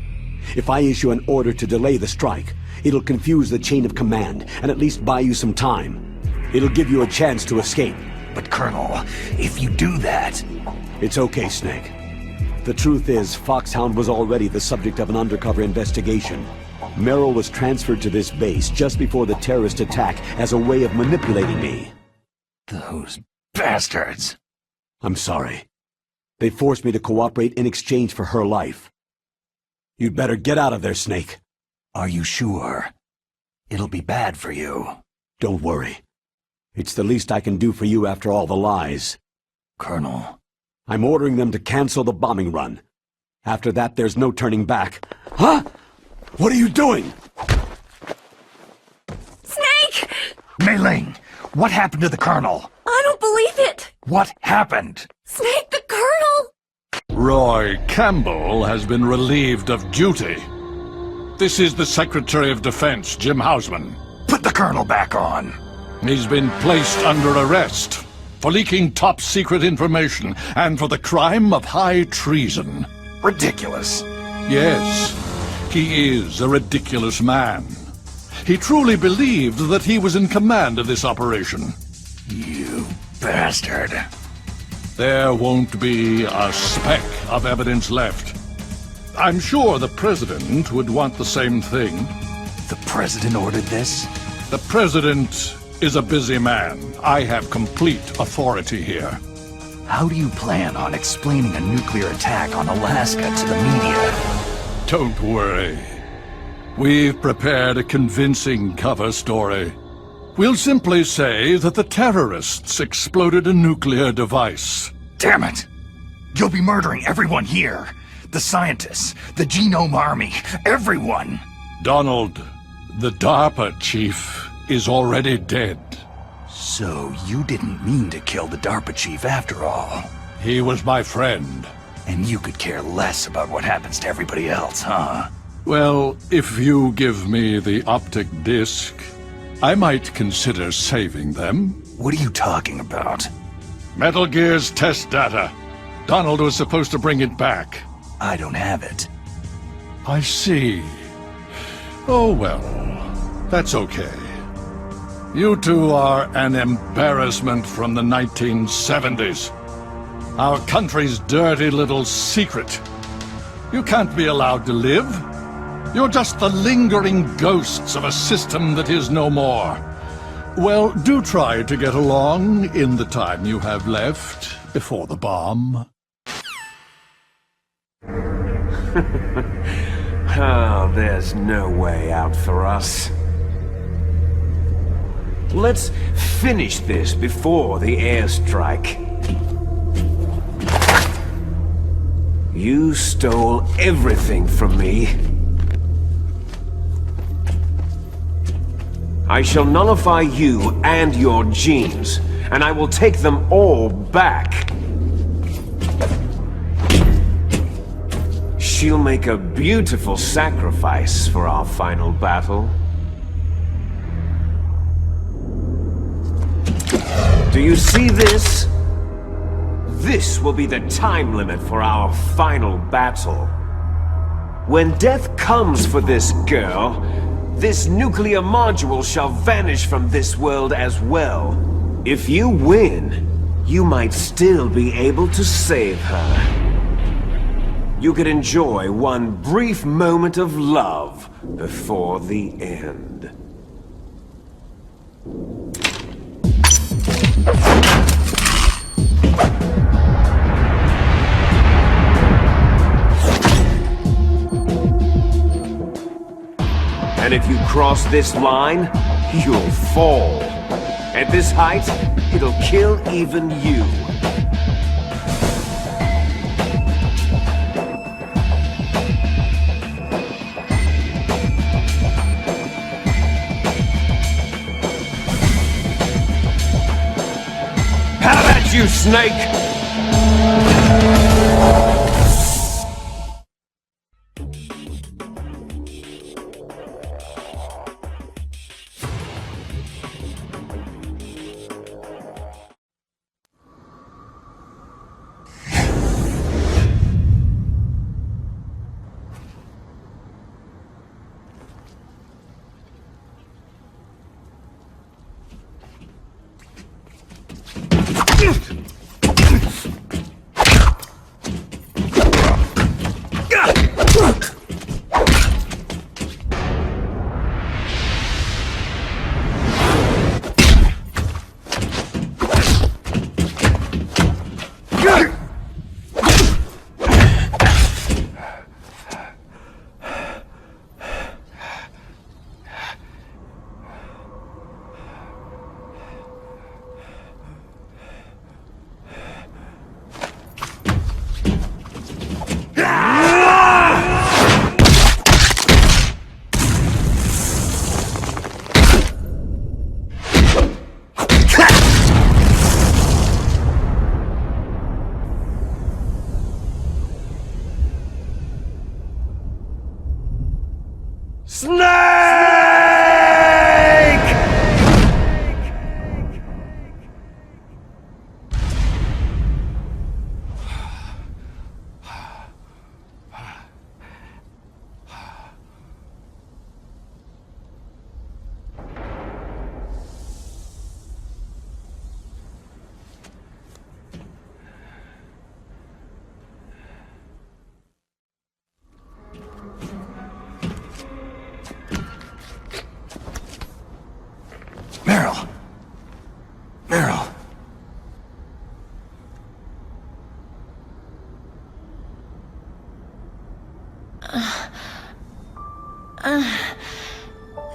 If I issue an order to delay the strike, it'll confuse the chain of command and at least buy you some time. It'll give you a chance to escape. But Colonel, if you do that... It's okay, Snake. The truth is, Foxhound was already the subject of an undercover investigation. Merrill was transferred to this base just before the terrorist attack as a way of manipulating me. Those bastards! I'm sorry. They forced me to cooperate in exchange for her life. You'd better get out of there, Snake. Are you sure? It'll be bad for you. Don't worry. It's the least I can do for you after all the lies. Colonel. I'm ordering them to cancel the bombing run. After that, there's no turning back. Huh? What are you doing? Snake! Mei Ling, what happened to the Colonel? I don't believe it! What happened? Snake, the Colonel! Roy Campbell has been relieved of duty. This is the Secretary of Defense, Jim Hausman. Put the Colonel back on. He's been placed under arrest for leaking top-secret information and for the crime of high treason. Ridiculous. Yes, he is a ridiculous man. He truly believed that he was in command of this operation. You bastard. There won't be a speck of evidence left. I'm sure the President would want the same thing. The President ordered this? The President is a busy man. I have complete authority here. How do you plan on explaining a nuclear attack on Alaska to the media? Don't worry. We've prepared a convincing cover story. We'll simply say that the terrorists exploded a nuclear device. Damn it! You'll be murdering everyone here. The scientists, the Genome Army, everyone! Donald, the DARPA chief, is already dead. So you didn't mean to kill the DARPA chief after all? He was my friend. And you could care less about what happens to everybody else, huh? Well, if you give me the optic disc, I might consider saving them. What are you talking about? Metal Gear's test data. Donald was supposed to bring it back. I don't have it. I see. Oh well, that's okay. You two are an embarrassment from the 1970s. Our country's dirty little secret. You can't be allowed to live. You're just the lingering ghosts of a system that is no more. Well, do try to get along in the time you have left before the bomb. Oh, there's no way out for us. Let's finish this before the airstrike. You stole everything from me. I shall nullify you and your genes, and I will take them all back. She'll make a beautiful sacrifice for our final battle. Do you see this? This will be the time limit for our final battle. When death comes for this girl, this nuclear module shall vanish from this world as well. If you win, you might still be able to save her. You could enjoy one brief moment of love before the end. And if you cross this line, you'll fall. At this height, it'll kill even you. Have at you, Snake!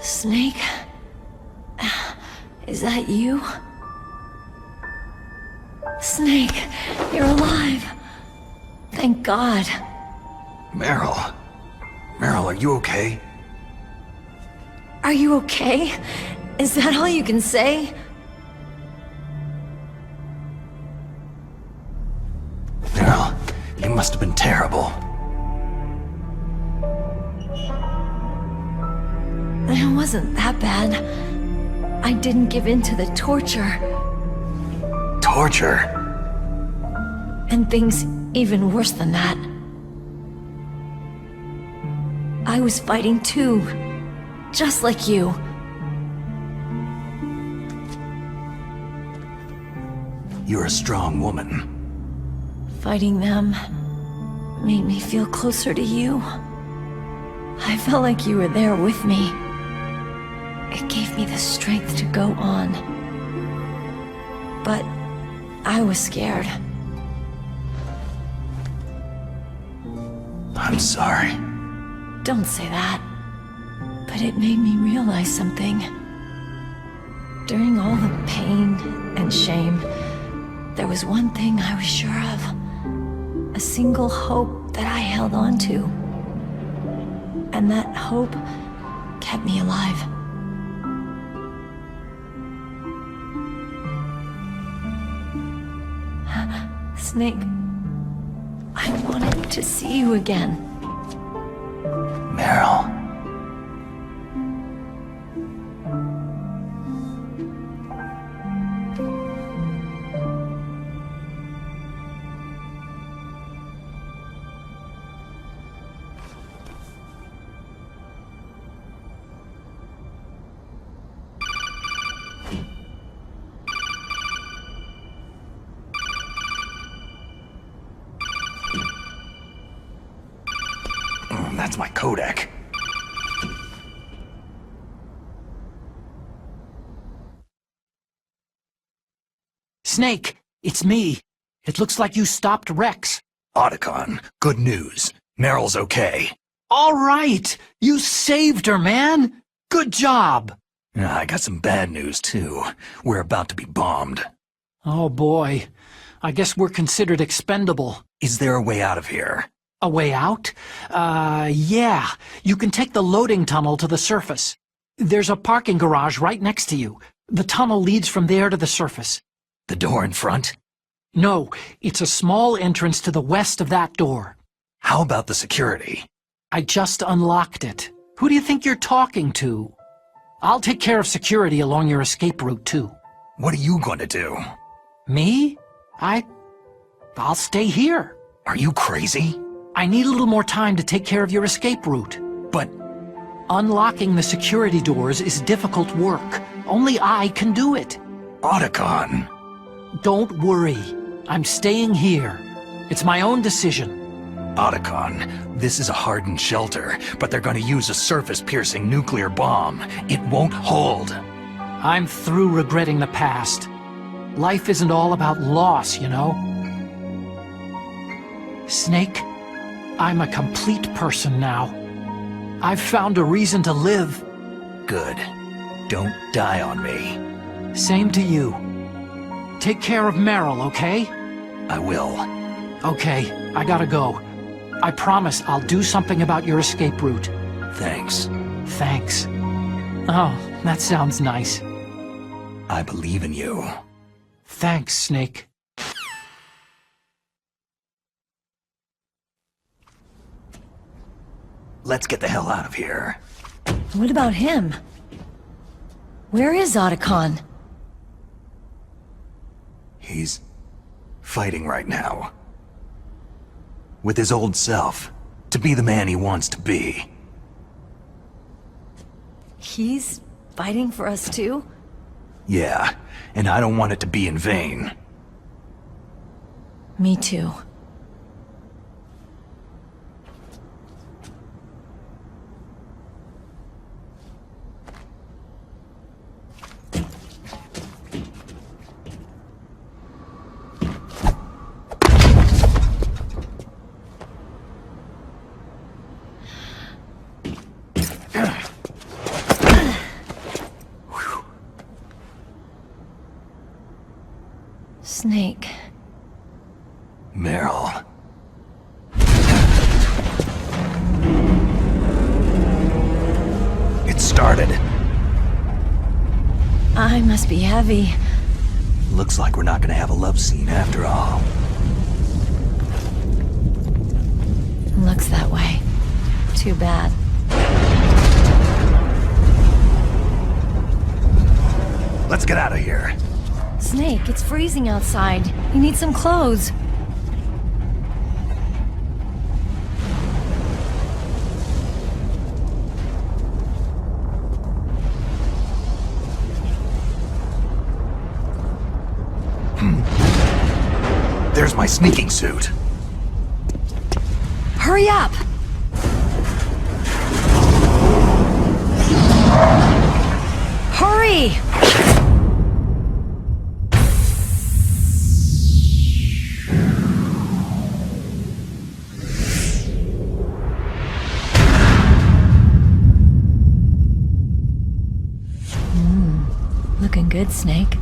Snake? Is that you? Snake, you're alive. Thank God. Meryl. Meryl, are you okay? Are you okay? Is that all you can say? Meryl, you must have been terrible. It wasn't that bad. I didn't give in to the torture. Torture? And things even worse than that. I was fighting too. Just like you. You're a strong woman. Fighting them made me feel closer to you. I felt like you were there with me. It gave me the strength to go on. But I was scared. I'm sorry. Don't say that. But it made me realize something. During all the pain and shame, there was one thing I was sure of. A single hope that I held on to. And that hope kept me alive. Snake, I wanted to see you again. Meryl. That's my codec. Snake, it's me. It looks like you stopped Rex. Otacon, good news. Meryl's okay. All right! You saved her, man! Good job! I got some bad news, too. We're about to be bombed. Oh boy. I guess we're considered expendable. Is there a way out of here? A way out? Yeah. You can take the loading tunnel to the surface. There's a parking garage right next to you. The tunnel leads from there to the surface. The door in front? No, it's a small entrance to the west of that door. How about the security? I just unlocked it. Who do you think you're talking to? I'll take care of security along your escape route, too. What are you going to do? Me? I'll stay here. Are you crazy? I need a little more time to take care of your escape route. But unlocking the security doors is difficult work. Only I can do it. Otacon! Don't worry. I'm staying here. It's my own decision. Otacon, this is a hardened shelter, but they're going to use a surface-piercing nuclear bomb. It won't hold. I'm through regretting the past. Life isn't all about loss, you know? Snake, I'm a complete person now. I've found a reason to live. Good. Don't die on me. Same to you. Take care of Meryl, okay? I will. Okay, I gotta go. I promise I'll do something about your escape route. Thanks. Thanks. Oh, that sounds nice. I believe in you. Thanks, Snake. Let's get the hell out of here. What about him? Where is Otacon? He's fighting right now. With his old self. To be the man he wants to be. He's fighting for us too? Yeah, and I don't want it to be in vain. Me too. Snake. Meryl. It started. I must be heavy. Looks like we're not gonna have a love scene after all. Looks that way. Too bad. Let's get out of here. Snake, it's freezing outside. You need some clothes. There's my sneaking suit. Hurry up! Hurry! Looking good, Snake.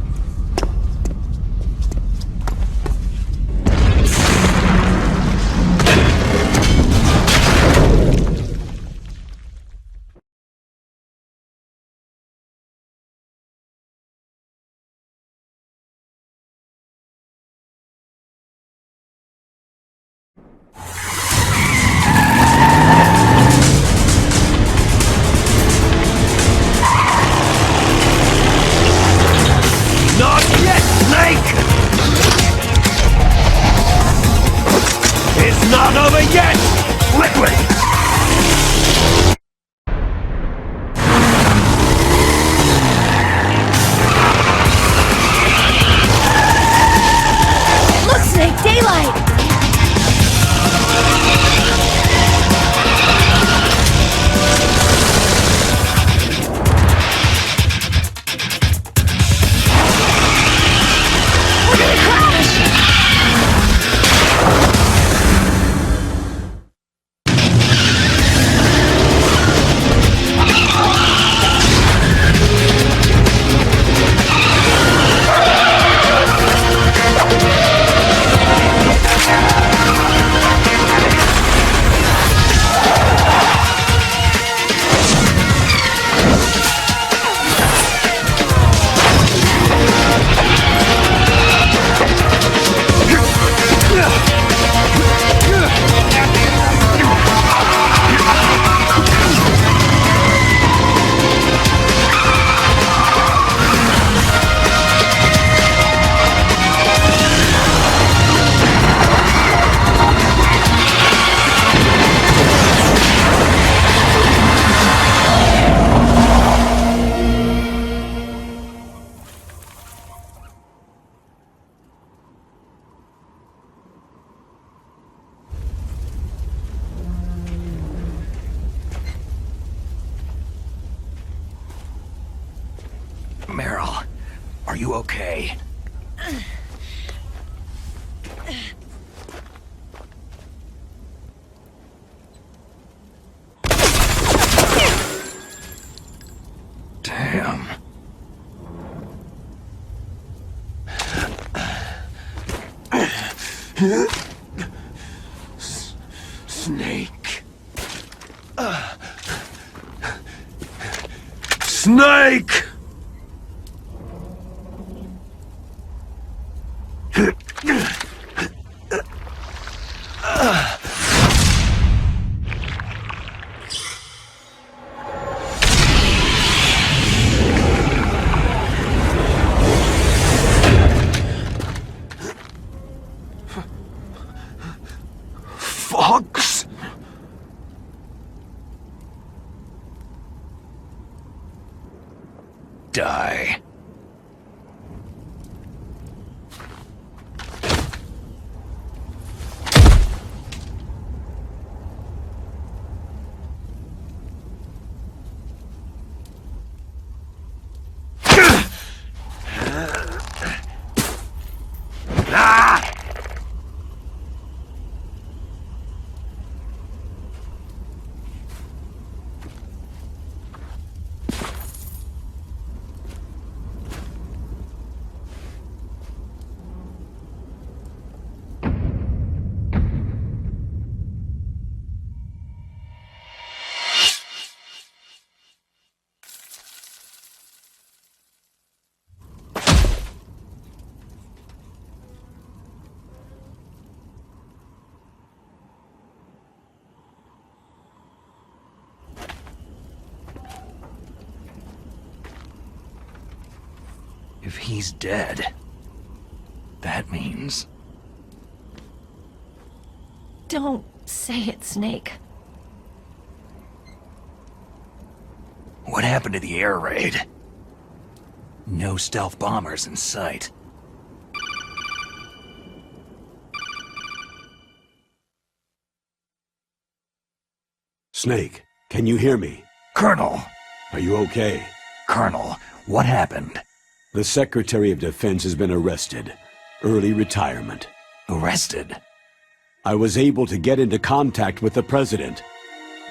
Are you okay? Damn. Snake. Snake! Fox? Die. If he's dead, that means... Don't say it, Snake. What happened to the air raid? No stealth bombers in sight. Snake, can you hear me? Colonel! Are you okay? Colonel, what happened? The Secretary of Defense has been arrested. Early retirement. Arrested? I was able to get into contact with the President.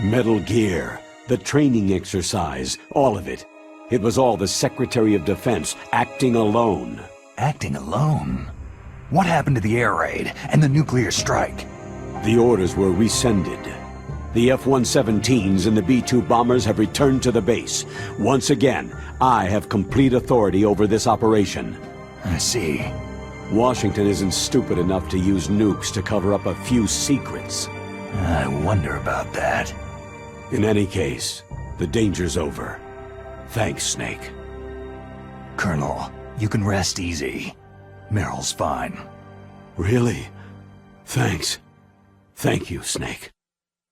Metal Gear, the training exercise, all of it. It was all the Secretary of Defense acting alone. Acting alone? What happened to the air raid and the nuclear strike? The orders were rescinded. The F-117s and the B-2 bombers have returned to the base. Once again, I have complete authority over this operation. I see. Washington isn't stupid enough to use nukes to cover up a few secrets. I wonder about that. In any case, the danger's over. Thanks, Snake. Colonel, you can rest easy. Meryl's fine. Really? Thanks. Thank you, Snake.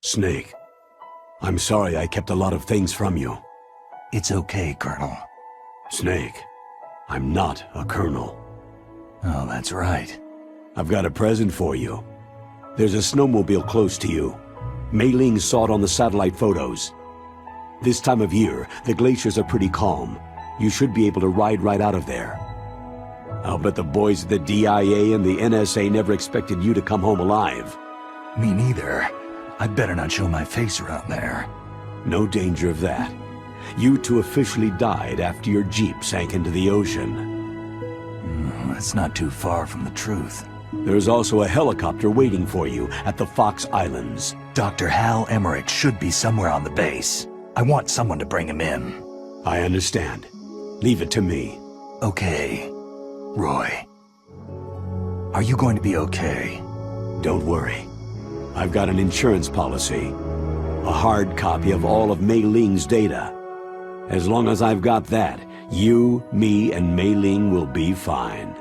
Snake, I'm sorry I kept a lot of things from you. It's okay, Colonel. Snake, I'm not a colonel. Oh, that's right. I've got a present for you. There's a snowmobile close to you. Mei Ling saw it on the satellite photos. This time of year, the glaciers are pretty calm. You should be able to ride right out of there. I'll bet the boys at the DIA and the NSA never expected you to come home alive. Me neither. I'd better not show my face around there. No danger of that. You two officially died after your Jeep sank into the ocean. That's not too far from the truth. There's also a helicopter waiting for you at the Fox Islands. Dr. Hal Emmerich should be somewhere on the base. I want someone to bring him in. I understand. Leave it to me. Okay. Roy. Are you going to be okay? Don't worry. I've got an insurance policy. A hard copy of all of Mei Ling's data. As long as I've got that, you, me, and Mei Ling will be fine.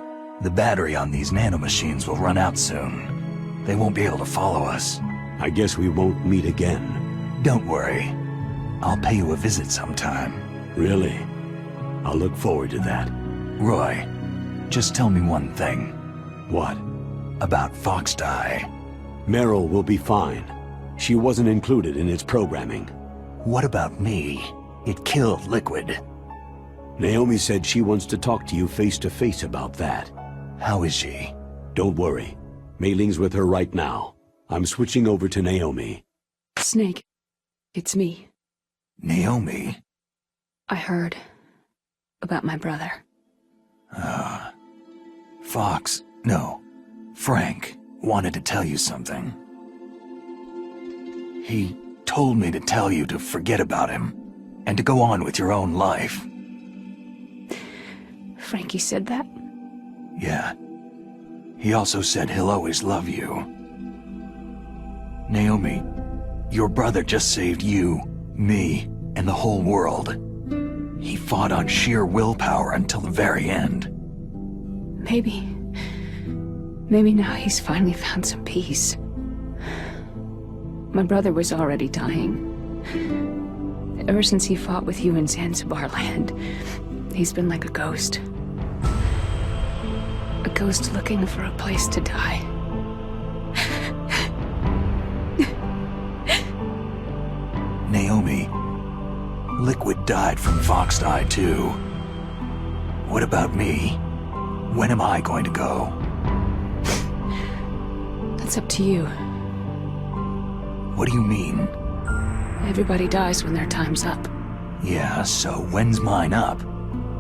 The battery on these nanomachines will run out soon. They won't be able to follow us. I guess we won't meet again. Don't worry. I'll pay you a visit sometime. Really? I'll look forward to that. Roy, just tell me one thing. What? About Fox Die. Meryl will be fine. She wasn't included in its programming. What about me? It killed Liquid. Naomi said she wants to talk to you face-to-face about that. How is she? Don't worry. Mei Ling's with her right now. I'm switching over to Naomi. Snake, it's me. Naomi? I heard about my brother. Frank wanted to tell you something. He told me to tell you to forget about him and to go on with your own life. Frankie said that? Yeah. He also said he'll always love you. Naomi, your brother just saved you, me, and the whole world. He fought on sheer willpower until the very end. Maybe now he's finally found some peace. My brother was already dying. Ever since he fought with you in Zanzibar land, he's been like a ghost. A ghost looking for a place to die. Naomi, Liquid died from Foxed Eye too. What about me? When am I going to go? That's up to you. What do you mean? Everybody dies when their time's up. Yeah, so when's mine up?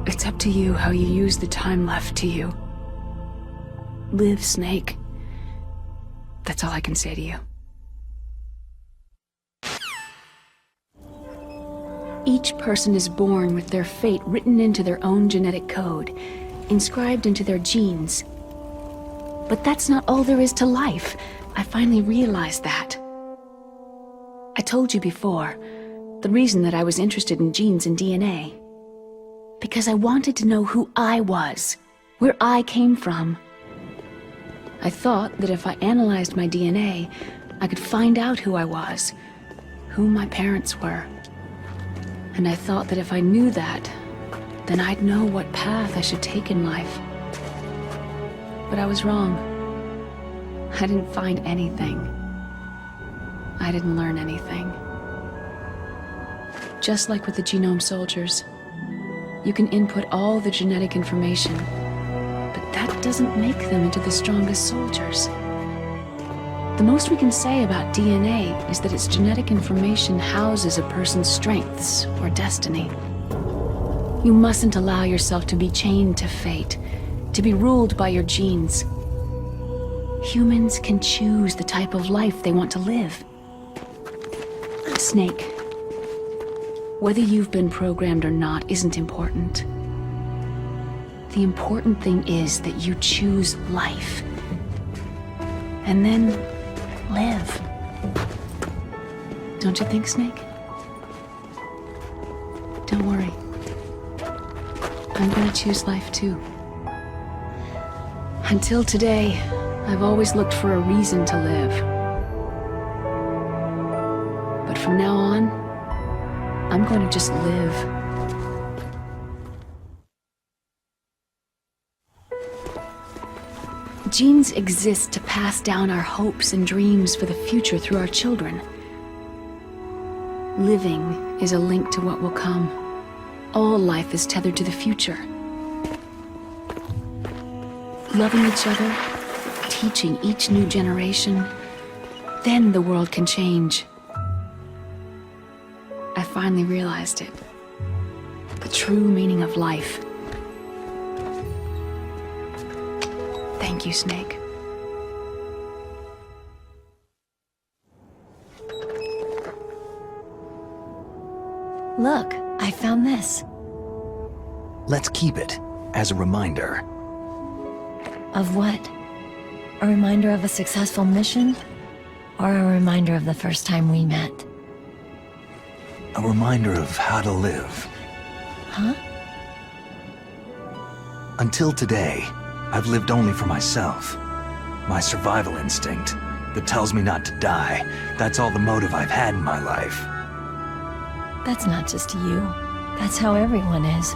It's up to you how you use the time left to you. Live, Snake. That's all I can say to you. Each person is born with their fate written into their own genetic code, inscribed into their genes. But that's not all there is to life. I finally realized that. I told you before, the reason that I was interested in genes and DNA. Because I wanted to know who I was, where I came from. I thought that if I analyzed my DNA, I could find out who I was, who my parents were. And I thought that if I knew that, then I'd know what path I should take in life. But I was wrong. I didn't find anything. I didn't learn anything. Just like with the genome soldiers, you can input all the genetic information, but that doesn't make them into the strongest soldiers. The most we can say about DNA is that its genetic information houses a person's strengths or destiny. You mustn't allow yourself to be chained to fate, to be ruled by your genes. Humans can choose the type of life they want to live. Snake, whether you've been programmed or not isn't important. The important thing is that you choose life. And then live. Don't you think, Snake? Don't worry. I'm gonna choose life too. Until today, I've always looked for a reason to live. But from now on, I'm going to just live. Genes exist to pass down our hopes and dreams for the future through our children. Living is a link to what will come. All life is tethered to the future. Loving each other, teaching each new generation, then the world can change. I finally realized it. The true meaning of life. Thank you, Snake. Look, I found this. Let's keep it as a reminder. Of what? A reminder of a successful mission? Or a reminder of the first time we met? A reminder of how to live. Huh? Until today, I've lived only for myself. My survival instinct that tells me not to die. That's all the motive I've had in my life. That's not just you. That's how everyone is.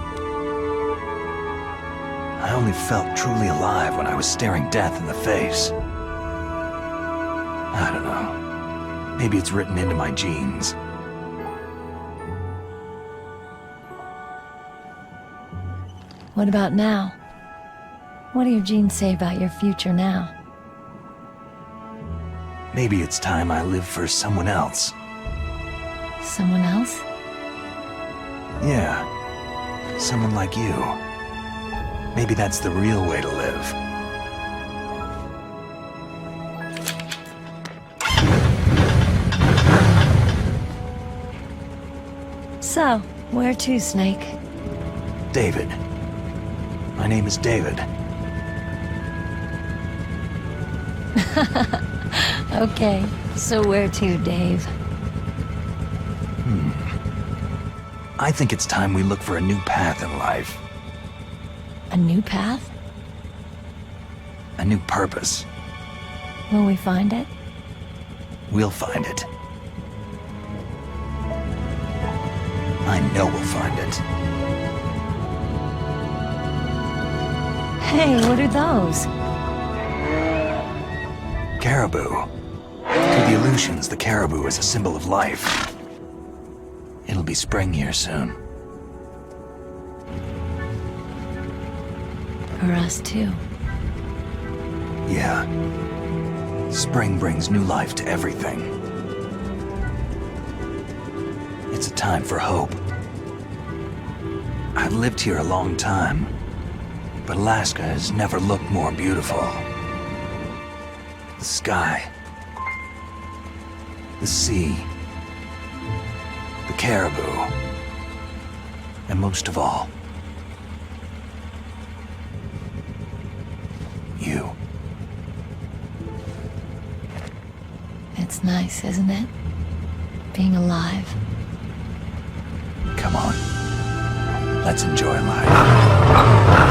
I only felt truly alive when I was staring death in the face. I don't know. Maybe it's written into my genes. What about now? What do your genes say about your future now? Maybe it's time I live for someone else. Someone else? Yeah. Someone like you. Maybe that's the real way to live. So, where to, Snake? David. My name is David. Okay, so where to, Dave? I think it's time we look for a new path in life. A new path? A new purpose. Will we find it? We'll find it. I know we'll find it. Hey, what are those? Caribou. To the Aleutians, the caribou is a symbol of life. It'll be spring here soon. For us, too. Yeah. Spring brings new life to everything. It's a time for hope. I've lived here a long time, but Alaska has never looked more beautiful. The sky, the sea, the caribou, and most of all, you. It's nice, isn't it? Being alive. Come on. Let's enjoy life.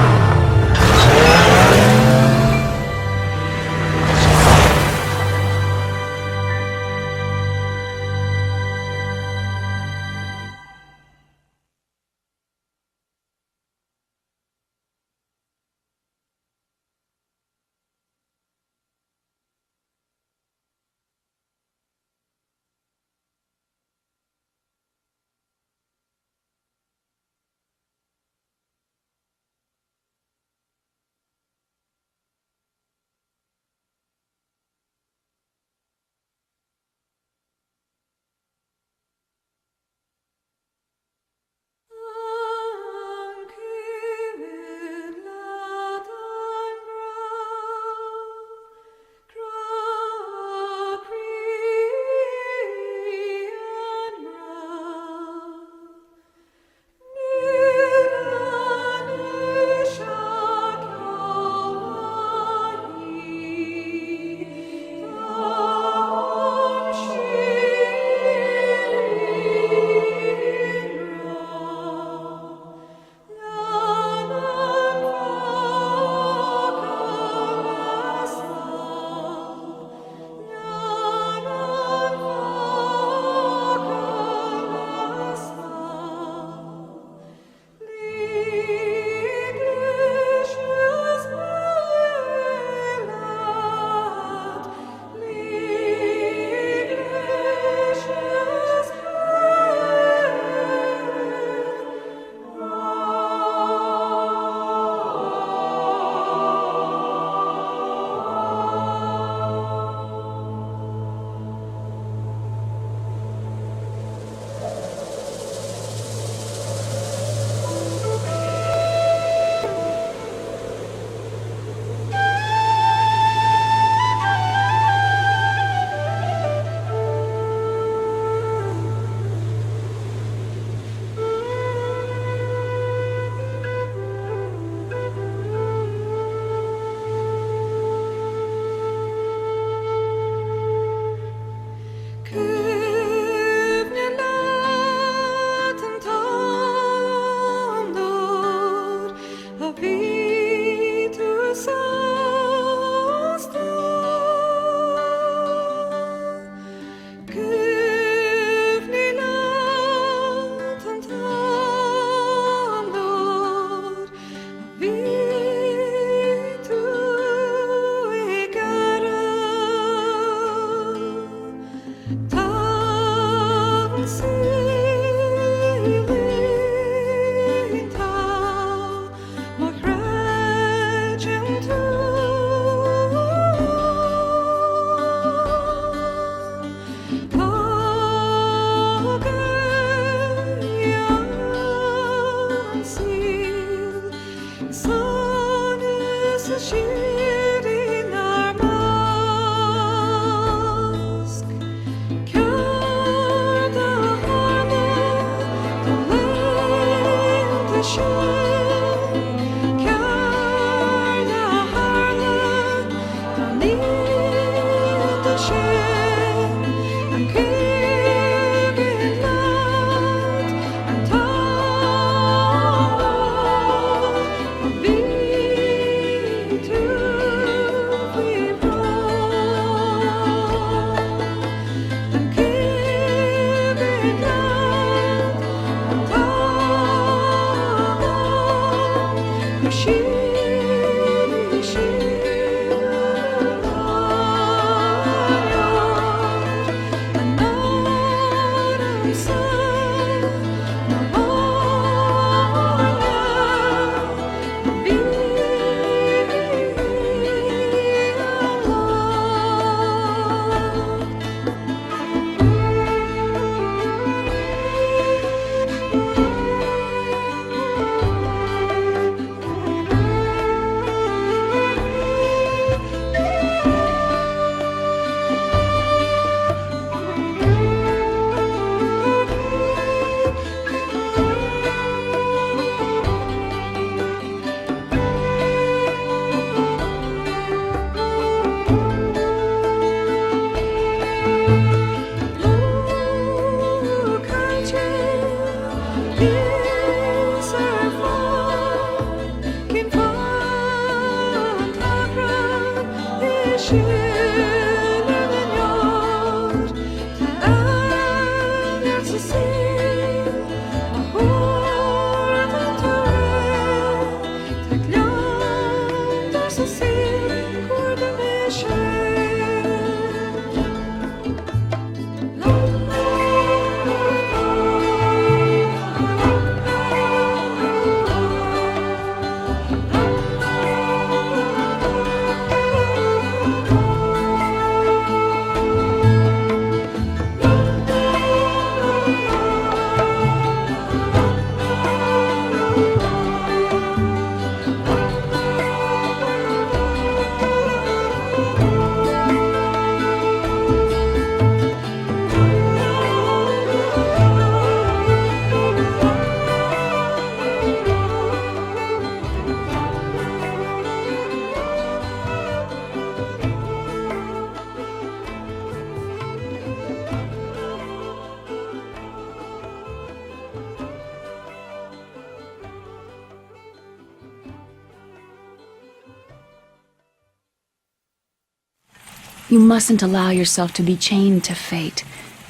You mustn't allow yourself to be chained to fate,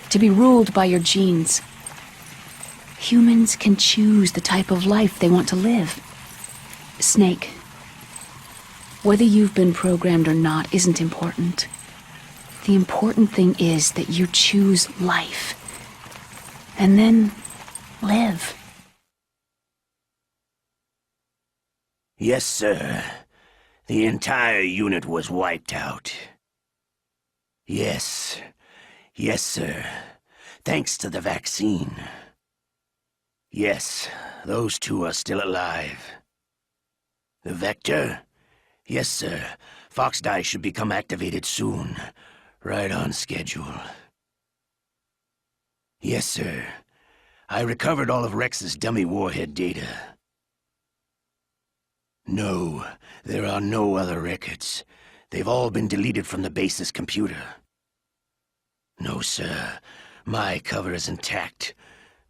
to be ruled by your genes. Humans can choose the type of life they want to live. Snake, whether you've been programmed or not isn't important. The important thing is that you choose life. And then live. Yes, sir. The entire unit was wiped out. Yes. Yes, sir. Thanks to the vaccine. Yes, those two are still alive. The vector? Yes, sir. Foxdie should become activated soon. Right on schedule. Yes, sir. I recovered all of Rex's dummy warhead data. No, there are no other records. They've all been deleted from the base's computer. No, sir. My cover is intact.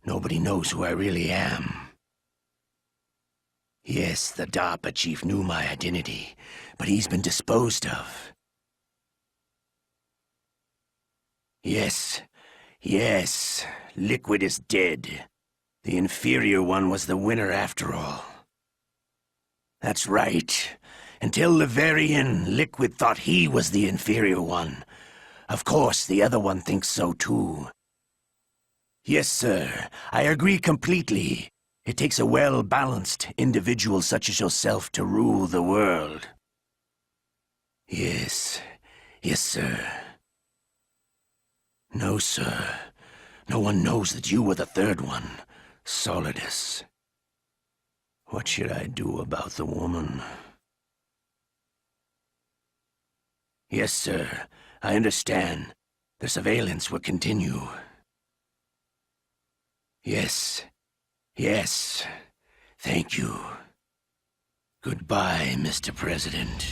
Nobody knows who I really am. Yes, the DARPA chief knew my identity, but he's been disposed of. Yes, yes, Liquid is dead. The inferior one was the winner after all. That's right. Until the very end, Liquid thought he was the inferior one. Of course, the other one thinks so too. Yes, sir, I agree completely. It takes a well-balanced individual such as yourself to rule the world. Yes, yes, sir. No, sir. No one knows that you were the third one, Solidus. What should I do about the woman? Yes, sir. I understand. The surveillance will continue. Yes. Yes. Thank you. Goodbye, Mr. President.